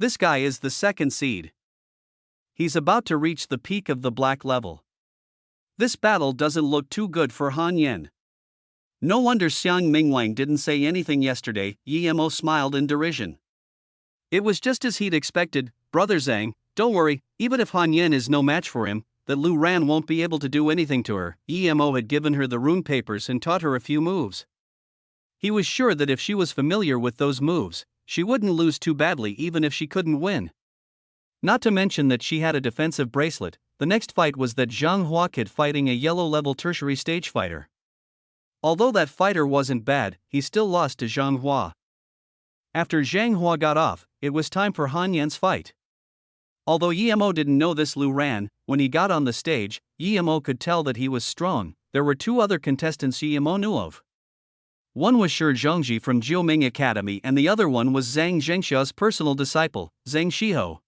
[SPEAKER 2] This guy is the 2nd seed. He's about to reach the peak of the black level. This battle doesn't look too good for Han Yen. No wonder Xiang Mingwang didn't say anything yesterday. Emo smiled in derision. It was just as he'd expected. Brother Zhang, don't worry, even if Han Yen is no match for him, that Lu Ran won't be able to do anything to her. Emo had given her the rune papers and taught her a few moves. He was sure that if she was familiar with those moves, she wouldn't lose too badly even if she couldn't win. Not to mention that she had a defensive bracelet. The next fight was that Zhang Hua kid fighting a yellow-level tertiary stage fighter. Although that fighter wasn't bad, he still lost to Zhang Hua. After Zhang Hua got off, it was time for Han Yen's fight. Although Emo didn't know this Lu Ran, when he got on the stage, Emo could tell that he was strong. There were 2 other contestants Emo knew of. One was Shi Zhongji from Jiuming Academy and the other one was Zhang Zhengxia's personal disciple, Zhang Shiho.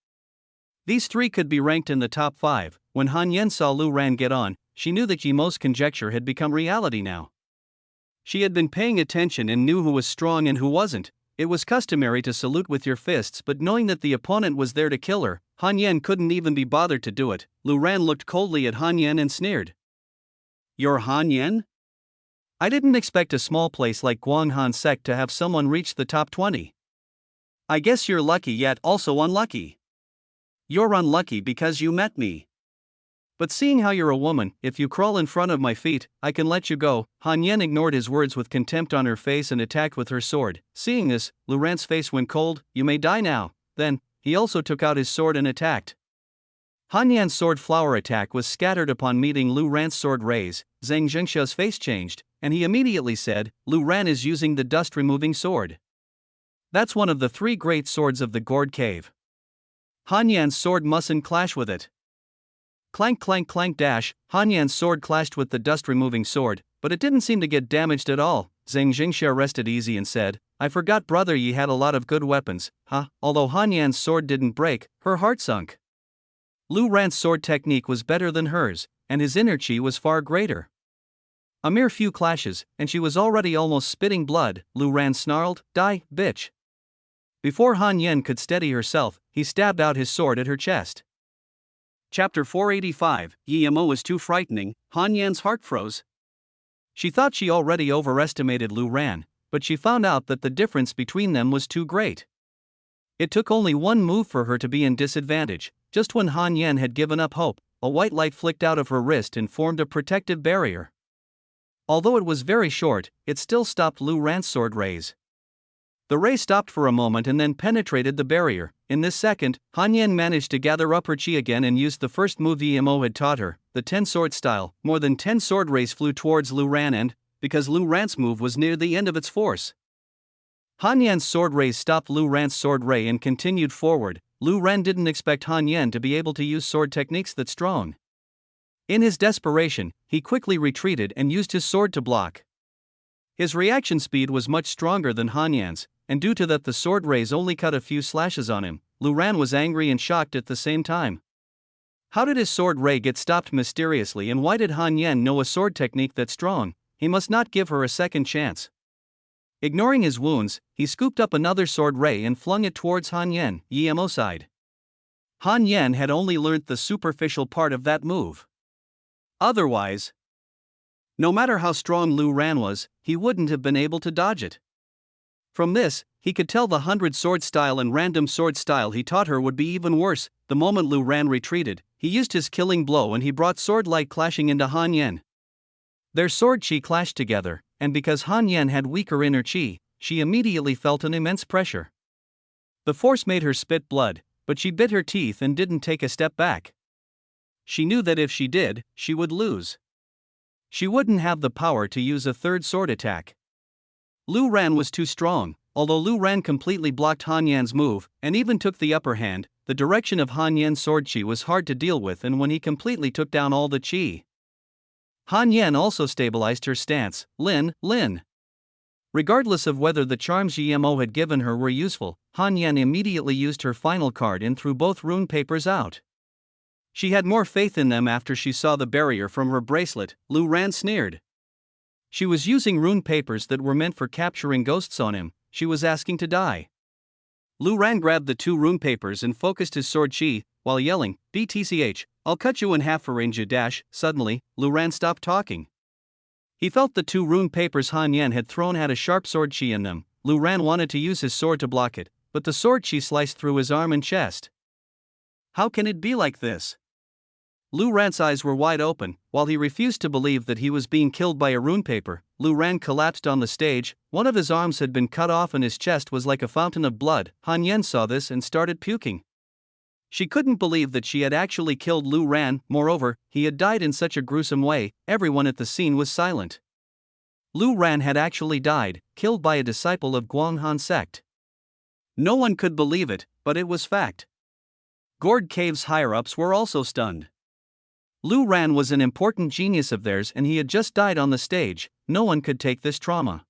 [SPEAKER 2] These 3 could be ranked in the top 5. When Han Yen saw Lu Ran get on, she knew that Emo's conjecture had become reality now. She had been paying attention and knew who was strong and who wasn't. It was customary to salute with your fists, but knowing that the opponent was there to kill her, Han Yen couldn't even be bothered to do it. Lu Ran looked coldly at Han Yen and sneered. You're Han Yen? I didn't expect a small place like Guanghan Sect to have someone reach the top 20. I guess you're lucky yet also unlucky. You're unlucky because you met me. But seeing how you're a woman, if you crawl in front of my feet, I can let you go. Han Yen ignored his words with contempt on her face and attacked with her sword. Seeing this, Lu Ran's face went cold. You may die now. Then, he also took out his sword and attacked. Han Yan's sword flower attack was scattered upon meeting Lu Ran's sword raise. Zhang Zhengxia's face changed, and he immediately said, Lu Ran is using the dust-removing sword. That's one of the 3 great swords of the Gourd Cave. Han Yan's sword mustn't clash with it.
[SPEAKER 1] Clank clank clank dash, Han Yan's sword clashed with the dust-removing sword, but it didn't seem to get damaged at all. Zhang Jingxia rested easy and said, I forgot brother ye had a lot of good weapons, huh? Although Han Yan's sword didn't break, her heart sunk. Lu Ran's sword technique was better than hers, and his inner chi was far greater. A mere few clashes, and she was already almost spitting blood. Lu Ran snarled, Die, bitch. Before Han Yan could steady herself, he stabbed out his sword at her chest.
[SPEAKER 2] Chapter 485, Yi Mo was too frightening. Han Yan's heart froze.
[SPEAKER 1] She thought she already overestimated Lu Ran, but she found out that the difference between them was too great. It took only one move for her to be in disadvantage. Just when Han Yan had given up hope, a white light flicked out of her wrist and formed a protective barrier. Although it was very short, it still stopped Lu Ran's sword rays. The ray stopped for a moment and then penetrated the barrier. In this second, Han Yan managed to gather up her chi again and used the first move Emo had taught her, the 10-sword style. More than 10 sword rays flew towards Lu Ran and, because Lu Ran's move was near the end of its force, Han Yan's sword rays stopped Lu Ran's sword ray and continued forward. Lu Ran didn't expect Han Yan to be able to use sword techniques that strong. In his desperation, he quickly retreated and used his sword to block. His reaction speed was much stronger than Han Yan's, and due to that the sword rays only cut a few slashes on him. Lu Ran was angry and shocked at the same time. How did his sword ray get stopped mysteriously, and why did Han Yan know a sword technique that strong? He must not give her a second chance. Ignoring his wounds, he scooped up another sword ray and flung it towards Han Yan, Emo side. Han Yan had only learnt the superficial part of that move. Otherwise, no matter how strong Lu Ran was, he wouldn't have been able to dodge it. From this, he could tell the 100-sword style and random sword style he taught her would be even worse. The moment Lu Ran retreated, he used his killing blow and he brought sword light clashing into Han Yan. Their sword chi clashed together, and because Han Yan had weaker inner chi, she immediately felt an immense pressure. The force made her spit blood, but she bit her teeth and didn't take a step back. She knew that if she did, she would lose. She wouldn't have the power to use a third sword attack. Lu Ran was too strong. Although Lu Ran completely blocked Han Yan's move, and even took the upper hand, the direction of Han Yan's sword chi was hard to deal with, and when he completely took down all the chi, Han Yan also stabilized her stance. Lin. Regardless of whether the charms Emo had given her were useful, Han Yan immediately used her final card and threw both rune papers out. She had more faith in them after she saw the barrier from her bracelet. Lu Ran sneered. She was using rune papers that were meant for capturing ghosts on him. She was asking to die. Lu Ran grabbed the 2 rune papers and focused his sword chi, while yelling, BTCH, I'll cut you in half for range dash. Suddenly, Lu Ran stopped talking. He felt the 2 rune papers Han Yan had thrown had a sharp sword chi in them. Lu Ran wanted to use his sword to block it, but the sword chi sliced through his arm and chest. How can it be like this? Lu Ran's eyes were wide open. While he refused to believe that he was being killed by a rune paper, Lu Ran collapsed on the stage. One of his arms had been cut off and his chest was like a fountain of blood. Han Yan saw this and started puking. She couldn't believe that she had actually killed Lu Ran. Moreover, he had died in such a gruesome way. Everyone at the scene was silent. Lu Ran had actually died, killed by a disciple of Guang Han sect. No one could believe it, but it was fact. Gourd Cave's higher-ups were also stunned. Lu Ran was an important genius of theirs and he had just died on the stage. No one could take this trauma.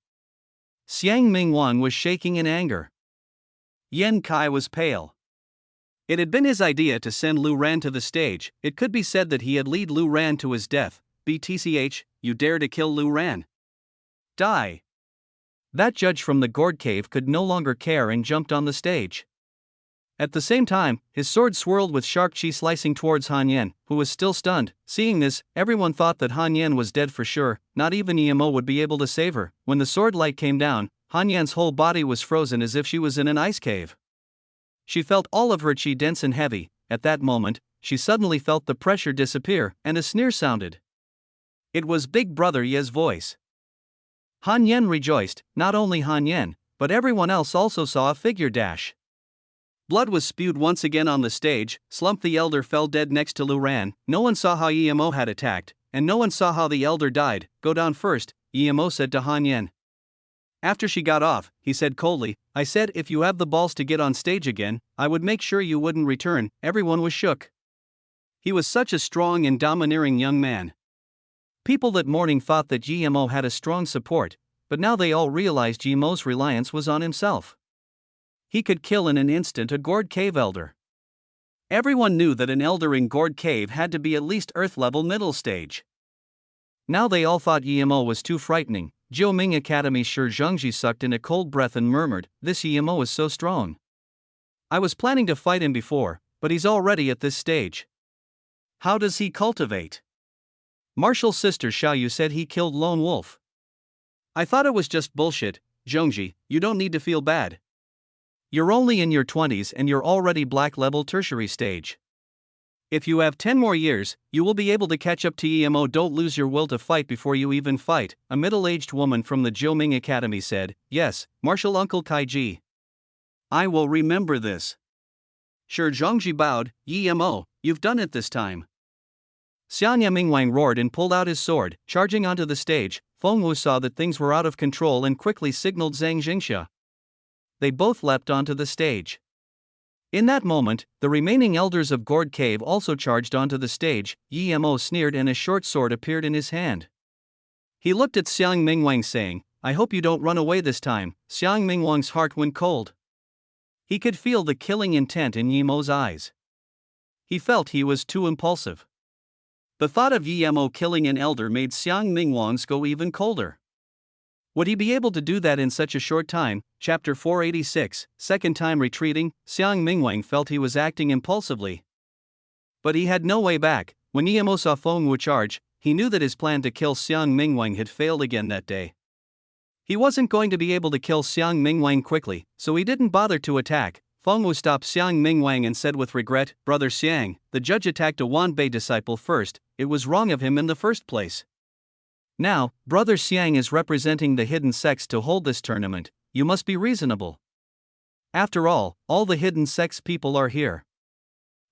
[SPEAKER 1] Xiang Mingwang was shaking in anger. Yan Kai was pale. It had been his idea to send Lu Ran to the stage. It could be said that he had led Lu Ran to his death. BTCH, you dare to kill Lu Ran? Die. That judge from the Gourd Cave could no longer care and jumped on the stage. At the same time, his sword swirled with sharp chi slicing towards Han Yan, who was still stunned. Seeing this, everyone thought that Han Yan was dead for sure. Not even Emo would be able to save her. When the sword light came down, Han Yan's whole body was frozen as if she was in an ice cave. She felt all of her chi dense and heavy. At that moment, she suddenly felt the pressure disappear, and a sneer sounded. It was Big Brother Ye's voice. Han Yan rejoiced. Not only Han Yan, but everyone else also saw a figure dash. Blood was spewed once again on the stage. Slump the elder fell dead next to Lu Ran. No one saw how Emo had attacked, and no one saw how the elder died. Go down first, Emo said to Han Yan. After she got off, he said coldly, I said if you have the balls to get on stage again, I would make sure you wouldn't return. Everyone was shook.
[SPEAKER 2] He was such a strong and domineering young man.
[SPEAKER 1] People that morning thought that Yemo had a strong support, but now they all realized Yemo's reliance was on himself.
[SPEAKER 2] He could kill in an instant a gourd cave elder. Everyone knew that an elder in gourd cave had to be at least earth-level middle stage.
[SPEAKER 1] Now they all thought Yemo was too frightening. Jiuming Academy's Shi Zhengji sucked in a cold breath and murmured, "This Yemo is so strong. I was planning to fight him before, but he's already at this stage.
[SPEAKER 2] How does he cultivate?"
[SPEAKER 1] Martial's sister Xiaoyu said he killed Lone Wolf.
[SPEAKER 2] I thought it was just bullshit. Zhengji, you don't need to feel bad.
[SPEAKER 1] You're only in your 20s and you're already black level tertiary stage.
[SPEAKER 2] If you have 10 more years, you will be able to catch up to Yemo. Don't lose your will to fight before you even fight, a middle-aged woman from the Jiuming Academy said.
[SPEAKER 1] Yes, Martial Uncle Kaiji.
[SPEAKER 2] I will remember this. Shi Zhengji bowed. Yemo, you've done it this time.
[SPEAKER 1] Xiang Mingwang roared and pulled out his sword, charging onto the stage. Feng Wu saw that things were out of control and quickly signaled Zhang Jingxia. They both leapt onto the stage. In that moment, the remaining elders of Gourd Cave also charged onto the stage. Yemo sneered and a short sword appeared in his hand. He looked at Xiang Mingwang saying, "I hope you don't run away this time." Xiang Mingwang's heart went cold. He could feel the killing intent in Yemo's eyes. He felt he was too impulsive. The thought of Yemo killing an elder made Xiang Mingwang's go even colder. Would he be able to do that in such a short time? Chapter 486, second time retreating. Xiang Mingwang felt he was acting impulsively. But he had no way back. When Yemo saw Feng Wu charge, he knew that his plan to kill Xiang Mingwang had failed again that day. He wasn't going to be able to kill Xiang Mingwang quickly, so he didn't bother to attack. Feng Wu stopped Xiang Mingwang and said with regret, "Brother Xiang, the judge attacked a Wanbei disciple first. It was wrong of him in the first place. Now, Brother Xiang is representing the hidden sects to hold this tournament. You must be reasonable. After all the hidden sects people are here.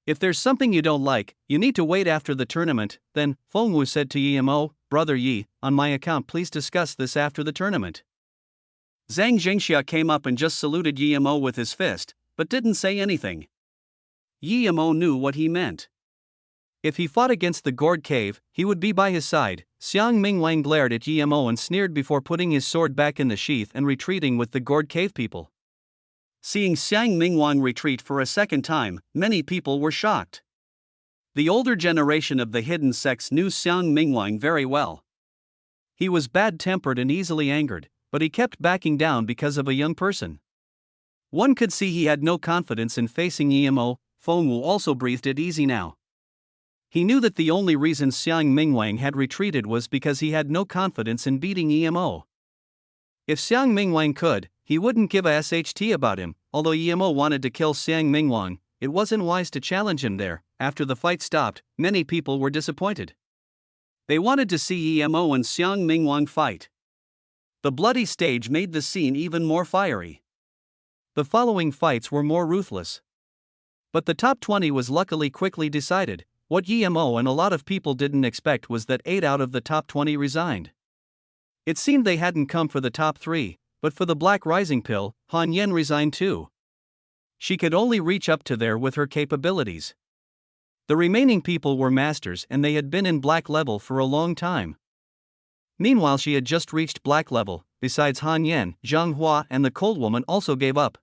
[SPEAKER 1] If there's something you don't like, you need to wait after the tournament." Then, Feng Wu said to Yemo, "Brother Yi, on my account please discuss this after the tournament." Zhang Jingxia came up and just saluted Yemo with his fist, but didn't say anything. Yemo knew what he meant. If he fought against the Gourd Cave, he would be by his side. Xiang Mingwang glared at Yemo and sneered before putting his sword back in the sheath and retreating with the Gourd Cave people. Seeing Xiang Mingwang retreat for a second time, many people were shocked. The older generation of the hidden sects knew Xiang Mingwang very well. He was bad-tempered and easily angered, but he kept backing down because of a young person. One could see he had no confidence in facing Yemo. Feng Wu also breathed it easy now. He knew that the only reason Xiang Mingwang had retreated was because he had no confidence in beating Yemo. If Xiang Mingwang could, he wouldn't give a SHT about him. Although Yemo wanted to kill Xiang Mingwang, it wasn't wise to challenge him there. After the fight stopped, many people were disappointed. They wanted to see Yemo and Xiang Mingwang fight. The bloody stage made the scene even more fiery. The following fights were more ruthless. But the top 20 was luckily quickly decided. What Yemo and a lot of people didn't expect was that 8 out of the top 20 resigned. It seemed they hadn't come for the top 3, but for the Black Rising Pill, Han Yen resigned too. She could only reach up to there with her capabilities. The remaining people were masters and they had been in black level for a long time. Meanwhile she had just reached black level. Besides Han Yen, Zhang Hua and the Cold Woman also gave up.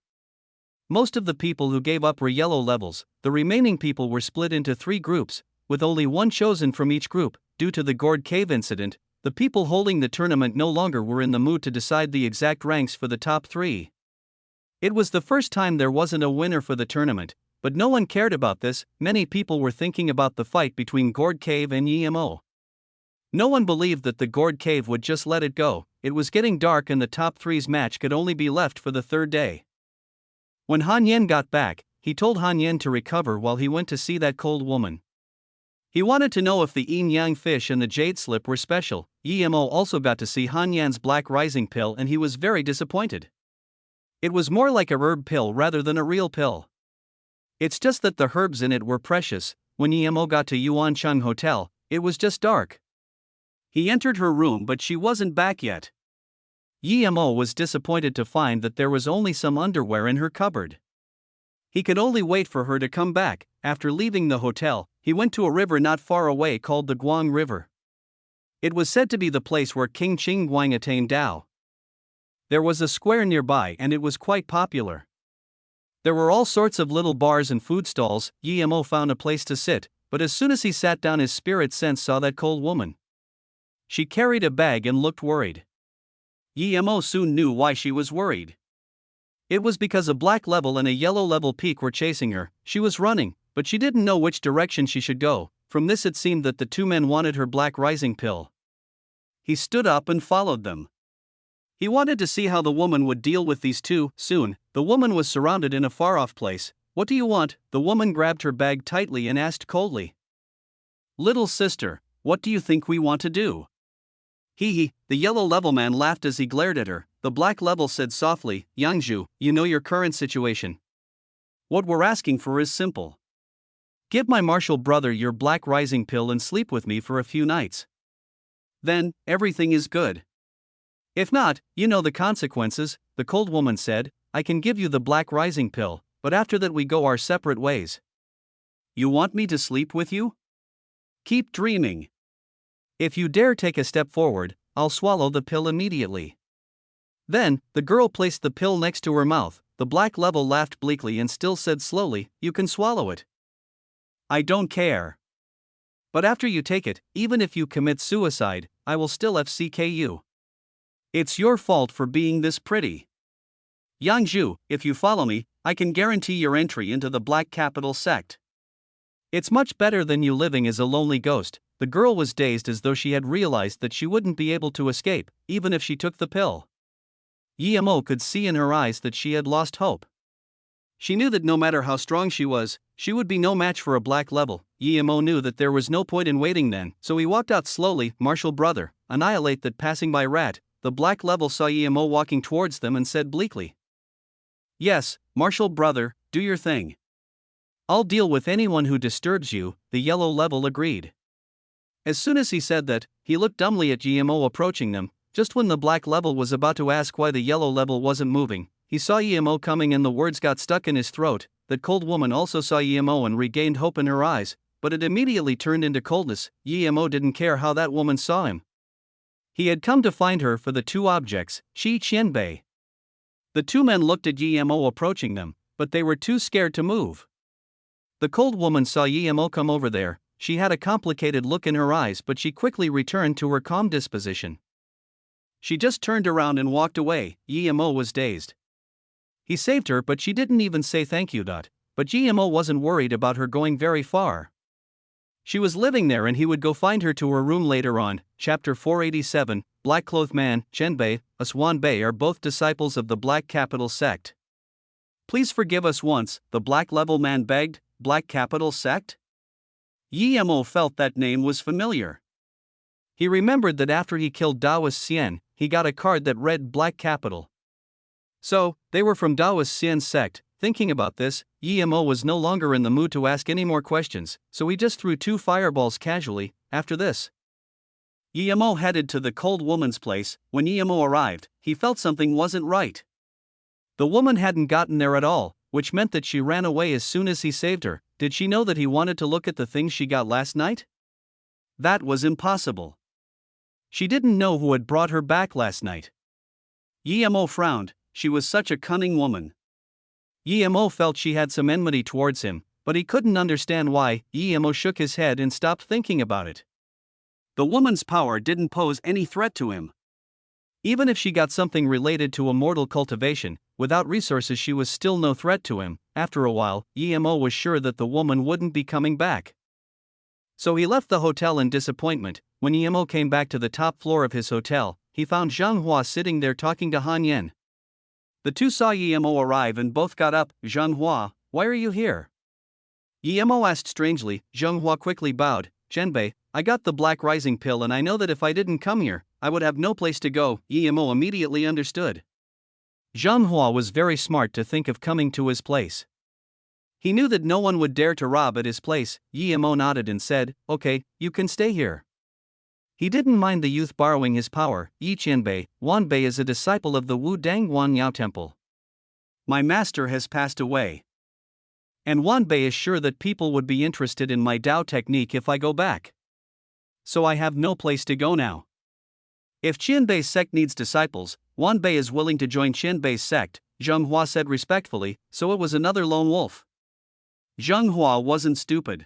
[SPEAKER 1] Most of the people who gave up were yellow levels. The remaining people were split into 3 groups, with only one chosen from each group. Due to the Gourd Cave incident, the people holding the tournament no longer were in the mood to decide the exact ranks for the top 3. It was the first time there wasn't a winner for the tournament, but no one cared about this. Many people were thinking about the fight between Gourd Cave and Yemo. No one believed that the Gourd Cave would just let it go. It was getting dark and the top 3's match could only be left for the 3rd day. When Han Yen got back, he told Han Yen to recover while he went to see that Cold Woman. He wanted to know if the yin yang fish and the jade slip were special. Yemo also got to see Han Yan's Black Rising Pill and he was very disappointed. It was more like a herb pill rather than a real pill. It's just that the herbs in it were precious. When Yemo got to Yuancheng Hotel, it was just dark. He entered her room but she wasn't back yet. Yemo was disappointed to find that there was only some underwear in her cupboard. He could only wait for her to come back. After leaving the hotel, he
[SPEAKER 2] he went to a river not far away called the Guang River. It was said to be the place where King Qingguang attained Tao. There was a square nearby and it was quite popular. There were all sorts of little bars and food stalls. Yemo found a place to sit, but as soon as he sat down his spirit sense saw that cold woman. She carried a bag and looked worried. Yemo soon knew why she was worried. It was because a black level and a yellow level peak were chasing her. She was running, but she didn't know which direction she should go. From this it seemed that the two men wanted her black rising pill. He stood up and followed them. He wanted to see how the woman would deal with these two. Soon, the woman was surrounded in a far-off place. "What do you want?" The woman grabbed her bag tightly and asked coldly. "Little sister, what do you think we want to do?" He, the yellow level man laughed as he glared at her. The black level said softly, "Yangzhu, you know your current situation. What we're asking for is simple. Give my martial brother your black rising pill and sleep with me for a few nights. Then, everything is good. If not, you know the consequences." The cold woman said, "I can give you the black rising pill, but after that we go our separate ways." "You want me to sleep with you? Keep dreaming. If you dare take a step forward, I'll swallow the pill immediately." Then, the girl placed the pill next to her mouth. The black level laughed bleakly and still said slowly, "You can swallow it. I don't care. But after you take it, even if you commit suicide, I will still FCK you. It's your fault for being this pretty. Yangzhu, if you follow me, I can guarantee your entry into the Black Capital sect. It's much better than you living as a lonely ghost." The girl was dazed as though she had realized that she wouldn't be able to escape, even if she took the pill. Yemo could see in her eyes that she had lost hope. She knew that no matter how strong she was, she would be no match for a black level. Yemo knew that there was no point in waiting then, so he walked out slowly. "Martial brother, annihilate that passing by rat." The black level saw Yemo walking towards them and said bleakly, "Yes, martial brother, do your thing. I'll deal with anyone who disturbs you." The yellow level agreed. As soon as he said that, he looked dumbly at Yemo approaching them. Just when the black level was about to ask why the yellow level wasn't moving, he saw Yemo coming and the words got stuck in his throat. That cold woman also saw Yemo and regained hope in her eyes, but it immediately turned into coldness. Yemo didn't care how that woman saw him. He had come to find her for the two objects, Shi Qianbei. The two men looked at Yemo approaching them, but they were too scared to move. The cold woman saw Yemo come over there. She had a complicated look in her eyes, but she quickly returned to her calm disposition. She just turned around and walked away. Yemo was dazed. He saved her, but she didn't even say thank you. But Yemo wasn't worried about her going very far. She was living there and he would go find her to her room later on. Chapter 487, Black-Clothed Man, Chenbei, Aswan Bei are both disciples of the Black Capital sect. "Please forgive us once," the Black Level man begged. "Black Capital sect?" Yemo felt that name was familiar. He remembered that after he killed Daoist Xian, he got a card that read Black Capital. So, they were from Daoist Xian's sect. Thinking about this, Yemo was no longer in the mood to ask any more questions, so he just threw 2 fireballs casually. After this, Yemo headed to the cold woman's place. When Yemo arrived, he felt something wasn't right. The woman hadn't gotten there at all, which meant that she ran away as soon as he saved her. Did she know that he wanted to look at the things she got last night? That was impossible. She didn't know who had brought her back last night. Yemo frowned. She was such a cunning woman. Yemo felt she had some enmity towards him, but he couldn't understand why. Yemo shook his head and stopped thinking about it. The woman's power didn't pose any threat to him. Even if she got something related to immortal cultivation, without resources she was still no threat to him. After a while, Yemo was sure that the woman wouldn't be coming back. So he left the hotel in disappointment. When Yemo came back to the top floor of his hotel, he found Zhang Hua sitting there talking to Han Yen. The two saw Yemo arrive and both got up. "Zhang Hua, why are you here?" Yemo asked strangely. Zhang Hua quickly bowed. "Chenbei, I got the Black Rising pill and I know that if I didn't come here, I would have no place to go." Yemo immediately understood. Zhang Hua was very smart to think of coming to his place. He knew that no one would dare to rob at his place. Yemo nodded and said, "Okay, you can stay here." He didn't mind the youth borrowing his power. "Yi Qianbei, Wanbei is a disciple of the Wu Dang Wan Yao temple. My master has passed away. And Wanbei is sure that people would be interested in my Dao technique if I go back. So I have no place to go now. If Qianbei's sect needs disciples, Wanbei is willing to join Qianbei's sect, Zheng Hua said respectfully, so it was another lone wolf. Zheng Hua wasn't stupid.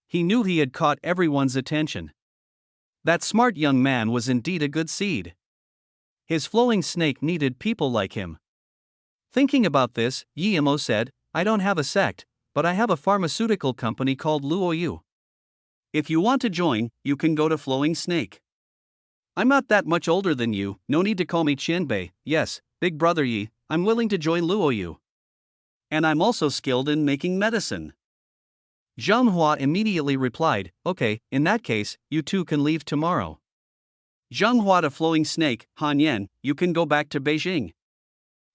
[SPEAKER 2] He knew he had caught everyone's attention. That smart young man was indeed a good seed. His flowing snake needed people like him. Thinking about this, Yimo said, I don't have a sect, but I have a pharmaceutical company called Luoyu. If you want to join, you can go to Flowing Snake. I'm not that much older than you, no need to call me Qianbei, yes, big brother Yi, I'm willing to join Luoyu. And I'm also skilled in making medicine. Zheng Hua immediately replied, okay, in that case, you two can leave tomorrow. Zheng Hua to Flowing Snake, Han Yan, you can go back to Beijing.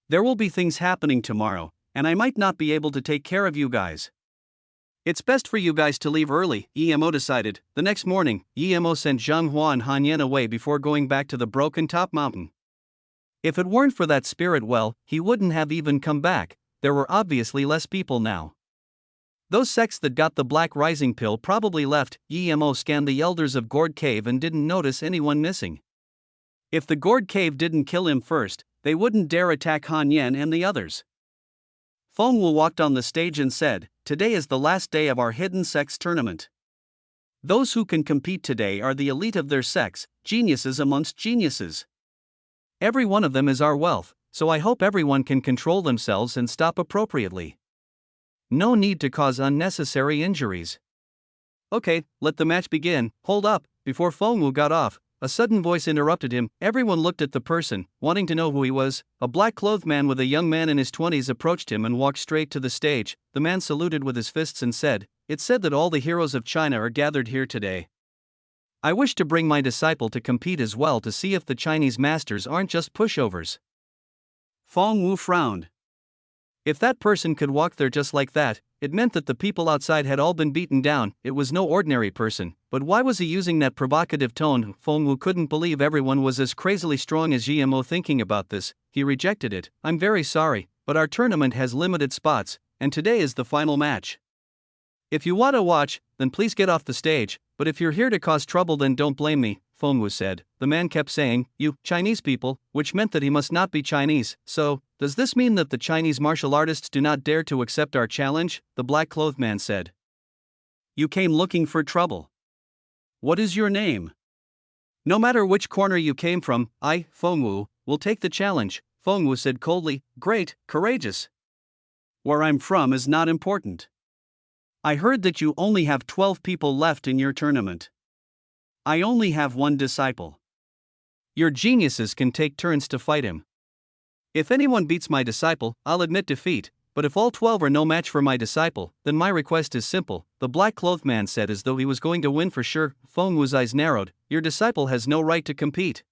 [SPEAKER 2] There will be things happening tomorrow, and I might not be able to take care of you guys. It's best for you guys to leave early, Yimo decided. The next morning, Yimo sent Zheng Hua and Han Yan away before going back to the broken top mountain. If it weren't for that spirit well, he wouldn't have even come back. There were obviously less people now. Those sects that got the Black Rising pill probably left. Yimo scanned the elders of Gourd Cave and didn't notice anyone missing. If the Gourd Cave didn't kill him first, they wouldn't dare attack Han Yan and the others. Feng Wu walked on the stage and said, today is the last day of our Hidden Sects tournament. Those who can compete today are the elite of their sects, geniuses amongst geniuses. Every one of them is our wealth, so I hope everyone can control themselves and stop appropriately. No need to cause unnecessary injuries. Okay, let the match begin. Hold up. Before Feng Wu got off, a sudden voice interrupted him. Everyone looked at the person, wanting to know who he was. A black-clothed man with a young man in his 20s approached him and walked straight to the stage. The man saluted with his fists and said, it's said that all the heroes of China are gathered here today. I wish to bring my disciple to compete as well to see if the Chinese masters aren't just pushovers. Feng Wu frowned. If that person could walk there just like that, it meant that the people outside had all been beaten down. It was no ordinary person, but why was he using that provocative tone? Feng Wu couldn't believe everyone was as crazily strong as GMO. Thinking about this, he rejected it. I'm very sorry, but our tournament has limited spots, and today is the final match. If you want to watch, then please get off the stage, but if you're here to cause trouble then don't blame me, Feng Wu said. The man kept saying, you, Chinese people, which meant that he must not be Chinese. So, does this mean that the Chinese martial artists do not dare to accept our challenge? The black-clothed man said. You came looking for trouble. What is your name? No matter which corner you came from, I, Feng Wu, will take the challenge, Feng Wu said coldly. Great, courageous. Where I'm from is not important. I heard that you only have 12 people left in your tournament. I only have one disciple. Your geniuses can take turns to fight him. If anyone beats my disciple, I'll admit defeat, but if all 12 are no match for my disciple, then my request is simple, the black-clothed man said as though he was going to win for sure. Feng Wu's eyes narrowed. Your disciple has no right to compete.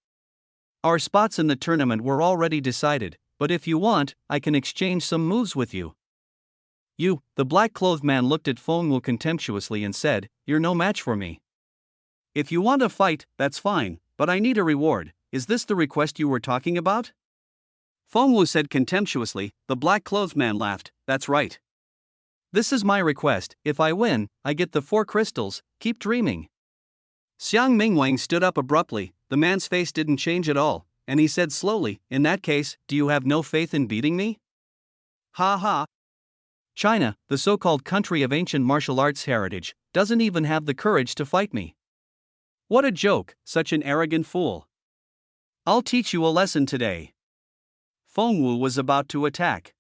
[SPEAKER 2] Our spots in the tournament were already decided, but if you want, I can exchange some moves with you. You, the black-clothed man looked at Feng Wu contemptuously and said, you're no match for me. If you want to fight, that's fine, but I need a reward. Is this the request you were talking about? Feng Wu said contemptuously. The black-clothed man laughed. That's right. This is my request. If I win, I get the 4 crystals. Keep dreaming. Xiang Mingwang stood up abruptly. The man's face didn't change at all, and he said slowly, in that case, do you have no faith in beating me? Ha ha. China, the so-called country of ancient martial arts heritage, doesn't even have the courage to fight me. What a joke, such an arrogant fool. I'll teach you a lesson today. Feng Wu was about to attack.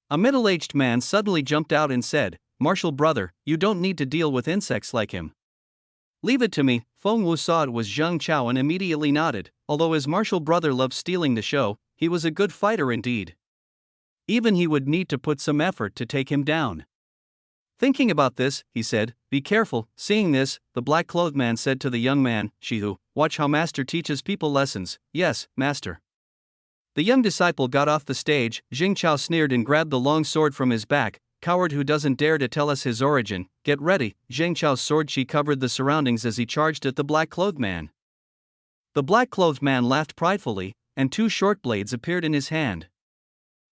[SPEAKER 2] A middle-aged man suddenly jumped out and said, Martial brother, you don't need to deal with insects like him. Leave it to me. Feng Wu saw it was Zheng Chao and immediately nodded. Although his martial brother loved stealing the show, he was a good fighter indeed. Even he would need to put some effort to take him down. Thinking about this, he said, be careful. Seeing this, the black-clothed man said to the young man, Shihu, watch how master teaches people lessons. Yes, master. The young disciple got off the stage. Zheng Chao sneered and grabbed the long sword from his back. Coward who doesn't dare to tell us his origin. Get ready. Zheng Chao's sword chi covered the surroundings as he charged at the black-clothed man. The black-clothed man laughed pridefully, and 2 short blades appeared in his hand.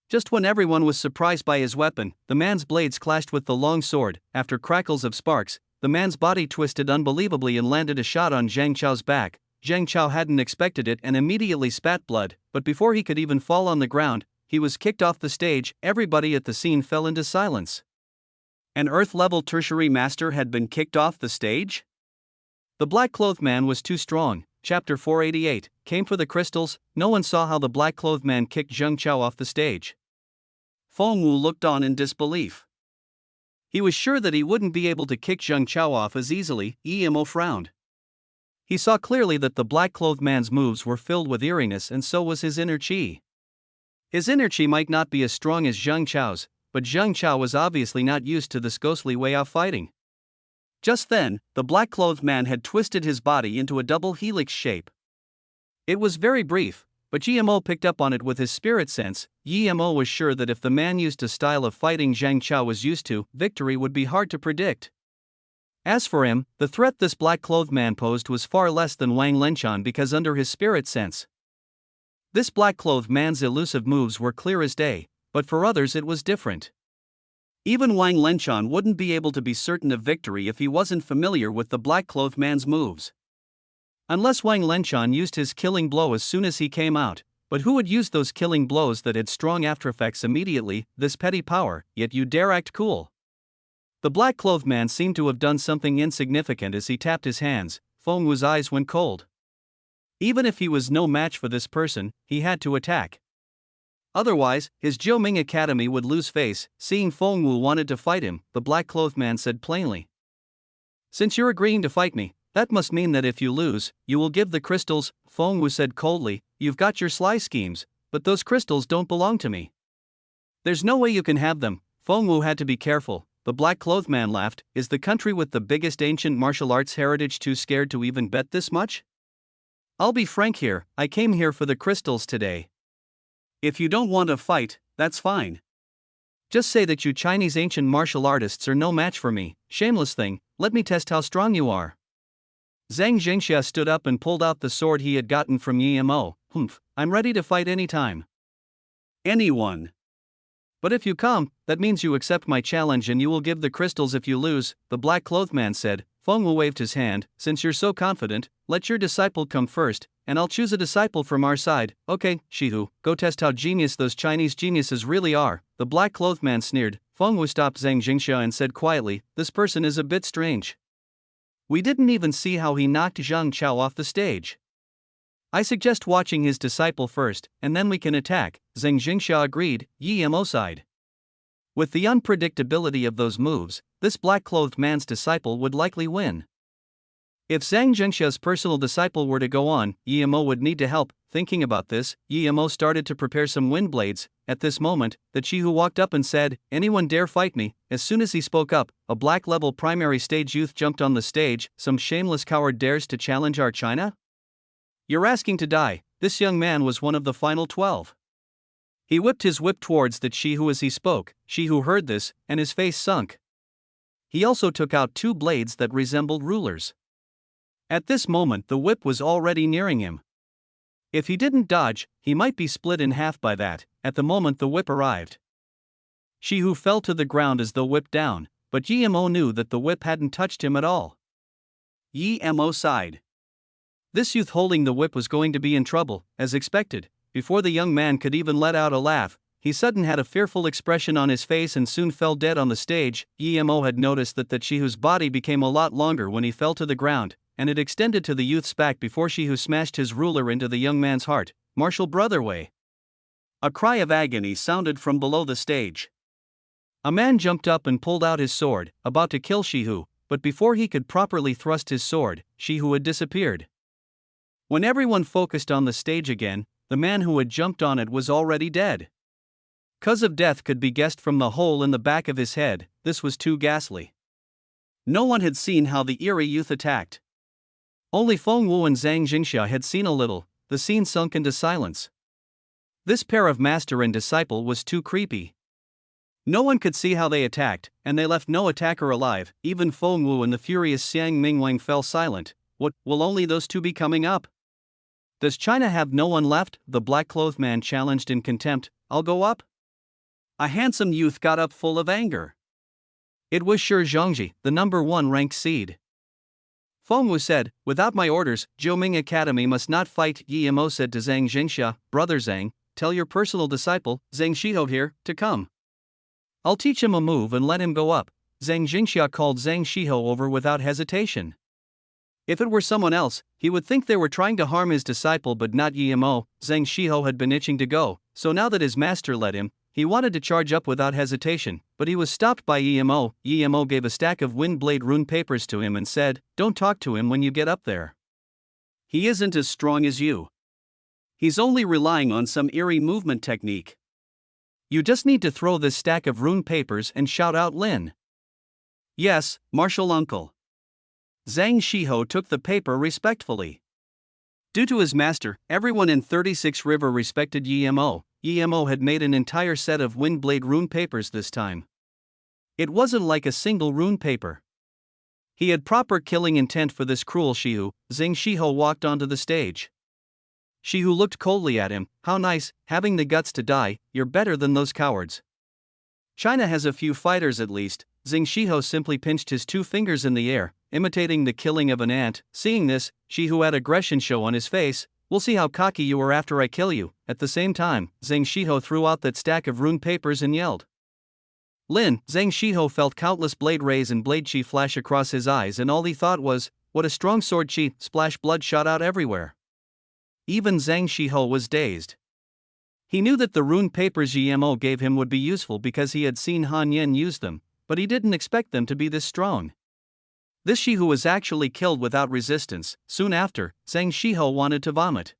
[SPEAKER 2] Just when everyone was surprised by his weapon, the man's blades clashed with the long sword. After crackles of sparks, the man's body twisted unbelievably and landed a shot on Zhang Chao's back. Zhang Chao hadn't expected it and immediately spat blood, but before he could even fall on the ground, he was kicked off the stage. Everybody at the scene fell into silence. An Earth-level tertiary master had been kicked off the stage? The black-clothed man was too strong. Chapter 488, came for the crystals. No one saw how the black-clothed man kicked Zhang Chao off the stage. Feng Wu looked on in disbelief. He was sure that he wouldn't be able to kick Zhang Chao off as easily. Emo frowned. He saw clearly that the black-clothed man's moves were filled with eeriness, and so was his inner qi. His inner qi might not be as strong as Zhang Chao's, but Zhang Chao was obviously not used to this ghostly way of fighting. Just then, the black-clothed man had twisted his body into a double helix shape. It was very brief, but Mo picked up on it with his spirit sense. Mo was sure that if the man used a style of fighting Zhang Chao was used to, victory would be hard to predict. As for him, the threat this black-clothed man posed was far less than Wang Lenchan because under his spirit sense, this black-clothed man's elusive moves were clear as day, but for others it was different. Even Wang Lenchan wouldn't be able to be certain of victory if he wasn't familiar with the black-clothed man's moves. Unless Wang Lenchan used his killing blow as soon as he came out, but who would use those killing blows that had strong aftereffects immediately? This petty power, yet you dare act cool. The black-clothed man seemed to have done something insignificant as he tapped his hands. Feng Wu's eyes went cold. Even if he was no match for this person, he had to attack. Otherwise, his Jiuming Academy would lose face. Seeing Feng Wu wanted to fight him, the black-clothed man said plainly, "Since you're agreeing to fight me, that must mean that if you lose, you will give the crystals." Feng Wu said coldly, "You've got your sly schemes, but those crystals don't belong to me. There's no way you can have them." Feng Wu had to be careful. The black-clothed man laughed. "Is the country with the biggest ancient martial arts heritage too scared to even bet this much? I'll be frank here, I came here for the crystals today. If you don't want to fight, that's fine. Just say that you Chinese ancient martial artists are no match for me. Shameless thing, let me test how strong you are." Zhang Jingxia stood up and pulled out the sword he had gotten from Mo. "Humph, I'm ready to fight anytime. Anyone. But if you come, that means you accept my challenge and you will give the crystals if you lose," the black-clothed man said. Feng Wu waved his hand. "Since you're so confident, let your disciple come first, and I'll choose a disciple from our side." "Okay, Shihu, go test how genius those Chinese geniuses really are," the black-clothed man sneered. Feng Wu stopped Zhang Jingxia and said quietly, "This person is a bit strange. We didn't even see how he knocked Zhang Chao off the stage. I suggest watching his disciple first, and then we can attack." Zhang Jingxia agreed. Mo sighed. With the unpredictability of those moves, this black-clothed man's disciple would likely win. If Zhang Jingxia's personal disciple were to go on, Mo would need to help. Thinking about this, Mo started to prepare some wind blades. At this moment, the Chihu walked up and said, "Anyone dare fight me?" As soon as he spoke up, a black-level primary stage youth jumped on the stage. "Some shameless coward dares to challenge our China? You're asking to die." This young man was one of the final 12. He whipped his whip towards the Chihu as he spoke. Chihu heard this, and his face sunk. He also took out two blades that resembled rulers. At this moment the whip was already nearing him. If he didn't dodge, he might be split in half by that. At the moment the whip arrived, Shihu fell to the ground as though whipped down, but Mo knew that the whip hadn't touched him at all. Mo sighed. This youth holding the whip was going to be in trouble, as expected. Before the young man could even let out a laugh, he suddenly had a fearful expression on his face and soon fell dead on the stage. Mo had noticed that Shihu's body became a lot longer when he fell to the ground, and it extended to the youth's back before Shihu smashed his ruler into the young man's heart. "Martial brother way." A cry of agony sounded from below the stage. A man jumped up and pulled out his sword, about to kill Shihu, but before he could properly thrust his sword, Shihu had disappeared. When everyone focused on the stage again, the man who had jumped on it was already dead. Cause of death could be guessed from the hole in the back of his head. This was too ghastly. No one had seen how the eerie youth attacked. Only Feng Wu and Zhang Jingxia had seen a little. The scene sunk into silence. This pair of master and disciple was too creepy. No one could see how they attacked, and they left no attacker alive. Even Feng Wu and the furious Xiang Mingwang fell silent. What, will only those two be coming up? Does China have no one left? The black-clothed man challenged in contempt. "I'll go up?" A handsome youth got up full of anger.
[SPEAKER 1] It was Shi Zhongji, the number 1 ranked seed.
[SPEAKER 2] Feng Wu said, "Without my orders, Jiuming Academy must not fight." Yi Mo said to Zhang Jingxia, "Brother Zhang, tell your personal disciple, Zhang Shiho here, to come. I'll teach him a move and let him go up." Zhang Jingxia called Zhang Shiho over without hesitation. If it were someone else, he would think they were trying to harm his disciple, but not Yi Mo. Zhang Shiho had been itching to go, so now that his master led him, he wanted to charge up without hesitation, but he was stopped by Yi Mo. Yi Mo gave a stack of wind blade rune papers to him and said, "Don't talk to him when you get up there. He isn't as strong as you. He's only relying on some eerie movement technique. You just need to throw this stack of rune papers and shout out Lin." "Yes, martial uncle." Zhang Shiho took the paper respectfully. Due to his master, everyone in 36 River respected Yi Mo. Yi Mo had made an entire set of wind blade rune papers this time. It wasn't like a single rune paper. He had proper killing intent for this cruel Shihu. Zhang Shiho walked onto the stage. Shihu looked coldly at him. "How nice, having the guts to die. You're better than those cowards. China has a few fighters at least." Zhang Shiho simply pinched his 2 fingers in the air, imitating the killing of an ant. Seeing this, Shihu had aggression show on his face. "We'll see how cocky you are after I kill you." At the same time, Zhang Shiho threw out that stack of rune papers and yelled, "Lin!" Zhang Shiho felt countless blade rays and blade chi flash across his eyes, and all he thought was, "What a strong sword chi!" Splash, blood shot out everywhere. Even Zhang Shiho was dazed. He knew that the rune papers Yi Mo gave him would be useful because he had seen Han Yin use them, but he didn't expect them to be this strong. This Shihu was actually killed without resistance. Soon after, Zhang Shiho wanted to vomit.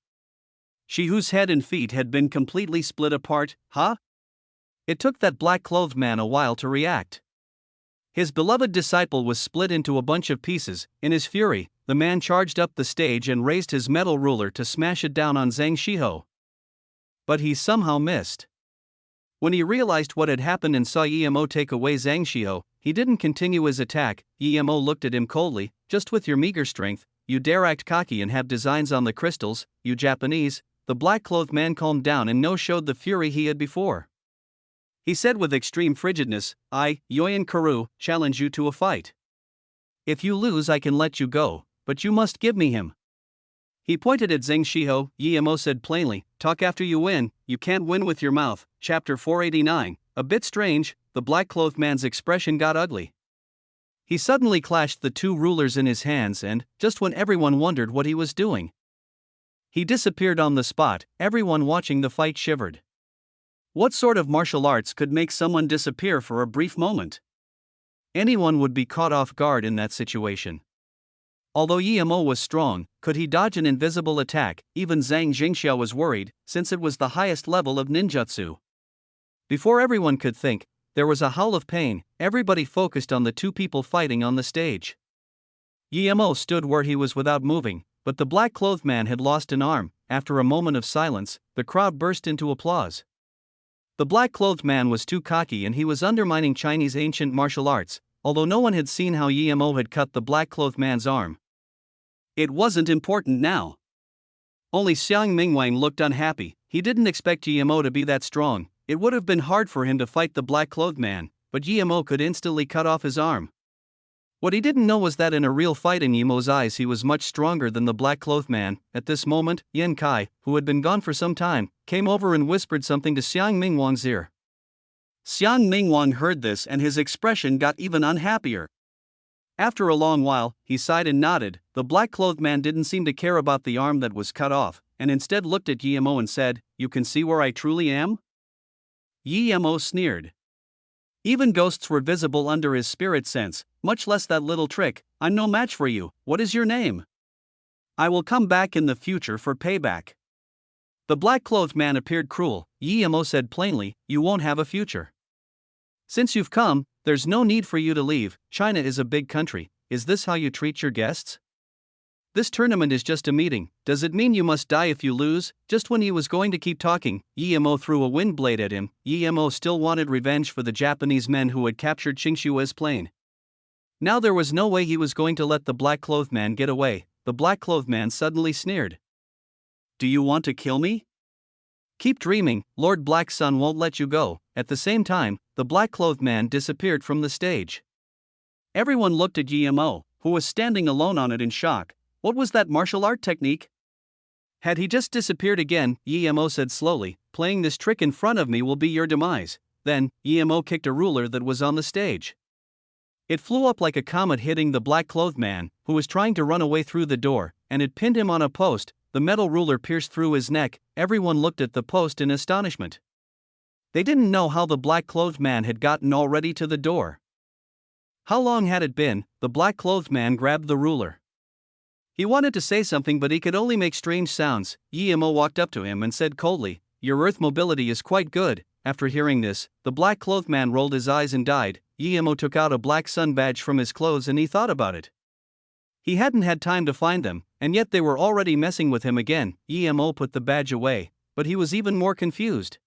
[SPEAKER 2] Shihu's head and feet had been completely split apart. Huh? It took that black-clothed man a while to react. His beloved disciple was split into a bunch of pieces. In his fury, the man charged up the stage and raised his metal ruler to smash it down on Zhang Shiho. But he somehow missed. When he realized what had happened and saw Yi Mo take away Zhang Shiho, he didn't continue his attack. Yi Mo looked at him coldly. "Just with your meager strength, you dare act cocky and have designs on the crystals, you Japanese." The black-clothed man calmed down and showed the fury he had before. He said with extreme frigidness, "I, Yoyan Karu, challenge you to a fight. If you lose, I can let you go, but you must give me him." He pointed at Zhang Shiho. Yi Mo said plainly, "Talk after you win, you can't win with your mouth." Chapter 489. A bit strange, the black-clothed man's expression got ugly. He suddenly clashed the 2 rulers in his hands and, just when everyone wondered what he was doing, he disappeared on the spot. Everyone watching the fight shivered. What sort of martial arts could make someone disappear for a brief moment? Anyone would be caught off guard in that situation. Although Yi Mo was strong, could he dodge an invisible attack? Even Zhang Jingxia was worried, since it was the highest level of ninjutsu. Before everyone could think, there was a howl of pain. Everybody focused on the 2 people fighting on the stage. Yi Mo stood where he was without moving, but the black-clothed man had lost an arm. After a moment of silence, the crowd burst into applause. The black-clothed man was too cocky and he was undermining Chinese ancient martial arts, although no one had seen how Yi Mo had cut the black-clothed man's arm. It wasn't important now. Only Xiang Mingwang looked unhappy. He didn't expect Yi Mo to be that strong. It would have been hard for him to fight the black-clothed man, but Yi Mo could instantly cut off his arm. What he didn't know was that in a real fight in Yi Mo's eyes he was much stronger than the black-clothed man. At this moment, Yen Kai, who had been gone for some time, came over and whispered something to Xiang Mingwang's ear. Xiang Mingwang heard this and his expression got even unhappier. After a long while, he sighed and nodded. The black-clothed man didn't seem to care about the arm that was cut off, and instead looked at Yi Mo and said, "You can see where I truly am?" Yi Mo sneered. Even ghosts were visible under his spirit sense, much less that little trick. "I'm no match for you. What is your name? I will come back in the future for payback." The black-clothed man appeared cruel. Yi Mo said plainly, "You won't have a future. Since you've come, there's no need for you to leave. China is a big country. Is this how you treat your guests? This tournament is just a meeting. Does it mean you must die if you lose?" Just when he was going to keep talking, Yi Mo threw a wind blade at him. Yi Mo still wanted revenge for the Japanese men who had captured Qingshua's plane. Now there was no way he was going to let the black-clothed man get away. The black-clothed man suddenly sneered. "Do you want to kill me?"
[SPEAKER 1] Keep dreaming, Lord Black Sun won't let you go." At the same time, the black-clothed man disappeared from the stage.
[SPEAKER 2] Everyone looked at Yemo, who was standing alone on it in shock. What was that martial art technique?
[SPEAKER 1] Had he just disappeared again? Yemo said slowly. "Playing this trick in front of me will be your demise." Then, Yemo kicked a ruler that was on the stage. It flew up like a comet, hitting the black-clothed man, who was trying to run away through the door, and it pinned him on a post. The metal ruler pierced through his neck. Everyone looked at the post in astonishment. They didn't know how the black-clothed man had gotten already to the door. How long had it been? The black-clothed man grabbed the ruler. He wanted to say something, but he could only make strange sounds. Yemo walked up to him and said coldly, "Your earth mobility is quite good." After hearing this, the black-clothed man rolled his eyes and died. Yemo took out a black sun badge from his clothes and he thought about it. He hadn't had time to find them, and yet they were already messing with him again. Yemo put the badge away, but he was even more confused.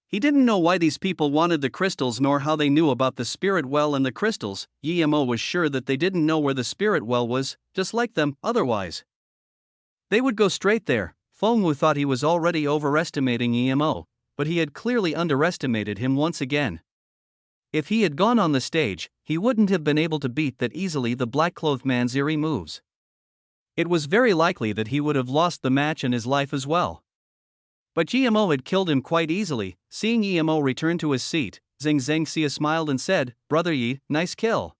[SPEAKER 1] He didn't know why these people wanted the crystals nor how they knew about the spirit well and the crystals. Yemo was sure that they didn't know where the spirit well was, just like them, otherwise they would go straight there. Fengwu thought he was already overestimating Yemo, but he had clearly underestimated him once again. If he had gone on the stage, he wouldn't have been able to beat that easily the black-clothed man's eerie moves. It was very likely that he would have lost the match and his life as well. But Yemo had killed him quite easily. Seeing Yemo return to his seat, Zhang Zhangxia smiled and said, "Brother Yi, nice kill.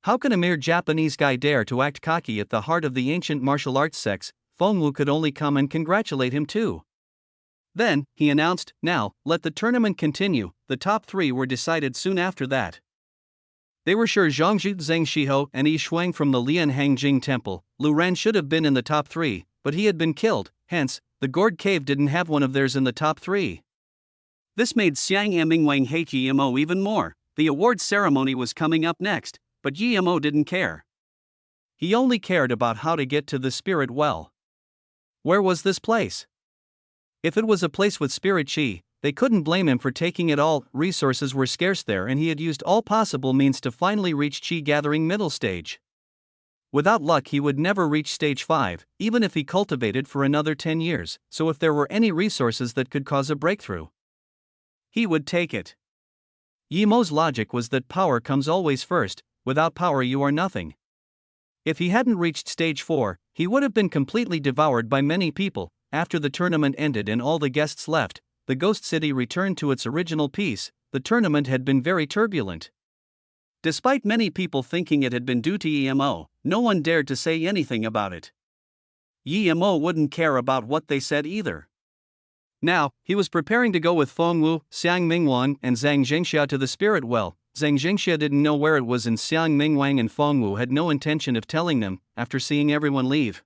[SPEAKER 1] How can a mere Japanese guy dare to act cocky at the heart of the ancient martial arts sects?" Fengwu could only come and congratulate him too. Then, he announced, "Now, let the tournament continue." The top three were decided soon after that. They were sure Zhangzhu, Zhang Shiho, and Yi Shuang from the Lianhangjing Temple. Lu Ran should have been in the top three, but he had been killed, hence, the Gourd Cave didn't have one of theirs in the top three.
[SPEAKER 2] This made Xiang Mingwang hate Yemo even more. The awards ceremony was coming up next, but Yemo didn't care.
[SPEAKER 1] He only cared about how to get to the spirit well. Where was this place? If it was a place with spirit chi, they couldn't blame him for taking it all. Resources were scarce there and he had used all possible means to finally reach chi gathering middle stage. Without luck he would never reach stage 5, even if he cultivated for another 10 years, so if there were any resources that could cause a breakthrough, he would take it. Yemo's logic was that power comes always first. Without power you are nothing. If he hadn't reached stage 4, he would have been completely devoured by many people. After the tournament ended and all the guests left, the ghost city returned to its original peace. The tournament had been very turbulent. Despite many people thinking it had been due to Yemo, no one dared to say anything about it. Yemo wouldn't care about what they said either. Now, he was preparing to go with Fengwu, Xiang Mingwang, and Zhang Zhengxia to the spirit well. Zhang Zhengxia didn't know where it was and Xiang Mingwang and Fengwu had no intention of telling them. After seeing everyone leave,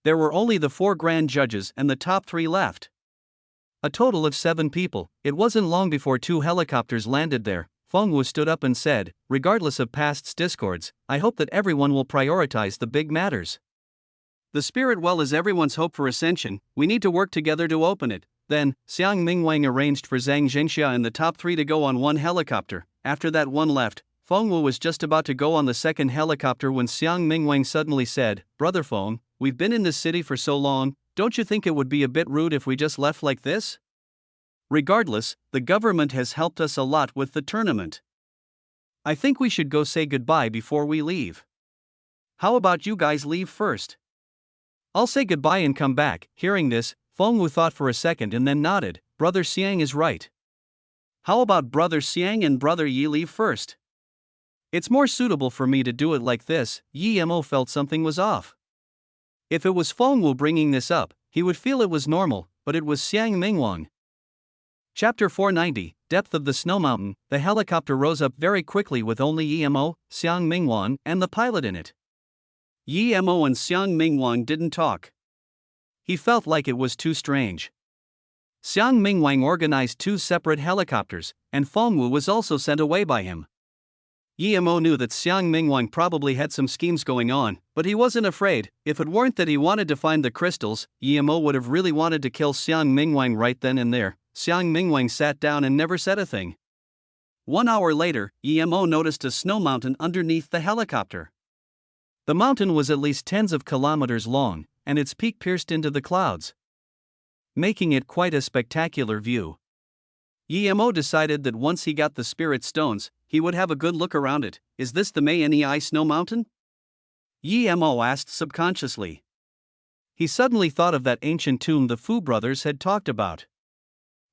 [SPEAKER 1] there were only the 4 grand judges and the top 3 left. A total of 7 people. It wasn't long before 2 helicopters landed there. Fengwu stood up and said, "Regardless of past discords, I hope that everyone will prioritize the big matters. The spirit well is everyone's hope for ascension. We need to work together to open it." Then, Xiang Mingwang arranged for Zhang Zhengxia and the top 3 to go on one helicopter. After that one left, Fengwu was just about to go on the second helicopter when Xiang Mingwang suddenly said, "Brother Feng, we've been in this city for so long, don't you think it would be a bit rude if we just left like this? Regardless, the government has helped us a lot with the tournament. I think we should go say goodbye before we leave. How about you guys leave first? I'll say goodbye and come back." Hearing this, Fengwu thought for a second and then nodded. "Brother Xiang is right. How about Brother Xiang and Brother Yi leave first? It's more suitable for me to do it like this." Yemo felt something was off. If it was Fengwu bringing this up, he would feel it was normal, but it was Xiang Mingwang. Chapter 490, Depth of the Snow Mountain. The helicopter rose up very quickly with only Yemo, Xiang Mingwang, and the pilot in it. Yemo and Xiang Mingwang didn't talk. He felt like it was too strange. Xiang Mingwang organized 2 separate helicopters, and Fengwu was also sent away by him. Yemo knew that Xiang Mingwang probably had some schemes going on, but he wasn't afraid. If it weren't that he wanted to find the crystals, Yemo would have really wanted to kill Xiang Mingwang right then and there. Xiang Mingwang sat down and never said a thing. 1 hour later, Yemo noticed a snow mountain underneath the helicopter. The mountain was at least tens of kilometers long, and its peak pierced into the clouds.
[SPEAKER 2] making it quite a spectacular view. Emo decided that once he got the spirit stones, he would have a good look around it. Is this the Mayeni Snow Mountain? Emo asked subconsciously. He suddenly thought of that ancient tomb the Fu brothers had talked about.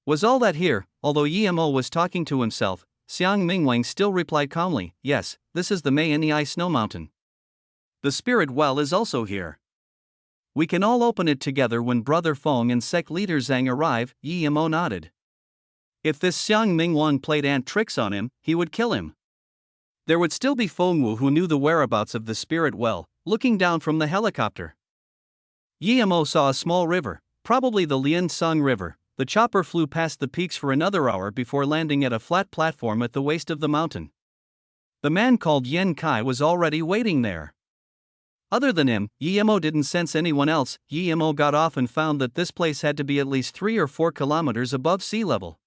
[SPEAKER 2] Was all that here? Although Emo was talking to himself, Xiang Mingwang still replied calmly, yes, this is the Mayeni Snow Mountain. The spirit well is also here. We can all open it together when Brother Feng and sect leader Zhang arrive. Emo nodded. If this Xiang Mingwang played ant tricks on him, he would kill him. There would still be Fengwu who knew the whereabouts of the spirit well, looking down from the helicopter. Emo saw a small river, probably the Liansong River. The chopper flew past the peaks for another hour before landing at a flat platform at the waist of the mountain. The man called Yan Kai was already waiting there. Other than him, Emo didn't sense anyone else. Emo got off and found that this place had to be at least 3 or 4 kilometers above sea level.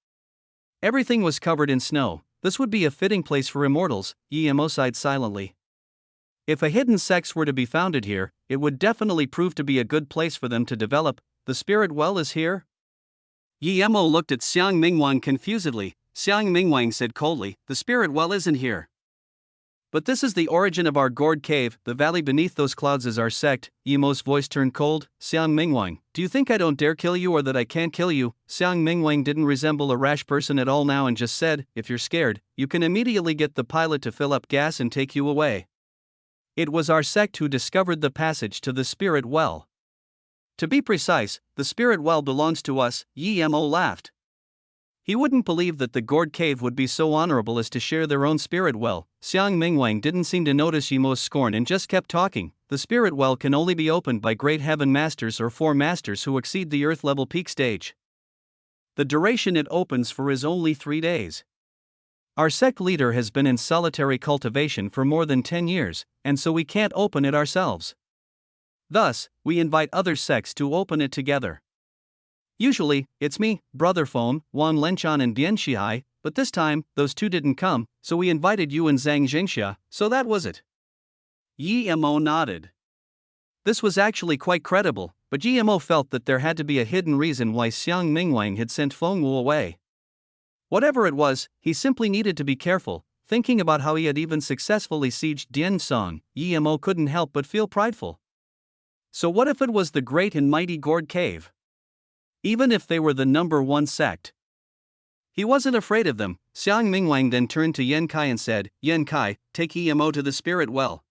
[SPEAKER 2] Everything was covered in snow. This would be a fitting place for immortals, Emo sighed silently. If a hidden sects were to be founded here, it would definitely prove to be a good place for them to develop. The spirit well is here? Emo looked at Xiang Mingwang confusedly. Xiang Mingwang said coldly, the spirit well isn't here. But this is the origin of our gourd cave, the valley beneath those clouds is our sect. Emo's voice turned cold. Xiang Mingwang, do you think I don't dare kill you or that I can't kill you? Xiang Mingwang didn't resemble a rash person at all now and just said, if you're scared, you can immediately get the pilot to fill up gas and take you away. It was our sect who discovered the passage to the spirit well. To be precise, the spirit well belongs to us. Emo laughed. He wouldn't believe that the gourd cave would be so honorable as to share their own spirit well. Xiang Mingwang didn't seem to notice Emo's scorn and just kept talking. The spirit well can only be opened by great heaven masters or 4 masters who exceed the earth level peak stage. The duration it opens for is only 3 days. Our sect leader has been in solitary cultivation for more than 10 years, and so we can't open it ourselves. Thus, we invite other sects to open it together. Usually, it's me, Brother Feng, Wan Lenchan and Dian Shihai, but this time, those 2 didn't come, so we invited you and Zhang Jingxia, so that was it. Emo nodded. This was actually quite credible, but Emo felt that there had to be a hidden reason why Xiang Mingwang had sent Fengwu away. Whatever it was, he simply needed to be careful. Thinking about how he had even successfully sieged Diansong, Emo couldn't help but feel prideful. So what if it was the great and mighty gourd cave? Even if they were the number 1 sect. He wasn't afraid of them. Xiang Mingwang then turned to Yan Kai and said, Yan Kai, take Emo to the spirit well.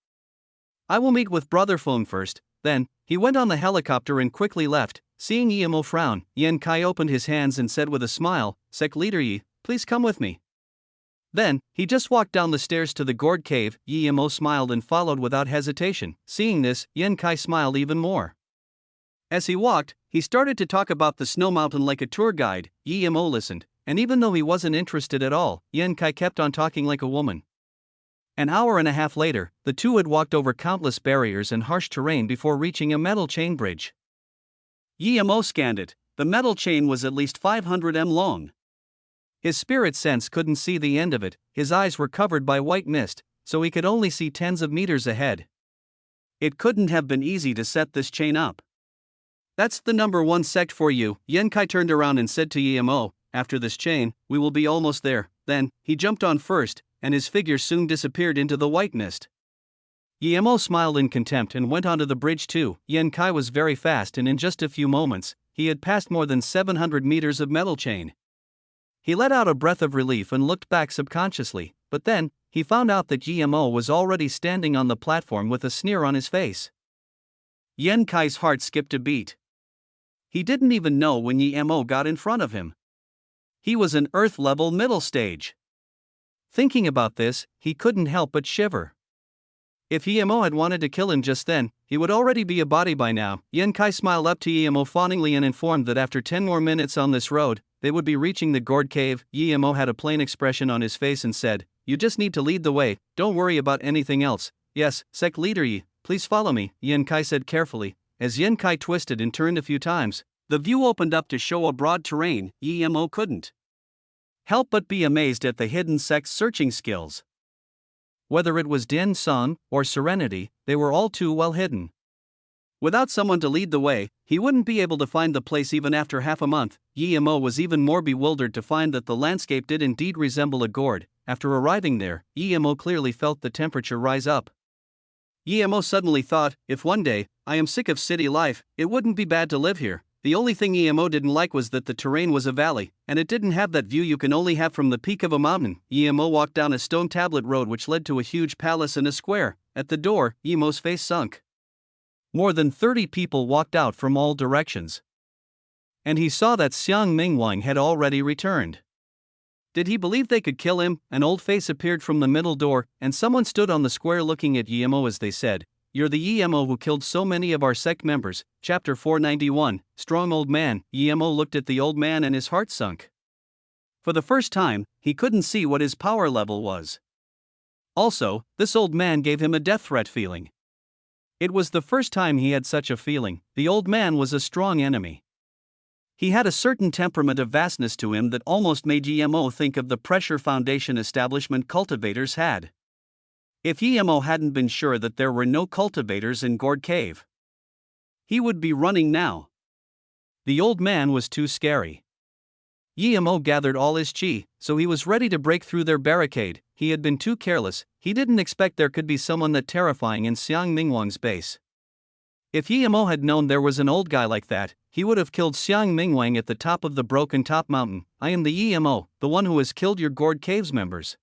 [SPEAKER 2] I will meet with Brother Feng first. Then, he went on the helicopter and quickly left. Seeing Emo frown, Yan Kai opened his hands and said with a smile, Sect Leader Yi, please come with me. Then, he just walked down the stairs to the gourd cave. Emo smiled and followed without hesitation. Seeing this, Yan Kai smiled even more. As he walked, he started to talk about the snow mountain like a tour guide. Emo listened, and even though he wasn't interested at all, Yan Kai kept on talking like a woman. An hour and a half later, the 2 had walked over countless barriers and harsh terrain before reaching a metal chain bridge. Emo scanned it. The metal chain was at least 500 m long. His spirit sense couldn't see the end of it. His eyes were covered by white mist, so he could only see tens of meters ahead. It couldn't have been easy to set this chain up. That's the number 1 sect for you. Yan Kai turned around and said to Emo, after this chain, we will be almost there. Then, he jumped on first, and his figure soon disappeared into the white mist. Emo smiled in contempt and went onto the bridge too. Yan Kai was very fast and in just a few moments, he had passed more than 700 meters of metal chain. He let out a breath of relief and looked back subconsciously, but then, he found out that Emo was already standing on the platform with a sneer on his face. Yan Kai's heart skipped a beat. He didn't even know when Emo got in front of him. He was an Earth-level middle stage. Thinking about this, he couldn't help but shiver. If Emo had wanted to kill him just then, he would already be a body by now. Yan Kai smiled up to Emo fawningly and informed that after 10 more minutes on this road, they would be reaching the gourd cave. Emo had a plain expression on his face and said, you just need to lead the way, don't worry about anything else. Yes, Sect Leader Yi, please follow me, Yan Kai said carefully. As Yan Kai twisted and turned a few times, the view opened up to show a broad terrain. Emo couldn't help but be amazed at the hidden sect's searching skills. Whether it was Din Sun or Serenity, they were all too well hidden. Without someone to lead the way, he wouldn't be able to find the place even after half a month. Yemo was even more bewildered to find that the landscape did indeed resemble a gourd. After arriving there, Yemo clearly felt the temperature rise up. Yemo suddenly thought, if one day, I am sick of city life, it wouldn't be bad to live here. The only thing Yemo didn't like was that the terrain was a valley, and it didn't have that view you can only have from the peak of a mountain. Yemo walked down a stone tablet road which led to a huge palace in a square. At the door, Yemo's face sunk. More than 30 people walked out from all directions. And he saw that Xiang Mingwang had already returned. Did he believe they could kill him? An old face appeared from the middle door, and someone stood on the square looking at Yemo as they said, "You're the Yemo who killed so many of our sect members." Chapter 491, Strong Old Man. Yemo looked at the old man and his heart sunk. For the first time, he couldn't see what his power level was. Also, this old man gave him a death threat feeling. It was the first time he had such a feeling. The old man was a strong enemy. He had a certain temperament of vastness to him that almost made Yemo think of the pressure foundation establishment cultivators had. If Yemo hadn't been sure that there were no cultivators in Gourd Cave, he would be running now. The old man was too scary. Yemo gathered all his chi, so he was ready to break through their barricade. He had been too careless. He didn't expect there could be someone that terrifying in Xiang Mingwang's base. If Yemo had known there was an old guy like that, he would have killed Xiang Mingwang at the top of the broken top mountain. I am the Yemo, the one who has killed your Gourd Caves members.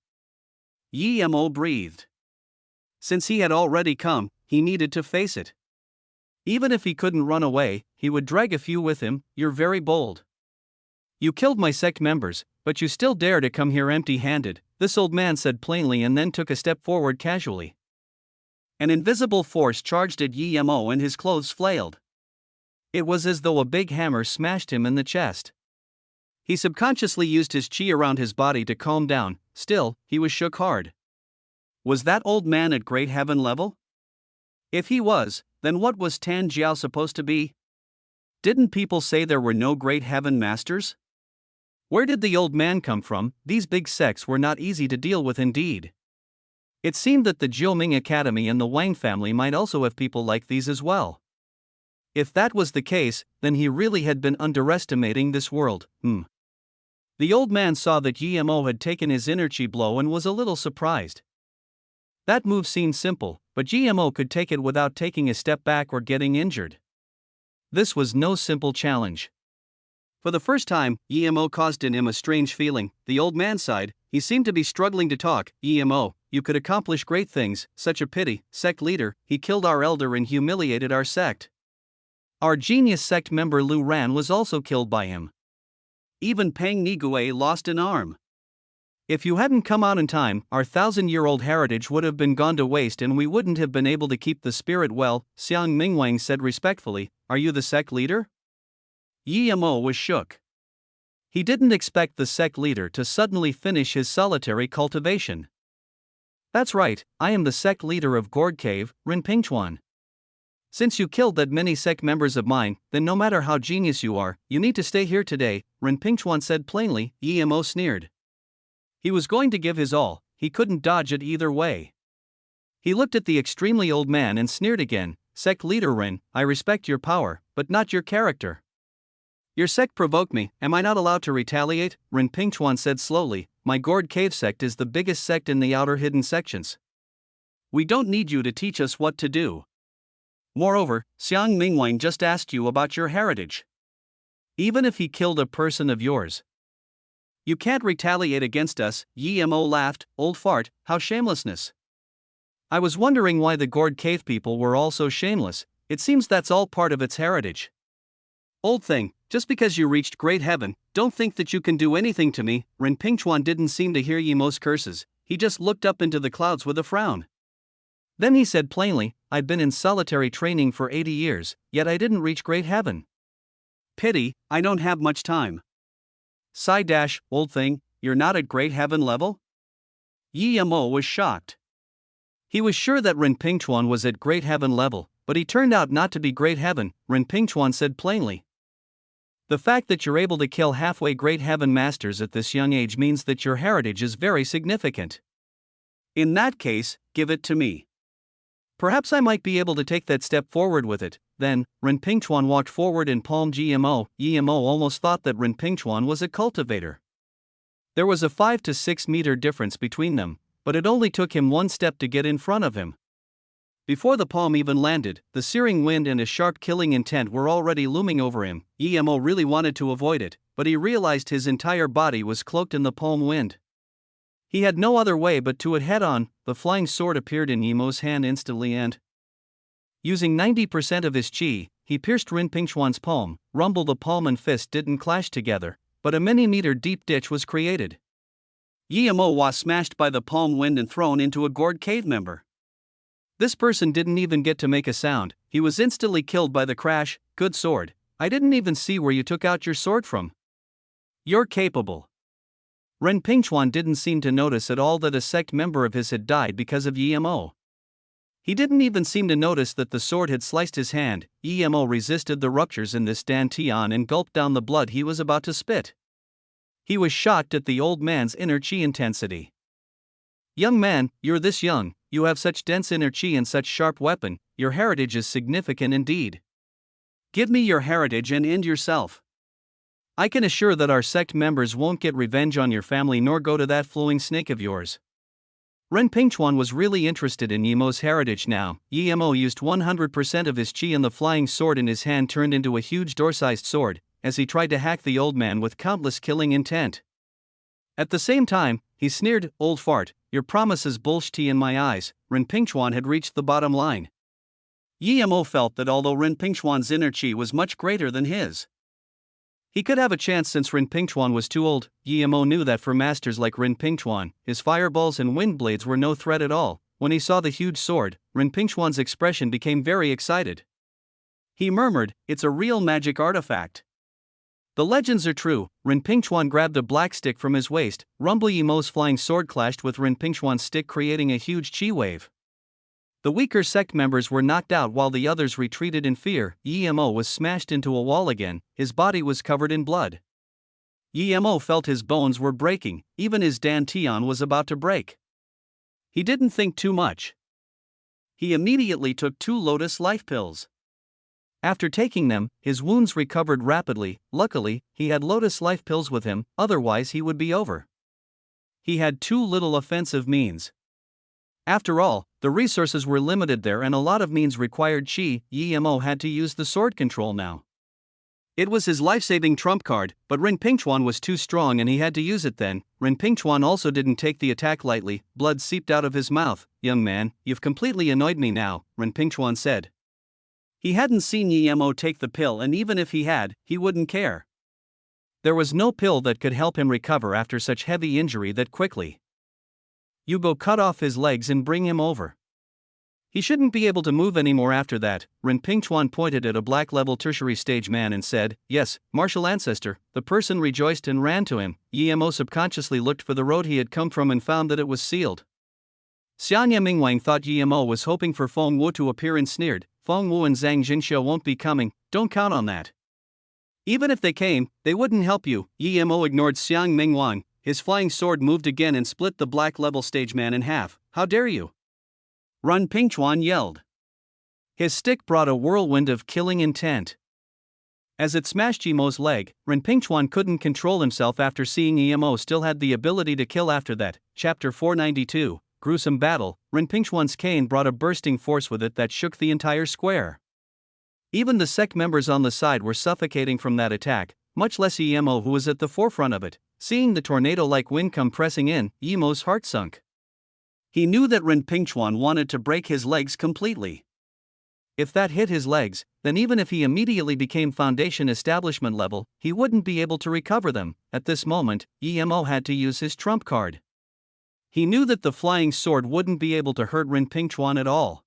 [SPEAKER 2] Yemo breathed. Since he had already come, he needed to face it. Even if he couldn't run away, he would drag a few with him. You're very bold. You killed my sect members, but you still dare to come here empty-handed, this old man said plainly and then took a step forward casually. An invisible force charged at Yemo and his clothes flailed. It was as though a big hammer smashed him in the chest. He subconsciously used his chi around his body to calm down. Still, he was shook hard. Was that old man at Great Heaven level? If he was, then what was Tan Jiao supposed to be? Didn't people say there were no Great Heaven masters? Where did the old man come from? These big sects were not easy to deal with indeed. It seemed that the Jiuming Academy and the Wang family might also have people like these as well. If that was the case, then he really had been underestimating this world. The old man saw that Yemo had taken his inner chi blow and was a little surprised. That move seemed simple, but Yemo could take it without taking a step back or getting injured. This was no simple challenge. For the first time, Yemo caused in him a strange feeling. The old man sighed. He seemed to be struggling to talk. Yemo, you could accomplish great things. Such a pity. Sect leader, he killed our elder and humiliated our sect. Our genius sect member Lu Ran was also killed by him. Even Peng Nigue lost an arm. If you hadn't come out in time, our 1,000-year-old heritage would have been gone to waste and we wouldn't have been able to keep the spirit well, Xiang Mingwang said respectfully. Are you the sect leader? Yemo was shook. He didn't expect the sect leader to suddenly finish his solitary cultivation. That's right, I am the sect leader of Gourd Cave, Rinpingchuan. Since you killed that many sect members of mine, then no matter how genius you are, you need to stay here today, Rinpingchuan said plainly. Yemo sneered. He was going to give his all, he couldn't dodge it either way. He looked at the extremely old man and sneered again. Sect leader Rin, I respect your power, but not your character. Your sect provoked me, am I not allowed to retaliate? Rinpingchuan said slowly, my Gourd Cave sect is the biggest sect in the outer hidden sections. We don't need you to teach us what to do. Moreover, Xiang Mingwang just asked you about your heritage. Even if he killed a person of yours, you can't retaliate against us. Yemo laughed. Old fart, how shamelessness. I was wondering why the Gourd Cave people were all so shameless. It seems that's all part of its heritage. Old thing, just because you reached Great Heaven, don't think that you can do anything to me. Rinpingchuan didn't seem to hear Yemo's curses, he just looked up into the clouds with a frown. Then he said plainly, I've been in solitary training for 80 years, yet I didn't reach Great Heaven. Pity, I don't have much time. Sigh dash, old thing, you're not at Great Heaven level? Yemo was shocked. He was sure that Rinpingchuan was at Great Heaven level, but he turned out not to be Great Heaven, Rinpingchuan said plainly. The fact that you're able to kill halfway Great Heaven masters at this young age means that your heritage is very significant. In that case, give it to me. Perhaps I might be able to take that step forward with it.
[SPEAKER 1] Then, Ren Pingchuan walked forward and palmed Yemo. Yemo almost thought that Ren Pingchuan was a cultivator. There was a 5 to 6 meter difference between them, but it only took him one step to get in front of him. Before the palm even landed, the searing wind and a sharp killing intent were already looming over him. Yemo really wanted to avoid it, but he realized his entire body was cloaked in the palm wind. He had no other way but to it head on. The flying sword appeared in Yemo's hand instantly and, using 90% of his chi, he pierced Ren Pingchuan's palm. Rumble, the palm and fist didn't clash together, but a many-meter deep ditch was created.
[SPEAKER 2] Yemo was smashed by the palm wind and thrown into a gourd cave member.
[SPEAKER 1] This person didn't even get to make a sound. He was instantly killed by the crash. Good sword. I didn't even see where you took out your sword from. You're capable. Ren Pingchuan didn't seem to notice at all that a sect member of his had died because of Yemo. He didn't even seem to notice that the sword had sliced his hand. Yemo resisted the ruptures in this dantian and gulped down the blood he was about to spit. He was shocked at the old man's inner chi intensity. Young man, you're this young, you have such dense inner chi and such sharp weapon, your heritage is significant indeed. Give me your heritage and end yourself. I can assure that our sect members won't get revenge on your family nor go to that flowing snake of yours. Ren Pingchuan was really interested in Yemo's heritage now. Yemo used 100% of his chi and the flying sword in his hand turned into a huge door-sized sword, as he tried to hack the old man with countless killing intent. At the same time, he sneered, "Old fart, your promise is bullshit in my eyes." Ren Pingchuan had reached the bottom line. Yemo felt that although Ren Pingchuan's inner chi was much greater than his, he could have a chance since Ren Pingchuan was too old. Yemo knew that for masters like Ren Pingchuan, his fireballs and wind blades were no threat at all. When he saw the huge sword, Ren Pingchuan's expression became very excited. He murmured, "It's a real magic artifact." The legends are true. Ren Pingchuan grabbed a black stick from his waist. Rumble, Yemo's flying sword clashed with Ren Pingchuan's stick, creating a huge chi wave. The weaker sect members were knocked out while the others retreated in fear. Yemo was smashed into a wall again, his body was covered in blood. Yemo felt his bones were breaking, even his dantian was about to break. He didn't think too much. He immediately took 2 lotus life pills. After taking them, his wounds recovered rapidly. Luckily, he had lotus life pills with him, otherwise he would be over. He had too little offensive means. After all, the resources were limited there and a lot of means required chi. Yemo had to use the sword control now. It was his life-saving trump card, but Ren Pingchuan was too strong and he had to use it then. Ren Pingchuan also didn't take the attack lightly. Blood seeped out of his mouth. "Young man, you've completely annoyed me now," Ren Pingchuan said. He hadn't seen Yemo take the pill, and even if he had, he wouldn't care. There was no pill that could help him recover after such heavy injury that quickly. "You go cut off his legs and bring him over. He shouldn't be able to move anymore after that." Ren Pingchuan pointed at a black-level tertiary stage man and said, "Yes, martial ancestor." The person rejoiced and ran to him. Yemo subconsciously looked for the road he had come from and found that it was sealed. Xianya Mingwang thought Yemo was hoping for Feng Wu to appear and sneered, "Feng Wu and Zhang Jinxiu won't be coming, don't count on that. Even if they came, they wouldn't help you." Yemo ignored Xiang Mingwang. His flying sword moved again and split the black-level stage man in half. "How dare you!" Ren Pingchuan yelled. His stick brought a whirlwind of killing intent. As it smashed Yemo's leg, Ren Pingchuan couldn't control himself after seeing Yemo still had the ability to kill after that. Chapter 492, Gruesome Battle. Ren Pingchuan's cane brought a bursting force with it that shook the entire square. Even the sect members on the side were suffocating from that attack, much less Yemo, who was at the forefront of it. Seeing the tornado-like wind come pressing in, Yemo's heart sunk. He knew that Ren Pingchuan wanted to break his legs completely. If that hit his legs, then even if he immediately became Foundation establishment level, he wouldn't be able to recover them. At this moment, Yemo had to use his trump card. He knew that the flying sword wouldn't be able to hurt Ren Pingchuan at all.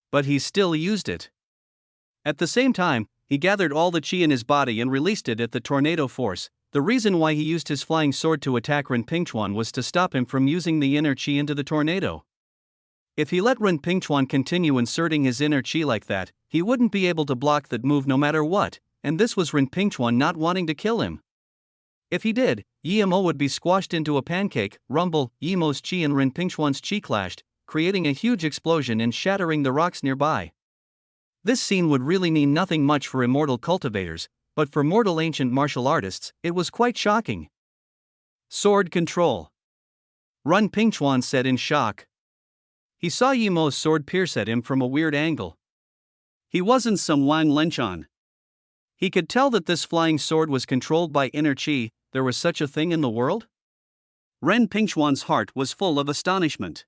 [SPEAKER 1] But he still used it. At the same time, he gathered all the chi in his body and released it at the tornado force. The reason why he used his flying sword to attack Ren Pingchuan was to stop him from using the inner chi into the tornado. If he let Ren Pingchuan continue inserting his inner chi like that, he wouldn't be able to block that move no matter what, and this was Ren Pingchuan not wanting to kill him. If he did, Yemo would be squashed into a pancake. Rumble, Yemo's chi and Ren Pingchuan's chi clashed, creating a huge explosion and shattering the rocks nearby. This scene would really mean nothing much for immortal cultivators, but for mortal ancient martial artists, it was quite shocking.
[SPEAKER 2] Sword control.
[SPEAKER 1] Run Pingchuan said in shock. He saw Yimo's sword pierce at him from a weird angle.
[SPEAKER 2] He wasn't some Wang Lenchan.
[SPEAKER 1] He could tell that this flying sword was controlled by inner chi. There was such a thing in the world?
[SPEAKER 2] Ren Pingchuan's heart was full of astonishment.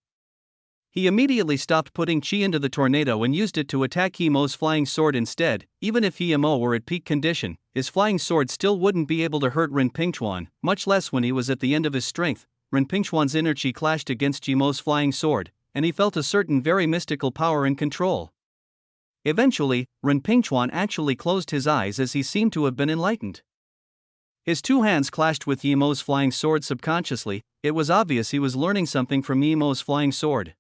[SPEAKER 1] He immediately stopped putting chi into the tornado and used it to attack Yimo's flying sword instead. Even if Yimo were at peak condition, his flying sword still wouldn't be able to hurt Ren Pingchuan, much less when he was at the end of his strength. Ren Pingchuan's inner chi clashed against Yimo's flying sword, and he felt a certain very mystical power and control. Eventually, Ren Pingchuan actually closed his eyes as he seemed to have been enlightened. His two hands clashed with Yimo's flying sword subconsciously. It was obvious he was learning something from Yimo's flying sword.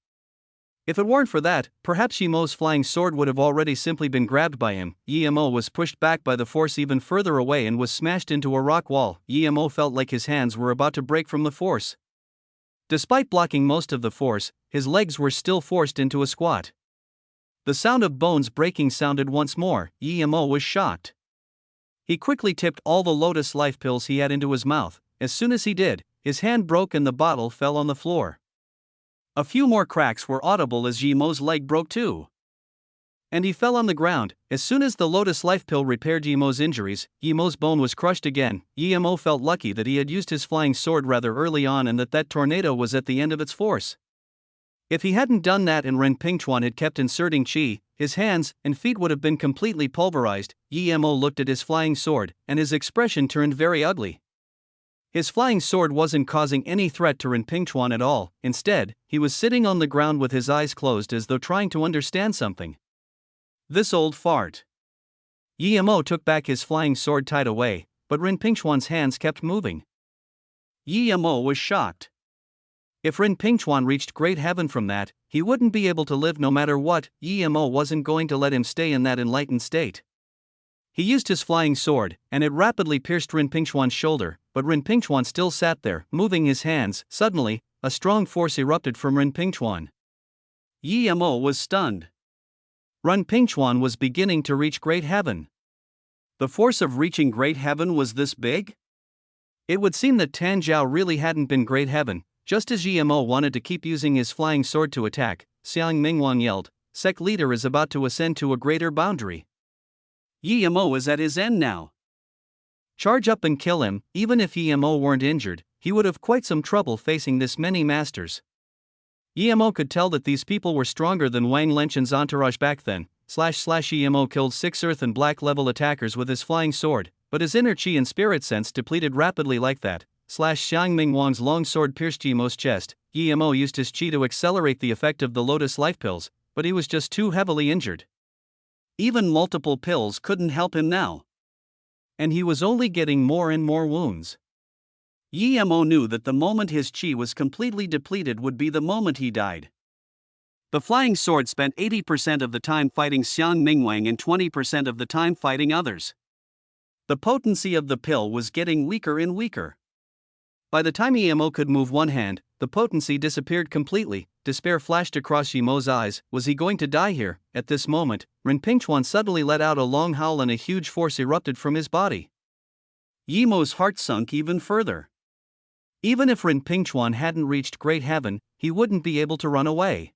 [SPEAKER 1] If it weren't for that, perhaps Yimo's flying sword would have already simply been grabbed by him. Yimo was pushed back by the force even further away and was smashed into a rock wall. Yimo felt like his hands were about to break from the force. Despite blocking most of the force, his legs were still forced into a squat. The sound of bones breaking sounded once more. Yimo was shocked. He quickly tipped all the lotus life pills he had into his mouth. As soon as he did, his hand broke and the bottle fell on the floor. A few more cracks were audible as Yimo's leg broke too. And he fell on the ground. As soon as the lotus life pill repaired Yimo's injuries, Yimo's bone was crushed again. Yimo felt lucky that he had used his flying sword rather early on and that tornado was at the end of its force. If he hadn't done that and Ren Pingchuan had kept inserting chi, his hands and feet would have been completely pulverized. Yimo looked at his flying sword, and his expression turned very ugly. His flying sword wasn't causing any threat to Ren Pingchuan at all. Instead, he was sitting on the ground with his eyes closed as though trying to understand something.
[SPEAKER 2] This old fart.
[SPEAKER 1] Yimo took back his flying sword tied away, but Ren Pingchuan's hands kept moving.
[SPEAKER 2] Yimo was shocked.
[SPEAKER 1] If Ren Pingchuan reached great heaven from that, he wouldn't be able to live no matter what. Yimo wasn't going to let him stay in that enlightened state. He used his flying sword, and it rapidly pierced Ren Pingchuan's shoulder, but Ren Pingchuan still sat there, moving his hands. Suddenly, a strong force erupted from Ren Pingchuan.
[SPEAKER 2] Yimo was stunned.
[SPEAKER 1] Ren Pingchuan was beginning to reach great heaven.
[SPEAKER 2] The force of reaching great heaven was this big?
[SPEAKER 1] It would seem that Tanjiao really hadn't been great heaven. Just as Yimo wanted to keep using his flying sword to attack, Xiang Mingwang yelled, "Sect leader is about to ascend to a greater boundary.
[SPEAKER 2] Yimo is at his end now.
[SPEAKER 1] Charge up and kill him." Even if Yimo weren't injured, he would have quite some trouble facing this many masters. Yimo could tell that these people were stronger than Wang Lenchan's entourage back then. Yimo killed 6 earth and black level attackers with his flying sword, but his inner chi and spirit sense depleted rapidly like that. Xiang Mingwang's long sword pierced Yimo's chest. Yimo used his chi to accelerate the effect of the lotus life pills, but he was just too heavily injured.
[SPEAKER 2] Even multiple pills couldn't help him now.
[SPEAKER 1] And he was only getting more and more wounds.
[SPEAKER 2] Yimo knew that the moment his chi was completely depleted would be the moment he died. The flying sword spent 80% of the time fighting Xiang Mingwang and 20% of the time fighting others. The potency of the pill was getting weaker and weaker.
[SPEAKER 1] By the time Yimo could move one hand, the potency disappeared completely. Despair flashed across Yimo's eyes. Was he going to die here? At this moment, Ren Pingchuan suddenly let out a long howl and a huge force erupted from his body.
[SPEAKER 2] Yimo's heart sunk even further.
[SPEAKER 1] Even if Ren Pingchuan hadn't reached great heaven, he wouldn't be able to run away.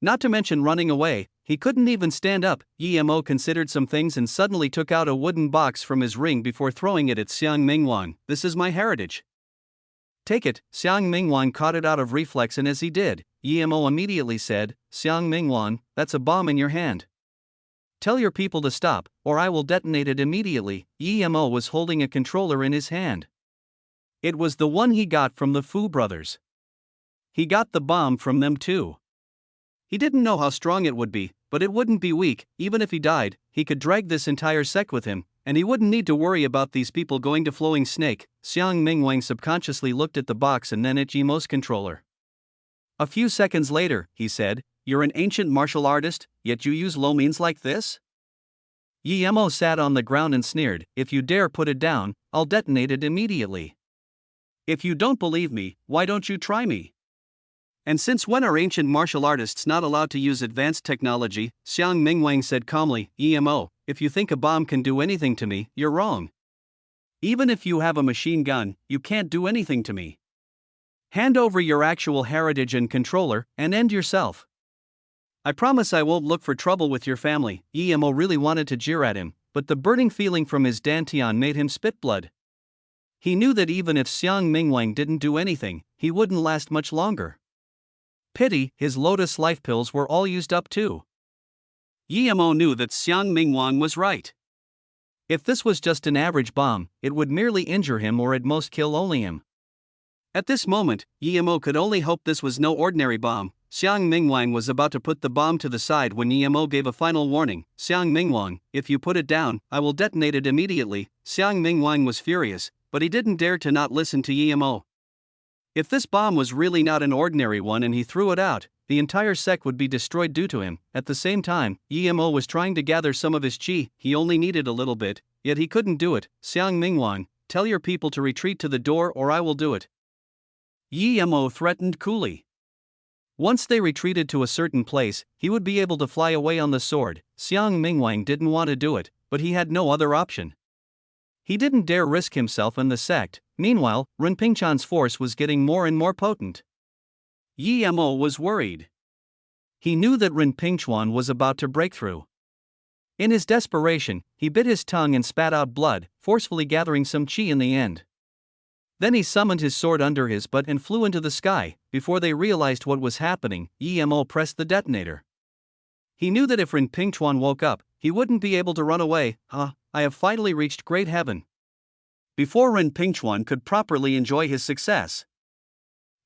[SPEAKER 1] Not to mention running away, he couldn't even stand up. Yimo considered some things and suddenly took out a wooden box from his ring before throwing it at Xiang Mingwang. "This is my heritage. Take it." Xiang Mingwang caught it out of reflex, and as he did, Yimo immediately said, "Xiang Mingwang, that's a bomb in your hand. Tell your people to stop, or I will detonate it immediately." Yimo was holding a controller in his hand. It was the one he got from the Fu brothers. He got the bomb from them too. He didn't know how strong it would be, but it wouldn't be weak. Even if he died, he could drag this entire sect with him, and he wouldn't need to worry about these people going to Flowing Snake. Xiang Mingwang subconsciously looked at the box and then at Yimo's controller. A few seconds later, he said, "You're an ancient martial artist, yet you use low means like this?" Yimo sat on the ground and sneered, "If you dare put it down, I'll detonate it immediately."
[SPEAKER 2] "If you don't believe me, why don't you try me?" And since when are ancient martial artists not allowed to use advanced technology? Xiang Mingwang said calmly, EMO, if you think a bomb can do anything to me, you're wrong. Even if you have a machine gun, you can't do anything to me. Hand over your actual heritage and controller, and end yourself. I promise I won't look for trouble with your family. EMO really wanted to jeer at him, but the burning feeling from his dantian made him spit blood. He knew that even if Xiang Mingwang didn't do anything, he wouldn't last much longer. Pity, his lotus life pills were all used up too. EMO knew that Xiang Mingwang was right. If this was just an average bomb, it would merely injure him or at most kill only him. At this moment, EMO could only hope this was no ordinary bomb. Xiang Mingwang was about to put the bomb to the side when EMO gave a final warning. Xiang Mingwang, if you put it down, I will detonate it immediately. Xiang Mingwang was furious, but he didn't dare to not listen to EMO. If this bomb was really not an ordinary one and he threw it out, the entire sect would be destroyed due to him. At the same time, EMO was trying to gather some of his chi, he only needed a little bit, yet he couldn't do it. Xiang Mingwang, tell your people to retreat to the door or I will do it. EMO threatened coolly. Once they retreated to a certain place, he would be able to fly away on the sword. Xiang Mingwang didn't want to do it, but he had no other option. He didn't dare risk himself and the sect. Meanwhile, Rinpingchan's force was getting more and more potent. EMO was worried. He knew that Rinpingchuan was about to break through. In his desperation, he bit his tongue and spat out blood, forcefully gathering some chi in the end. Then he summoned his sword under his butt and flew into the sky. Before they realized what was happening, EMO pressed the detonator. He knew that if Rinpingchuan woke up, he wouldn't be able to run away. I have finally reached great heaven. Before Rinpingchuan could properly enjoy his success,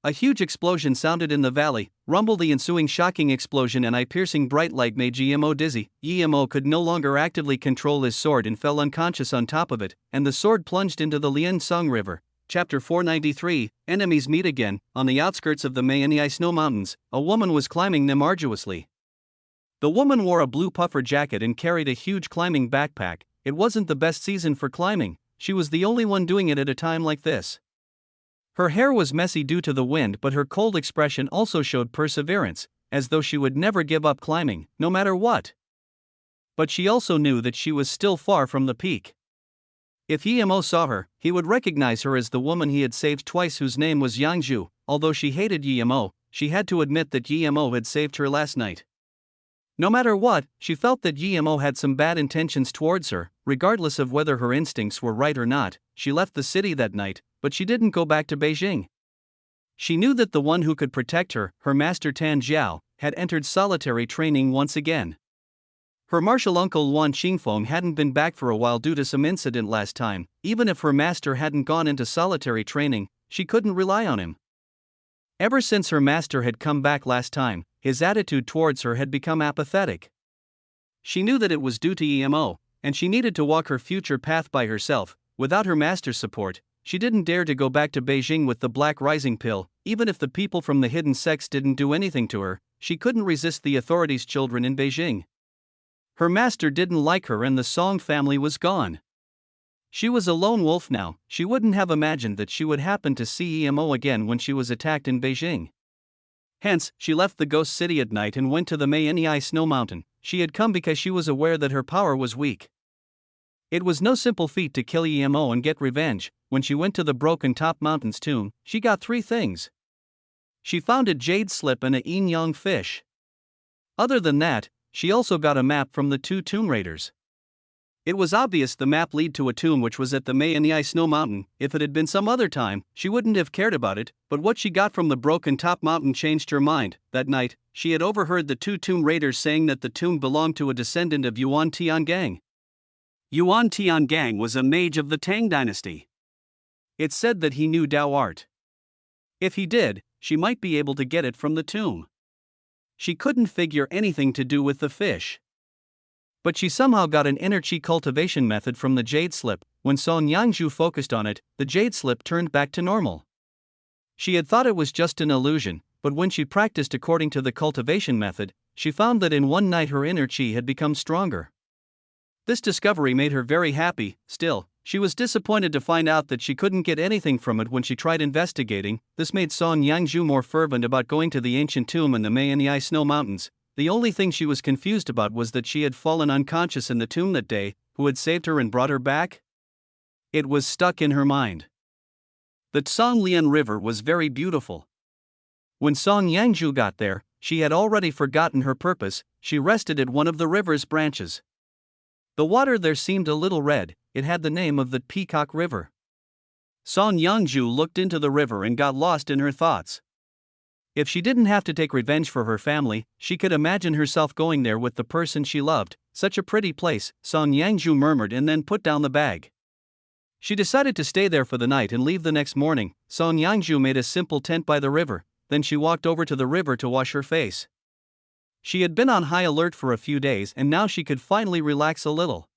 [SPEAKER 2] a huge explosion sounded in the valley. Rumble, the ensuing shocking explosion and eye-piercing bright light made EMO dizzy. EMO could no longer actively control his sword and fell unconscious on top of it, and the sword plunged into the Liansong River. Chapter 493, Enemies Meet Again. On the outskirts of the Mayani Snow Mountains, a woman was climbing them arduously. The woman wore a blue puffer jacket and carried a huge climbing backpack. It wasn't the best season for climbing, she was the only one doing it at a time like this. Her hair was messy due to the wind, but her cold expression also showed perseverance, as though she would never give up climbing, no matter what. But she also knew that she was still far from the peak. If EMO saw her, he would recognize her as the woman he had saved twice, whose name was Yangzhu. Although she hated EMO, she had to admit that EMO had saved her last night. No matter what, she felt that EMO had some bad intentions towards her. Regardless of whether her instincts were right or not, she left the city that night, but she didn't go back to Beijing. She knew that the one who could protect her, her master Tan Jiao, had entered solitary training once again. Her martial uncle Wan Qingfeng hadn't been back for a while due to some incident last time. Even if her master hadn't gone into solitary training, she couldn't rely on him. Ever since her master had come back last time, his attitude towards her had become apathetic. She knew that it was due to EMO, and she needed to walk her future path by herself. Without her master's support, she didn't dare to go back to Beijing with the Black Rising pill. Even if the people from the hidden sects didn't do anything to her, she couldn't resist the authorities' children in Beijing. Her master didn't like her and the Song family was gone. She was a lone wolf now. She wouldn't have imagined that she would happen to see EMO again when she was attacked in Beijing. Hence, she left the ghost city at night and went to the Mayani Snow Mountain. She had come because she was aware that her power was weak. It was no simple feat to kill EMO and get revenge. When she went to the Broken Top Mountain's tomb, she got 3 things. She found a jade slip and a yin-yang fish. Other than that, she also got a map from the 2 tomb raiders. It was obvious the map led to a tomb which was at the Mayani Snow Mountain. If it had been some other time, she wouldn't have cared about it, but what she got from the Broken Top Mountain changed her mind. That night, she had overheard the 2 tomb raiders saying that the tomb belonged to a descendant of Yuan Tiangang. Yuan Tiangang was a mage of the Tang dynasty. It said that he knew Dao art. If he did, she might be able to get it from the tomb. She couldn't figure anything to do with the fish. But she somehow got an inner chi cultivation method from the jade slip. When Song Yangzhu focused on it, the jade slip turned back to normal. She had thought it was just an illusion, but when she practiced according to the cultivation method, she found that in one night her inner chi had become stronger. This discovery made her very happy. Still, she was disappointed to find out that she couldn't get anything from it when she tried investigating. This made Song Yangju more fervent about going to the ancient tomb in the Mayani Snow Mountains. The only thing she was confused about was that she had fallen unconscious in the tomb that day. Who had saved her and brought her back? It was stuck in her mind. The Songlian River was very beautiful. When Song Yangju got there, she had already forgotten her purpose. She rested at one of the river's branches. The water there seemed a little red. It had the name of the Peacock River. Song Yangju looked into the river and got lost in her thoughts. If she didn't have to take revenge for her family, she could imagine herself going there with the person she loved. Such a pretty place, Song Yangju murmured and then put down the bag. She decided to stay there for the night and leave the next morning. Song Yangju made a simple tent by the river, then she walked over to the river to wash her face. She had been on high alert for a few days and now she could finally relax a little.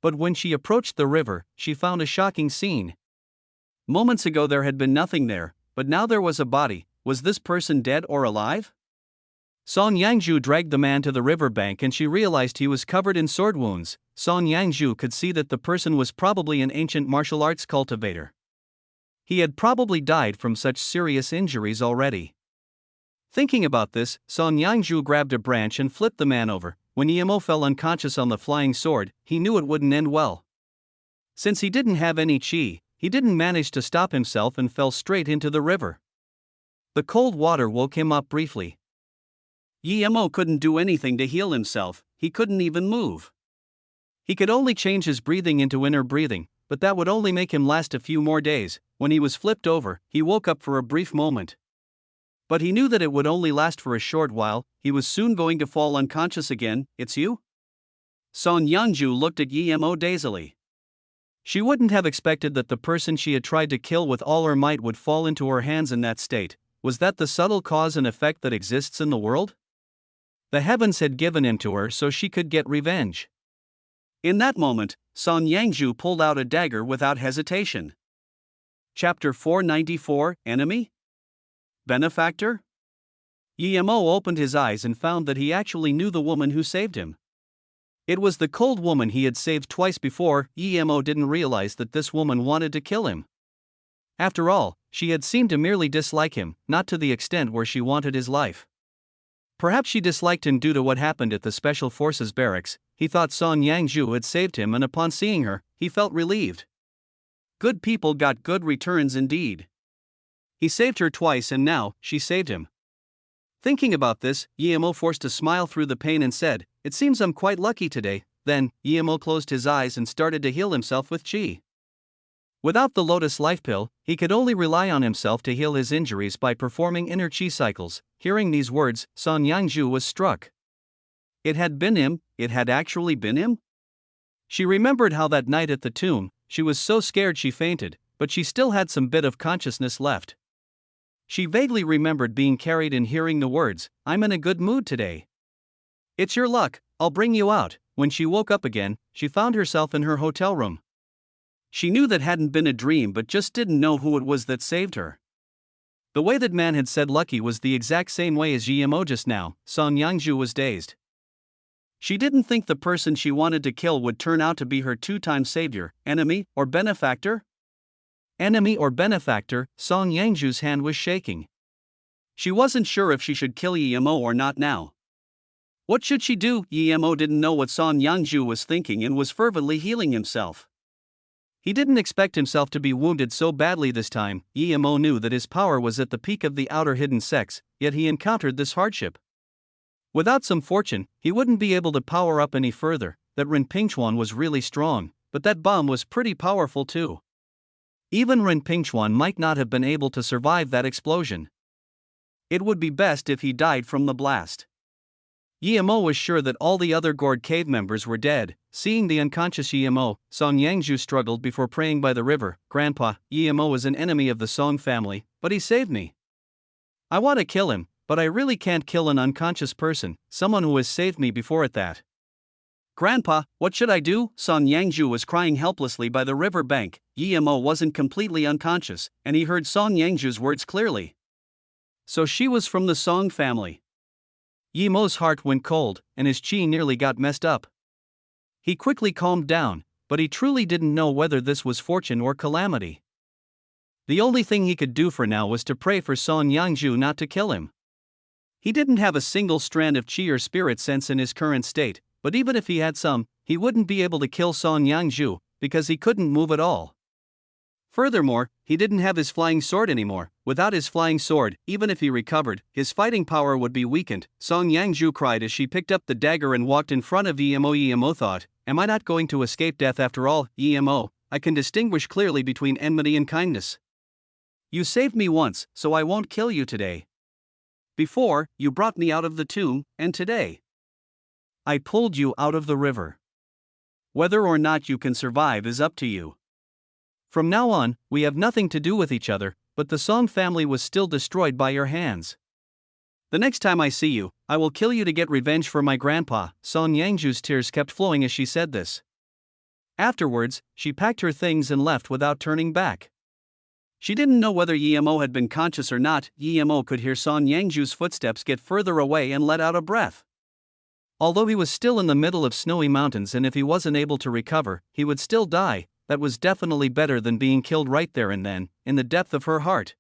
[SPEAKER 2] But when she approached the river, she found a shocking scene. Moments ago there had been nothing there, but now there was a body. Was this person dead or alive? Song Yangju dragged the man to the river bank and she realized he was covered in sword wounds. Song Yangju could see that the person was probably an ancient martial arts cultivator. He had probably died from such serious injuries already. Thinking about this, Song Yangju grabbed a branch and flipped the man over. When Yemo fell unconscious on the flying sword, he knew it wouldn't end well. Since he didn't have any chi, he didn't manage to stop himself and fell straight into the river. The cold water woke him up briefly. Yemo couldn't do anything to heal himself, he couldn't even move. He could only change his breathing into inner breathing, but that would only make him last a few more days. When he was flipped over, he woke up for a brief moment. But he knew that it would only last for a short while. He was soon going to fall unconscious again. It's you? Song Yangju looked at Yemo dazedly. She wouldn't have expected that the person she had tried to kill with all her might would fall into her hands in that state. Was that the subtle cause and effect that exists in the world? The heavens had given him to her so she could get revenge. In that moment, Song Yangju pulled out a dagger without hesitation. Chapter 494, Enemy? Benefactor? Yemo opened his eyes and found that he actually knew the woman who saved him. It was the cold woman he had saved twice before. Yemo didn't realize that this woman wanted to kill him. After all, she had seemed to merely dislike him, not to the extent where she wanted his life. Perhaps she disliked him due to what happened at the Special Forces barracks. He thought Song Yangju had saved him and upon seeing her, he felt relieved. Good people got good returns indeed. He saved her twice and now, she saved him. Thinking about this, Yemo forced a smile through the pain and said, "It seems I'm quite lucky today." Then, Yemo closed his eyes and started to heal himself with chi. Without the Lotus Life Pill, he could only rely on himself to heal his injuries by performing inner chi cycles. Hearing these words, Song Yangju was struck. It had been him, it had actually been him? She remembered how that night at the tomb, she was so scared she fainted, but she still had some bit of consciousness left. She vaguely remembered being carried and hearing the words, "I'm in a good mood today. It's your luck, I'll bring you out." When she woke up again, she found herself in her hotel room. She knew that hadn't been a dream but just didn't know who it was that saved her. The way that man had said lucky was the exact same way as Yemo just now. Song Yangju was dazed. She didn't think the person she wanted to kill would turn out to be her two-time savior, enemy, or benefactor? Enemy or benefactor, Song Yangju's hand was shaking. She wasn't sure if she should kill Yemo or not now. What should she do? Yemo didn't know what Song Yangju was thinking and was fervently healing himself. He didn't expect himself to be wounded so badly this time. Yemo knew that his power was at the peak of the outer hidden sex, yet he encountered this hardship. Without some fortune, he wouldn't be able to power up any further. That Ren Pingchuan was really strong, but that bomb was pretty powerful too. Even Ren Pingchuan might not have been able to survive that explosion. It would be best if he died from the blast. Yemo was sure that all the other Gourd cave members were dead. Seeing the unconscious Yemo, Song Yangju struggled before praying by the river. "Grandpa, Yemo was an enemy of the Song family, but he saved me. I want to kill him, but I really can't kill an unconscious person, someone who has saved me before at that." "Grandpa, what should I do?" Song Yangju was crying helplessly by the river bank. Yemo wasn't completely unconscious, and he heard Song Yangju's words clearly. So she was from the Song family. Yemo's heart went cold, and his chi nearly got messed up. He quickly calmed down,
[SPEAKER 1] but he truly didn't know whether this was fortune or calamity. The only thing he could do for now was to pray for Song Yangju not to kill him. He didn't have a single strand of chi or spirit sense in his current state, but even if he had some, he wouldn't be able to kill Song Yangju, because he couldn't move at all. Furthermore, he didn't have his flying sword anymore. Without his flying sword, even if he recovered, his fighting power would be weakened. Song Yangju cried as she picked up the dagger and walked in front of Emo. Emo thought, am I not going to escape death after all? Emo, I can distinguish clearly between enmity and kindness. You saved me once, so I won't kill you today. Before, you brought me out of the tomb, and today I pulled you out of the river. Whether or not you can survive is up to you. From now on, we have nothing to do with each other, but the Song family was still destroyed by your hands. The next time I see you, I will kill you to get revenge for my grandpa. Song Yangju's tears kept flowing as she said this. Afterwards, she packed her things and left without turning back. She didn't know whether Emo had been conscious or not. Emo could hear Song Yangju's footsteps get further away and let out a breath. Although he was still in the middle of snowy mountains and if he wasn't able to recover, he would still die, that was definitely better than being killed right there and then, in the depth of her heart.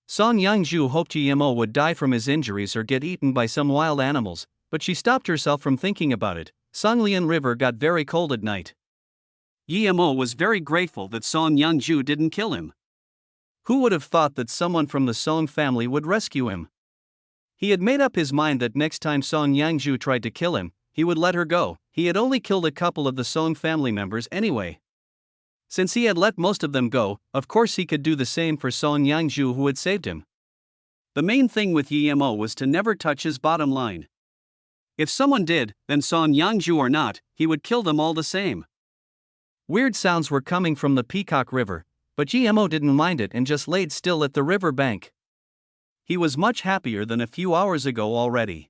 [SPEAKER 1] Song Yangju hoped Emo would die from his injuries or get eaten by some wild animals, but she stopped herself from thinking about it. Songlian River got very cold at night. Emo was very grateful that Song Yangju didn't kill him. Who would have thought that someone from the Song family would rescue him? He had made up his mind that next time Song Yangju tried to kill him, he would let her go. He had only killed a couple of the Song family members anyway. Since he had let most of them go, of course he could do the same for Song Yangju who had saved him. The main thing with Emo was to never touch his bottom line. If someone did, then Song Yangju or not, he would kill them all the same. Weird sounds were coming from the Peacock River, but Emo didn't mind it and just laid still at the river bank. He was much happier than a few hours ago already.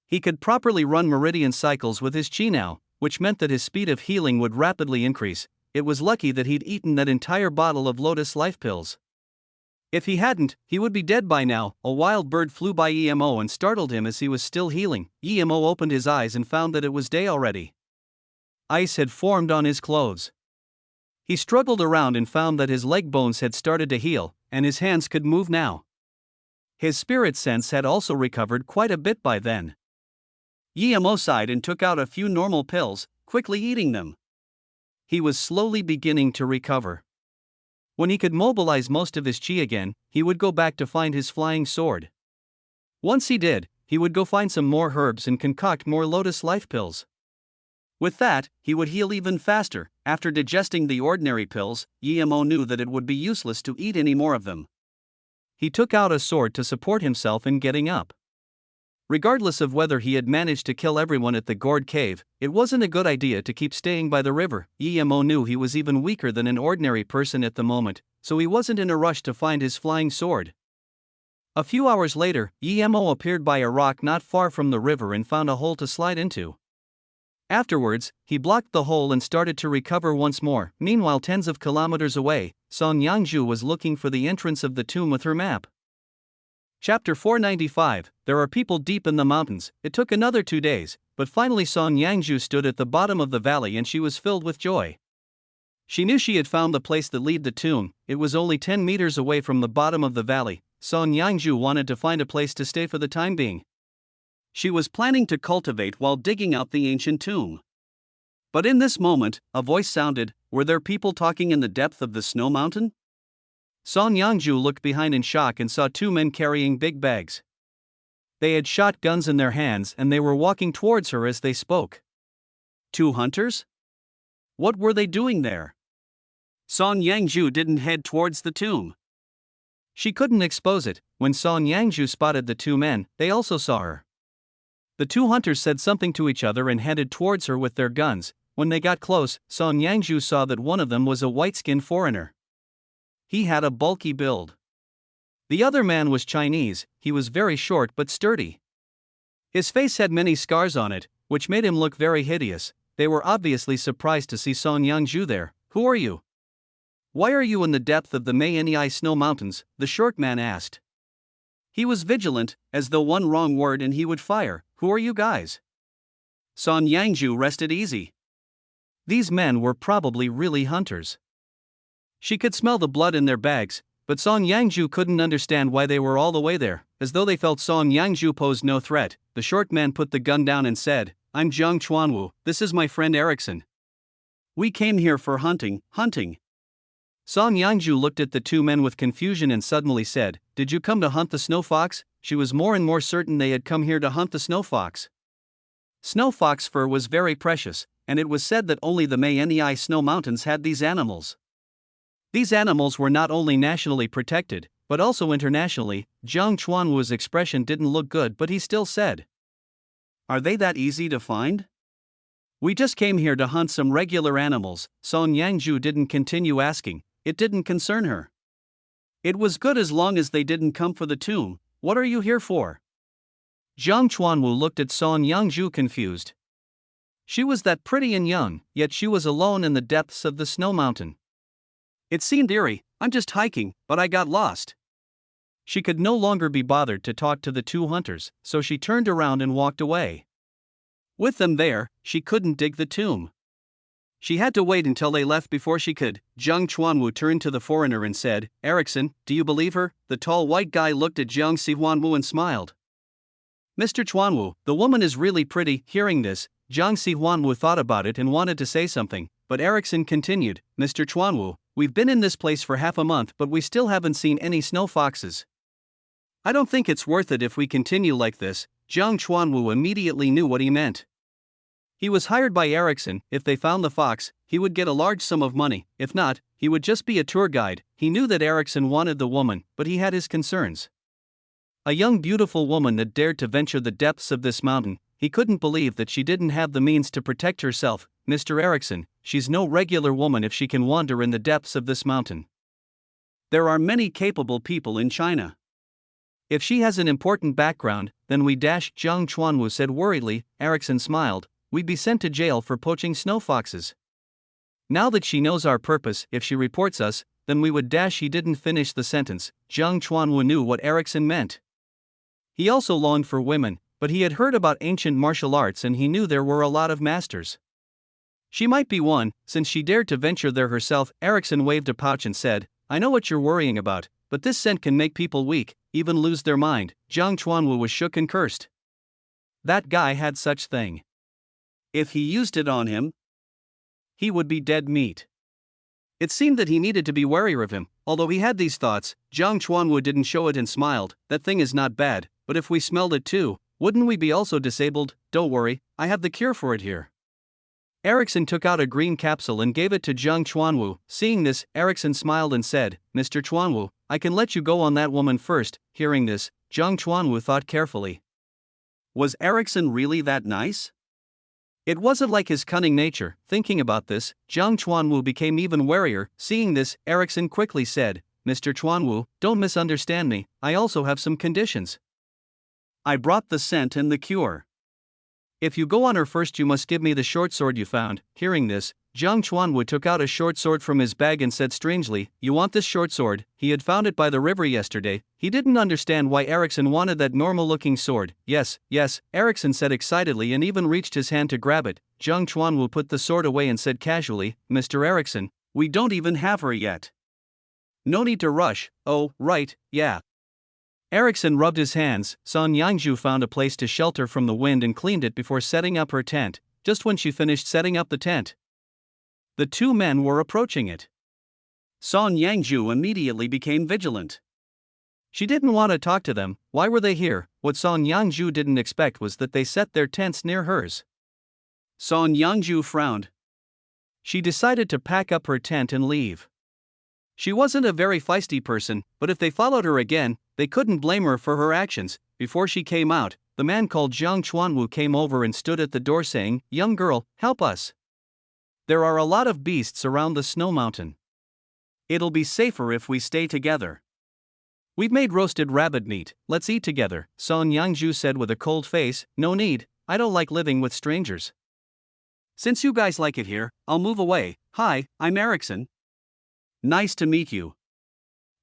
[SPEAKER 1] He could properly run meridian cycles with his chi now, which meant that his speed of healing would rapidly increase. It was lucky that he'd eaten that entire bottle of Lotus Life pills. If he hadn't, he would be dead by now. A wild bird flew by Emo and startled him as he was still healing. Emo opened his eyes and found that it was day already. Ice had formed on his clothes. He struggled around and found that his leg bones had started to heal, and his hands could move now. His spirit sense had also recovered quite a bit by then. Emo sighed and took out a few normal pills, quickly eating them. He was slowly beginning to recover. When he could mobilize most of his chi again, he would go back to find his flying sword. Once he did, he would go find some more herbs and concoct more Lotus Life pills. With that, he would heal even faster. After digesting the ordinary pills, Emo knew that it would be useless to eat any more of them. He took out a sword to support himself in getting up. Regardless of whether he had managed to kill everyone at the gourd cave, it wasn't a good idea to keep staying by the river. Emo knew he was even weaker than an ordinary person at the moment, so he wasn't in a rush to find his flying sword. A few hours later, Emo appeared by a rock not far from the river and found a hole to slide into. Afterwards, he blocked the hole and started to recover once more. Meanwhile, tens of kilometers away, Song Yangju was looking for the entrance of the tomb with her map. Chapter 495, There are people deep in the mountains. It took another 2 days, but finally Song Yangju stood at the bottom of the valley and she was filled with joy. She knew she had found the place that led the tomb. It was only 10 meters away from the bottom of the valley. Song Yangju wanted to find a place to stay for the time being. She was planning to cultivate while digging out the ancient tomb. But in this moment, a voice sounded. Were there people talking in the depth of the snow mountain? Song Yangju looked behind in shock and saw 2 men carrying big bags. They had shotguns in their hands and they were walking towards her as they spoke. 2 hunters? What were they doing there? Song Yangju didn't head towards the tomb. She couldn't expose it. When Song Yangju spotted the 2 men, they also saw her. The 2 hunters said something to each other and headed towards her with their guns. When they got close, Song Yangju saw that one of them was a white-skinned foreigner. He had a bulky build. The other man was Chinese. He was very short but sturdy. His face had many scars on it, which made him look very hideous. They were obviously surprised to see Song Yangju there. Who are you? Why are you in the depth of the Mayani Snow Mountains? The short man asked. He was vigilant, as though one wrong word and he would fire. Who are you guys? Song Yangju rested easy. These men were probably really hunters. She could smell the blood in their bags, but Song Yangju couldn't understand why they were all the way there. As though they felt Song Yangju posed no threat, the short man put the gun down and said, "I'm Jiang Chuanwu, this is my friend Erickson. We came here for hunting." Song Yangju looked at the two men with confusion and suddenly said, "Did you come to hunt the snow fox?" She was more and more certain they had come here to hunt the snow fox. Snow fox fur was very precious, and it was said that only the Mayeni snow mountains had these animals. These animals were not only nationally protected, but also internationally. Jiang Chuanwu's expression didn't look good, but he still said, "Are they that easy to find?" "We just came here to hunt some regular animals." Song Yangju didn't continue asking, it didn't concern her. It was good as long as they didn't come for the tomb. "What are you here for?" Jiang Chuanwu looked at Song Yangju confused. She was that pretty and young, yet she was alone in the depths of the snow mountain. It seemed eerie. "I'm just hiking, but I got lost." She could no longer be bothered to talk to the two hunters, so she turned around and walked away. With them there, she couldn't dig the tomb. She had to wait until they left before she could. Jiang Chuanwu turned to the foreigner and said, "Erickson, do you believe her?" The tall white guy looked at Jiang Sihuanwu and smiled. "Mr. Chuanwu, the woman is really pretty." Hearing this, Jiang Sihuanwu thought about it and wanted to say something, but Erickson continued, "Mr. Chuanwu, we've been in this place for half a month but we still haven't seen any snow foxes. I don't think it's worth it if we continue like this." Jiang Chuanwu immediately knew what he meant. He was hired by Erickson. If they found the fox, he would get a large sum of money. If not, he would just be a tour guide. He knew that Erickson wanted the woman, but he had his concerns. A young beautiful woman that dared to venture the depths of this mountain, he couldn't believe that she didn't have the means to protect herself. "Mr. Erickson, she's no regular woman if she can wander in the depths of this mountain. There are many capable people in China. If she has an important background, then we dash." Jiang Chuanwu said worriedly. Erickson smiled, "We'd be sent to jail for poaching snow foxes. Now that she knows our purpose, if she reports us, then we would dash." He didn't finish the sentence. Jiang Chuanwu knew what Erickson meant. He also longed for women, but he had heard about ancient martial arts and he knew there were a lot of masters. She might be one, since she dared to venture there herself. Erickson waved a pouch and said, "I know what you're worrying about, but this scent can make people weak, even lose their mind." Jiang Chuanwu was shook and cursed. That guy had such thing. If he used it on him, he would be dead meat. It seemed that he needed to be warier of him. Although he had these thoughts, Jiang Chuanwu didn't show it and smiled. "That thing is not bad, but if we smelled it too, wouldn't we be also disabled?" "Don't worry, I have the cure for it here." Erickson took out a green capsule and gave it to Jiang Chuanwu. Seeing this, Erickson smiled and said, "Mr. Chuanwu, I can let you go on that woman first." Hearing this, Jiang Chuanwu thought carefully. Was Erickson really that nice? It wasn't like his cunning nature. Thinking about this, Jiang Chuanwu became even warier. Seeing this, Erickson quickly said, "Mr. Chuanwu, don't misunderstand me, I also have some conditions. I brought the scent and the cure. If you go on her first, you must give me the short sword you found." Hearing this, Jiang Chuanwu took out a short sword from his bag and said strangely, "You want this short sword?" He had found it by the river yesterday. He didn't understand why Erickson wanted that normal-looking sword. Yes, Erickson said excitedly and even reached his hand to grab it. Jiang Chuanwu put the sword away and said casually, "Mr. Erickson, we don't even have her yet. No need to rush." "Oh, right, yeah." Erickson rubbed his hands. Song Yangju found a place to shelter from the wind and cleaned it before setting up her tent. Just when she finished setting up the tent, the two men were approaching it. Song Yangju immediately became vigilant. She didn't want to talk to them. Why were they here? What Song Yangju didn't expect was that they set their tents near hers. Song Yangju frowned. She decided to pack up her tent and leave. She wasn't a very feisty person, but if they followed her again, they couldn't blame her for her actions. Before she came out, the man called Jiang Chuanwu came over and stood at the door saying, "Young girl, help us. There are a lot of beasts around the snow mountain. It'll be safer if we stay together. We've made roasted rabbit meat, let's eat together." Song Yangju said with a cold face, "No need, I don't like living with strangers. Since you guys like it here, I'll move away. Hi, I'm Erickson. Nice to meet you."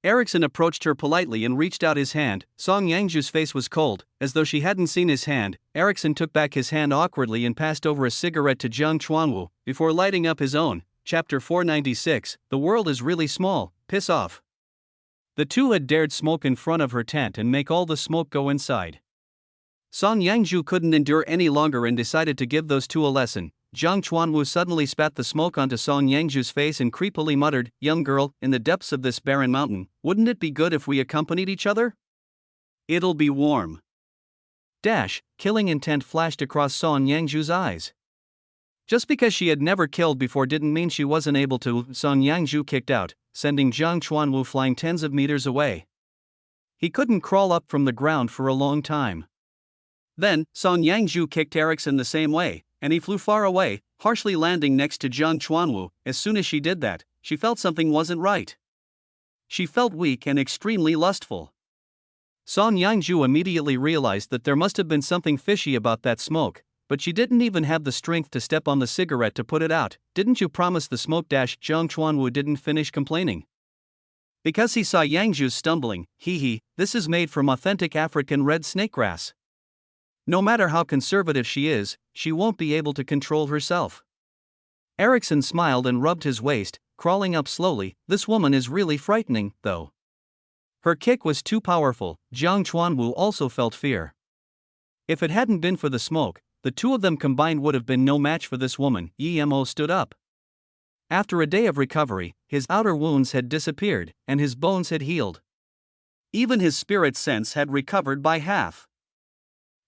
[SPEAKER 2] Erickson approached her politely and reached out his hand. Song Yangju's face was cold, as though she hadn't seen his hand. Erickson took back his hand awkwardly and passed over a cigarette to Jiang Chuanwu, before lighting up his own. Chapter 496, The world is really small, piss off. The two had dared smoke in front of her tent and make all the smoke go inside. Song Yangju couldn't endure any longer and decided to give those two a lesson. Jiang Chuanwu suddenly spat the smoke onto Song Yangju's face and creepily muttered, "Young girl, in the depths of this barren mountain, wouldn't it be good if we accompanied each other? It'll be warm." Killing intent flashed across Song Yangju's eyes. Just because she had never killed before didn't mean she wasn't able to. Song Yangju kicked out, sending Jiang Chuanwu flying tens of meters away. He couldn't crawl up from the ground for a long time. Then, Song Yangju kicked Erickson the same way, and he flew far away, harshly landing next to Jiang Chuanwu. As soon as she did that, she felt something wasn't right. She felt weak and extremely lustful. Song Yangju immediately realized that there must have been something fishy about that smoke, but she didn't even have the strength to step on the cigarette to put it out. "Didn't you promise the smoke?" Jiang Chuanwu didn't finish complaining. Because he saw Yangju stumbling. This is made from authentic African red snakegrass. No matter how conservative she is, she won't be able to control herself. Erickson smiled and rubbed his waist, crawling up slowly. This woman is really frightening, though. Her kick was too powerful. Jiang Chuanwu also felt fear. If it hadn't been for the smoke, the two of them combined would have been no match for this woman. Emo stood up. After a day of recovery, his outer wounds had disappeared, and his bones had healed. Even his spirit sense had recovered by half.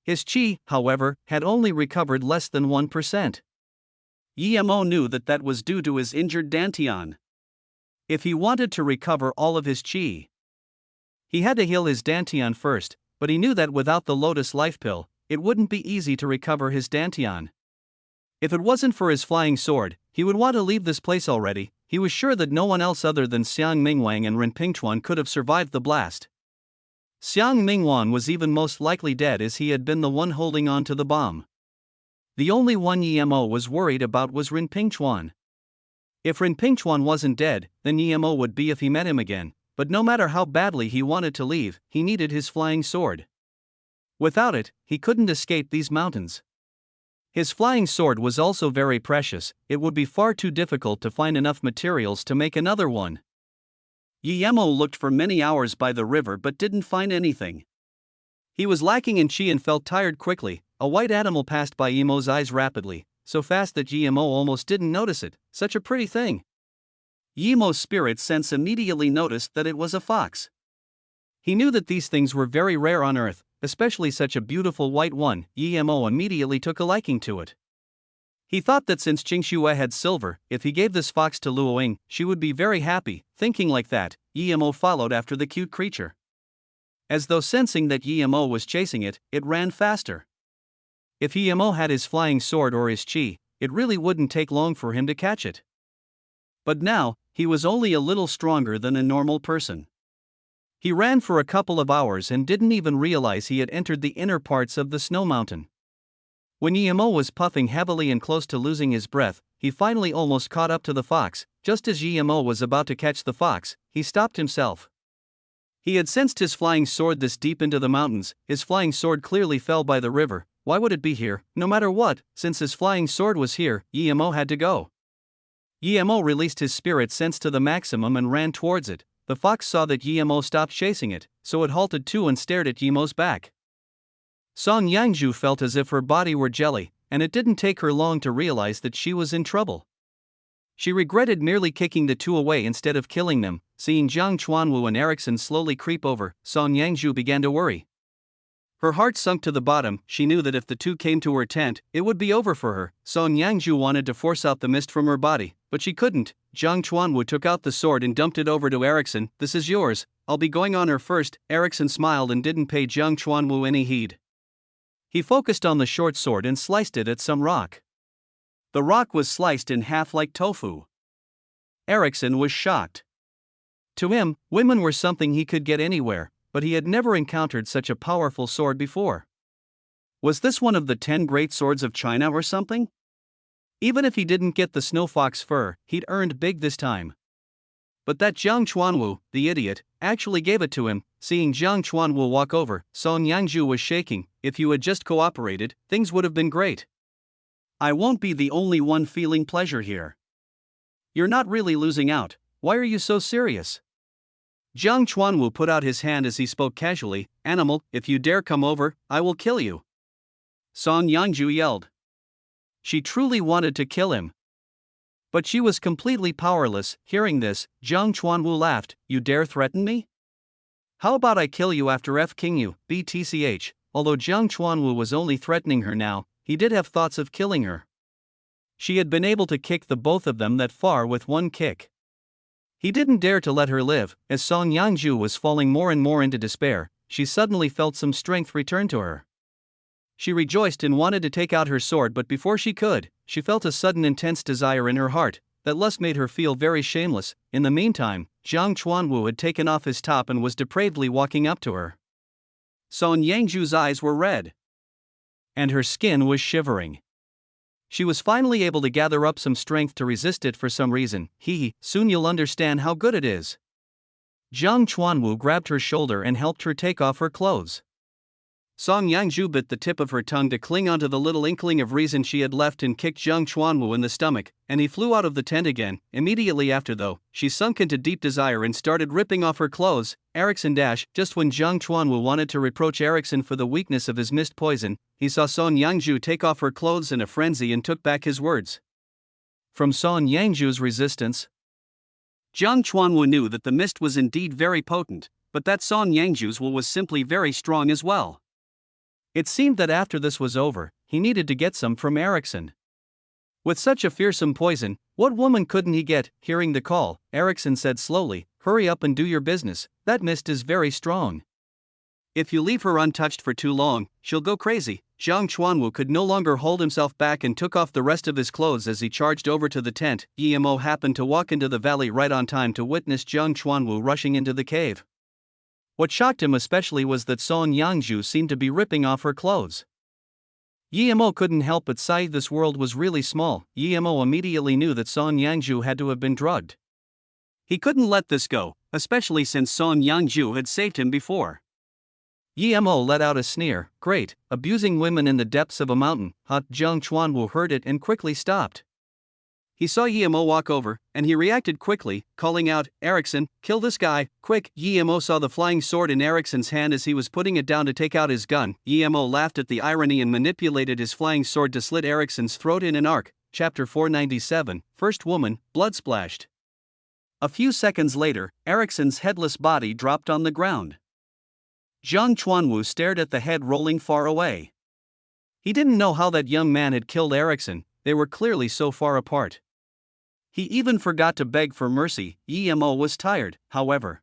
[SPEAKER 2] His chi, however, had only recovered less than 1%. Emo knew that was due to his injured dantian. If he wanted to recover all of his chi, he had to heal his dantian first, but he knew that without the Lotus Life Pill, it wouldn't be easy to recover his dantian. If it wasn't for his flying sword, he would want to leave this place already. He was sure that no one else other than Xiang Mingwang and Ren Pingchuan could have survived the blast. Xiang Mingwan was even most likely dead, as he had been the one holding on to the bomb. The only one Emo was worried about was Ren Pingchuan. If Ren Pingchuan wasn't dead, then Emo would be if he met him again, but no matter how badly he wanted to leave, he needed his flying sword. Without it, he couldn't escape these mountains. His flying sword was also very precious. It would be far too difficult to find enough materials to make another one. Emo looked for many hours by the river but didn't find anything. He was lacking in chi and felt tired quickly. A white animal passed by Emo's eyes rapidly, so fast that Emo almost didn't notice it. Such a pretty thing. Emo's spirit sense immediately noticed that it was a fox. He knew that these things were very rare on Earth, especially such a beautiful white one. Emo immediately took a liking to it. He thought that since Qingxue had silver, if he gave this fox to Luoying, she would be very happy. Thinking like that, Emo followed after the cute creature. As though sensing that Emo was chasing it, it ran faster. If Emo had his flying sword or his chi, it really wouldn't take long for him to catch it. But now, he was only a little stronger than a normal person. He ran for a couple of hours and didn't even realize he had entered the inner parts of the snow mountain. When Emo was puffing heavily and close to losing his breath, he finally almost caught up to the fox. Just as Emo was about to catch the fox, he stopped himself. He had sensed his flying sword this deep into the mountains. His flying sword clearly fell by the river. Why would it be here? No matter what, since his flying sword was here, Emo had to go. Emo released his spirit sense to the maximum and ran towards it. The fox saw that Emo stopped chasing it, so it halted too and stared at Emo's back. Song Yangju felt as if her body were jelly, and it didn't take her long to realize that she was in trouble. She regretted merely kicking the two away instead of killing them. Seeing Jiang Chuanwu and Erickson slowly creep over, Song Yangju began to worry. Her heart sunk to the bottom. She knew that if the two came to her tent, it would be over for her. Song Yangju wanted to force out the mist from her body, but she couldn't. Jiang Chuanwu took out the sword and dumped it over to Erickson. "This is yours. I'll be going on her first." Erickson smiled and didn't pay Jiang Chuanwu any heed. He focused on the short sword and sliced it at some rock. The rock was sliced in half like tofu. Erickson was shocked. To him, women were something he could get anywhere, but he had never encountered such a powerful sword before. Was this one of the 10 great swords of China or something? Even if he didn't get the snow fox fur, he'd earned big this time. But that Jiang Chuanwu, the idiot, actually gave it to him. Seeing Jiang Chuanwu walk over, Song Yangzhu was shaking. If you had just cooperated, things would have been great. I won't be the only one feeling pleasure here. You're not really losing out. Why are you so serious? Jiang Chuanwu put out his hand as he spoke casually. Animal, if you dare come over, I will kill you. Song Yangzhu yelled. She truly wanted to kill him. But she was completely powerless. Hearing this, Jiang Chuanwu laughed. You dare threaten me? How about I kill you after F-king you, BTCH. Although Jiang Chuanwu was only threatening her now, he did have thoughts of killing her. She had been able to kick the both of them that far with one kick. He didn't dare to let her live. As Song Yangzhu was falling more and more into despair, she suddenly felt some strength return to her. She rejoiced and wanted to take out her sword, but before she could, she felt a sudden intense desire in her heart. That lust made her feel very shameless. In the meantime, Jiang Chuanwu had taken off his top and was depravedly walking up to her. Song Yangzhu's eyes were red. And her skin was shivering. She was finally able to gather up some strength to resist it for some reason. Soon you'll understand how good it is. Jiang Chuanwu grabbed her shoulder and helped her take off her clothes. Song Yangzhu bit the tip of her tongue to cling onto the little inkling of reason she had left and kicked Jiang Chuanwu in the stomach, and he flew out of the tent again. Immediately after, though, she sunk into deep desire and started ripping off her clothes. Erickson just when Jiang Chuanwu wanted to reproach Erickson for the weakness of his mist poison, he saw Song Yangzhu take off her clothes in a frenzy and took back his words. From Song Yangzhu's resistance, Jiang Chuanwu knew that the mist was indeed very potent, but that Song Yangzhu's will was simply very strong as well. It seemed that after this was over, he needed to get some from Erickson. With such a fearsome poison, what woman couldn't he get? Hearing the call, Erickson said slowly, hurry up and do your business, that mist is very strong. If you leave her untouched for too long, she'll go crazy. Jiang Chuanwu could no longer hold himself back and took off the rest of his clothes as he charged over to the tent. Emo happened to walk into the valley right on time to witness Jiang Chuanwu rushing into the cave. What shocked him especially was that Song Yangzhu seemed to be ripping off her clothes. Emo couldn't help but sigh. This world was really small. Emo immediately knew that Song Yangzhu had to have been drugged. He couldn't let this go, especially since Song Yangzhu had saved him before. Emo let out a sneer. Great, abusing women in the depths of a mountain. Jiang Chuanwu heard it and quickly stopped. He saw Emo walk over, and he reacted quickly, calling out, Erickson, kill this guy, quick. Emo saw the flying sword in Erickson's hand as he was putting it down to take out his gun. Emo laughed at the irony and manipulated his flying sword to slit Erickson's throat in an arc. Chapter 497, First Woman, Blood Splashed. A few seconds later, Erickson's headless body dropped on the ground. Jiang Chuanwu stared at the head rolling far away. He didn't know how that young man had killed Erickson, they were clearly so far apart. He even forgot to beg for mercy. Emo was tired, however.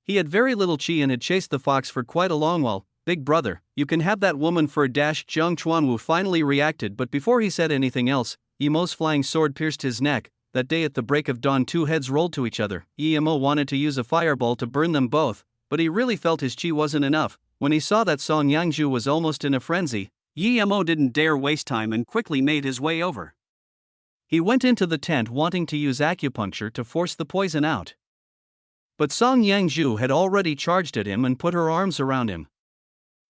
[SPEAKER 2] He had very little chi and had chased the fox for quite a long while. Big brother, you can have that woman for a dash. Jiang Chuanwu finally reacted, but before he said anything else, Emo's flying sword pierced his neck. That day at the break of dawn, two heads rolled to each other. Emo wanted to use a fireball to burn them both, but he really felt his chi wasn't enough. When he saw that Song Yangzhu was almost in a frenzy, Emo didn't dare waste time and quickly made his way over. He went into the tent wanting to use acupuncture to force the poison out. But Song Yangzhu had already charged at him and put her arms around him.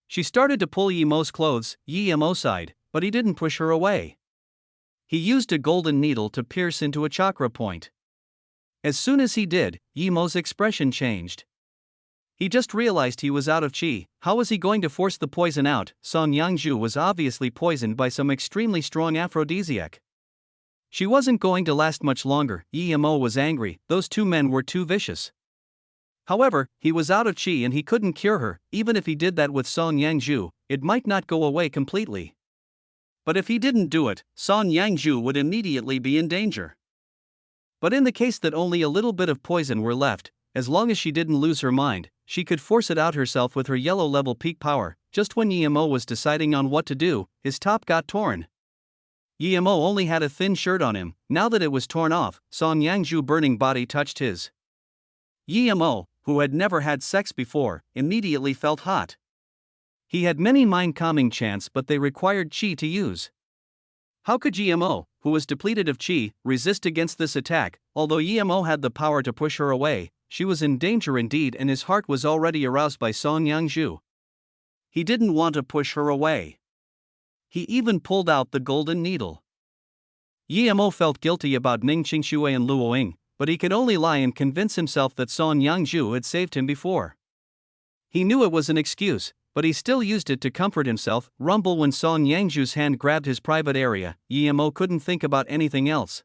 [SPEAKER 2] She started to pull Emo's clothes. Emo sighed, but he didn't push her away. He used a golden needle to pierce into a chakra point. As soon as he did, Emo's expression changed. He just realized he was out of chi. How was he going to force the poison out? Song Yangzhu was obviously poisoned by some extremely strong aphrodisiac. She wasn't going to last much longer. Emo was angry, those two men were too vicious. However, he was out of chi and he couldn't cure her. Even if he did that with Song Yangzhu, it might not go away completely. But if he didn't do it, Song Yangzhu would immediately be in danger. But in the case that only a little bit of poison were left, as long as she didn't lose her mind, she could force it out herself with her yellow level peak power. Just when Emo was deciding on what to do, his top got torn. Emo only had a thin shirt on him. Now that it was torn off, Song Yangzhu's burning body touched his. Emo, who had never had sex before, immediately felt hot. He had many mind-calming chants, but they required chi to use. How could Emo, who was depleted of chi, resist against this attack. Although Yemo had the power to push her away, she was in danger indeed, and his heart was already aroused by Song Yangzhu. He didn't want to push her away. He even pulled out the golden needle. Yemo felt guilty about Ning Qingshui and Luoying, but he could only lie and convince himself that Song Yangzhu had saved him before. He knew it was an excuse, but he still used it to comfort himself. Rumble when Song Yangzhu's hand grabbed his private area, Yemo couldn't think about anything else.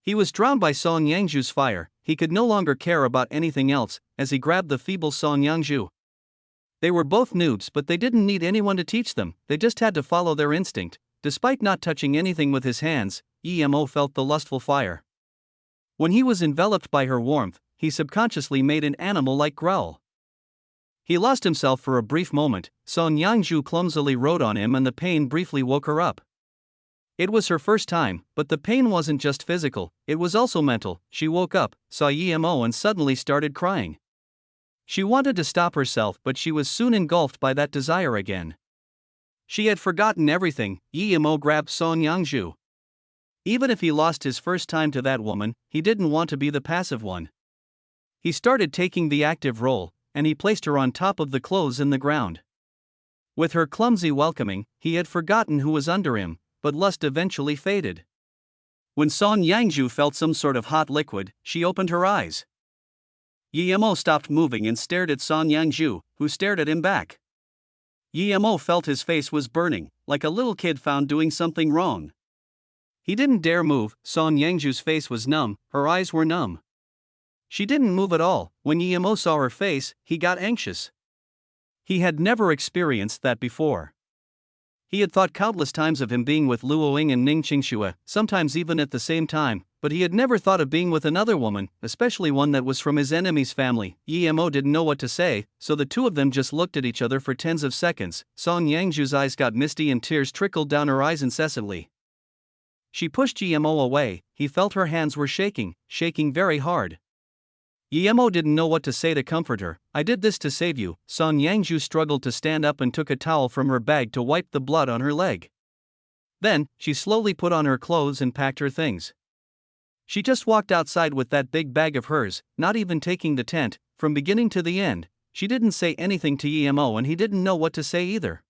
[SPEAKER 2] He was drowned by Song Yangzhu's fire, he could no longer care about anything else, as he grabbed the feeble Song Yangzhu. They were both noobs, but they didn't need anyone to teach them, they just had to follow their instinct. Despite not touching anything with his hands, Yemo felt the lustful fire. When he was enveloped by her warmth, he subconsciously made an animal-like growl. He lost himself for a brief moment. Song Yangzhu clumsily rode on him and the pain briefly woke her up. It was her first time, but the pain wasn't just physical, it was also mental. She woke up, saw Yemo and suddenly started crying. She wanted to stop herself, but she was soon engulfed by that desire again. She had forgotten everything. Yemo grabbed Song Yangzhu. Even if he lost his first time to that woman, he didn't want to be the passive one. He started taking the active role, and he placed her on top of the clothes in the ground. With her clumsy welcoming, he had forgotten who was under him, but lust eventually faded. When Song Yangzhu felt some sort of hot liquid, she opened her eyes. Yemo stopped moving and stared at Song Yangzhu, who stared at him back. Yemo felt his face was burning, like a little kid found doing something wrong. He didn't dare move. Song Yangzhu's face was numb, her eyes were numb. She didn't move at all. When Yemo saw her face, he got anxious. He had never experienced that before. He had thought countless times of him being with Luoying and Ning Qingshui, sometimes even at the same time, but he had never thought of being with another woman, especially one that was from his enemy's family. Yemo didn't know what to say, so the two of them just looked at each other for tens of seconds. Song Yangzhu's eyes got misty and tears trickled down her eyes incessantly. She pushed Yemo away. He felt her hands were shaking very hard. Yemo didn't know what to say to comfort her. I did this to save you. Song Yangzhu struggled to stand up and took a towel from her bag to wipe the blood on her leg. Then, she slowly put on her clothes and packed her things. She just walked outside with that big bag of hers, not even taking the tent, from beginning to the end. She didn't say anything to Yemo and he didn't know what to say either.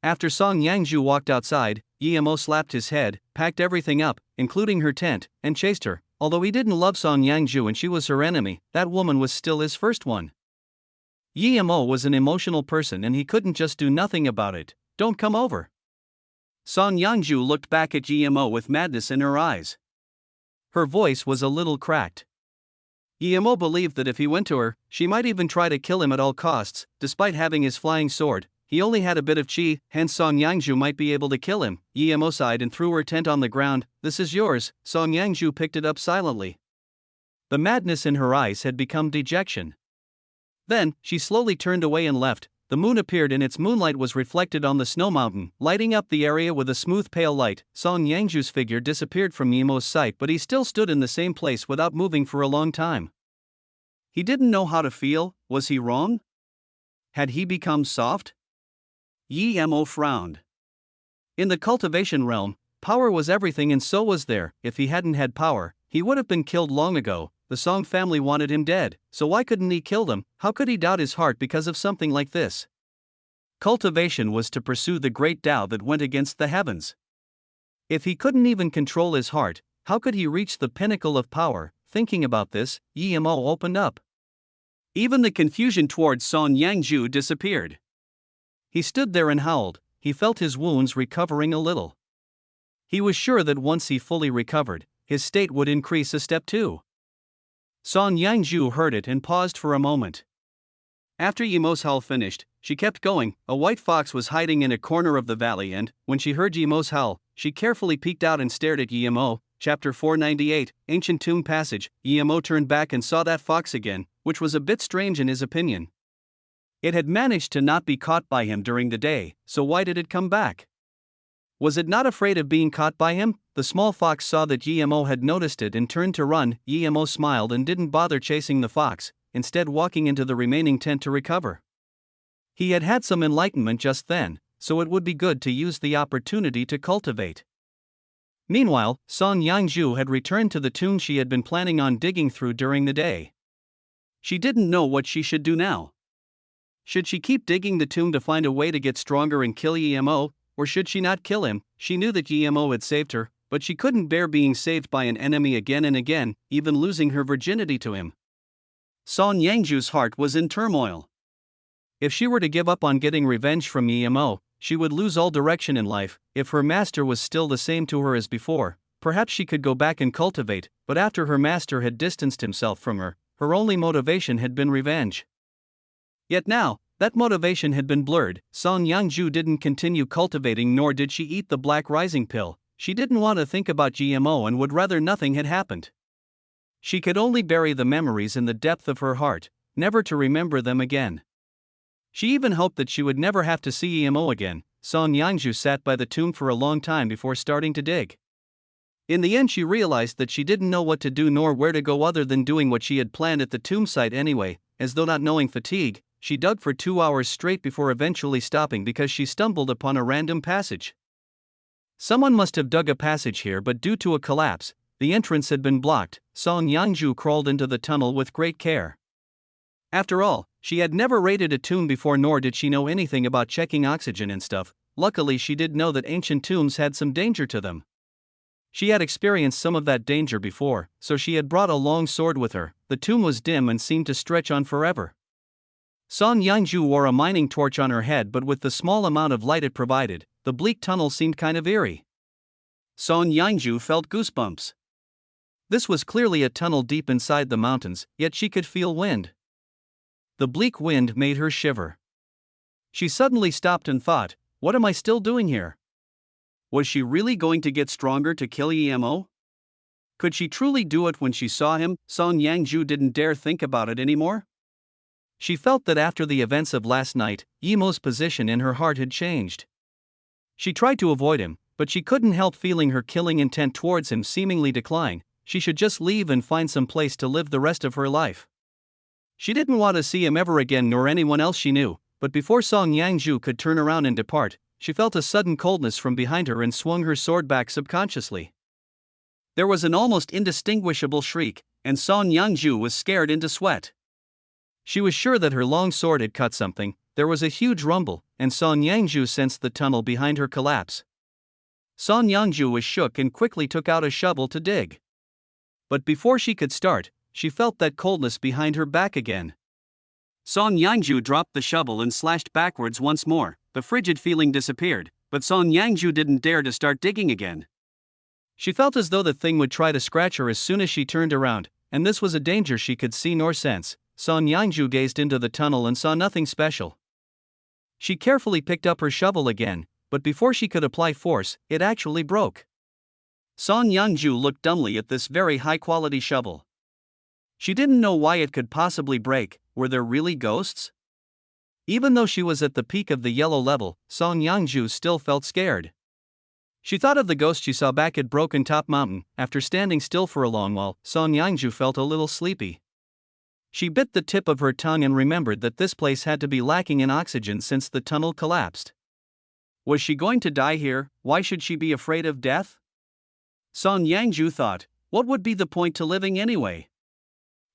[SPEAKER 2] After Song Yangzhu walked outside, Yemo slapped his head, packed everything up, including her tent, and chased her. Although he didn't love Song Yangzhu and she was her enemy, that woman was still his first one. Yemo was an emotional person and he couldn't just do nothing about it. Don't come over. Song Yangzhu looked back at Yemo with madness in her eyes. Her voice was a little cracked. Yemo believed that if he went to her, she might even try to kill him at all costs. Despite having his flying sword, he only had a bit of chi, hence Song Yangzhu might be able to kill him. Yemo sighed and threw her tent on the ground. This is yours. Song Yangzhu picked it up silently. The madness in her eyes had become dejection. Then, she slowly turned away and left. The moon appeared and its moonlight was reflected on the snow mountain, lighting up the area with a smooth pale light. Song Yangzhu's figure disappeared from Yemo's sight, but he still stood in the same place without moving for a long time. He didn't know how to feel. Was he wrong? Had he become soft? Yemo frowned. In the cultivation realm, power was everything and so was there. If he hadn't had power, he would have been killed long ago. The Song family wanted him dead, so why couldn't he kill them? How could he doubt his heart because of something like this? Cultivation was to pursue the great Tao that went against the heavens. If he couldn't even control his heart, how could he reach the pinnacle of power? Thinking about this, Yemo opened up. Even the confusion towards Song Yangzhu disappeared. He stood there and howled. He felt his wounds recovering a little. He was sure that once he fully recovered, his state would increase a step too. Song Yangzhu heard it and paused for a moment. After Yemo's howl finished, she kept going. A white fox was hiding in a corner of the valley and, when she heard Yemo's howl, she carefully peeked out and stared at Yemo. Chapter 498, Ancient Tomb Passage. Yemo turned back and saw that fox again, which was a bit strange in his opinion. It had managed to not be caught by him during the day, so why did it come back? Was it not afraid of being caught by him? The small fox saw that Yemo had noticed it and turned to run. Yemo smiled and didn't bother chasing the fox, instead walking into the remaining tent to recover. He had had some enlightenment just then, so it would be good to use the opportunity to cultivate. Meanwhile, Song Yangju had returned to the tomb she had been planning on digging through during the day. She didn't know what she should do now. Should she keep digging the tomb to find a way to get stronger and kill Emo, or should she not kill him? She knew that Emo had saved her, but she couldn't bear being saved by an enemy again and again, even losing her virginity to him. Song Yangju's heart was in turmoil. If she were to give up on getting revenge from Emo, she would lose all direction in life. If her master was still the same to her as before, perhaps she could go back and cultivate, but after her master had distanced himself from her, her only motivation had been revenge. Yet now, that motivation had been blurred. Song Yangju didn't continue cultivating, nor did she eat the black rising pill. She didn't want to think about GMO and would rather nothing had happened. She could only bury the memories in the depth of her heart, never to remember them again. She even hoped that she would never have to see Emo again. Song Yangju sat by the tomb for a long time before starting to dig. In the end, she realized that she didn't know what to do nor where to go other than doing what she had planned at the tomb site anyway. As though not knowing fatigue, she dug for 2 hours straight before eventually stopping because she stumbled upon a random passage. Someone must have dug a passage here, but due to a collapse, the entrance had been blocked. Song Yangju crawled into the tunnel with great care. After all, she had never raided a tomb before, nor did she know anything about checking oxygen and stuff. Luckily, she did know that ancient tombs had some danger to them. She had experienced some of that danger before, so she had brought a long sword with her. The tomb was dim and seemed to stretch on forever. Song Yangju wore a mining torch on her head, but with the small amount of light it provided, the bleak tunnel seemed kind of eerie. Song Yangju felt goosebumps. This was clearly a tunnel deep inside the mountains, yet she could feel wind. The bleak wind made her shiver. She suddenly stopped and thought, what am I still doing here? Was she really going to get stronger to kill Emo? Could she truly do it when she saw him? Song Yangju didn't dare think about it anymore. She felt that after the events of last night, Emo's position in her heart had changed. She tried to avoid him, but she couldn't help feeling her killing intent towards him seemingly decline. She should just leave and find some place to live the rest of her life. She didn't want to see him ever again, nor anyone else she knew, but before Song Yangju could turn around and depart, she felt a sudden coldness from behind her and swung her sword back subconsciously. There was an almost indistinguishable shriek, and Song Yangju was scared into sweat. She was sure that her long sword had cut something. There was a huge rumble, and Song Yangju sensed the tunnel behind her collapse. Song Yangju was shook and quickly took out a shovel to dig. But before she could start, she felt that coldness behind her back again. Song Yangju dropped the shovel and slashed backwards once more. The frigid feeling disappeared, but Song Yangju didn't dare to start digging again. She felt as though the thing would try to scratch her as soon as she turned around, and this was a danger she could see nor sense. Song Yangju gazed into the tunnel and saw nothing special. She carefully picked up her shovel again, but before she could apply force, it actually broke. Song Yangju looked dumbly at this very high-quality shovel. She didn't know why it could possibly break. Were there really ghosts? Even though she was at the peak of the yellow level, Song Yangju still felt scared. She thought of the ghost she saw back at Broken Top Mountain. After standing still for a long while, Song Yangju felt a little sleepy. She bit the tip of her tongue and remembered that this place had to be lacking in oxygen since the tunnel collapsed. Was she going to die here? Why should she be afraid of death? Song Yangju thought, what would be the point to living anyway?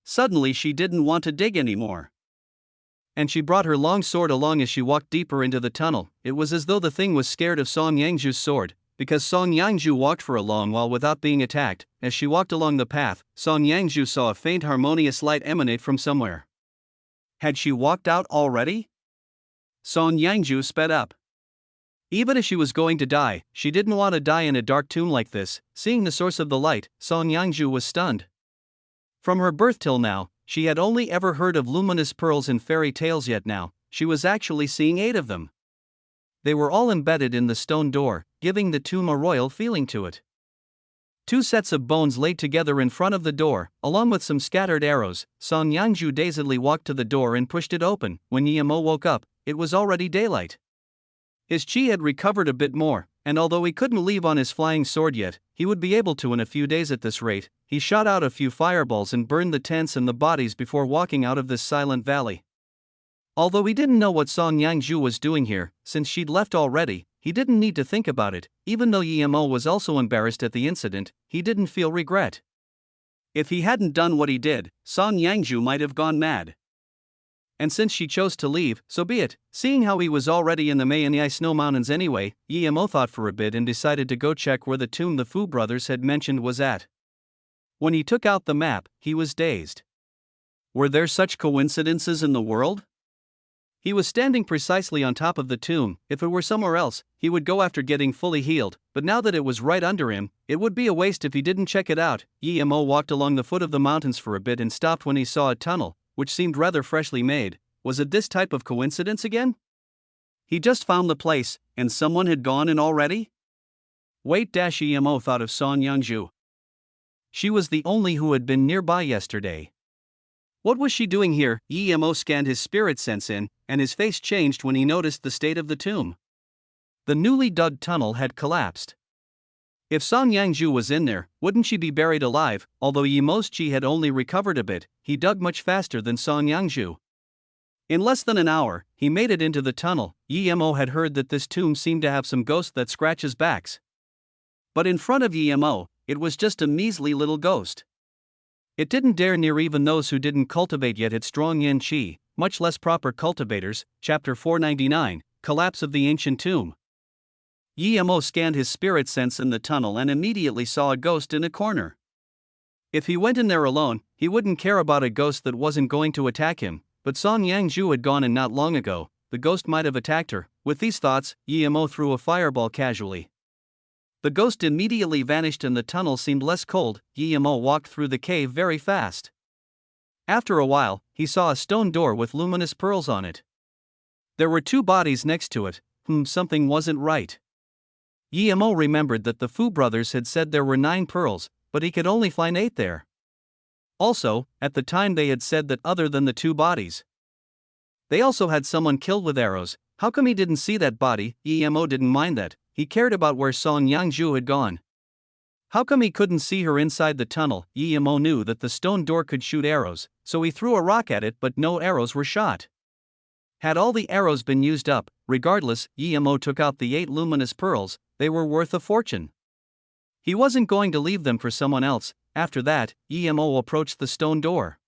[SPEAKER 2] Suddenly she didn't want to dig anymore. And she brought her long sword along as she walked deeper into the tunnel. It was as though the thing was scared of Song Yangju's sword, because Song Yangju walked for a long while without being attacked. As she walked along the path, Song Yangju saw a faint harmonious light emanate from somewhere. Had she walked out already? Song Yangju sped up. Even if she was going to die, she didn't want to die in a dark tomb like this. Seeing the source of the light, Song Yangju was stunned. From her birth till now, she had only ever heard of luminous pearls in fairy tales, yet now, she was actually seeing 8 of them. They were all embedded in the stone door, giving the tomb a royal feeling to it. 2 sets of bones laid together in front of the door, along with some scattered arrows. Song Yangju dazedly walked to the door and pushed it open. When Emo woke up, it was already daylight. His chi had recovered a bit more, and although he couldn't leave on his flying sword yet, he would be able to in a few days at this rate. He shot out a few fireballs and burned the tents and the bodies before walking out of this silent valley. Although he didn't know what Song Yangju was doing here, since she'd left already,
[SPEAKER 1] he didn't need to think about it. Even though Yemo was also embarrassed at the incident, he didn't feel regret.
[SPEAKER 2] If he hadn't done what he did, Song Yangju might have gone mad. And since she chose to leave, so be it. Seeing how he was already in the Mayani Snow Mountains anyway, Yemo thought for a bit and decided to go check where the tomb the Fu brothers had mentioned was at. When he took out the map, he was dazed. Were there such coincidences in the world? He was standing precisely on top of the tomb. If it were somewhere else, he would go after getting fully healed, but now that it was right under him, it would be a waste if he didn't check it out. Yemo walked along the foot of the mountains for a bit and stopped when he saw a tunnel, which seemed rather freshly made. Was it this type of coincidence again? He just found the place, and someone had gone in already? Wait, Yemo thought of Song Yangju. She was the only who had been nearby yesterday. What was she doing here? Yemo scanned his spirit sense in, and his face changed when he noticed the state of the tomb. The newly dug tunnel had collapsed. If Song Yangju was in there, wouldn't she be buried alive? Although Yemo's chi had only recovered a bit, he dug much faster than Song Yangju. In less than an hour, he made it into the tunnel. Yemo had heard that this tomb seemed to have some ghost that scratches backs. But in front of Yemo, it was just a measly little ghost. It didn't dare near even those who didn't cultivate yet its strong yin chi, much less proper cultivators. Chapter 499, Collapse of the Ancient Tomb. Yemo scanned his spirit sense in the tunnel and immediately saw a ghost in a corner. If he went in there alone, he wouldn't care about a ghost that wasn't going to attack him, but Song Yangju had gone in not long ago, the ghost might have attacked her. With these thoughts, Yemo threw a fireball casually. The ghost immediately vanished and the tunnel seemed less cold. Yemo walked through the cave very fast. After a while, he saw a stone door with luminous pearls on it. There were two bodies next to it. Something wasn't right. Yemo remembered that the Fu brothers had said there were 9 pearls, but he could only find 8 there. Also, at the time they had said that other than the 2 bodies, they also had someone killed with arrows. How come he didn't see that body? Yemo didn't mind that. He cared about where Song Yangju had gone. How come he couldn't see her inside the tunnel? Yemo knew that the stone door could shoot arrows, so he threw a rock at it but no arrows were shot. Had all the arrows been used up, regardless, Yemo took out the 8 luminous pearls. They were worth a fortune. He wasn't going to leave them for someone else. After that, Yemo approached the stone door.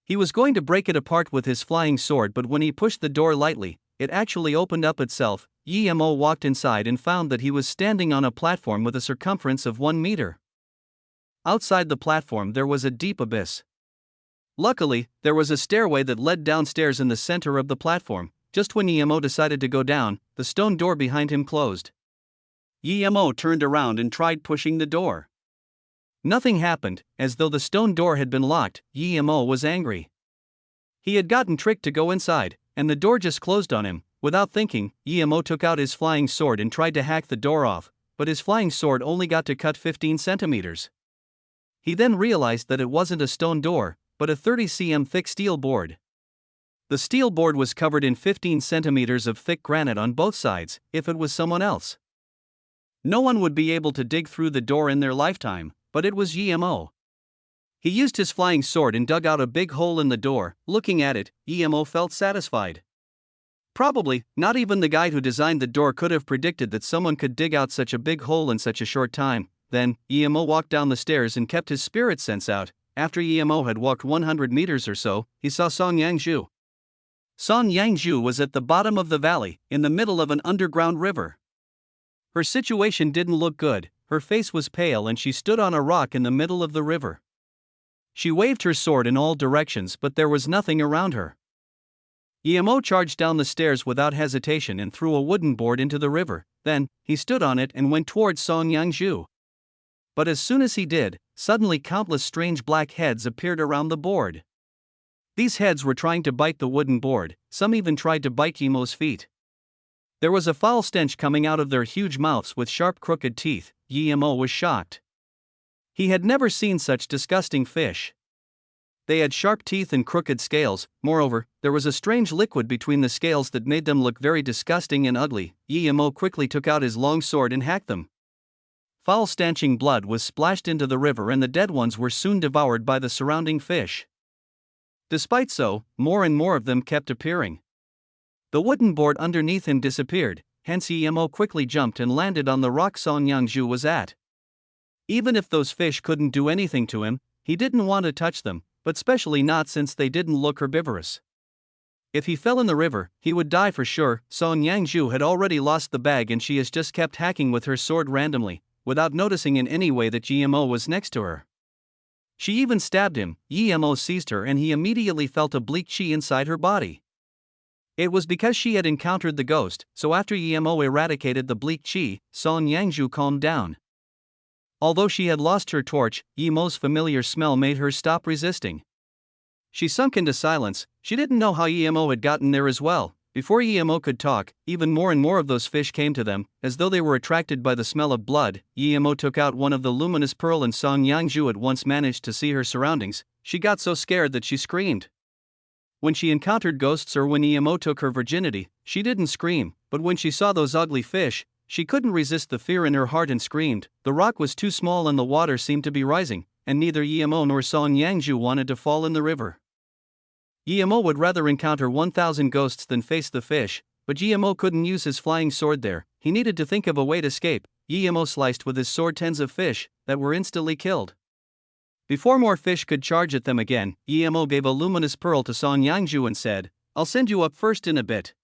[SPEAKER 2] He was going to break it apart with his flying sword, but when he pushed the door lightly, it actually opened up itself. Yemo walked inside and found that he was standing on a platform with a circumference of 1 meter. Outside the platform there was a deep abyss. Luckily, there was a stairway that led downstairs in the center of the platform. Just when Yemo decided to go down, the stone door behind him closed. Yemo turned around and tried pushing the door. Nothing happened. As though the stone door had been locked, Yemo was angry. He had gotten tricked to go inside, and the door just closed on him. Without thinking, Yemo took out his flying sword and tried to hack the door off, but his flying sword only got to cut 15 centimeters. He then realized that it wasn't a stone door, but a 30 cm thick steel board. The steel board was covered in 15 centimeters of thick granite on both sides. If it was someone else, no one would be able to dig through the door in their lifetime, but it was Yemo. He used his flying sword and dug out a big hole in the door. Looking at it, Yemo felt satisfied. Probably, not even the guy who designed the door could have predicted that someone could dig out such a big hole in such a short time. Then, Yemo walked down the stairs and kept his spirit sense out. After Yemo had walked 100 meters or so, he saw Song Yangju. Song Yangju was at the bottom of the valley, in the middle of an underground river. Her situation didn't look good. Her face was pale and she stood on a rock in the middle of the river. She waved her sword in all directions, but there was nothing around her. Yemo charged down the stairs without hesitation and threw a wooden board into the river. Then, he stood on it and went towards Song Yangju. But as soon as he did, suddenly countless strange black heads appeared around the board. These heads were trying to bite the wooden board, some even tried to bite Yemo's feet. There was a foul stench coming out of their huge mouths with sharp crooked teeth. Yemo was shocked. He had never seen such disgusting fish. They had sharp teeth and crooked scales. Moreover, there was a strange liquid between the scales that made them look very disgusting and ugly. Yemo quickly took out his long sword and hacked them. Foul stanching blood was splashed into the river and the dead ones were soon devoured by the surrounding fish. Despite so, more and more of them kept appearing. The wooden board underneath him disappeared,
[SPEAKER 1] hence Emo quickly jumped and landed on the rock Song Yangju was at. Even if those fish couldn't do anything to him, he didn't want to touch them, but especially not since they didn't look herbivorous. If he fell in the river, he would die for sure. Song Yangju had already lost the bag and she has just kept hacking with her sword randomly, without noticing in any way that GMO was next to her. She even stabbed him. GMO seized her and he immediately felt a bleak chi inside her body. It was because she had encountered the ghost, so after GMO eradicated the bleak chi, Song Yangju calmed down. Although she had lost her torch, Yemo's familiar smell made her stop resisting. She sunk into silence. She didn't know how Yemo had gotten there as well. Before Yemo could talk, even more and more of those fish came to them, as though they were attracted by the smell of blood. Yemo took out one of the luminous pearl and Song Yangju at once managed to see her surroundings. She got so scared that she screamed. When she encountered ghosts or when Yemo took her virginity, she didn't scream, but when she saw those ugly fish, she couldn't resist the fear in her heart and screamed. The rock was too small and the water seemed to be rising, and neither Yemo nor Song Yangju wanted to fall in the river. Yemo would rather encounter 1,000 ghosts than face the fish, but Yemo couldn't use his flying sword there. He needed to think of a way to escape. Yemo sliced with his sword tens of fish that were instantly killed. Before more fish could charge at them again, Yemo gave a luminous pearl to Song Yangju and said, "I'll send you up first in a bit.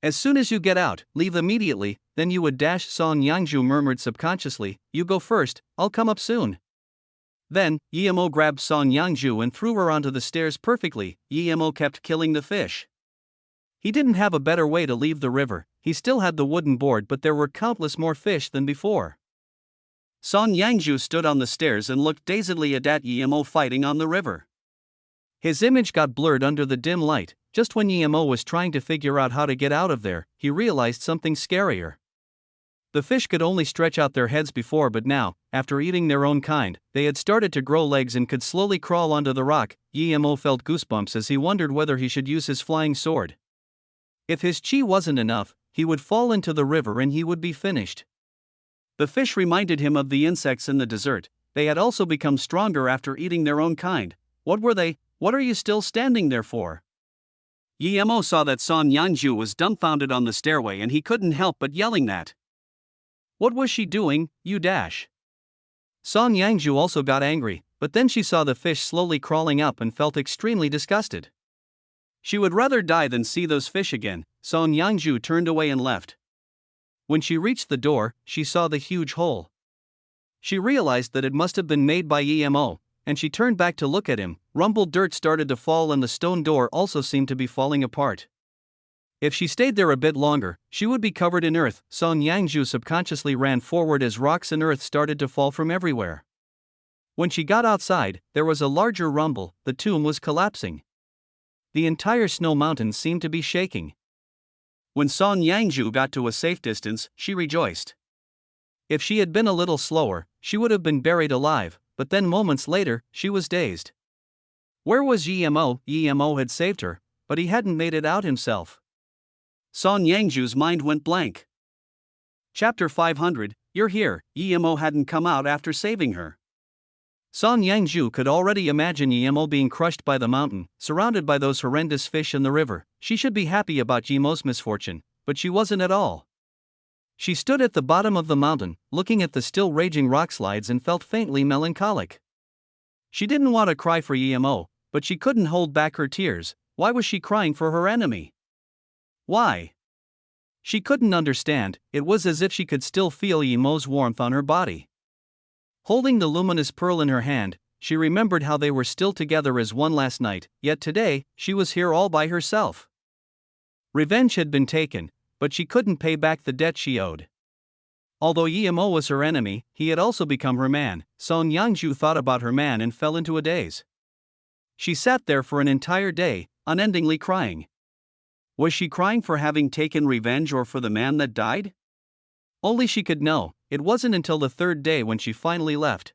[SPEAKER 1] As soon as you get out, leave immediately." Then you would dash. Song Yangju murmured subconsciously, "You go first, I'll come up soon." Then, Yemo grabbed Song Yangju and threw her onto the stairs perfectly. Yemo kept killing the fish. He didn't have a better way to leave the river. He still had the wooden board, but there were countless more fish than before. Song Yangju stood on the stairs and looked dazedly at Yemo fighting on the river. His image got blurred under the dim light. Just when Yemo was trying to figure out how to get out of there, he realized something scarier. The fish could only stretch out their heads before, but now, after eating their own kind, they had started to grow legs and could slowly crawl onto the rock. Yemo felt goosebumps as he wondered whether he should use his flying sword. If his chi wasn't enough, he would fall into the river and he would be finished. The fish reminded him of the insects in the desert. They had also become stronger after eating their own kind. What were they? What are you still standing there for? Yemo saw that Song Yangju was dumbfounded on the stairway and he couldn't help but yelling that. What was she doing, you dash? Song Yangju also got angry, but then she saw the fish slowly crawling up and felt extremely disgusted. She would rather die than see those fish again. Song Yangju turned away and left. When she reached the door, she saw the huge hole. She realized that it must have been made by Yemo, and she turned back to look at him. Rumbled dirt started to fall and the stone door also seemed to be falling apart. If she stayed there a bit longer, she would be covered in earth. Song Yangju subconsciously ran forward as rocks and earth started to fall from everywhere. When she got outside, there was a larger rumble. The tomb was collapsing. The entire snow mountain seemed to be shaking. When Song Yangju got to a safe distance, she rejoiced. If she had been a little slower, she would have been buried alive, but then moments later, she was dazed. Where was Yemo? Yemo had saved her, but he hadn't made it out himself. Song Yangju's mind went blank. Chapter 500, You're here. Yemo hadn't come out after saving her. Song Yangju could already imagine Yemo being crushed by the mountain, surrounded by those horrendous fish in the river. She should be happy about Yemo's misfortune, but she wasn't at all. She stood at the bottom of the mountain, looking at the still raging rock slides and felt faintly melancholic. She didn't want to cry for Yemo, but she couldn't hold back her tears. Why was she crying for her enemy? Why? She couldn't understand. It was as if she could still feel Yemo's warmth on her body. Holding the luminous pearl in her hand, she remembered how they were still together as one last night, yet today, she was here all by herself. Revenge had been taken, but she couldn't pay back the debt she owed. Although Yemo was her enemy, he had also become her man. Song Yangju thought about her man and fell into a daze. She sat there for an entire day, unendingly crying. Was she crying for having taken revenge or for the man that died? Only she could know. It wasn't until the third day when she finally left.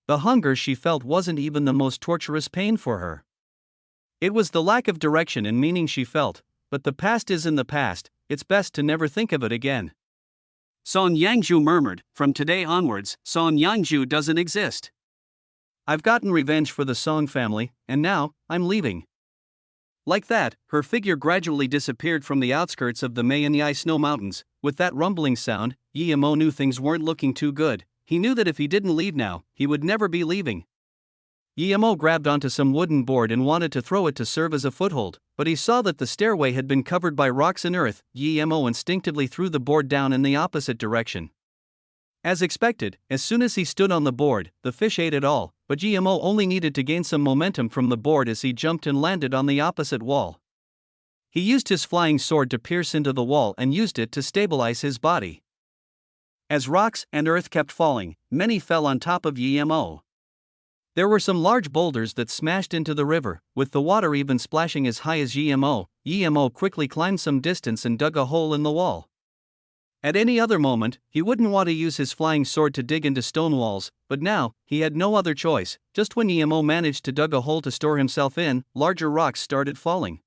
[SPEAKER 1] The hunger she felt wasn't even the most torturous pain for her. It was the lack of direction and meaning she felt, but the past is in the past, it's best to never think of it again. Song Yangju murmured, from today onwards, Song Yangju doesn't exist. I've gotten revenge for the Song family, and now, I'm leaving.
[SPEAKER 2] Like that, her figure gradually disappeared from the outskirts of the Mayanyai snow mountains. With that rumbling sound, Yemo knew things weren't looking too good. He knew that if he didn't leave now, he would never be leaving. Yemo grabbed onto some wooden board and wanted to throw it to serve as a foothold, but he saw that the stairway had been covered by rocks and earth. Yemo instinctively threw the board down in the opposite direction. As expected, as soon as he stood on the board, the fish ate it all, but Yemo only needed to gain some momentum from the board as he jumped and landed on the opposite wall. He used his flying sword to pierce into the wall and used it to stabilize his body. As rocks and earth kept falling, many fell on top of Yemo. There were some large boulders that smashed into the river, with the water even splashing as high as Yemo. Yemo quickly climbed some distance and dug a hole in the wall. At any other moment, he wouldn't want to use his flying sword to dig into stone walls, but now, he had no other choice. Just when Yemo managed to dig a hole to store himself in, larger rocks started falling.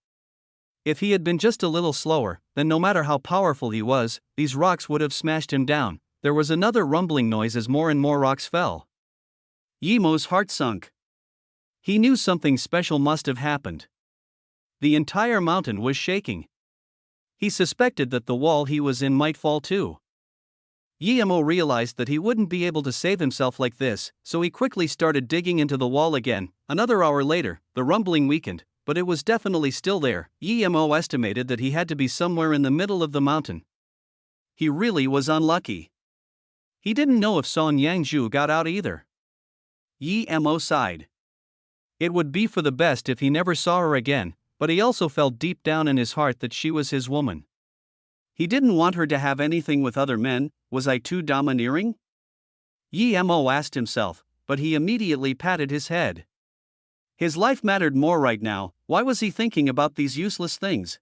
[SPEAKER 2] If he had been just a little slower, then no matter how powerful he was, these rocks would have smashed him down. There was another rumbling noise as more and more rocks fell. Yemo's heart sunk. He knew something special must have happened. The entire mountain was shaking. He suspected that the wall he was in might fall too. Yemo realized that he wouldn't be able to save himself like this, so he quickly started digging into the wall again. Another hour later, the rumbling weakened, but it was definitely still there. Yemo estimated that he had to be somewhere in the middle of the mountain. He really was unlucky. He didn't know if Song Yangzhu got out either. Yemo sighed. It would be for the best if he never saw her again, but he also felt deep down in his heart that she was his woman. He didn't want her to have anything with other men. Was I too domineering? Yemo asked himself, but he immediately patted his head. His life mattered more right now. Why was he thinking about these useless things?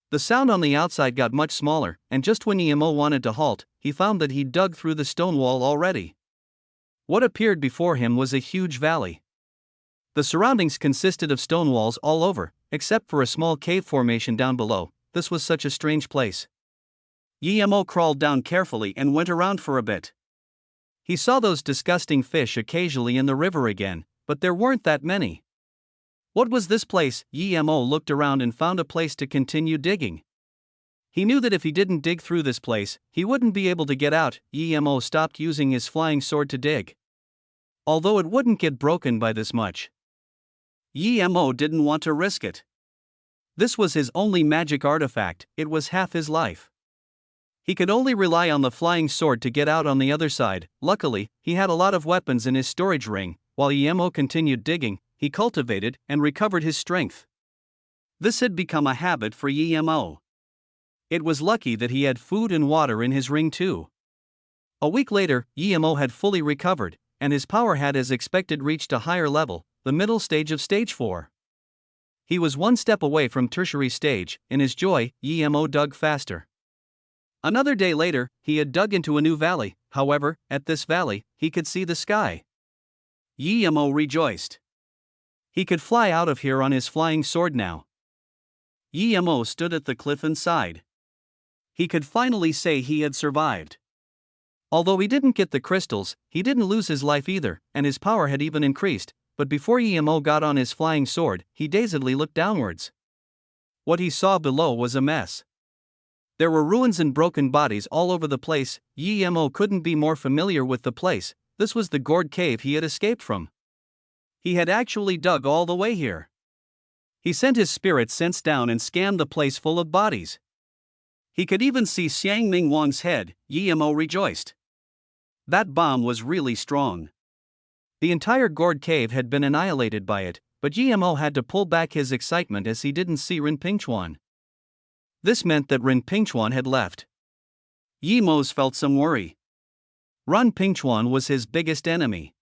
[SPEAKER 2] The sound on the outside got much smaller, and just when Yemo wanted to halt, he found that he'd dug through the stone wall already. What appeared before him was a huge valley. The surroundings consisted of stone walls all over, except for a small cave formation down below. This was such a strange place. Yemo crawled down carefully and went around for a bit. He saw those disgusting fish occasionally in the river again, but there weren't that many. What was this place? Yemo looked around and found a place to continue digging. He knew that if he didn't dig through this place, he wouldn't be able to get out. Yemo stopped using his flying sword to dig. Although it wouldn't get broken by this much. Yemo didn't want to risk it. This was his only magic artifact. It was half his life. He could only rely on the flying sword to get out on the other side. Luckily, he had a lot of weapons in his storage ring. While Yemo continued digging, he cultivated and recovered his strength. This had become a habit for Yemo. It was lucky that he had food and water in his ring too. A week later, Yemo had fully recovered, and his power had as expected reached a higher level, the middle stage of stage 4. He was one step away from tertiary stage. In his joy, Yemo dug faster. Another day later, he had dug into a new valley. However, at this valley, he could see the sky. Yemo rejoiced. He could fly out of here on his flying sword now. Yemo stood at the cliff and sighed. He could finally say he had survived. Although he didn't get the crystals, he didn't lose his life either, and his power had even increased. But before Yemo got on his flying sword, he dazedly looked downwards. What he saw below was a mess. There were ruins and broken bodies all over the place. Yemo couldn't be more familiar with the place. This was the gourd cave he had escaped from. He had actually dug all the way here. He sent his spirit sense down and scanned the place full of bodies. He could even see Xiang Mingwang's head. Yemo rejoiced. That bomb was really strong. The entire gourd cave had been annihilated by it, but Yemo had to pull back his excitement as he didn't see Rin Pingchuan. This meant that Rin Pingchuan had left. Yemos felt some worry. Rin Pingchuan was his biggest enemy.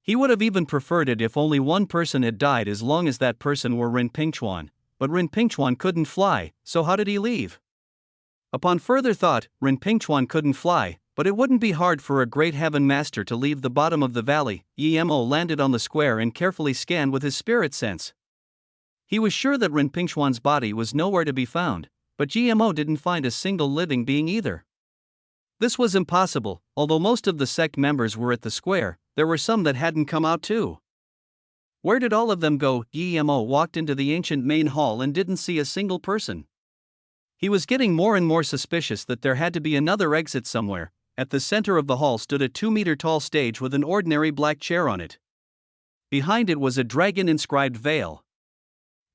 [SPEAKER 2] He would have even preferred it if only one person had died as long as that person were Rin Pingchuan, but Rin Pingchuan couldn't fly, so how did he leave? Upon further thought, Rin Pingchuan couldn't fly, but it wouldn't be hard for a great heaven master to leave the bottom of the valley. Yemo landed on the square and carefully scanned with his spirit sense. He was sure that Rin Pingchuan's body was nowhere to be found, but Yemo didn't find a single living being either. This was impossible. Although most of the sect members were at the square, there were some that hadn't come out too. Where did all of them go? Yemo walked into the ancient main hall and didn't see a single person. He was getting more and more suspicious that there had to be another exit somewhere. At the center of the hall stood a 2-meter-tall stage with an ordinary black chair on it. Behind it was a dragon-inscribed veil.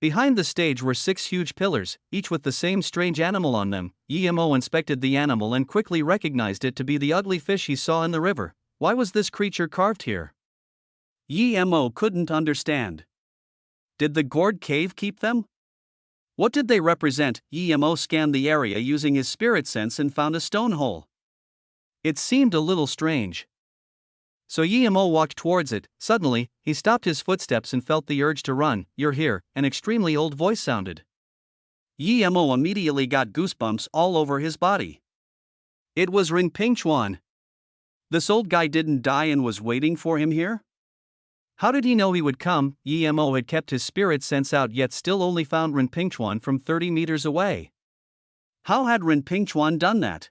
[SPEAKER 2] Behind the stage were 6 huge pillars, each with the same strange animal on them. Yemo inspected the animal and quickly recognized it to be the ugly fish he saw in the river. Why was this creature carved here? Yemo couldn't understand. Did the gourd cave keep them? What did they represent? Yemo scanned the area using his spirit sense and found a stone hole. It seemed a little strange. So Yemo walked towards it. Suddenly, he stopped his footsteps and felt the urge to run. "You're here," an extremely old voice sounded. Yemo immediately got goosebumps all over his body. It was Rinpingchuan. This old guy didn't die and was waiting for him here? How did he know he would come? Yemo had kept his spirit sense out yet still only found Rinpingchuan from 30 meters away. How had Rinpingchuan done that?